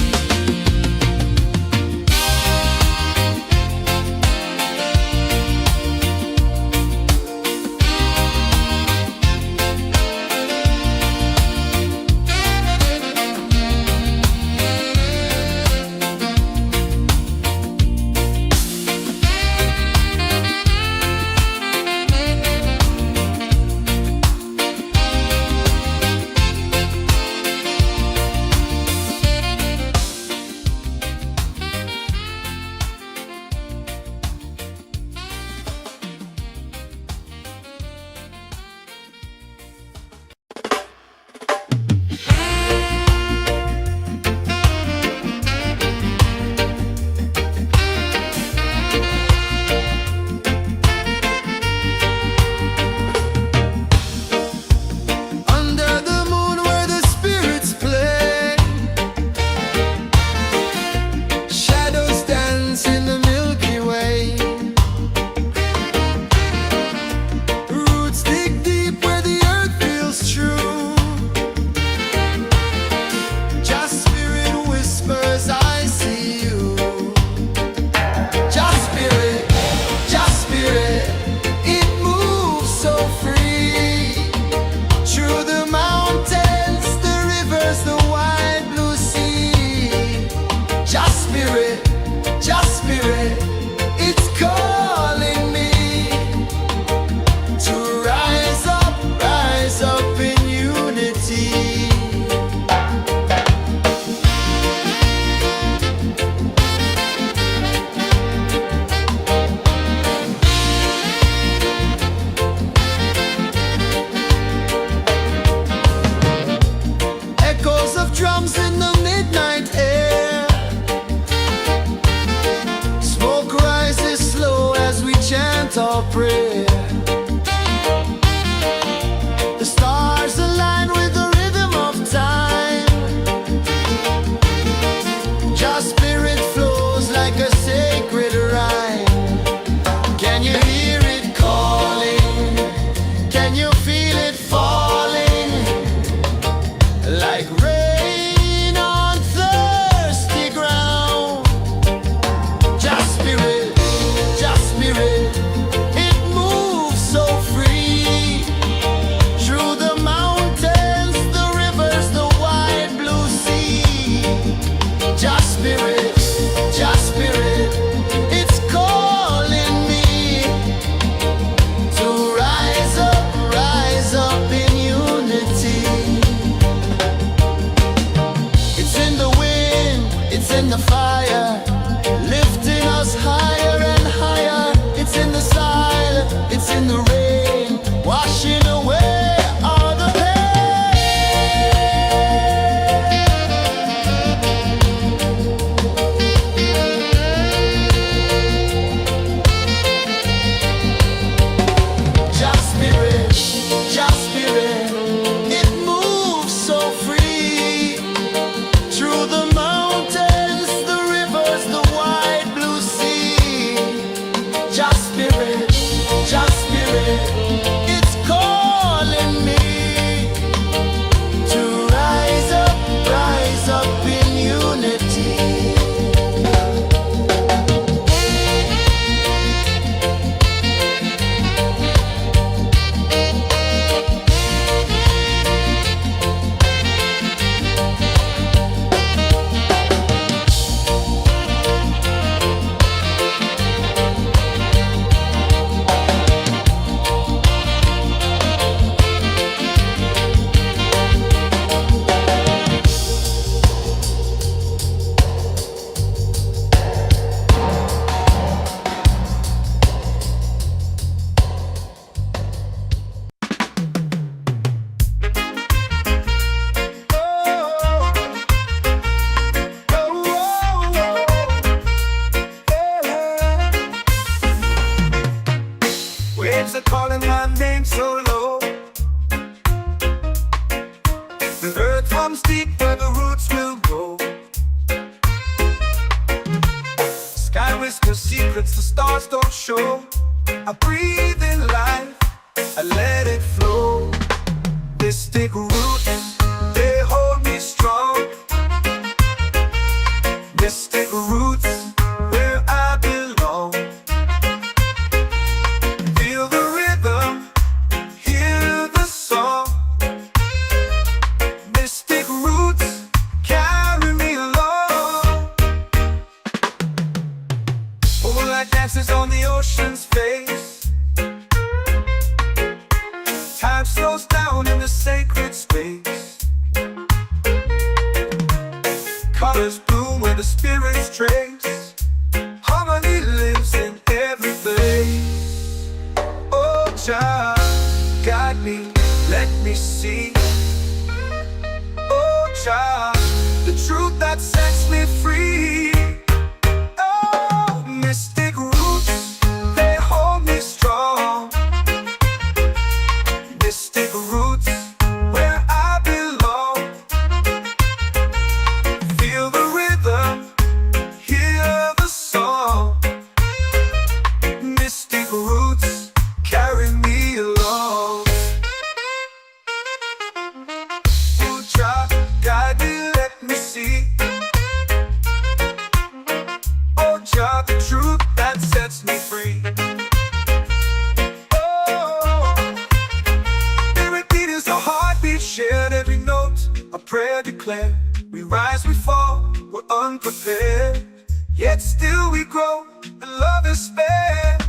Can you feel it falling like rain on thirsty ground? Just spirit, it moves so free through the mountains, the rivers, the wide blue sea. Just spirit, it's calling me to rise up in unity. It's in the wind, it's in the fire, lifting us higher and higher. It's in the silence, it's in the rain, washing away all the Just spirit, it moves so free through the mountains, the rivers, the wide blue sea. Just spirit, it's calling me to rise up in unity. Waves are calling my name so low. The earth runs deep where the roots will grow. Sky whispers secrets the stars don't show. I breathe in life, I let it flow. Mystic roots, they hold me strong. Mystic roots, where I belong. Feel the rhythm, hear the song. Mystic roots, carry me along. Moonlight dances on the ocean's face. Time slows down in the sacred space. Colors bloom where the spirits trace. Harmony lives in every place. Oh, Jah, guide me, let me see. Oh, Jah, the truth that sets me free. Oh, mystic roots, they hold me strong. Mystic roots, where I belong. Feel the rhythm, hear the song. Mystic roots, carry me along. Oh, Jah, guide me, let me see. Oh, Jah, the truth that sets me free. Oh, spirit beat is a heartbeat, shared every note. A prayer declared. We rise, we fall, we're unprepared. Yet still we grow, and love is spared.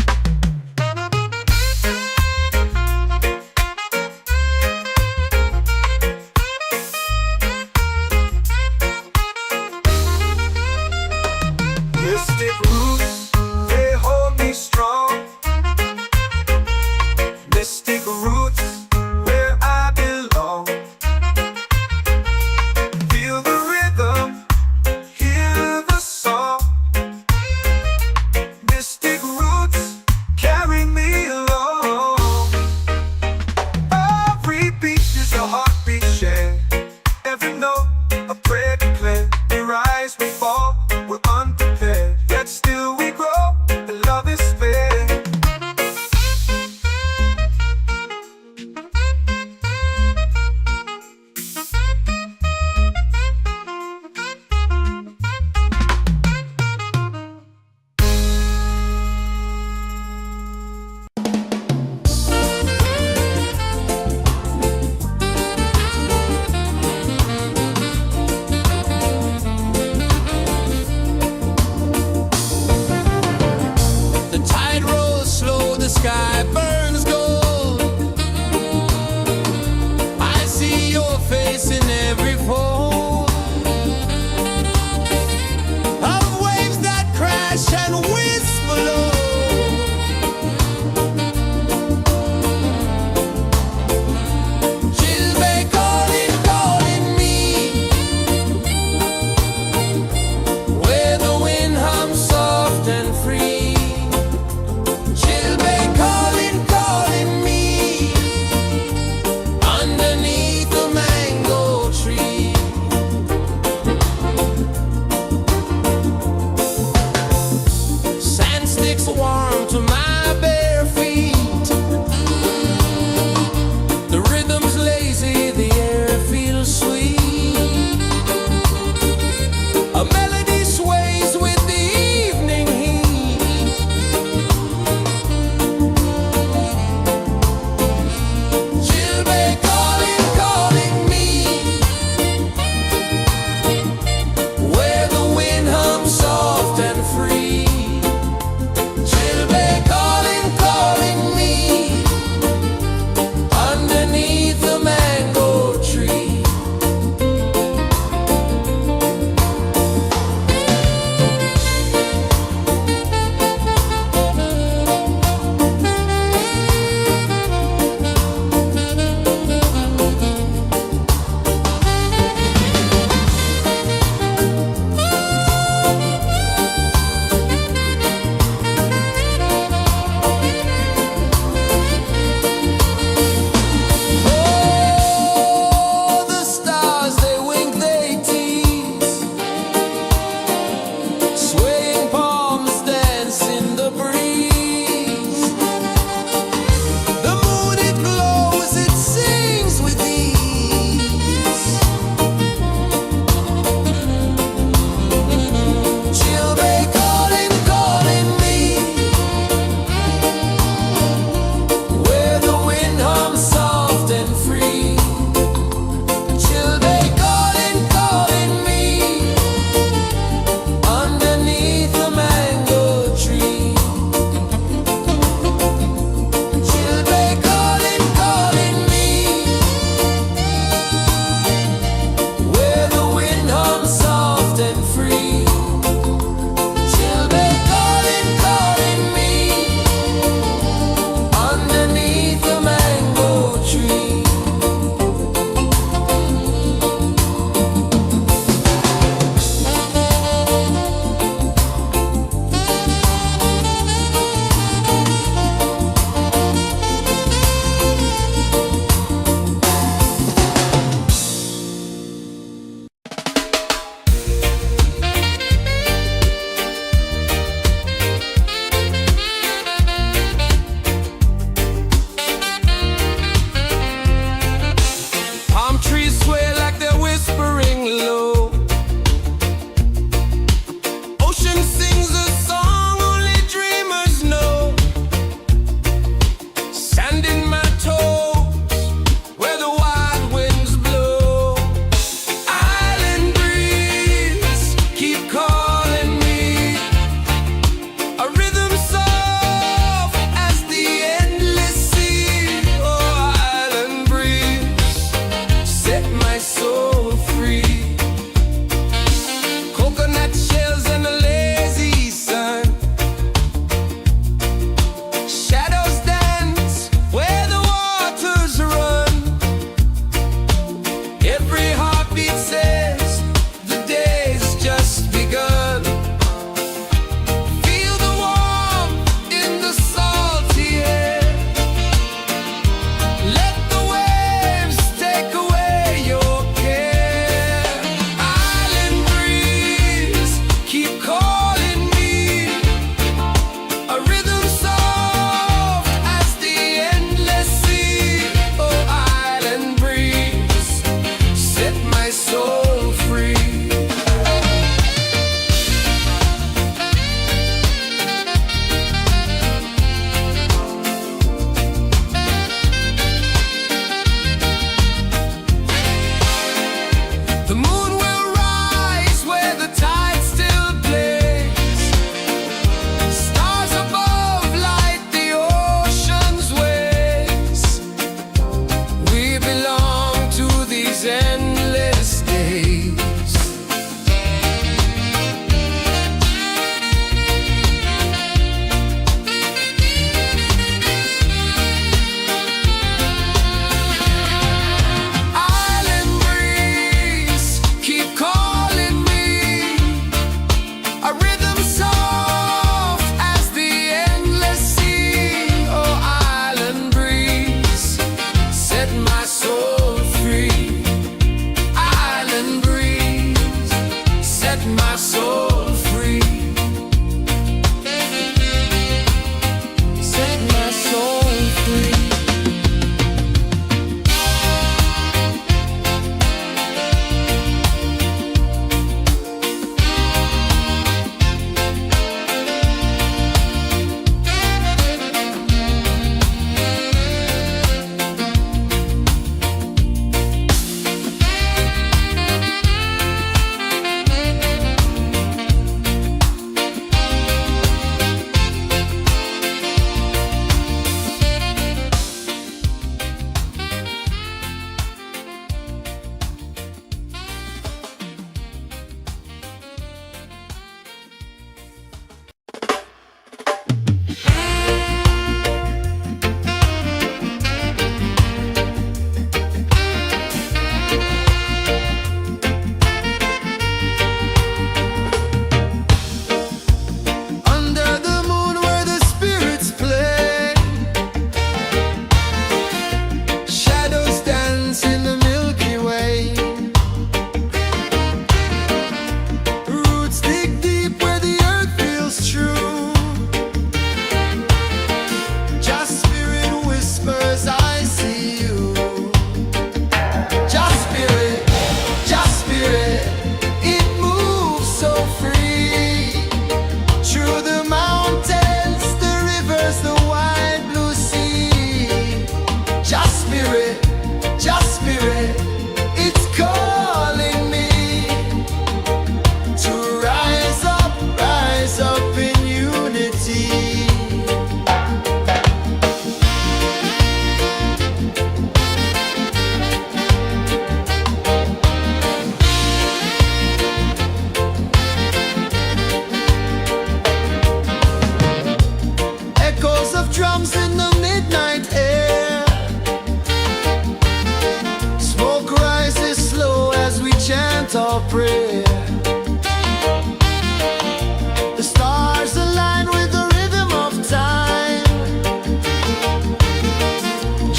Mystic roots, they hold me strong. Mystic roots, where I belong. Feel the rhythm, hear the song. Mystic roots,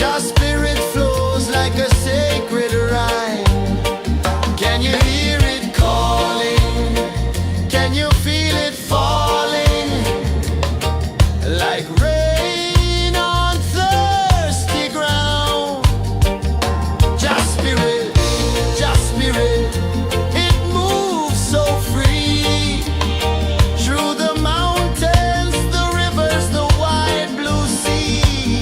Just spirit flows like a sacred rhyme. Can you hear it calling? Can you feel it falling? Like rain on thirsty ground. Just spirit, it moves so free. Through the mountains, the rivers, the wide blue sea.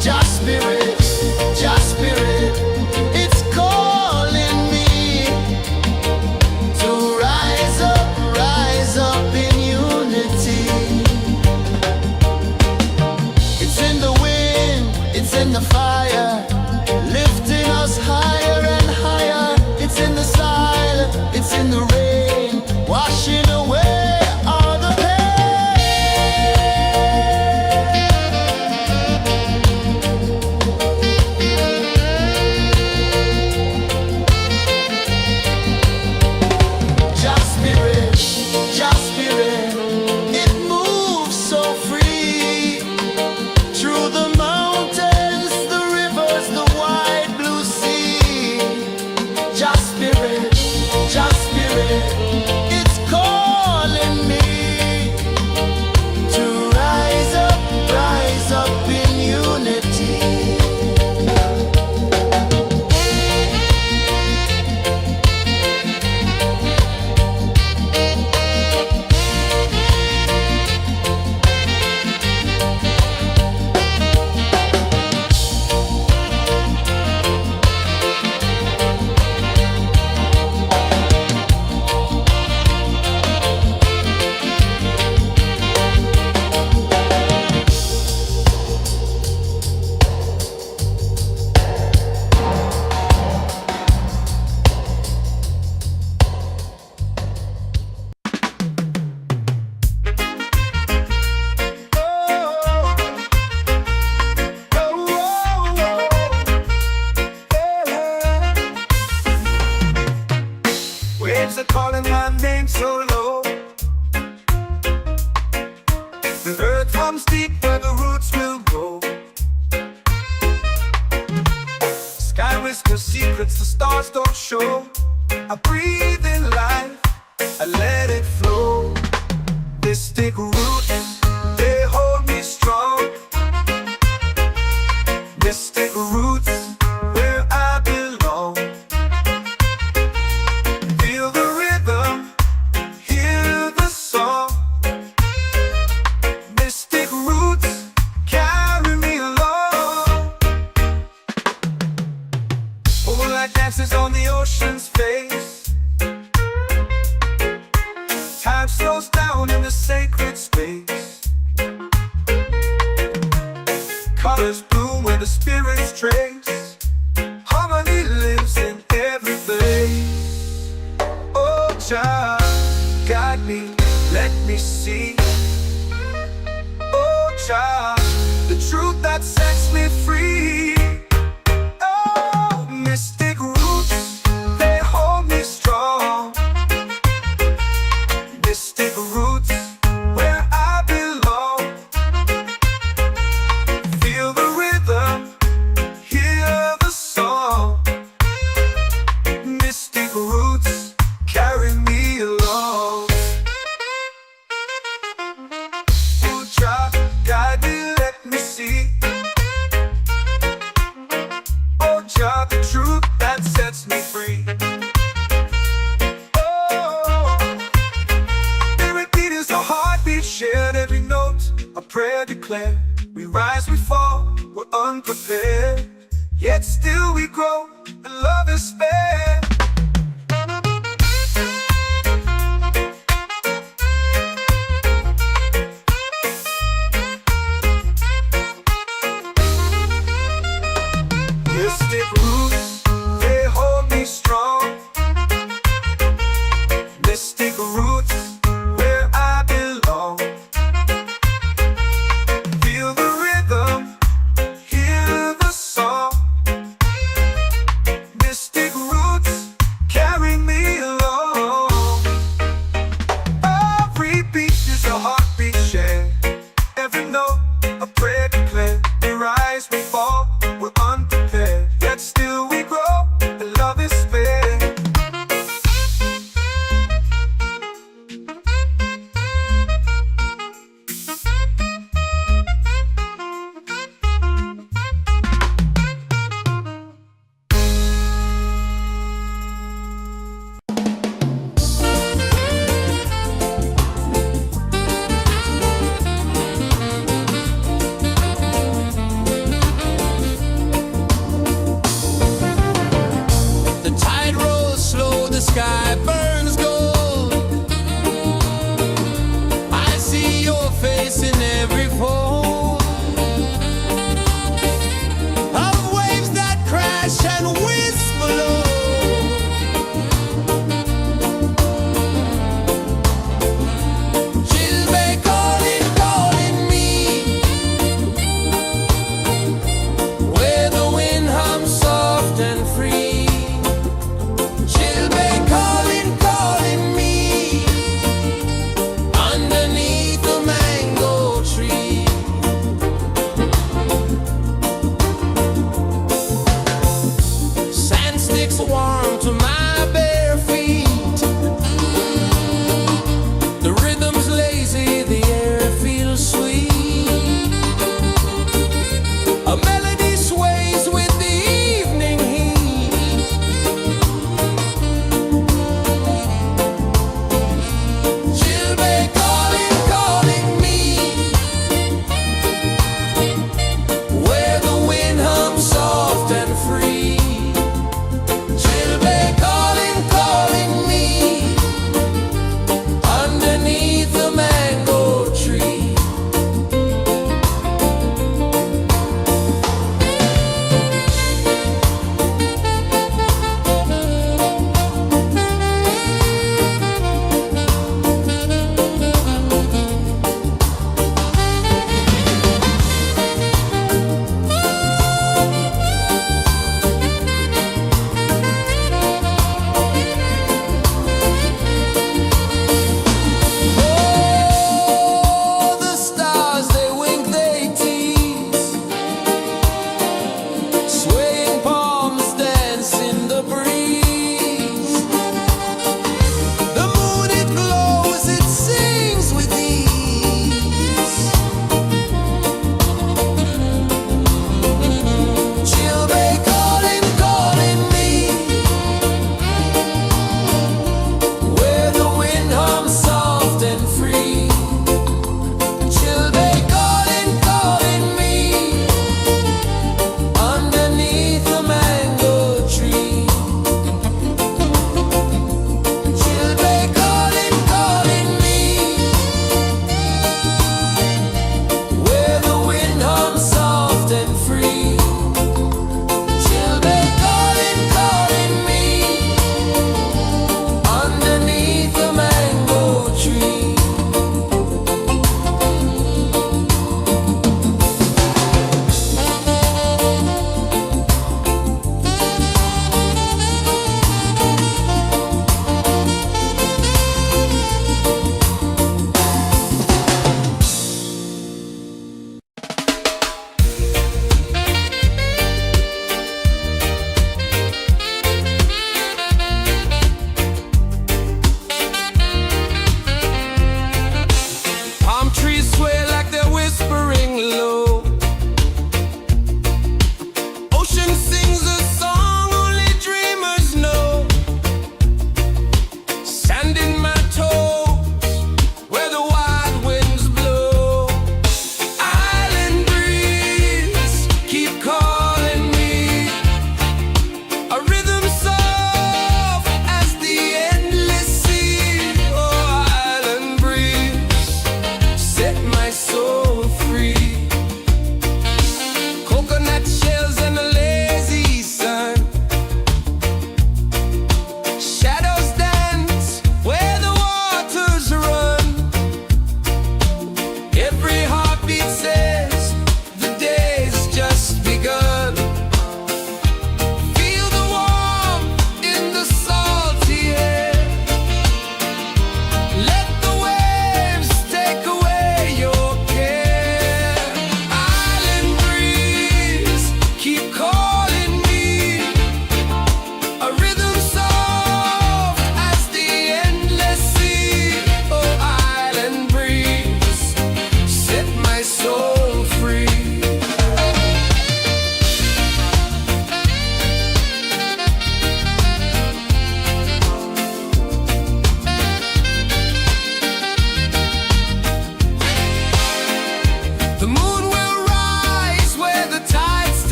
Just spirit, it's calling me to rise up in unity. It's in the wind, it's in the fire, lifting us higher and higher. It's in the silence, it's in the rain, washing away all the pain. Just spirit, it moves so free. Through the mountains, the rivers, the wide blue sea. Just spirit, it's calling me to rise up in unity. Waves are calling my name so low. The earth comes deep where the roots will go. Sky whispers secrets the stars don't show. I breathe in life, I let it flow. Mystic roots, they hold me strong. Mystic roots, where I belong. Feel the rhythm, hear the song. Mystic roots, carry me along. Moonlight dances on the ocean's face. Time slows down in the sacred space. Colors bloom where the spirits trace. Harmony lives in every place. Oh, child, guide me, let me see. Oh, child, the truth that sets me free. Oh, mystic roots, they hold me strong. Mystic roots, where I belong. Feel the rhythm, hear the song. Mystic roots, carry me along. Oh, child, guide me, let me see. Oh, child, the truth that sets me free. Shared every note, a prayer declared. We rise, we fall, we're unprepared. Yet still we grow, and love is spared. Mystic roots, they hold me strong. Mystic roots, where I belong. Feel the rhythm, hear the song. Mystic roots, carry me along. Every beat is a heartbeat shared. Every note, a prayer declared. We rise, we fall, is warm to my bare feet. The rhythm's lazy, the air feels sweet. A melody sways with the evening heat. Children calling, calling me, where the wind hums soft and free.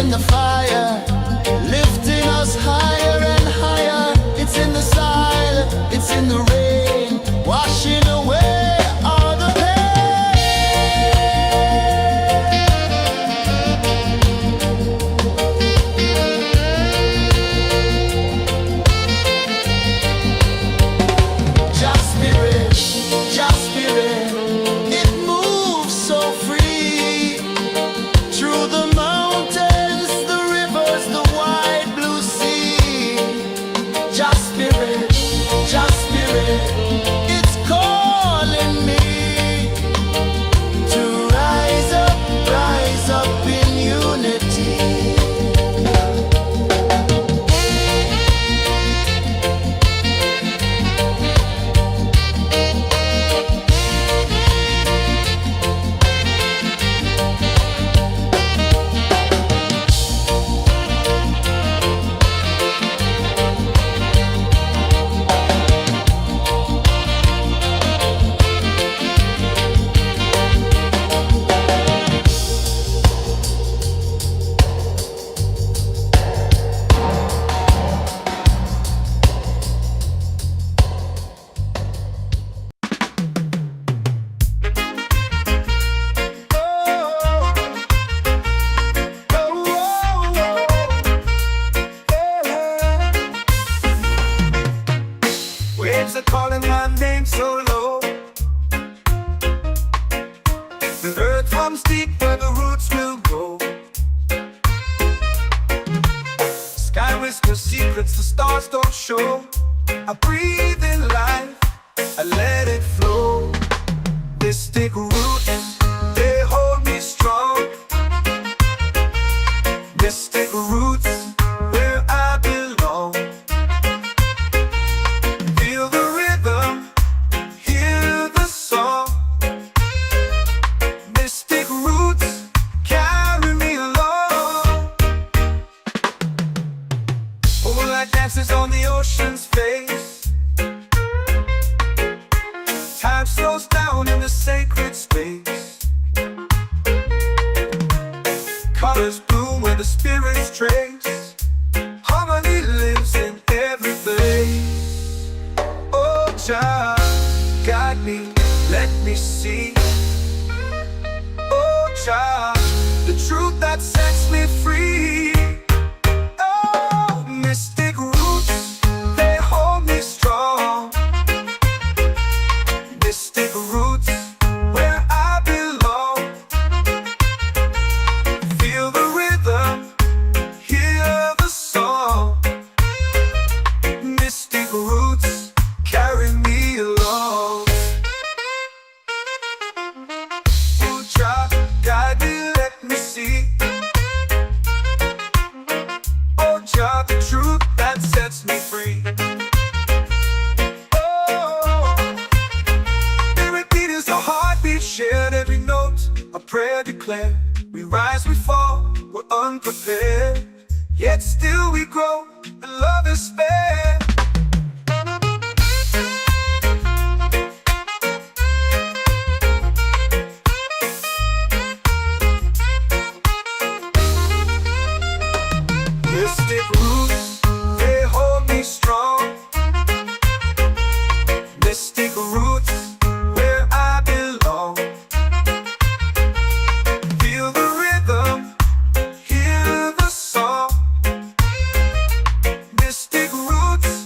in the fire, lifting us higher and higher. It's in the silence, it's in the rain, washing away all the Just spirit, it moves so free through the mountains, the rivers, the wide blue sea. Just spirit, it's calling me to rise up in unity. Waves are calling my name so low. The earth hums deep where the roots will grow. Sky whispers secrets the stars don't show. I breathe in life, I let it flow. Mystic roots, they hold me strong. Mystic roots, where I belong. Feel the rhythm, hear the song. Mystic roots, carry me along. Moonlight dances on the ocean's face. Time slows down in the sacred space. Colors bloom where the spirits trace. Harmony lives in every place. Oh, child, guide me, let me see. Oh, child, the truth that sets me free. Oh, mystic roots, they hold me strong. Mystic roots, where I belong. Feel the rhythm, hear the song. Mystic roots, carry me along. Oh, child, guide me, let me see. Oh, child, the truth that sets me free. Oh, every beat is a heartbeat shared, every note a prayer declared. We rise, we fall, we're unprepared, yet still we grow, and love is spared. Mystic roots, they hold me strong. Mystic roots, where I belong. Feel the rhythm, hear the song. Mystic roots,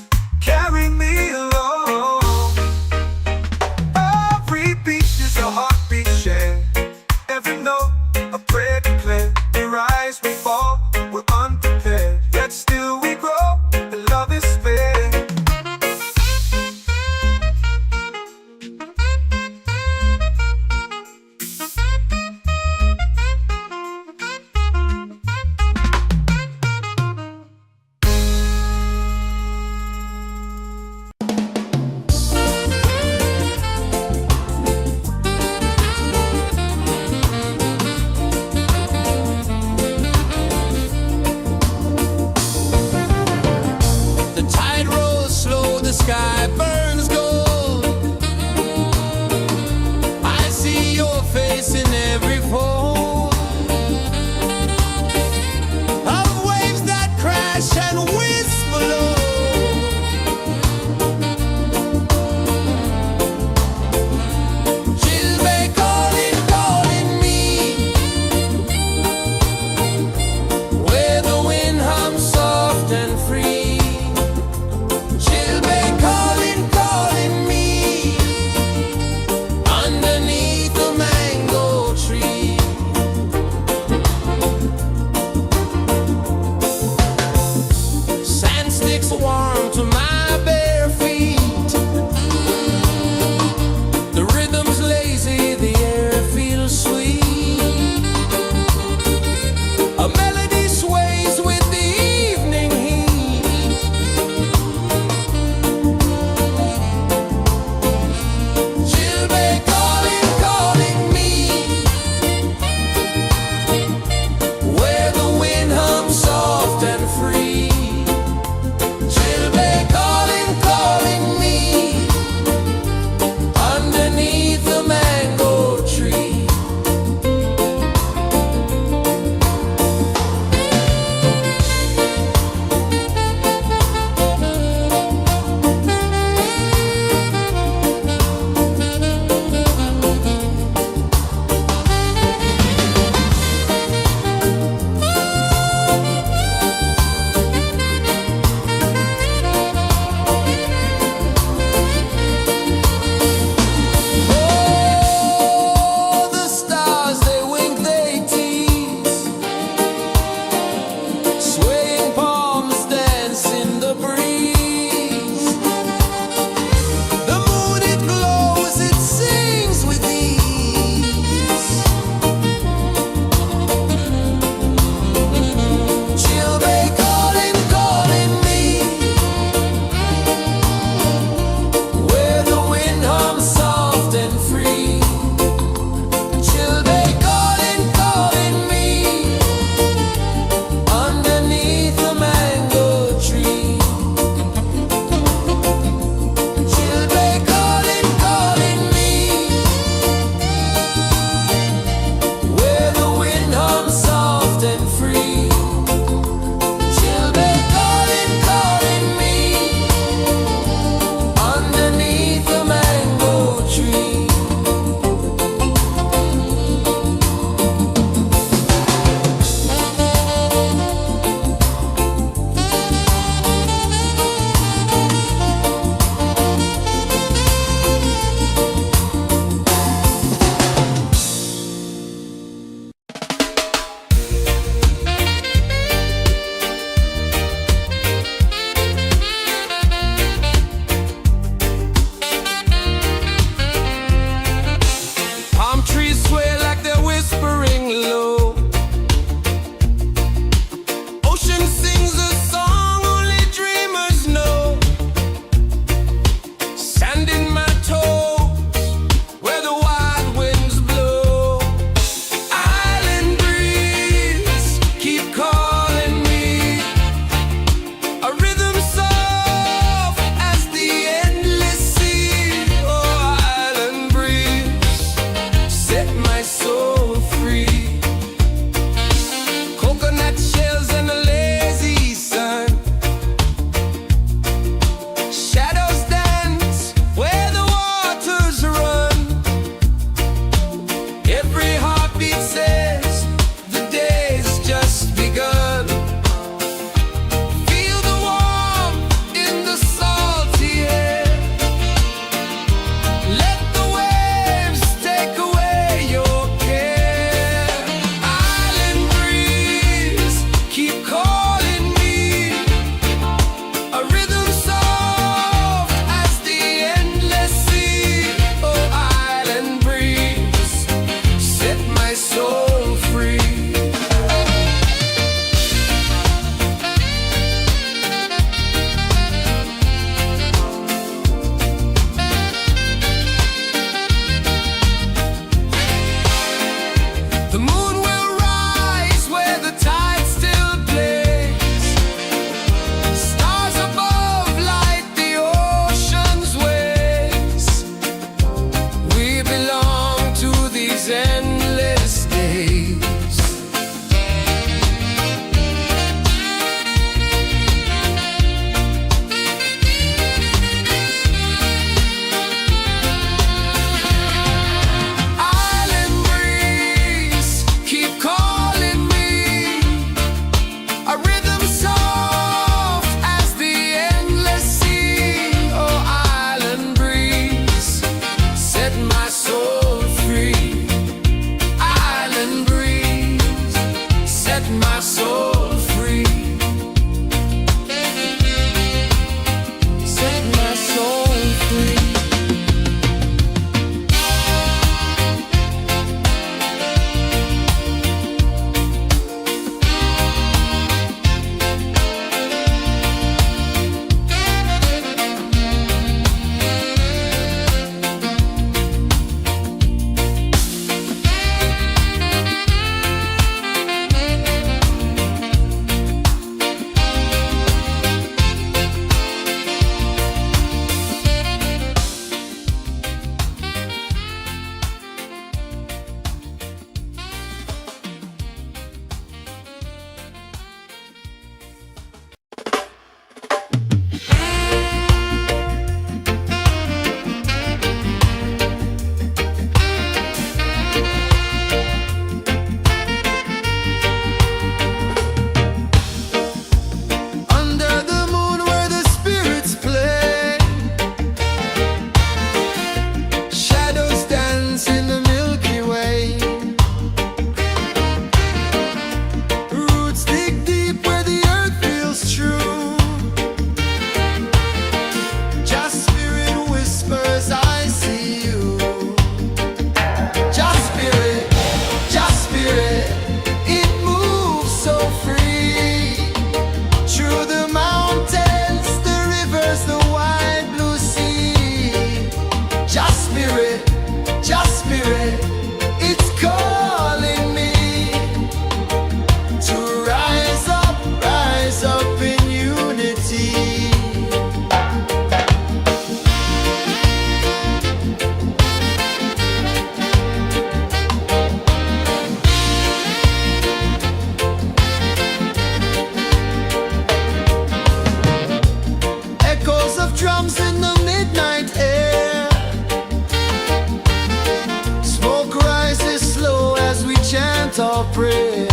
for prayer.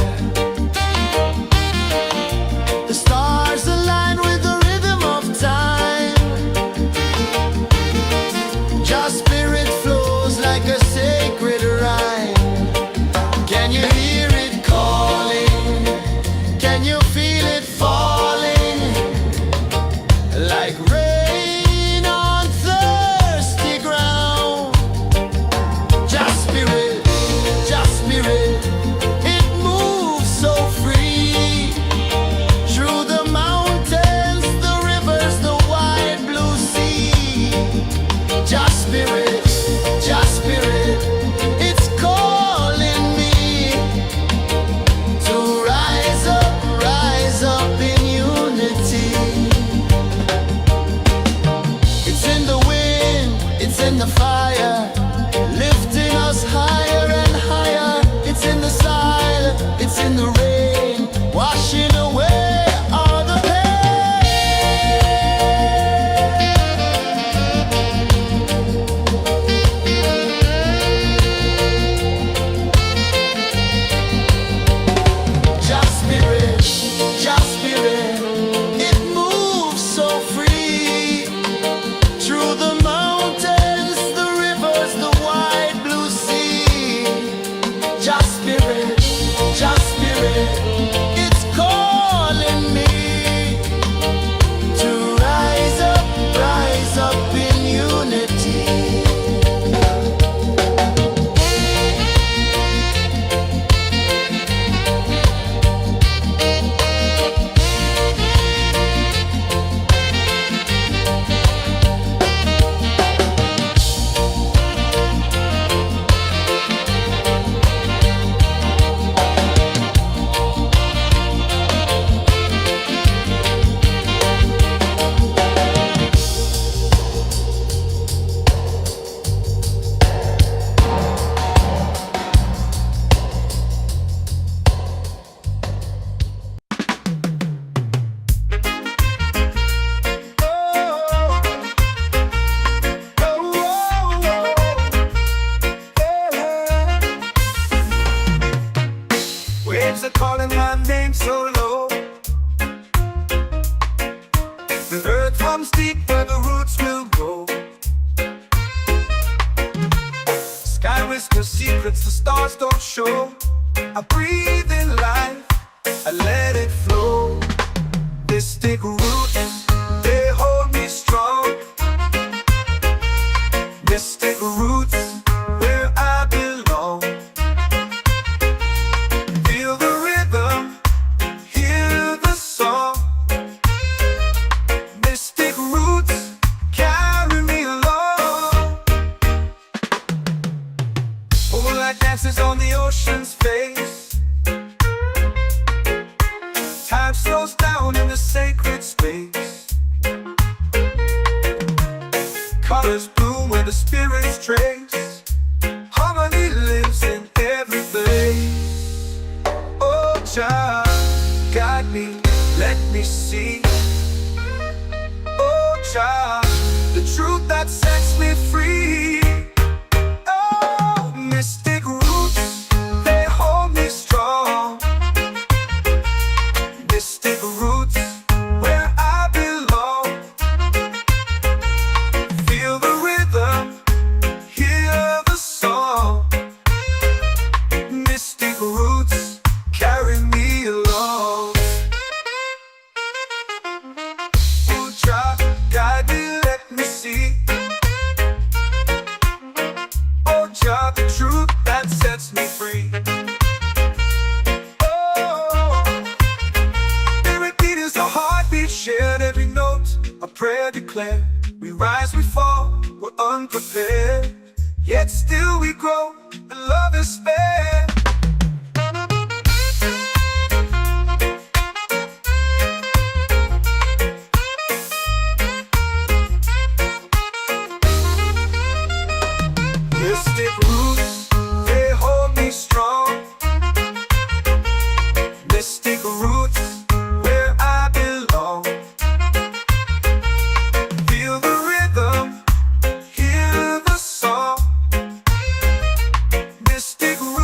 The stars align with the rhythm of time. Your spirit flows like a sacred rhyme. Can you hear it calling? Can you feel it falling? Like rain on thirsty ground. Just spirit, it moves so free. Through the mountains, the rivers, the wide blue sea. Just spirit, it's calling me to rise up in unity. It's in the wind, it's in the fire, lifting us higher and higher. It's in the silence, it's in the rain, washing away all the pain. Just spirit, it moves so free. Through the mountains, the rivers, the wide blue sea. Just spirit, it's calling me to rise up in unity. Waves are calling my name so low. The earth runs deep where the roots will grow. Sky whispers secrets the stars don't show. I breathe in life, I let it flow. Mystic roots, they hold me strong. Mystic roots, where I belong. Feel the rhythm, hear the song. Mystic roots, carry me along. Moonlight dances on the ocean's face. Time slows down in the sacred space. Colors bloom where the spirits trace. Harmony lives in every place. Oh, child, guide me, let me see. Oh, child, the truth that sets me free. Oh, mystic roots, they hold me strong. Mystic roots, where I belong. Feel the rhythm, hear the song. Mystic roots, carry me along. Oh, child, guide me, let me see. Oh, child, the truth that sets me free. Oh, every beat is a heartbeat shared, every note a prayer declared. We rise, we fall, we're unprepared, yet still we grow, and love is spared. Mystic roots, they hold me strong. Mystic roots, where I belong. Feel the rhythm, hear the song. Mystic roots.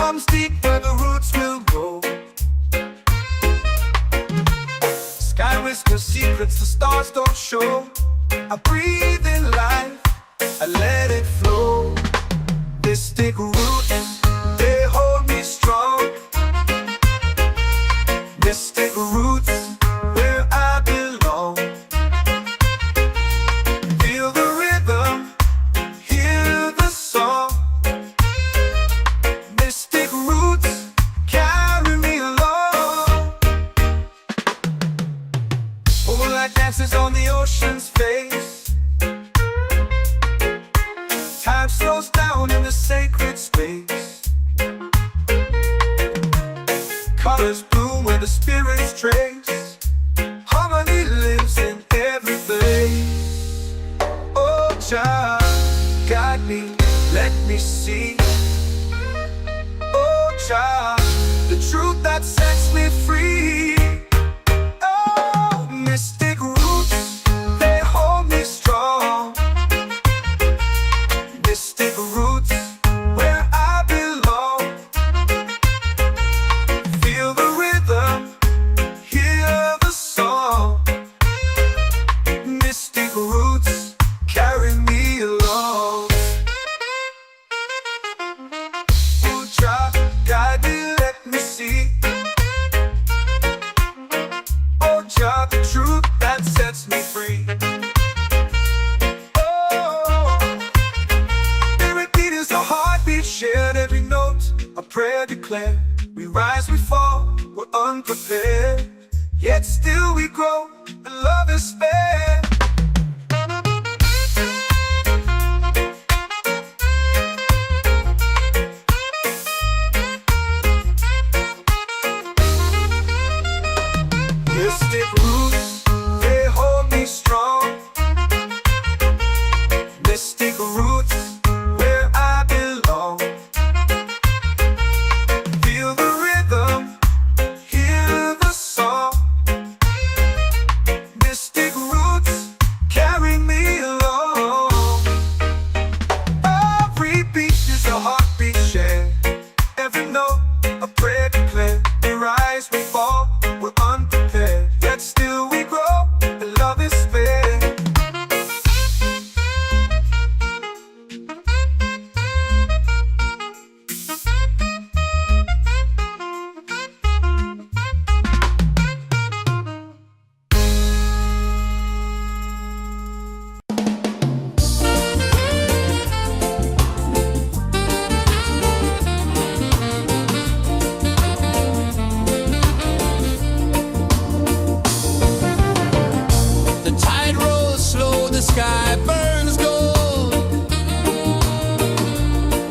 comes deep where the roots will grow. Sky whispers secrets the stars don't show. I breathe in life, I let it flow. Mystic roots, they hold me strong. Mystic roots, where I belong. Feel the rhythm, hear the song. Mystic roots, carry me along. Moonlight dances on the ocean's face. Time slows down in the sacred space. Colors bloom where the spirits trace. Harmony lives in every place. Oh, Jah, guide me, let me see. Oh, Jah, the truth that sets me free. Oh, mystic roots, they hold me strong. Mystic roots, where I belong. Feel the rhythm, hear the song. Mystic roots, carry me along. Oh, Jah, guide me, let me see. Oh, Jah, the truth that sets me free. Oh, spirit beat is a heartbeat, shared every note. A prayer declared. We rise, we fall, we're unprepared. Yet still we grow, and love is spared. Mystic roots, they hold me strong. Mystic roots, where I belong. Feel the rhythm, hear the song. Mystic roots, carry me along. Every beat is a heartbeat shared. Every note, a prayer declared. We rise, we fall, we're unprepared. Yet still we grow, and love is spared. The tide rolls slow, the sky burns gold.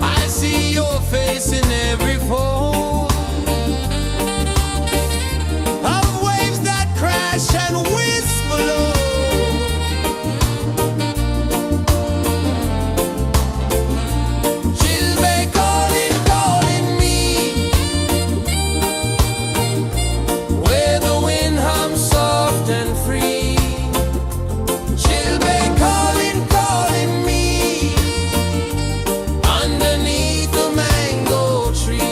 I see your face in every fold of waves that crash and whisper low. She'll be calling, calling me where the wind hums soft and free. She'll be calling, calling me underneath the mango tree.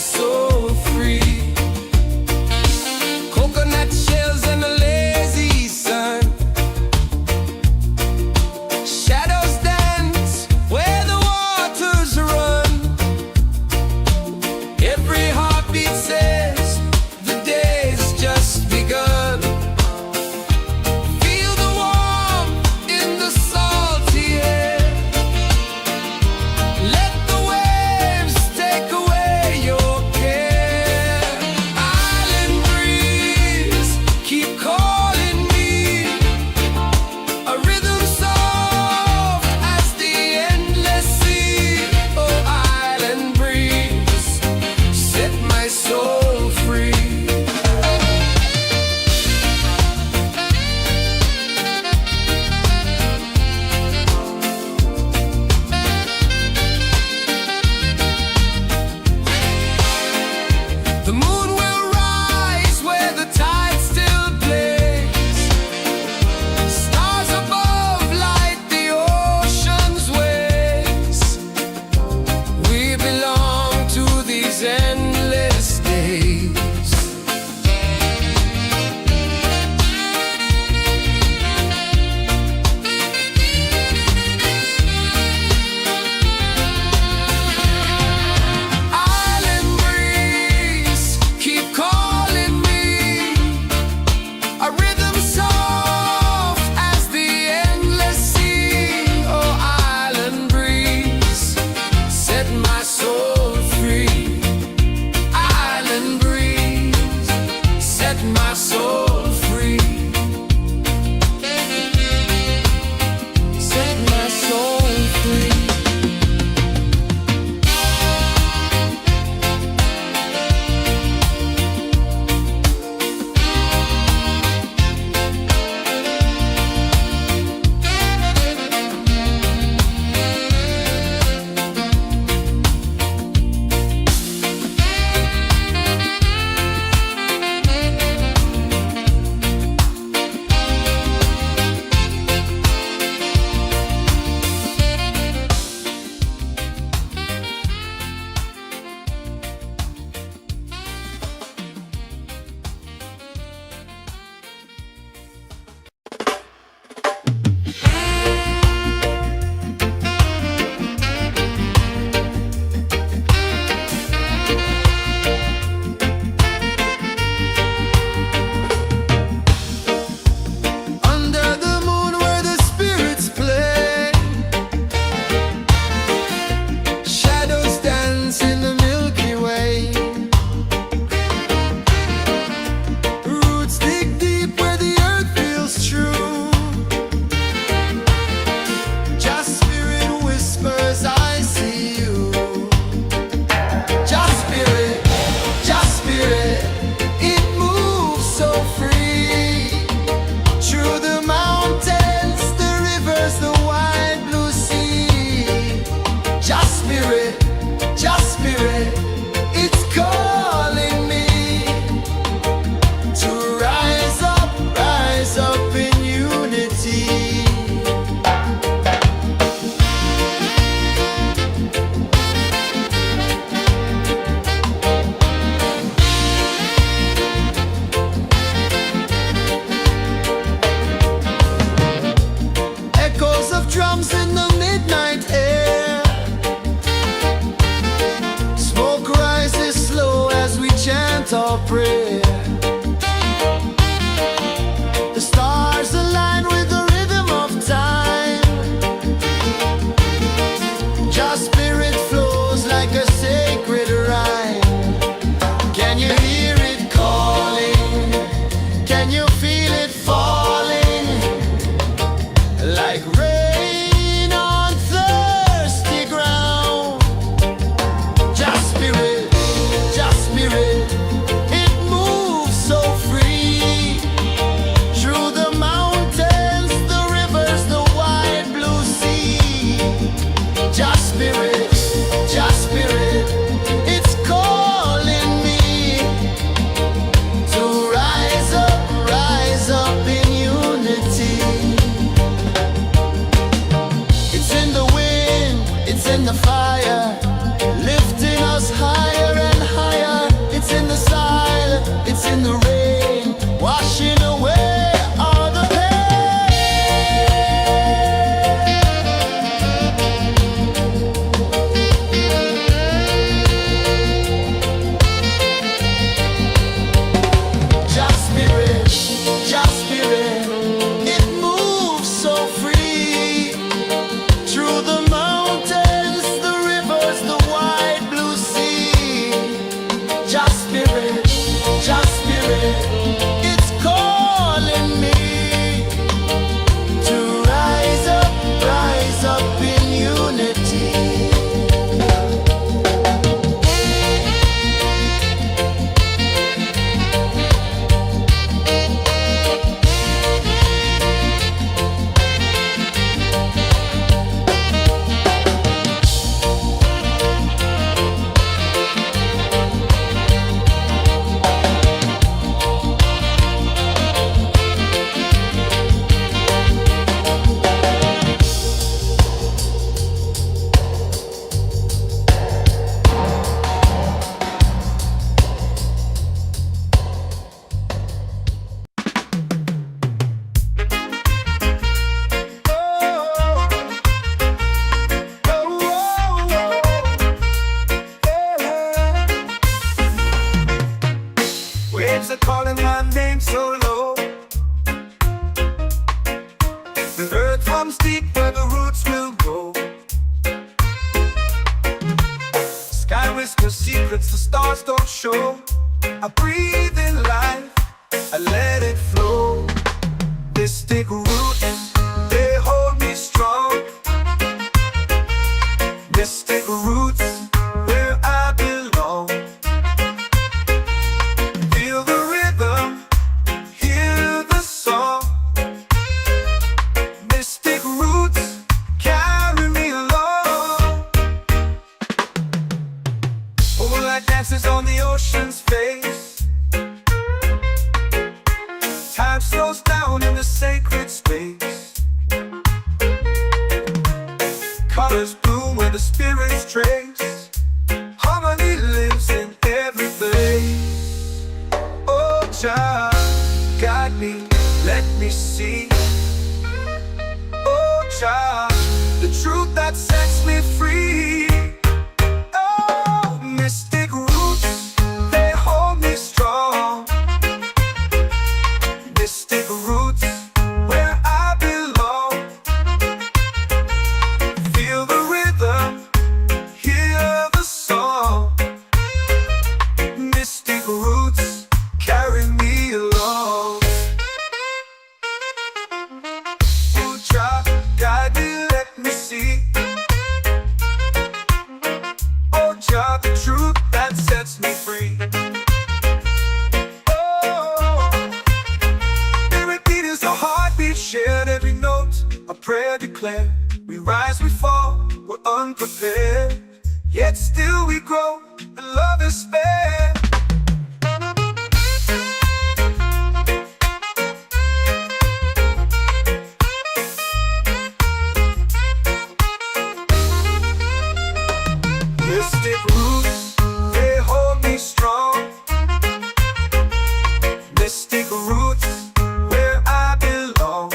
soul free. Coconut shells and a lazy sun. Shadows dance where the waters run. Every heartbeat says the day's just begun. Feel the warmth in the salty air. Let the waves take away your care. Island breeze, keep calling me. A rhythm soft as the endless sea. Oh, island breeze, set my soul free. The moon will rise where the tide still plays. Stars above light the ocean's waves. We belong to these endless days. Island breeze, keep calling me. A rhythm soft as the endless sea. Oh, island breeze, set my soul free. Island breeze, set my soul free. Set my soul free. Under the moon where the spirits play, shadows dance in the Milky Way. Roots dig deep where the earth feels true. Just spirit whispers, I see you. Just spirit, it moves so free. Through the mountains, the rivers, the wide blue sea. Just spirit, it's calling me to rise up in unity. Echoes of drums in the midnight air. Smoke rises slow as we chant our prayer. The stars align with the rhythm of time. Just spirit flows like a sacred rhyme. Can you hear it calling? Can you feel it falling? Like rain on thirsty ground. Just spirit, it moves Just spirit, it's calling me to rise up in unity. Waves are calling my name so low. The earth comes deep where the roots will grow. Sky whispers secrets the stars don't show. I breathe in life, I let it flow. Mystic roots, they hold me strong. Mystic roots, where I belong. Feel the rhythm, hear the song. Mystic roots, carry me along. Moonlight dances on the ocean's face. Time slows down in the sacred space. Colors bloom where the spirits trace. Harmony lives in every face. Oh, child, guide me, let me see. Oh, child, the truth that sets me free. Oh, mystic roots, they hold me strong. Mystic roots, where I belong. Feel the rhythm, hear the song. Mystic roots, carry me along. Oh, child, guide me, let me see. Oh, child, the truth that sets me free. Heartbeat shared, every note a prayer declared. We rise, we fall, we're unprepared, yet still we grow, and love is spared. Mystic roots, they hold me strong. Mystic roots, where I belong.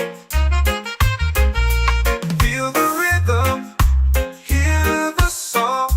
Feel the rhythm, hear the song.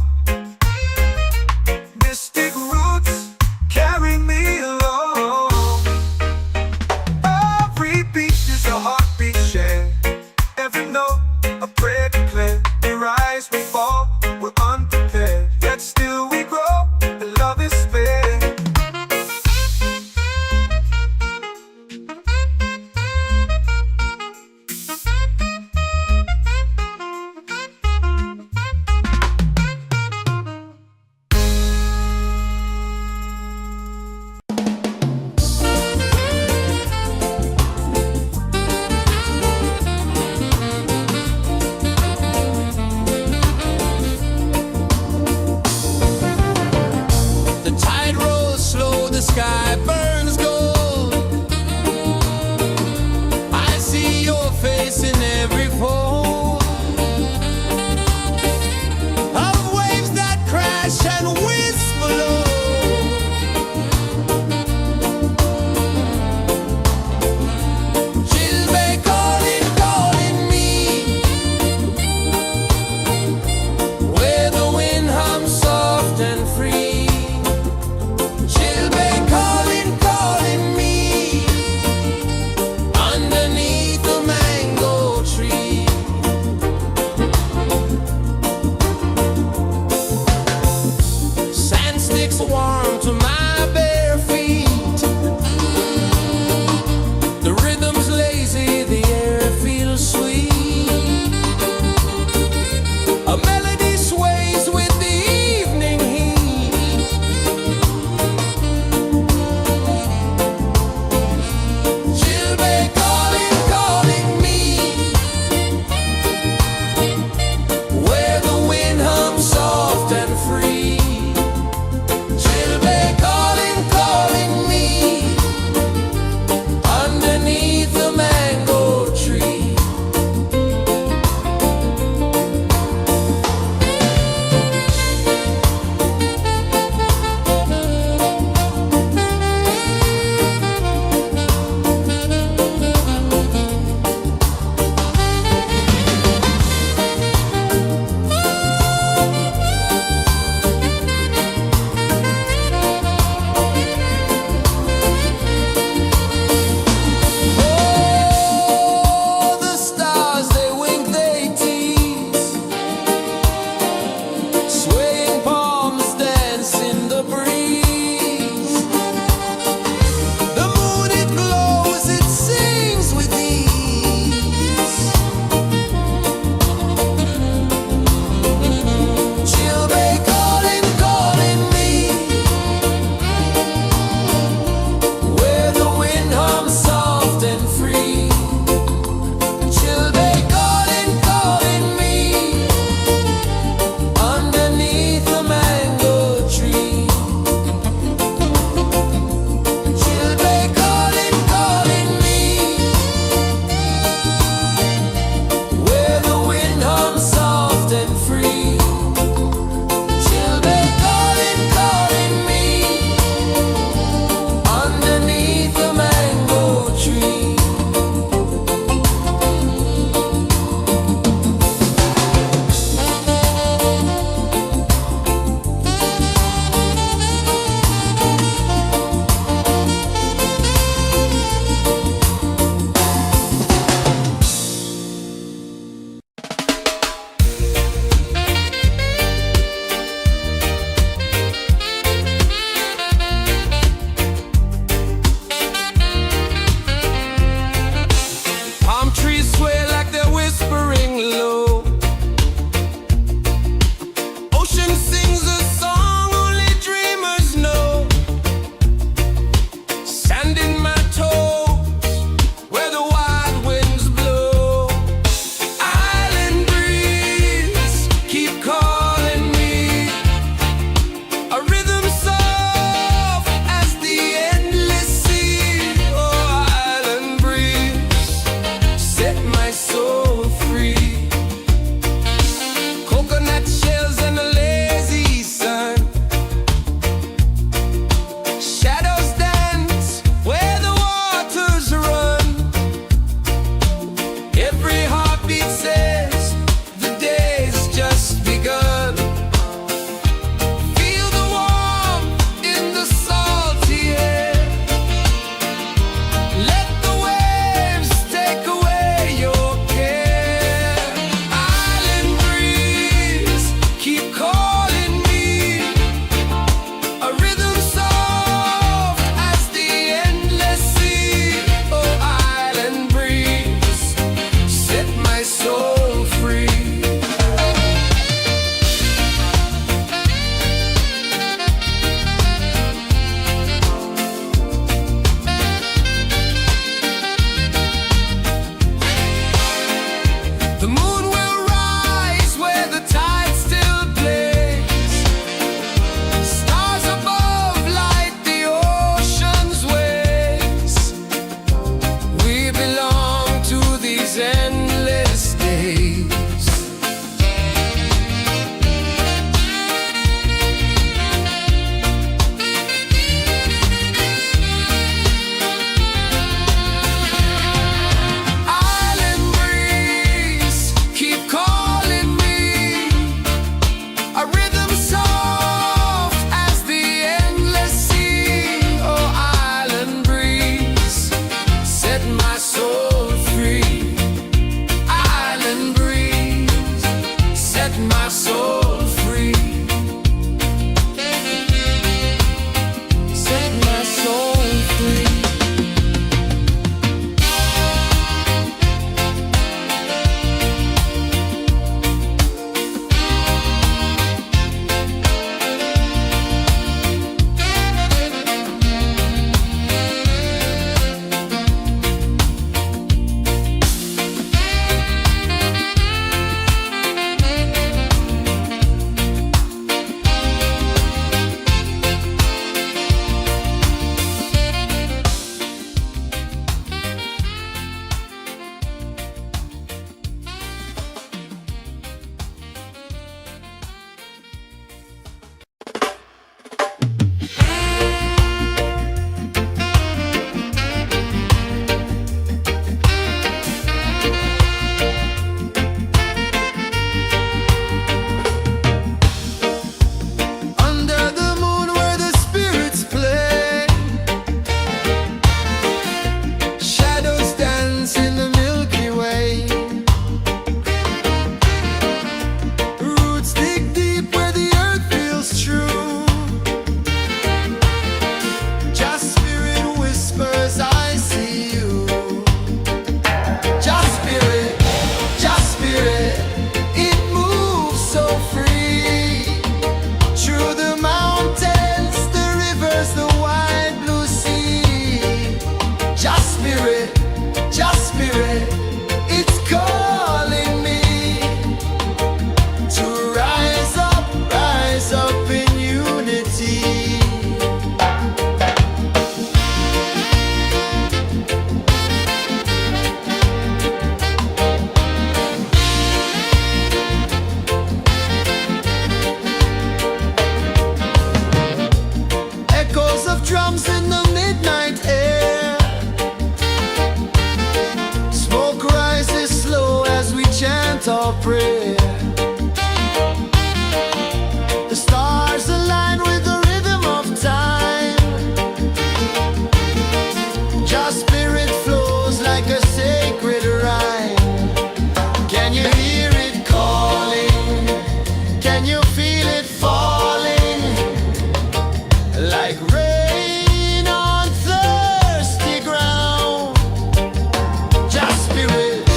drums in the midnight air. Smoke rises slow as we chant our prayer. The stars align with the rhythm of time. Your spirit flows like a sacred rhyme. Can you hear it calling? Can you feel it falling? Like rain on thirsty ground. Just spirit,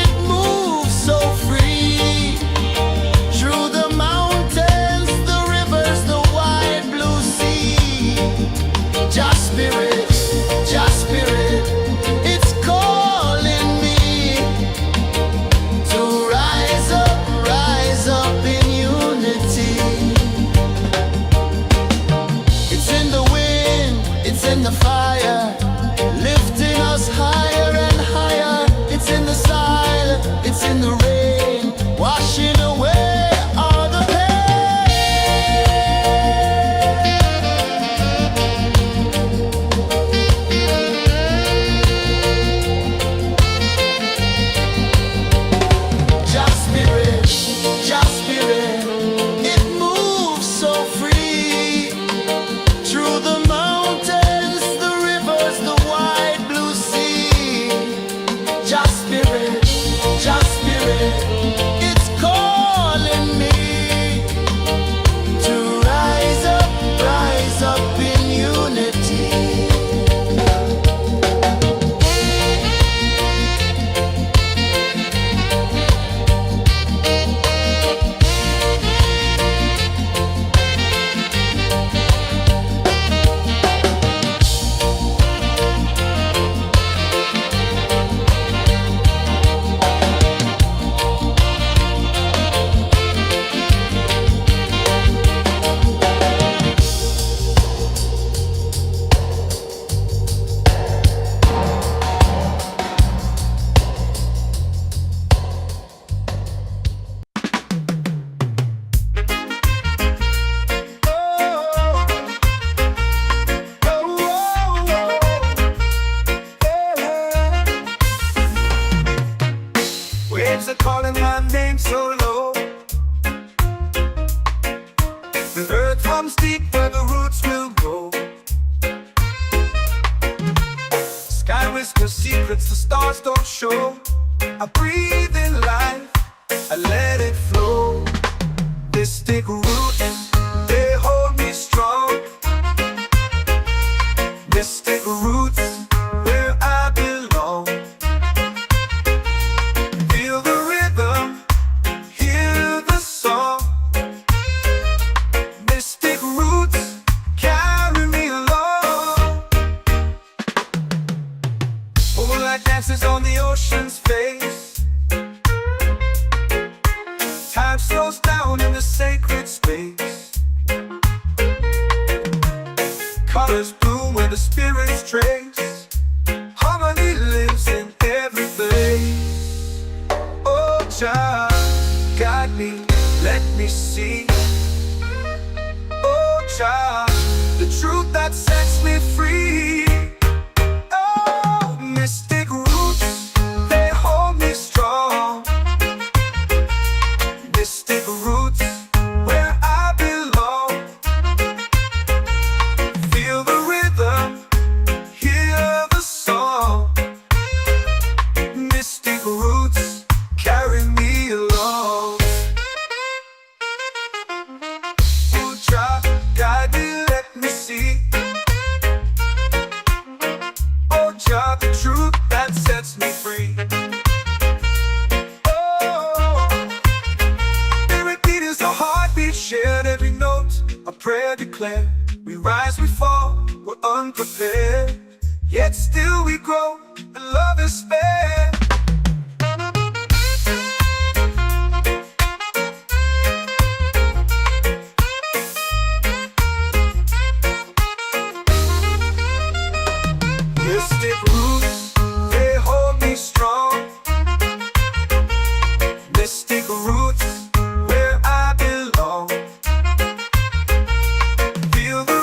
it moves so free. Through the mountains, the rivers, the wide blue sea. Just spirit, it's calling me to rise up in unity. It's in the wind, it's in the fire, lifting us higher and higher. It's in the silence, it's in the rain, washing away all the pain. Just spirit, it moves so free. Through the mountains, the rivers, the wide blue sea. Just spirit, it's calling me to rise up in unity. Waves are calling my name so low. The earth hums deep where the roots will go. Sky whispers secrets the stars don't show. I breathe in life, I let it flow. Mystic roots, they hold me strong. Mystic roots, where I belong. Feel the rhythm, hear the song. Mystic roots, carry me along. Moonlight dances on the ocean's face. Time slows down in the sacred space. Colors bloom where the spirits trace. Harmony lives in every place. Oh, Jah, guide me, let me see. Oh, Jah, the truth that sets me free. Oh, mystic roots, they hold me strong. Mystic roots, where I belong. Feel the rhythm, hear the song. Mystic roots, carry me along. Oh, Jah, guide me, let me see. Oh, Jah, the truth that sets me free. Oh, every beat is a heartbeat shared, every note a prayer declared. We rise, we fall, we're unprepared, yet still we grow, and love is spared. Mystic roots, they hold me strong. Mystic roots, where I belong. Feel the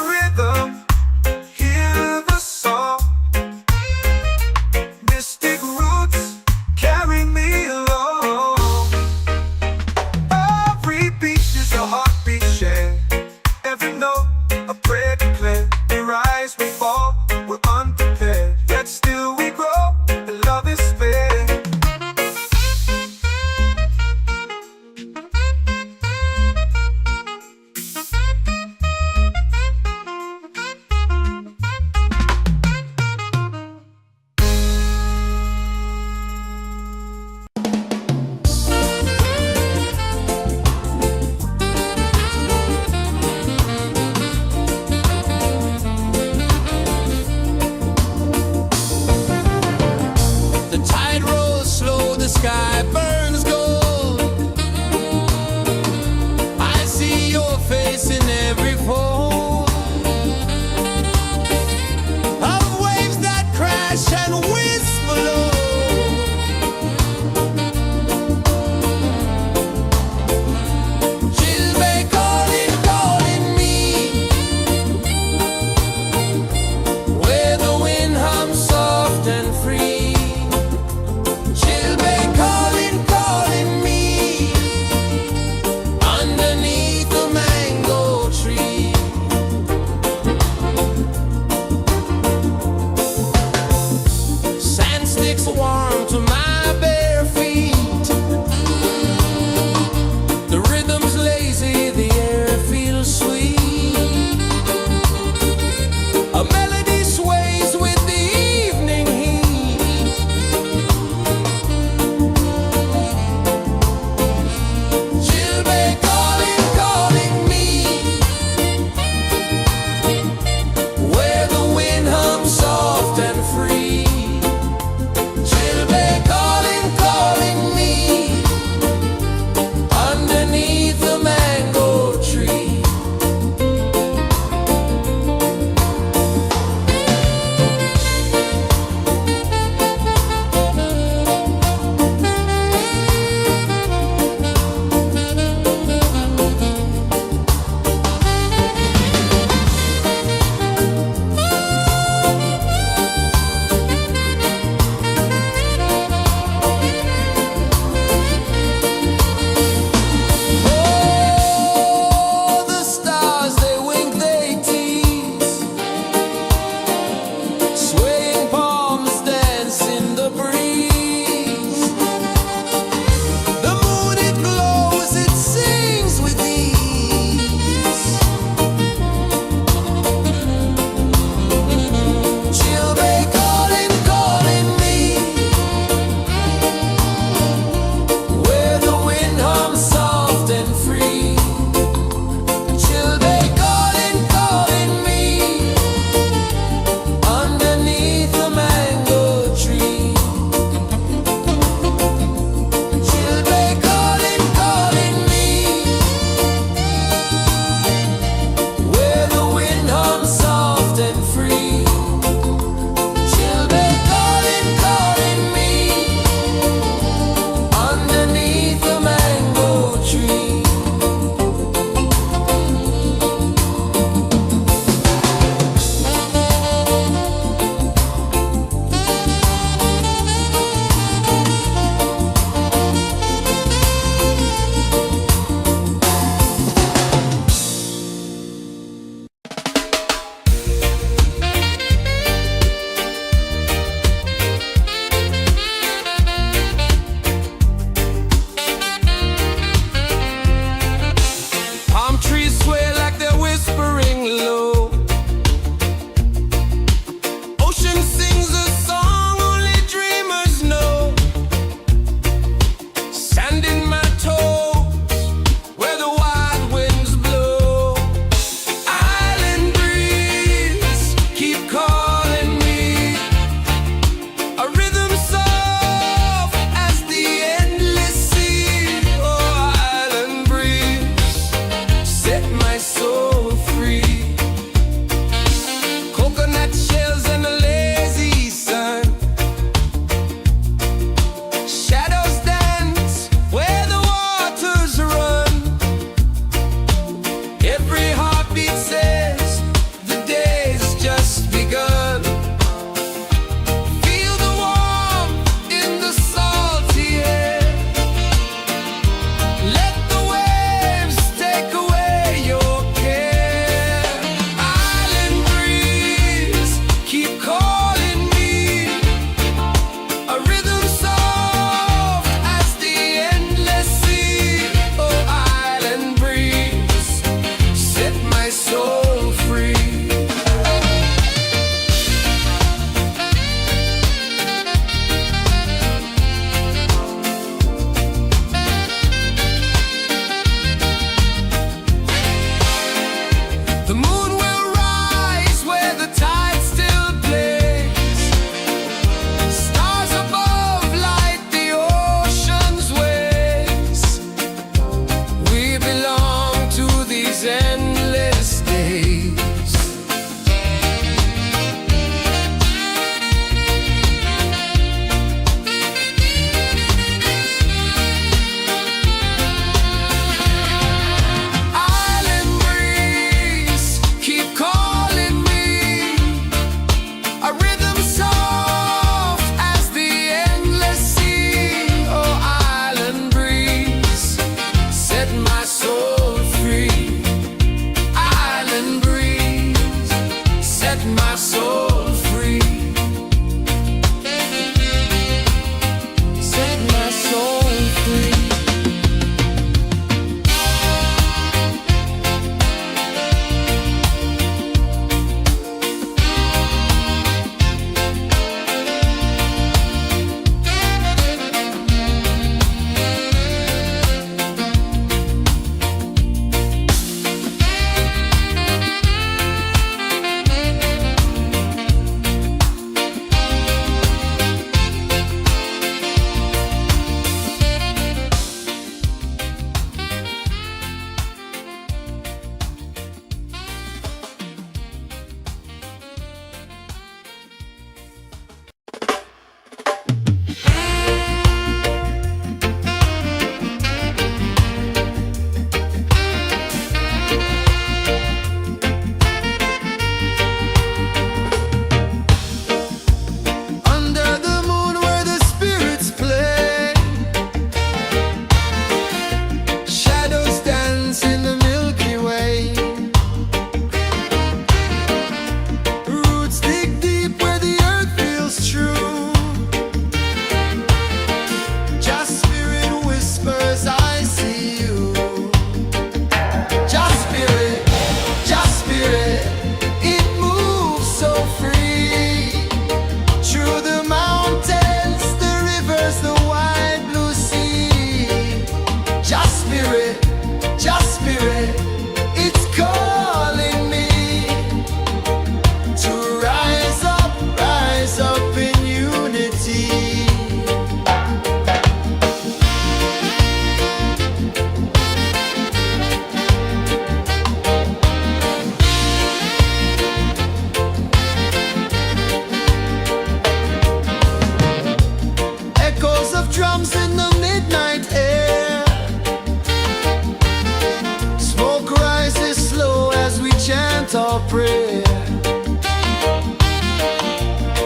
our prayer.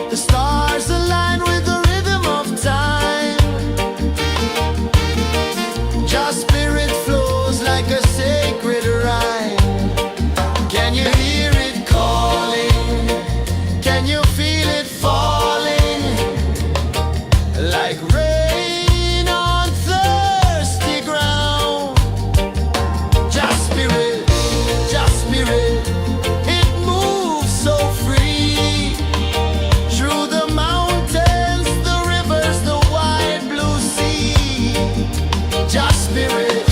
The stars align with the rhythm of time. Just spirit flows like a sacred rhyme. Can you hear it calling? Can you feel it falling? Like rain on thirsty ground. Just spirit, it moves so free. Through the mountains, the rivers, the wide blue sea. Just spirit,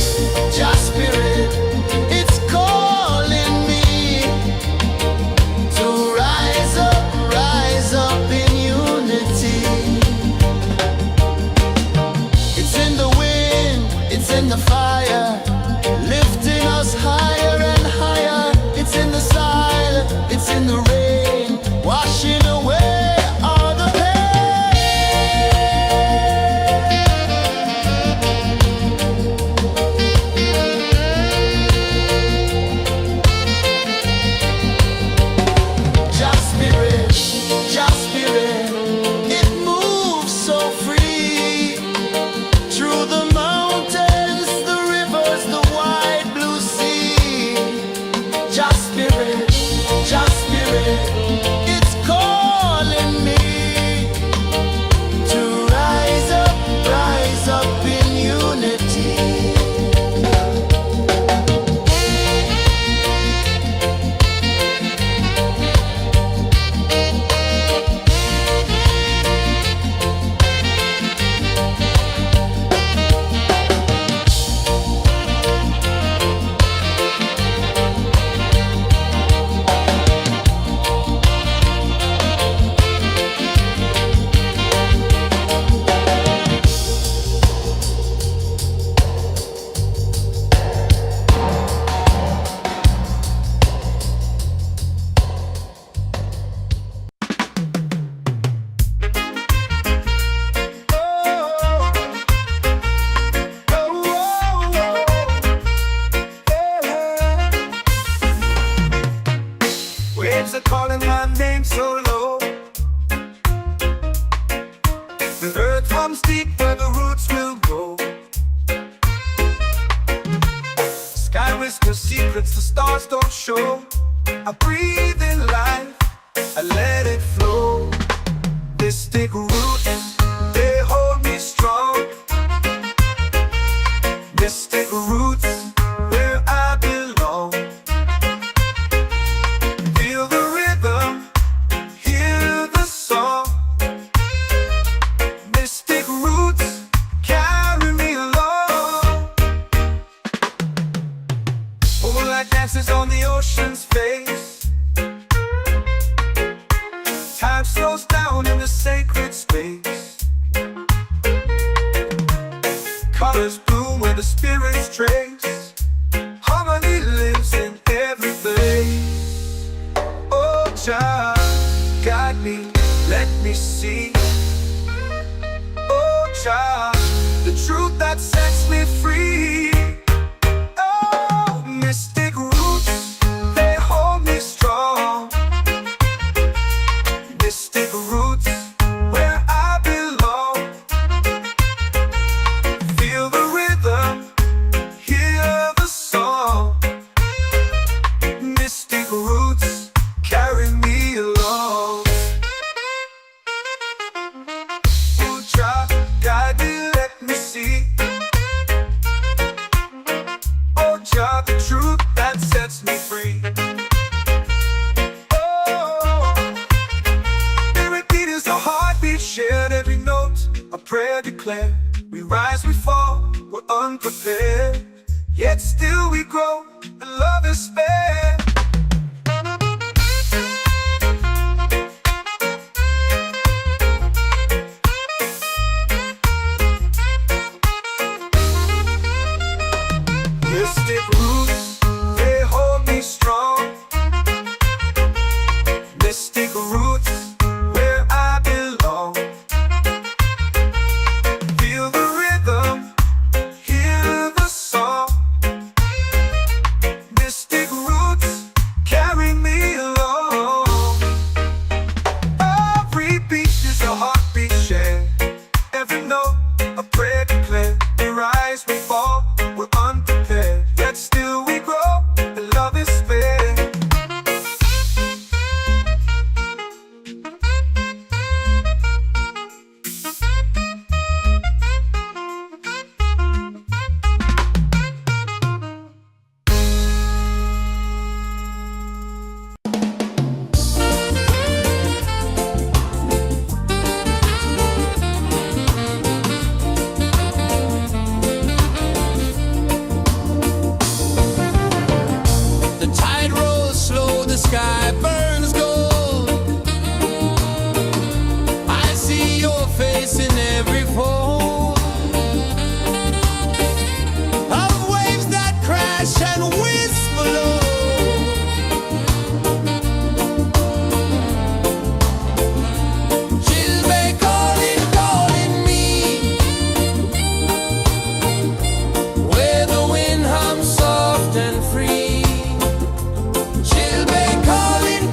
it's calling me to rise up in unity. It's in the wind, it's in the fire, lifting us higher and higher. It's in the silence, it's in the rain, washing away all the Just spirit, it moves so free. Through the mountains, the rivers, the wide blue sea. Just spirit, it's calling me to rise up in unity. Waves are calling my name so low. The earth runs deep where the roots will go. Sky whispers secrets the stars don't show. I breathe in life, I let it flow. They stick root and they hold me strong. Mystic roots where I belong. Feel the rhythm, hear the song. Mystic roots carry me along. Moonlight dances on the ocean's face. Time slows down in the sacred space. Colors bloom where the spirits trace. Harmony lives in every place. Oh, child, guide me, let me see. Oh, child, the truth that sets me free. Oh, mystic roots, they hold me strong. Mystic roots where I belong. Feel the rhythm, hear the song. Mystic roots carry me along. Oh, child, guide me, let me see. Oh, child, the truth that sets me free. Oh, spirit beat is a heartbeat, shared every note. A prayer declared. We rise, we fall, we're unprepared. Yet still we grow, and love is spared. Mystic roots, they hold me strong. Mystic roots where I belong. Feel the rhythm, hear the song. sky burns gold. I see your face in every fold of waves that crash and whisper low. Chilbay calling, calling me, where the wind hums soft and free. Chilbay calling,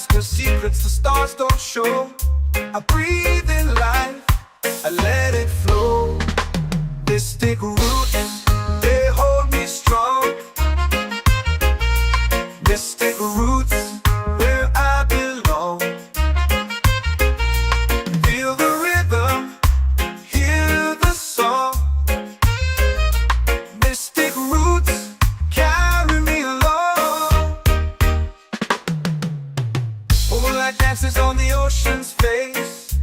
rise, cause secrets the stars don't show. I breathe in life, I let it flow. Mystic roots, they hold me strong. Mystic roots, where I belong. Feel the rhythm, hear the song. Mystic roots, carry me along. Moonlight dances on the ocean's face.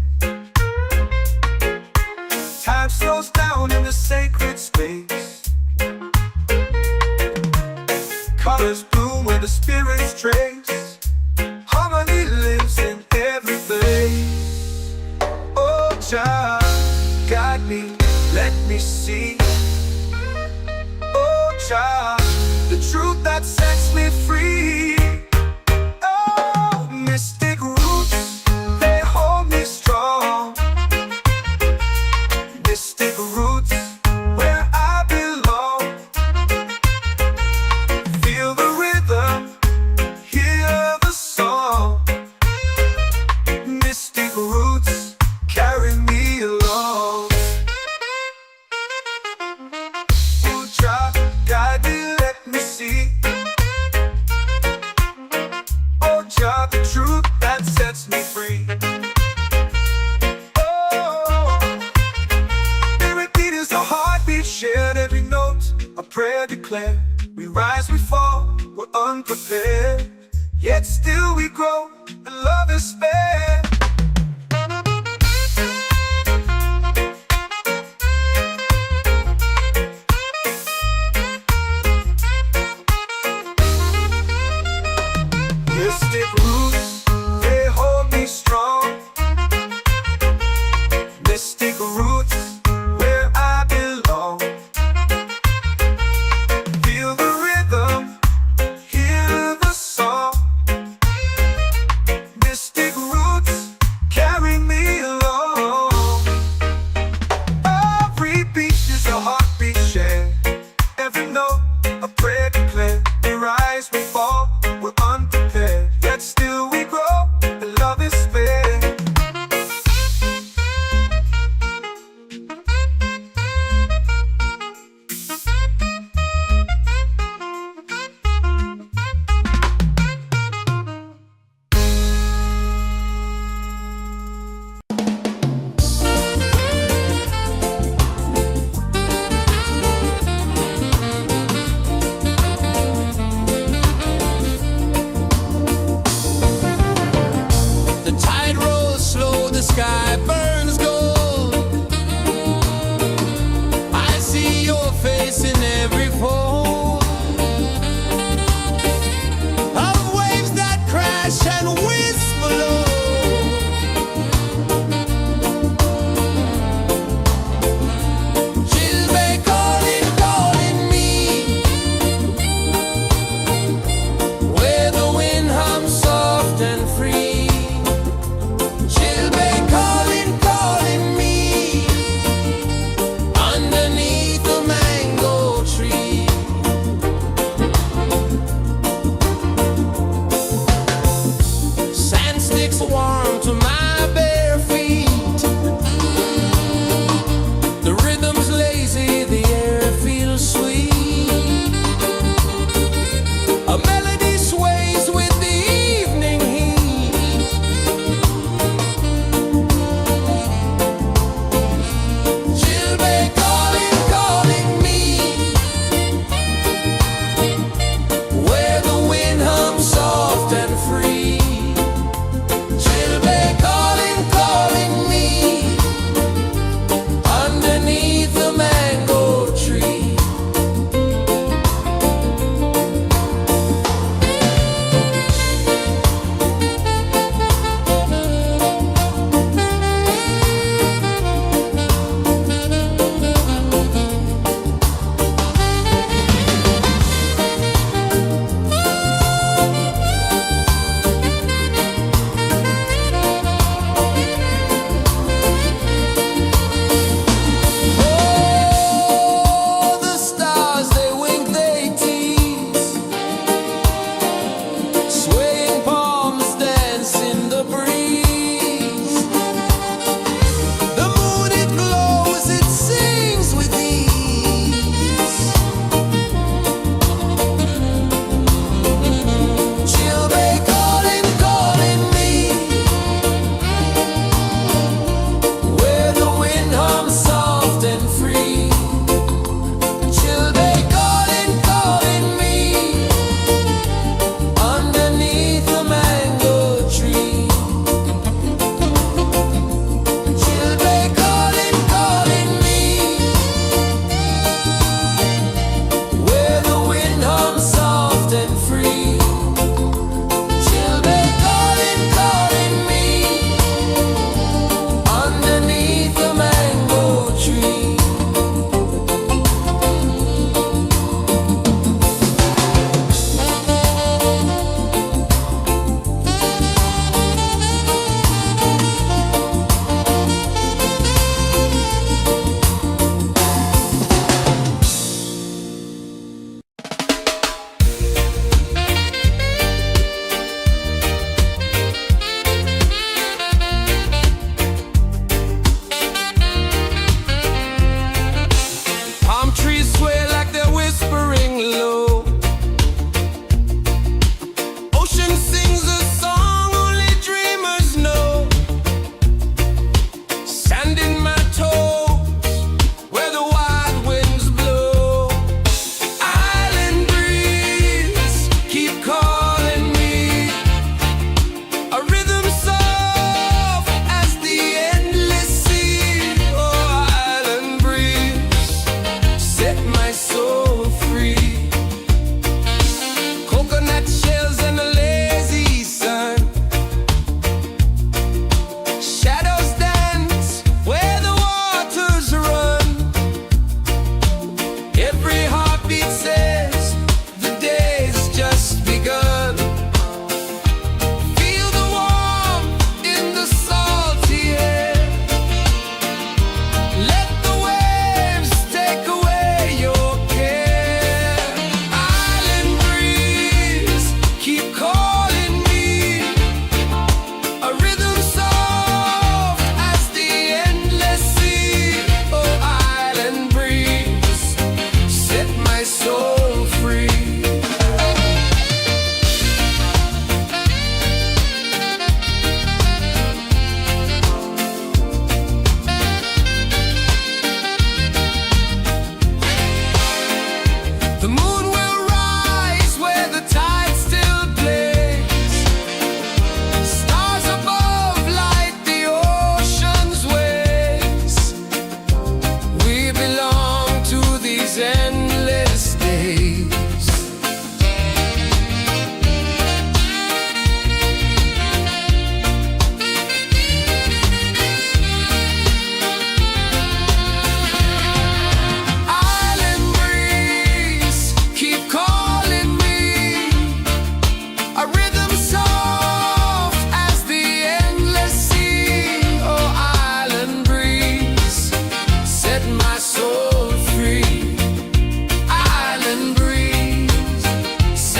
Time slows down in the sacred space. Colors bloom where the spirits trace. Harmony lives in every face. Oh, Jah, guide me, let me see. Oh, Jah, the truth that sets me free. Oh, mystic roots, they hold me strong. Mystic roots, where I belong. Feel the rhythm, hear the song. Mystic roots, carry me along. Oh, Jah, guide me, let me see. Oh, Jah, the truth that sets me free. Oh, spirit beat is a heartbeat shared, every note a prayer declared. We rise, we fall, we're unprepared, yet still we grow, and love is spared. Mystic roots, they hold me strong. Mystic roots, where I belong. Feel the rhythm, hear the song. Mystic roots, carry me along. Every beat is a heartbeat shared, every note a prayer declared. We rise, we fall, we're unprepared, yet still we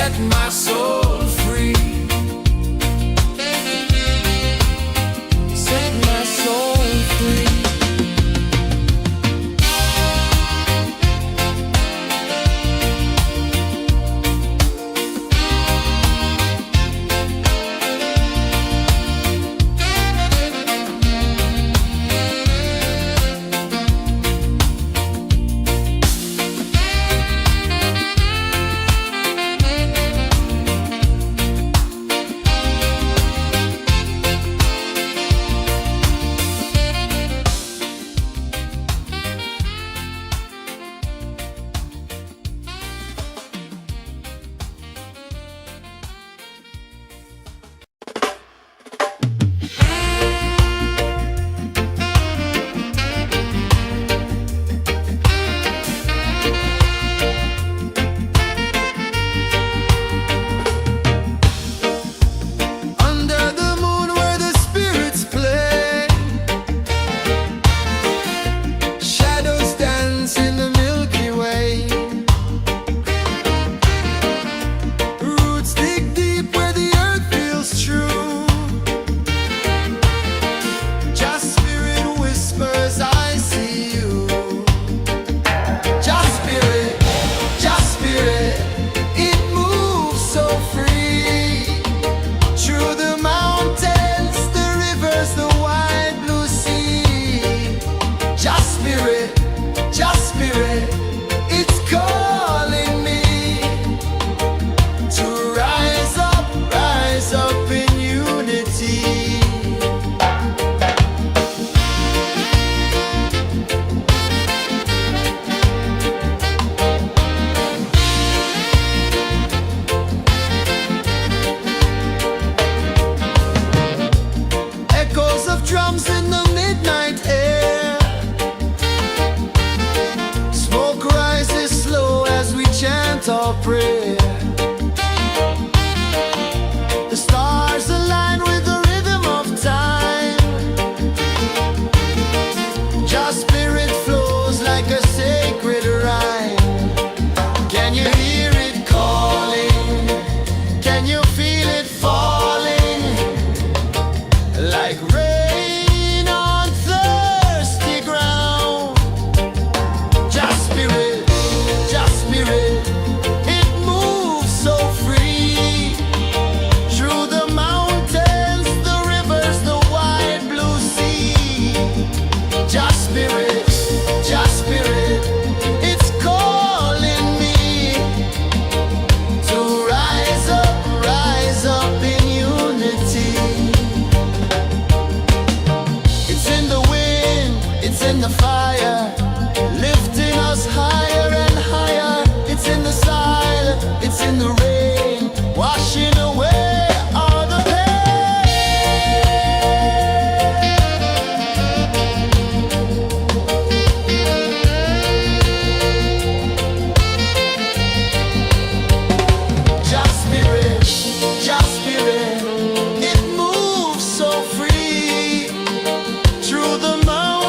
set my soul free. Set my soul free. Prayer. The stars align with the rhythm of time. Just spirit flows like a sacred rhyme. Can you hear it calling? Can you feel it falling? Like rain on thirsty ground. Just spirit, just spirit. The fire, lifting us higher and higher. It's in the silence, it's in the rain, washing away all the pain. Just spirit, just spirit. It moves so free through the mountains.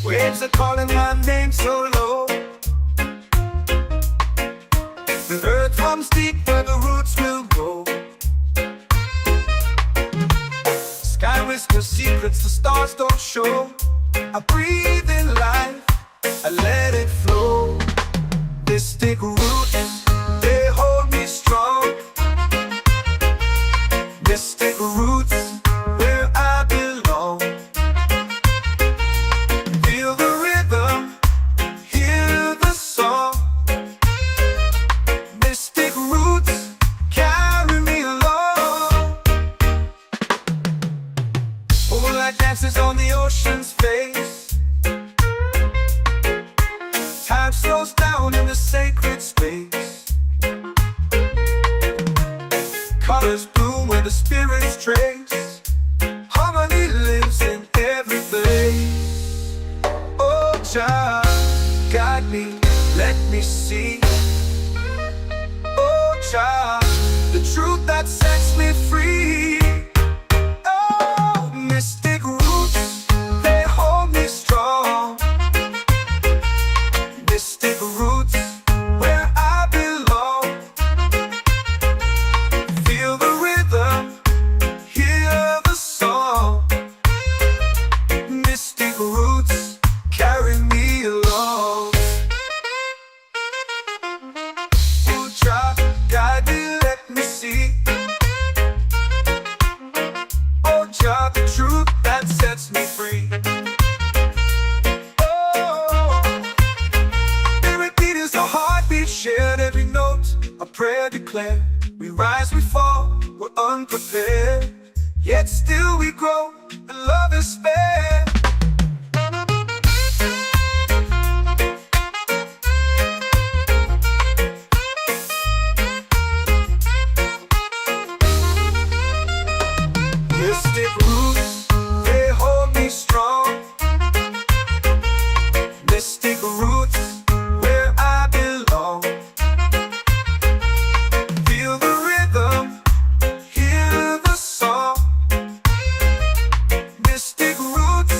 Waves are calling my name so low. The earth hums deep where the roots will go. Sky whispers secrets the stars don't show. I breathe in life, Jah, guide me, let me see. Oh Jah, the truth that sets me free. Oh, mystic roots, they hold me strong. Mystic roots, where I belong. Feel the rhythm, hear the song. Mystic roots, carry me along. Oh Jah, guide me, let me see. Oh Jah, the truth that sets me free. Oh, every beat is a heartbeat shared, every note a prayer declared. We rise, we fall, we're unprepared, yet still we grow, and love is spared. Mystic roots, they hold me strong. Mystic roots, where I belong. Feel the rhythm, hear the song. Mystic roots,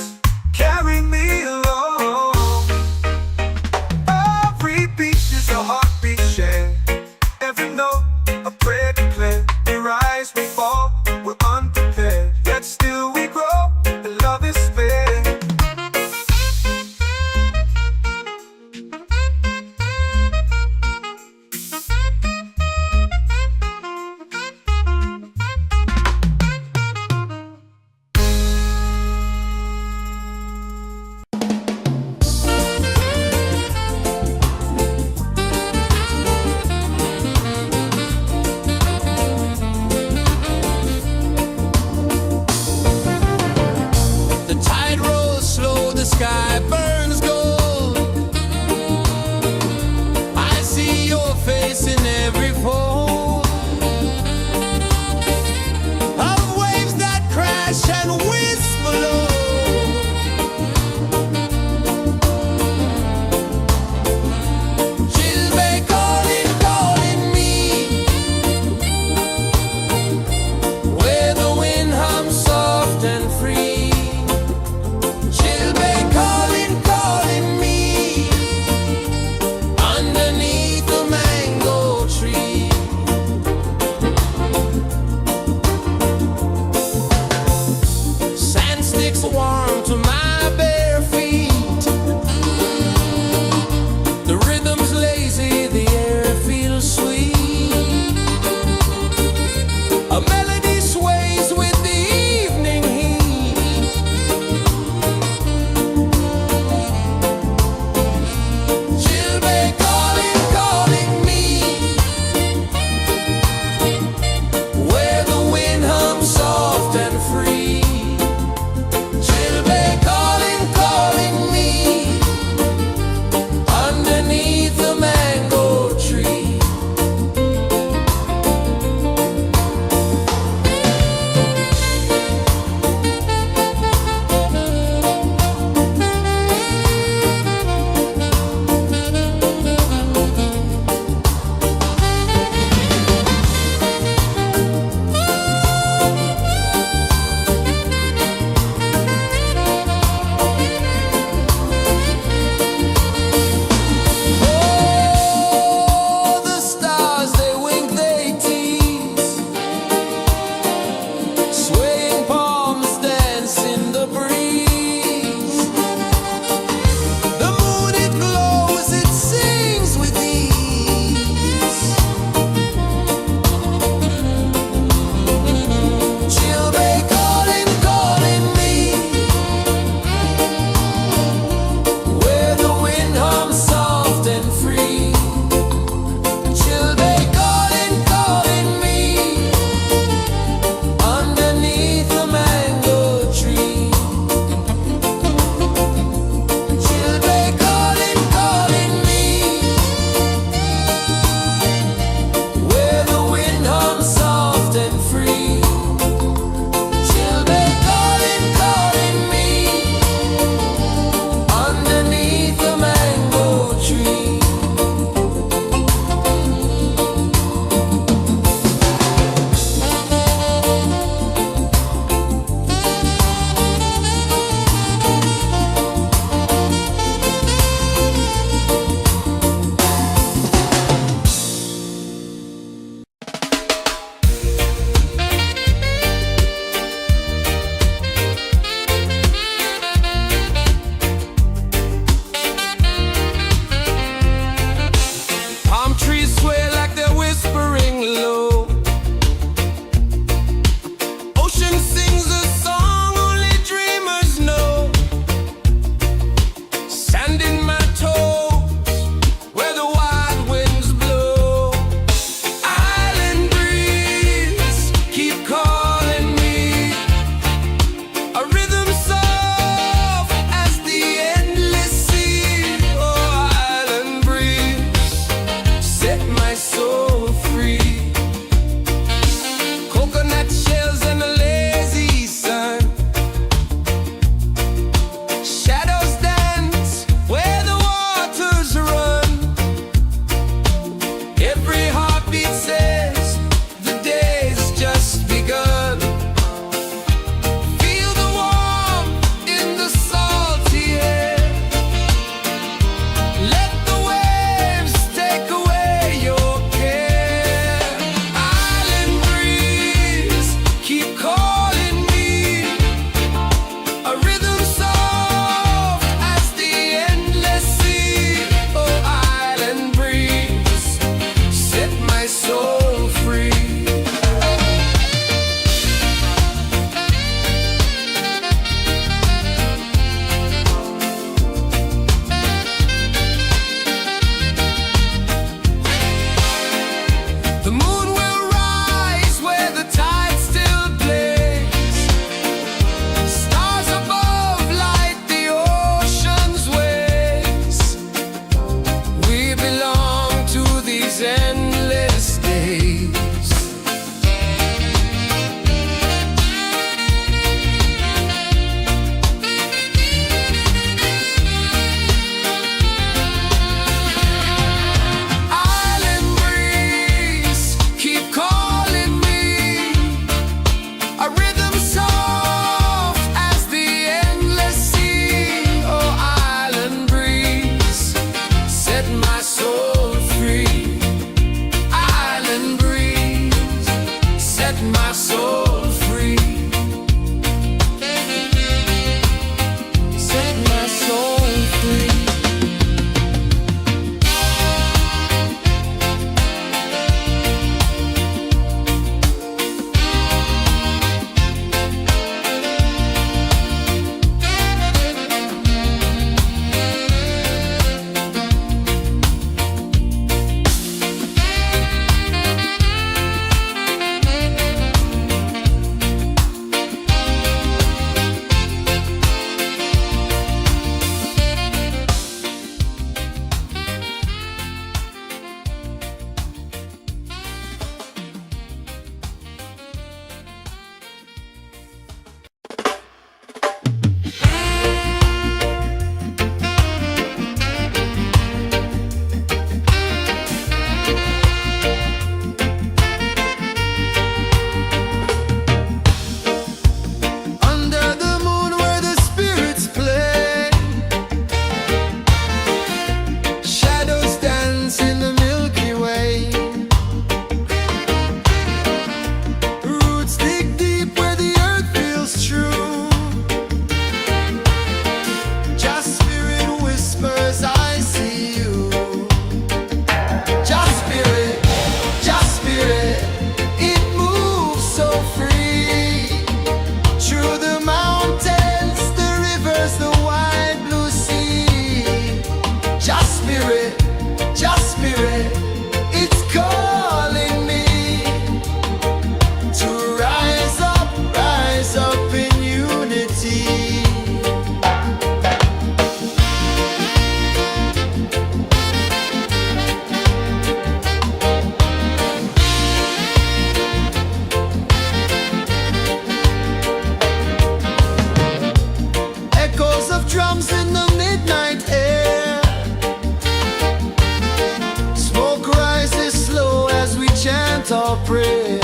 your prayer.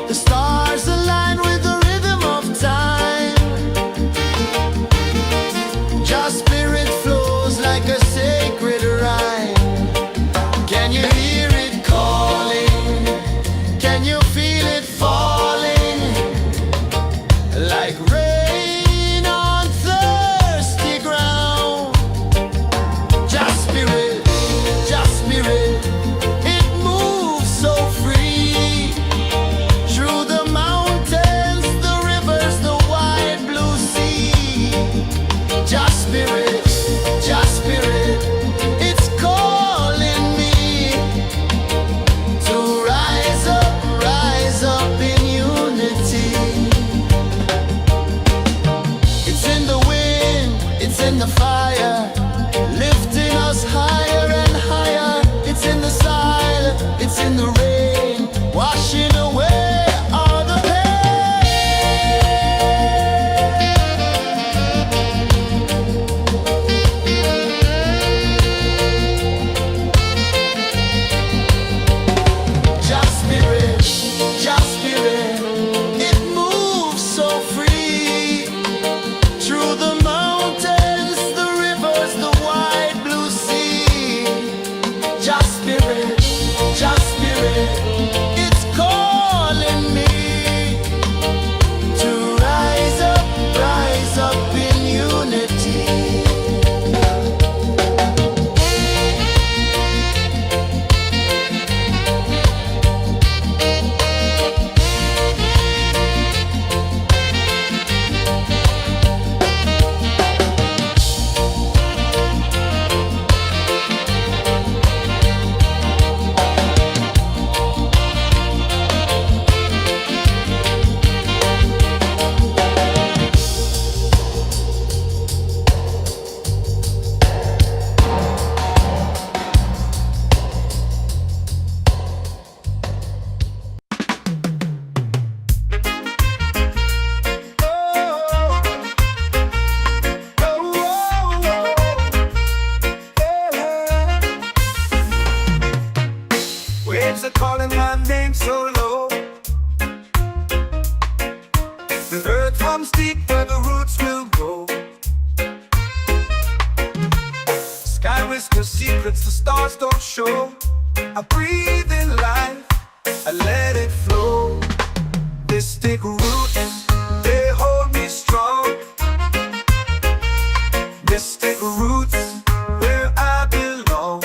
The stars align with the rhythm of time. Your spirit flows like a sacred rhyme. Can you hear it calling? Can you feel it falling? Like rain on thirsty ground. Just spirit, it moves so free. Through the mountains, the rivers, the wide blue sea. Just spirit, it's calling me to rise up in unity. It's in the wind, it's in the fire, lifting us higher and higher. It's in the silence, it's in the rain, washing away all the pain. Just spirit, it moves so free. Through the mountains, the rivers, the wide blue sea. Just spirit, it's calling me to rise up in unity. Waves are calling my name so low. The earth hums deep where the roots will grow. Sky whispers secrets the stars don't show. I breathe in life, I let it flow. Mystic roots, they hold me strong. Mystic roots, where I belong.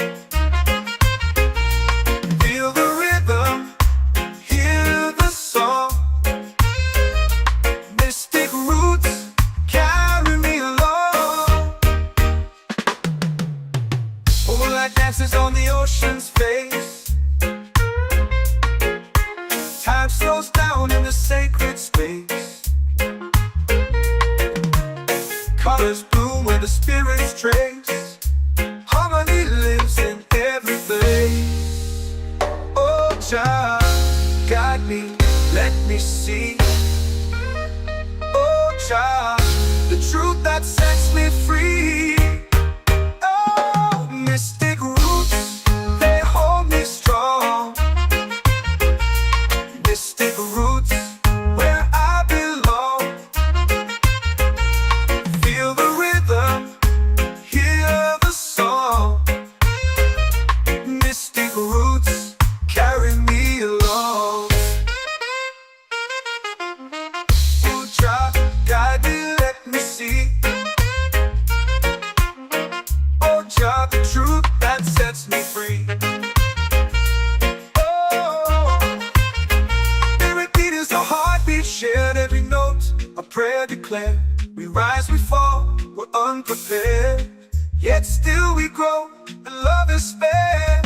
Feel the rhythm, hear the song. Mystic roots, carry me along. Moonlight dances on the ocean's face. Time slows down in the sacred space. Colors bloom where the spirits trace. Harmony lives in every place. Oh, child, guide me, let me see. Oh, child, the truth that sets me free. Oh, mystic roots, they hold me strong. Mystic roots, where I belong. Feel the rhythm, hear the song. Mystic roots, carry me along. Oh, child, guide me, let me see. Oh, child, the truth that sets me free. Oh, every beat is a heartbeat shared, every note a prayer declared. We rise, we fall, we're unprepared, yet still we grow, and love is spared.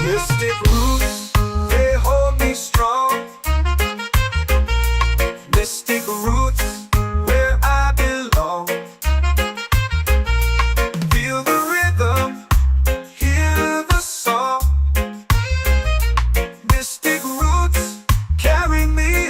Mystic roots, they hold me strong. Mystic roots, where I belong. Feel the rhythm, hear the song. Mystic roots, carry me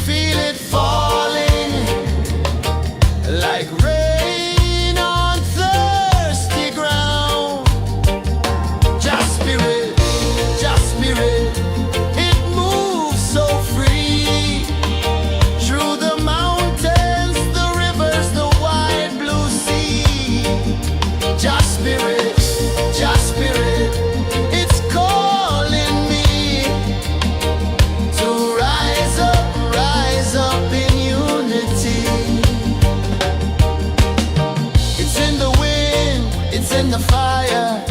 feel it falling like rain on thirsty ground. Just spirit, it moves so free through the mountains, the rivers, the wide blue sea. Just spirit, it's calling me to rise up in unity. It's in the wind, it's in the fire,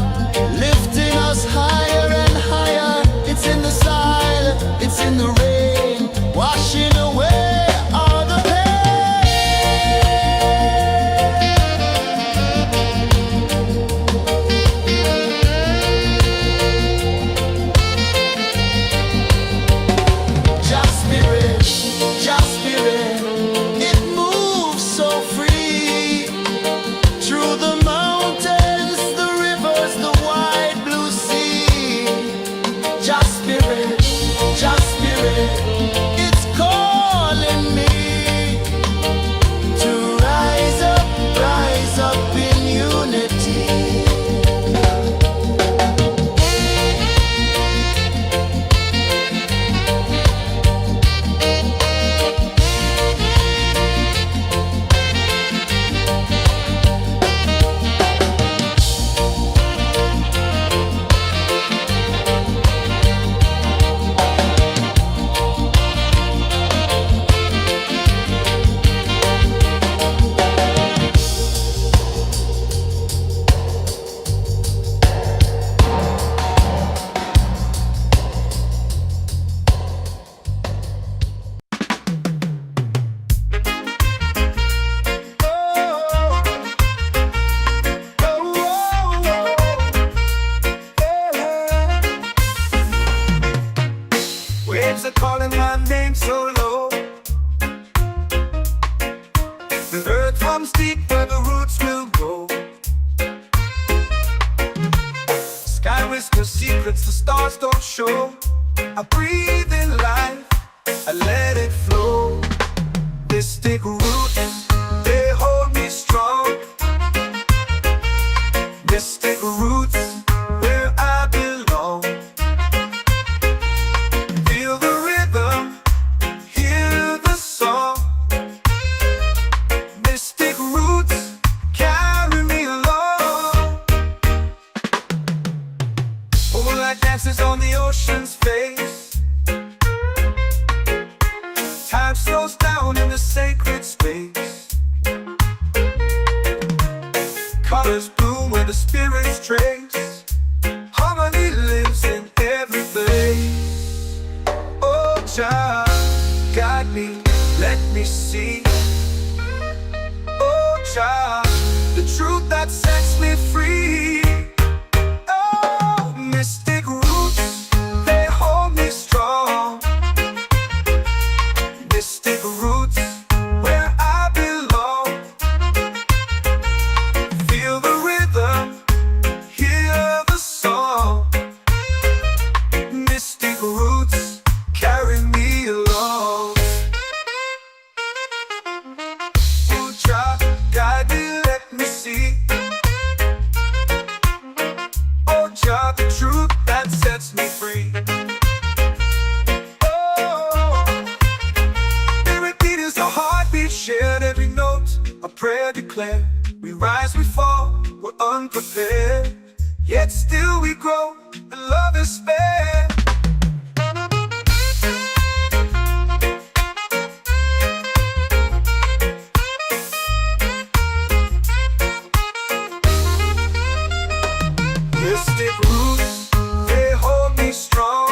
lifting us higher and higher. It's in the silence, it's in the rain, washing away all the Just spirit, it moves so free through the mountains, the rivers, the wide blue sea. Just spirit, it's calling me to rise up in unity. Waves are calling my name so low. The earth comes deep where the roots will grow. Sky whispers secrets the stars don't show. I breathe in life, I let it flow. Mystic roots, they hold me strong. Mystic roots, where I belong. Feel the rhythm, hear the song. Mystic roots, carry me along. Moonlight dances on the ocean's face. Time slows down in the sacred space. Colors bloom where the spirits trace. Harmony lives in every face. Oh, Jah, guide me, let me see. Oh, Jah, the truth that sets me free. Oh, mystic roots, they hold me strong. Mystic roots, where I belong. Feel the rhythm, hear the song. Mystic roots, carry me along. Oh, Jah, guide me, let me see. Oh, Jah, the truth that sets me free. Oh, spirit beat is a heartbeat, shared every note. A prayer declared. We rise, we fall, we're unprepared. Yet still we grow, and love is spared. Mystic roots, they hold me strong.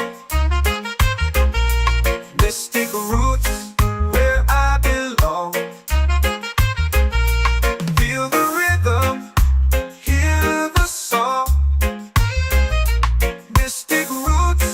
Mystic roots, where I belong. Feel the rhythm, hear the song. Mystic roots,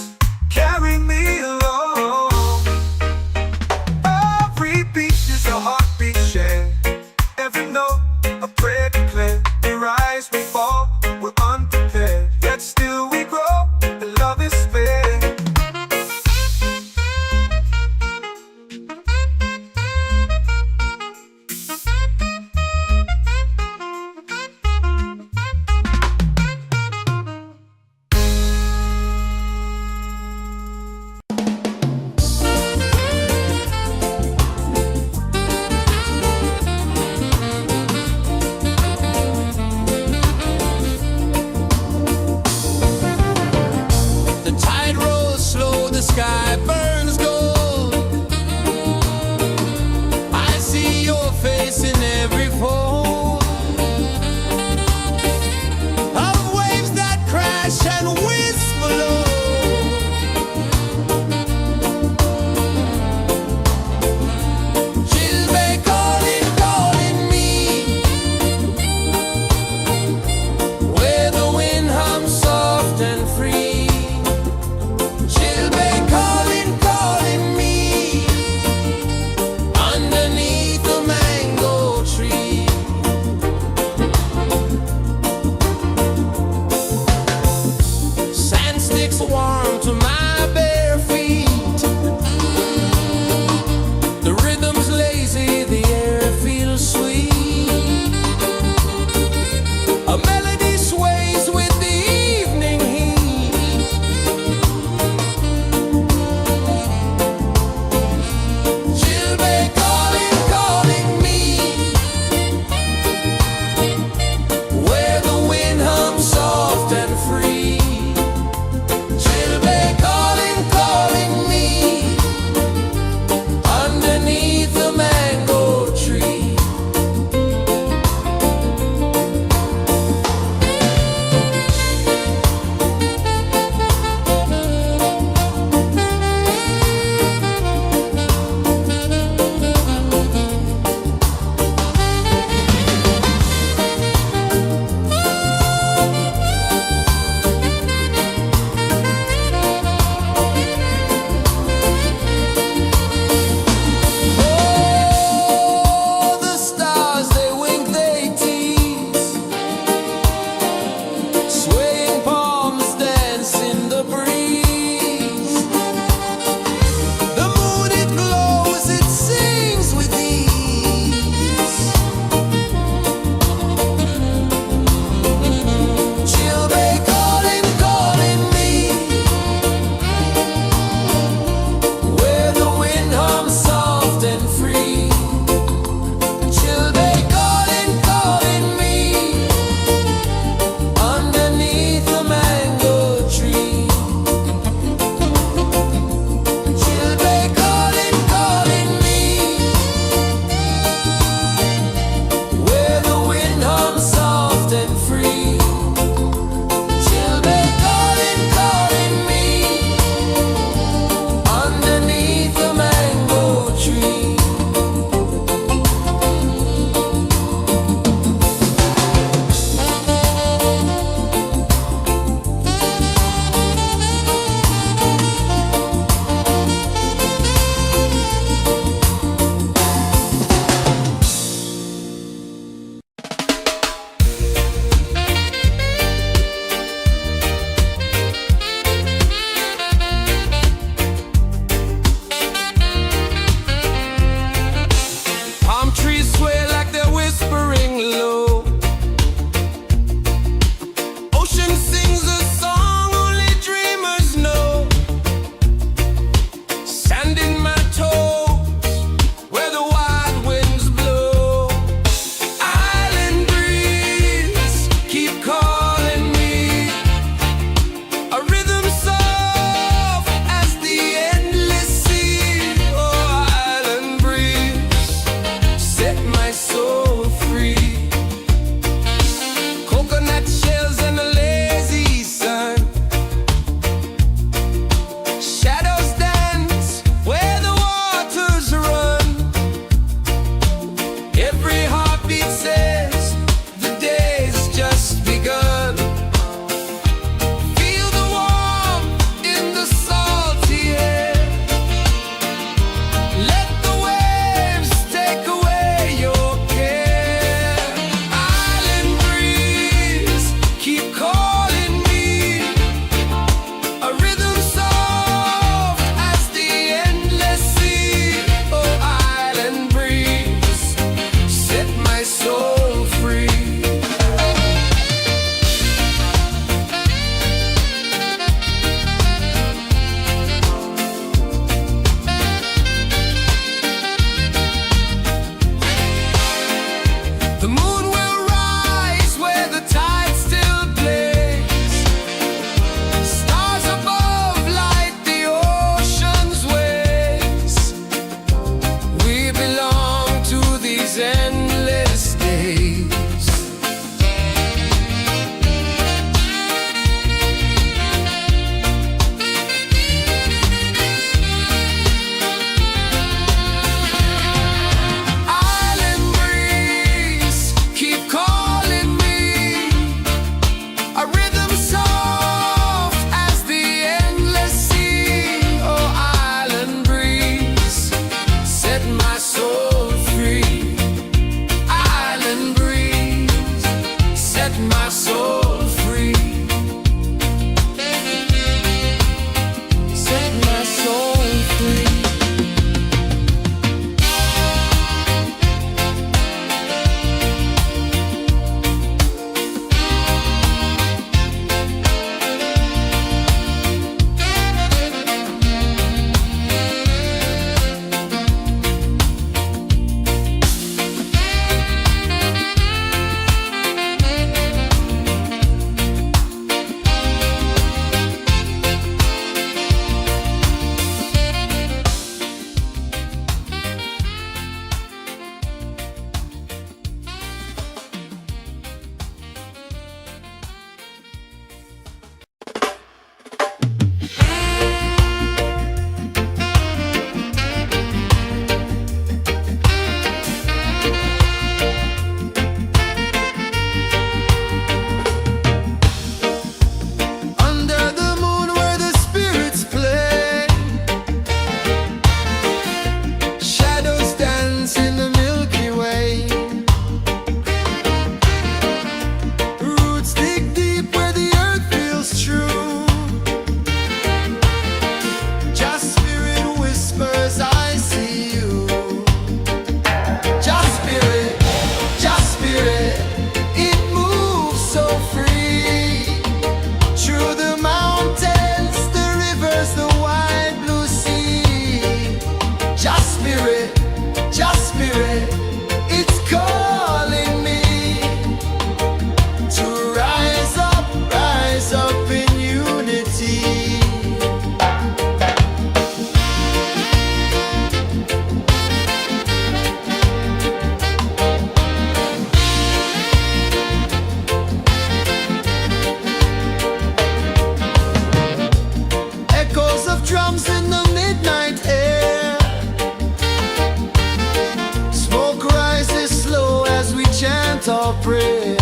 your prayer.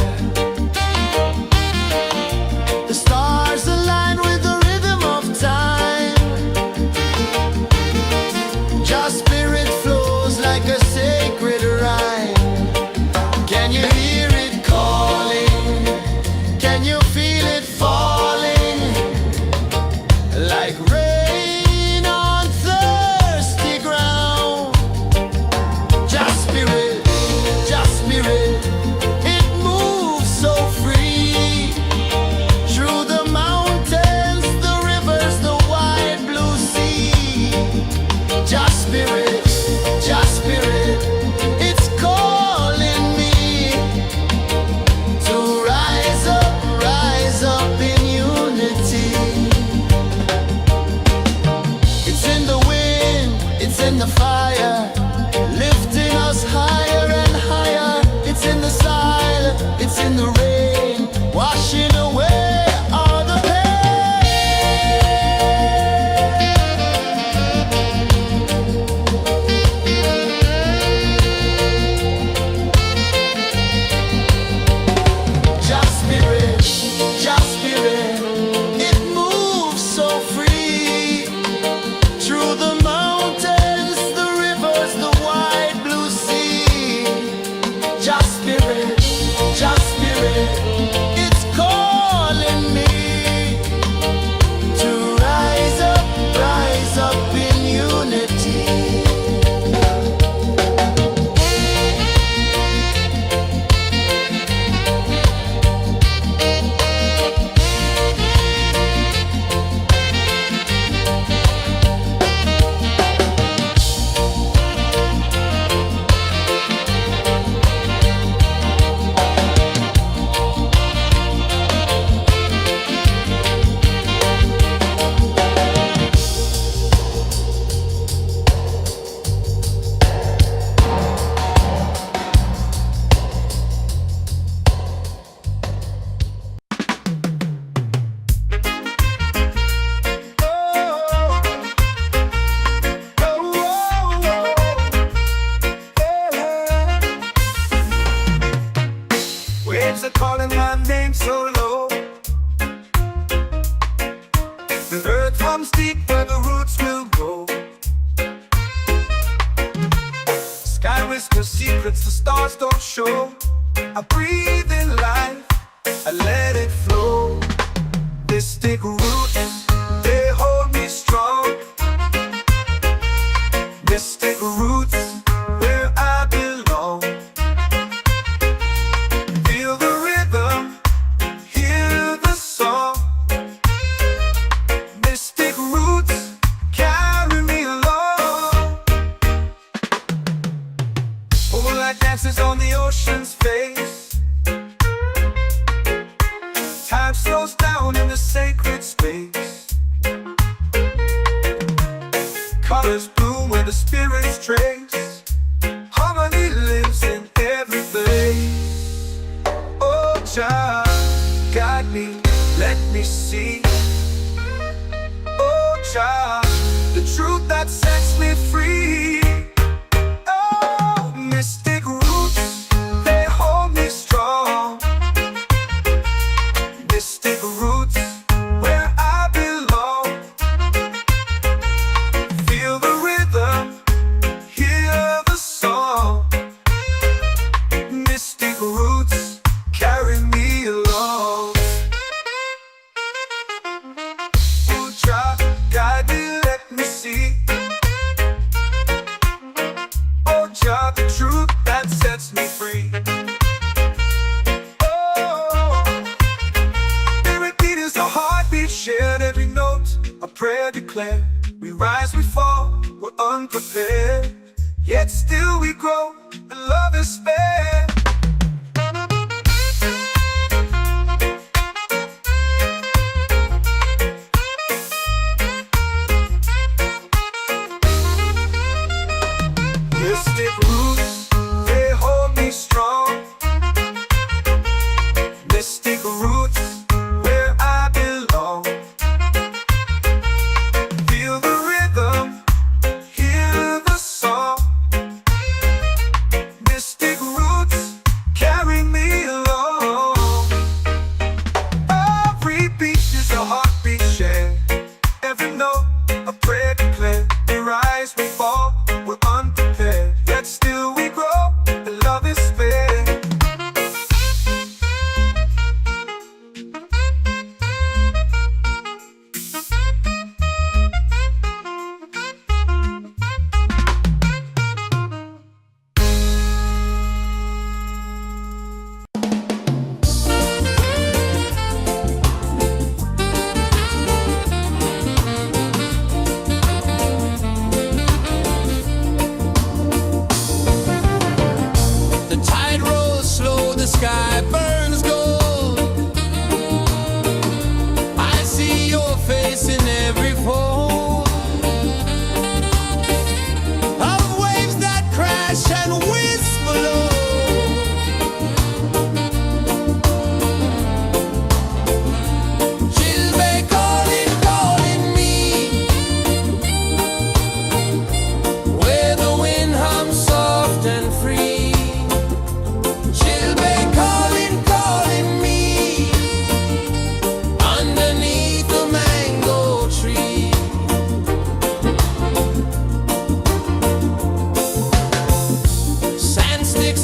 The stars align with the rhythm of time. Your spirit flows like a sacred rhyme. Can you hear it calling? Can you feel it falling? Like rain on thirsty ground. Just spirit, it moves so free. Through the mountains, the rivers, the wide blue sea. Just spirit, it's calling me to rise up in unity. It's in the wind, it's in the fire, lifting us higher and higher. It's in the silence, it's in the rain, washing away all the Just spirit, it moves so free. Through the mountains, the rivers, the wide blue sea. Just spirit, it's calling me to rise up in unity. Waves are calling my name so low. The earth hums deep where the roots will go. Sky whispers secrets the stars don't show. I breathe in life, I let it flow. Mystic roots, they hold me strong. Mystic roots, where I belong. Feel the rhythm, hear the song. Mystic roots, carry me along. Moonlight dances on the ocean's face. Time slows down in the sacred space. Colors bloom where the spirits trace. Harmony lives in every place. Oh, Jah, guide me, let me see. Oh, Jah, the truth that sets me free. Oh, mystic roots, they hold me strong. Mystic roots, where I belong. Feel the rhythm, hear the song. Mystic roots, carry me along. Oh, Jah, guide me, let me see. Oh, Jah, the truth that sets me free. Oh, every beat is a heartbeat shared, every note a prayer declared. We rise, we fall, we're unprepared, yet still we grow, and love is spared. Mystic roots, they hold me strong. Mystic roots, where I belong. Feel the rhythm, hear the song. Mystic roots, carry me and whisper low. She'll be calling, calling me, where the wind hums soft and free. She'll be calling, calling me, underneath the mango tree. Sand sticks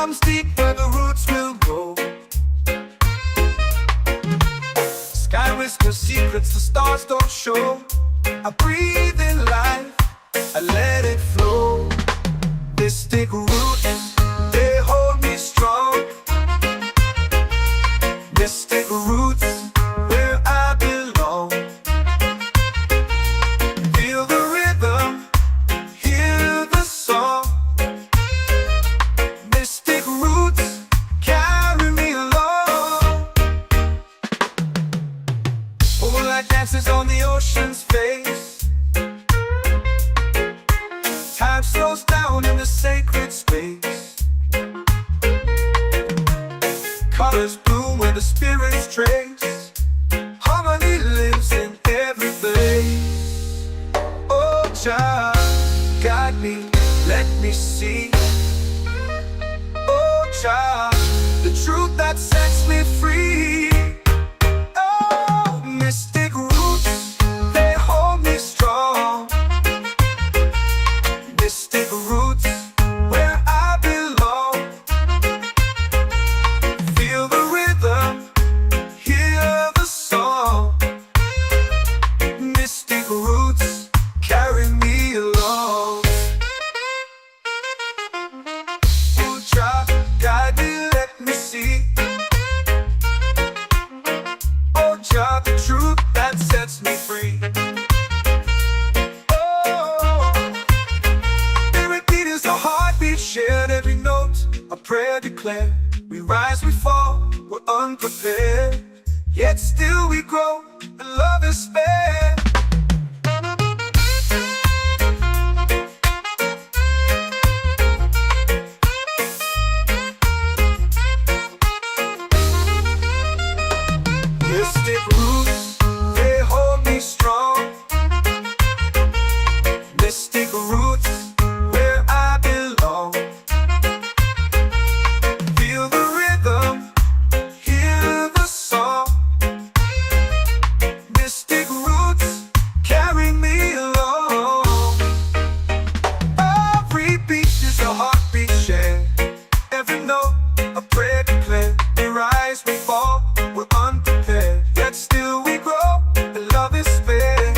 comes deep where the roots will grow. Sky whispers secrets the stars don't show. I breathe in life, I let it flow. Mystic roots, they hold me strong. Mystic roots, where I belong. Feel the rhythm, hear the song. Mystic roots, carry me along. Moonlight dances on the ocean's face. Time slows down in the sacred space. Colors bloom where the spirits trace. Harmony lives in every place. Oh, Jah, guide me, let me see. Oh, Jah, the truth that sets me free. Oh, mystic roots, they hold me strong. Mystic roots, where I belong. Feel the rhythm, hear the song. Mystic roots, carry me along. Oh, Jah, guide me, let me see. Oh, Jah, the truth that sets me free. Oh, every beat is a heartbeat shared, every note a prayer declared. We rise, we fall, we're unprepared, yet still we grow, and love is spared. Mystic roots, they hold me strong. Mystic roots, where I belong. Feel the rhythm, hear the song. Mystic roots, carry me along. Every beat is a heartbeat shared, every note a prayer declared. We rise, we fall, we're unprepared, yet still we grow, and love is spared.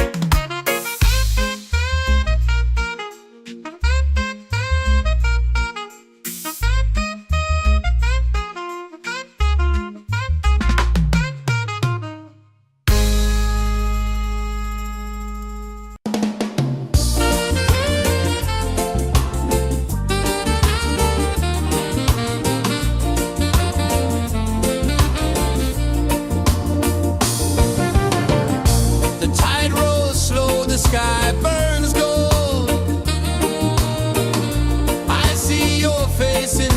The tide rolls slow, the sky burns gold. I see your face in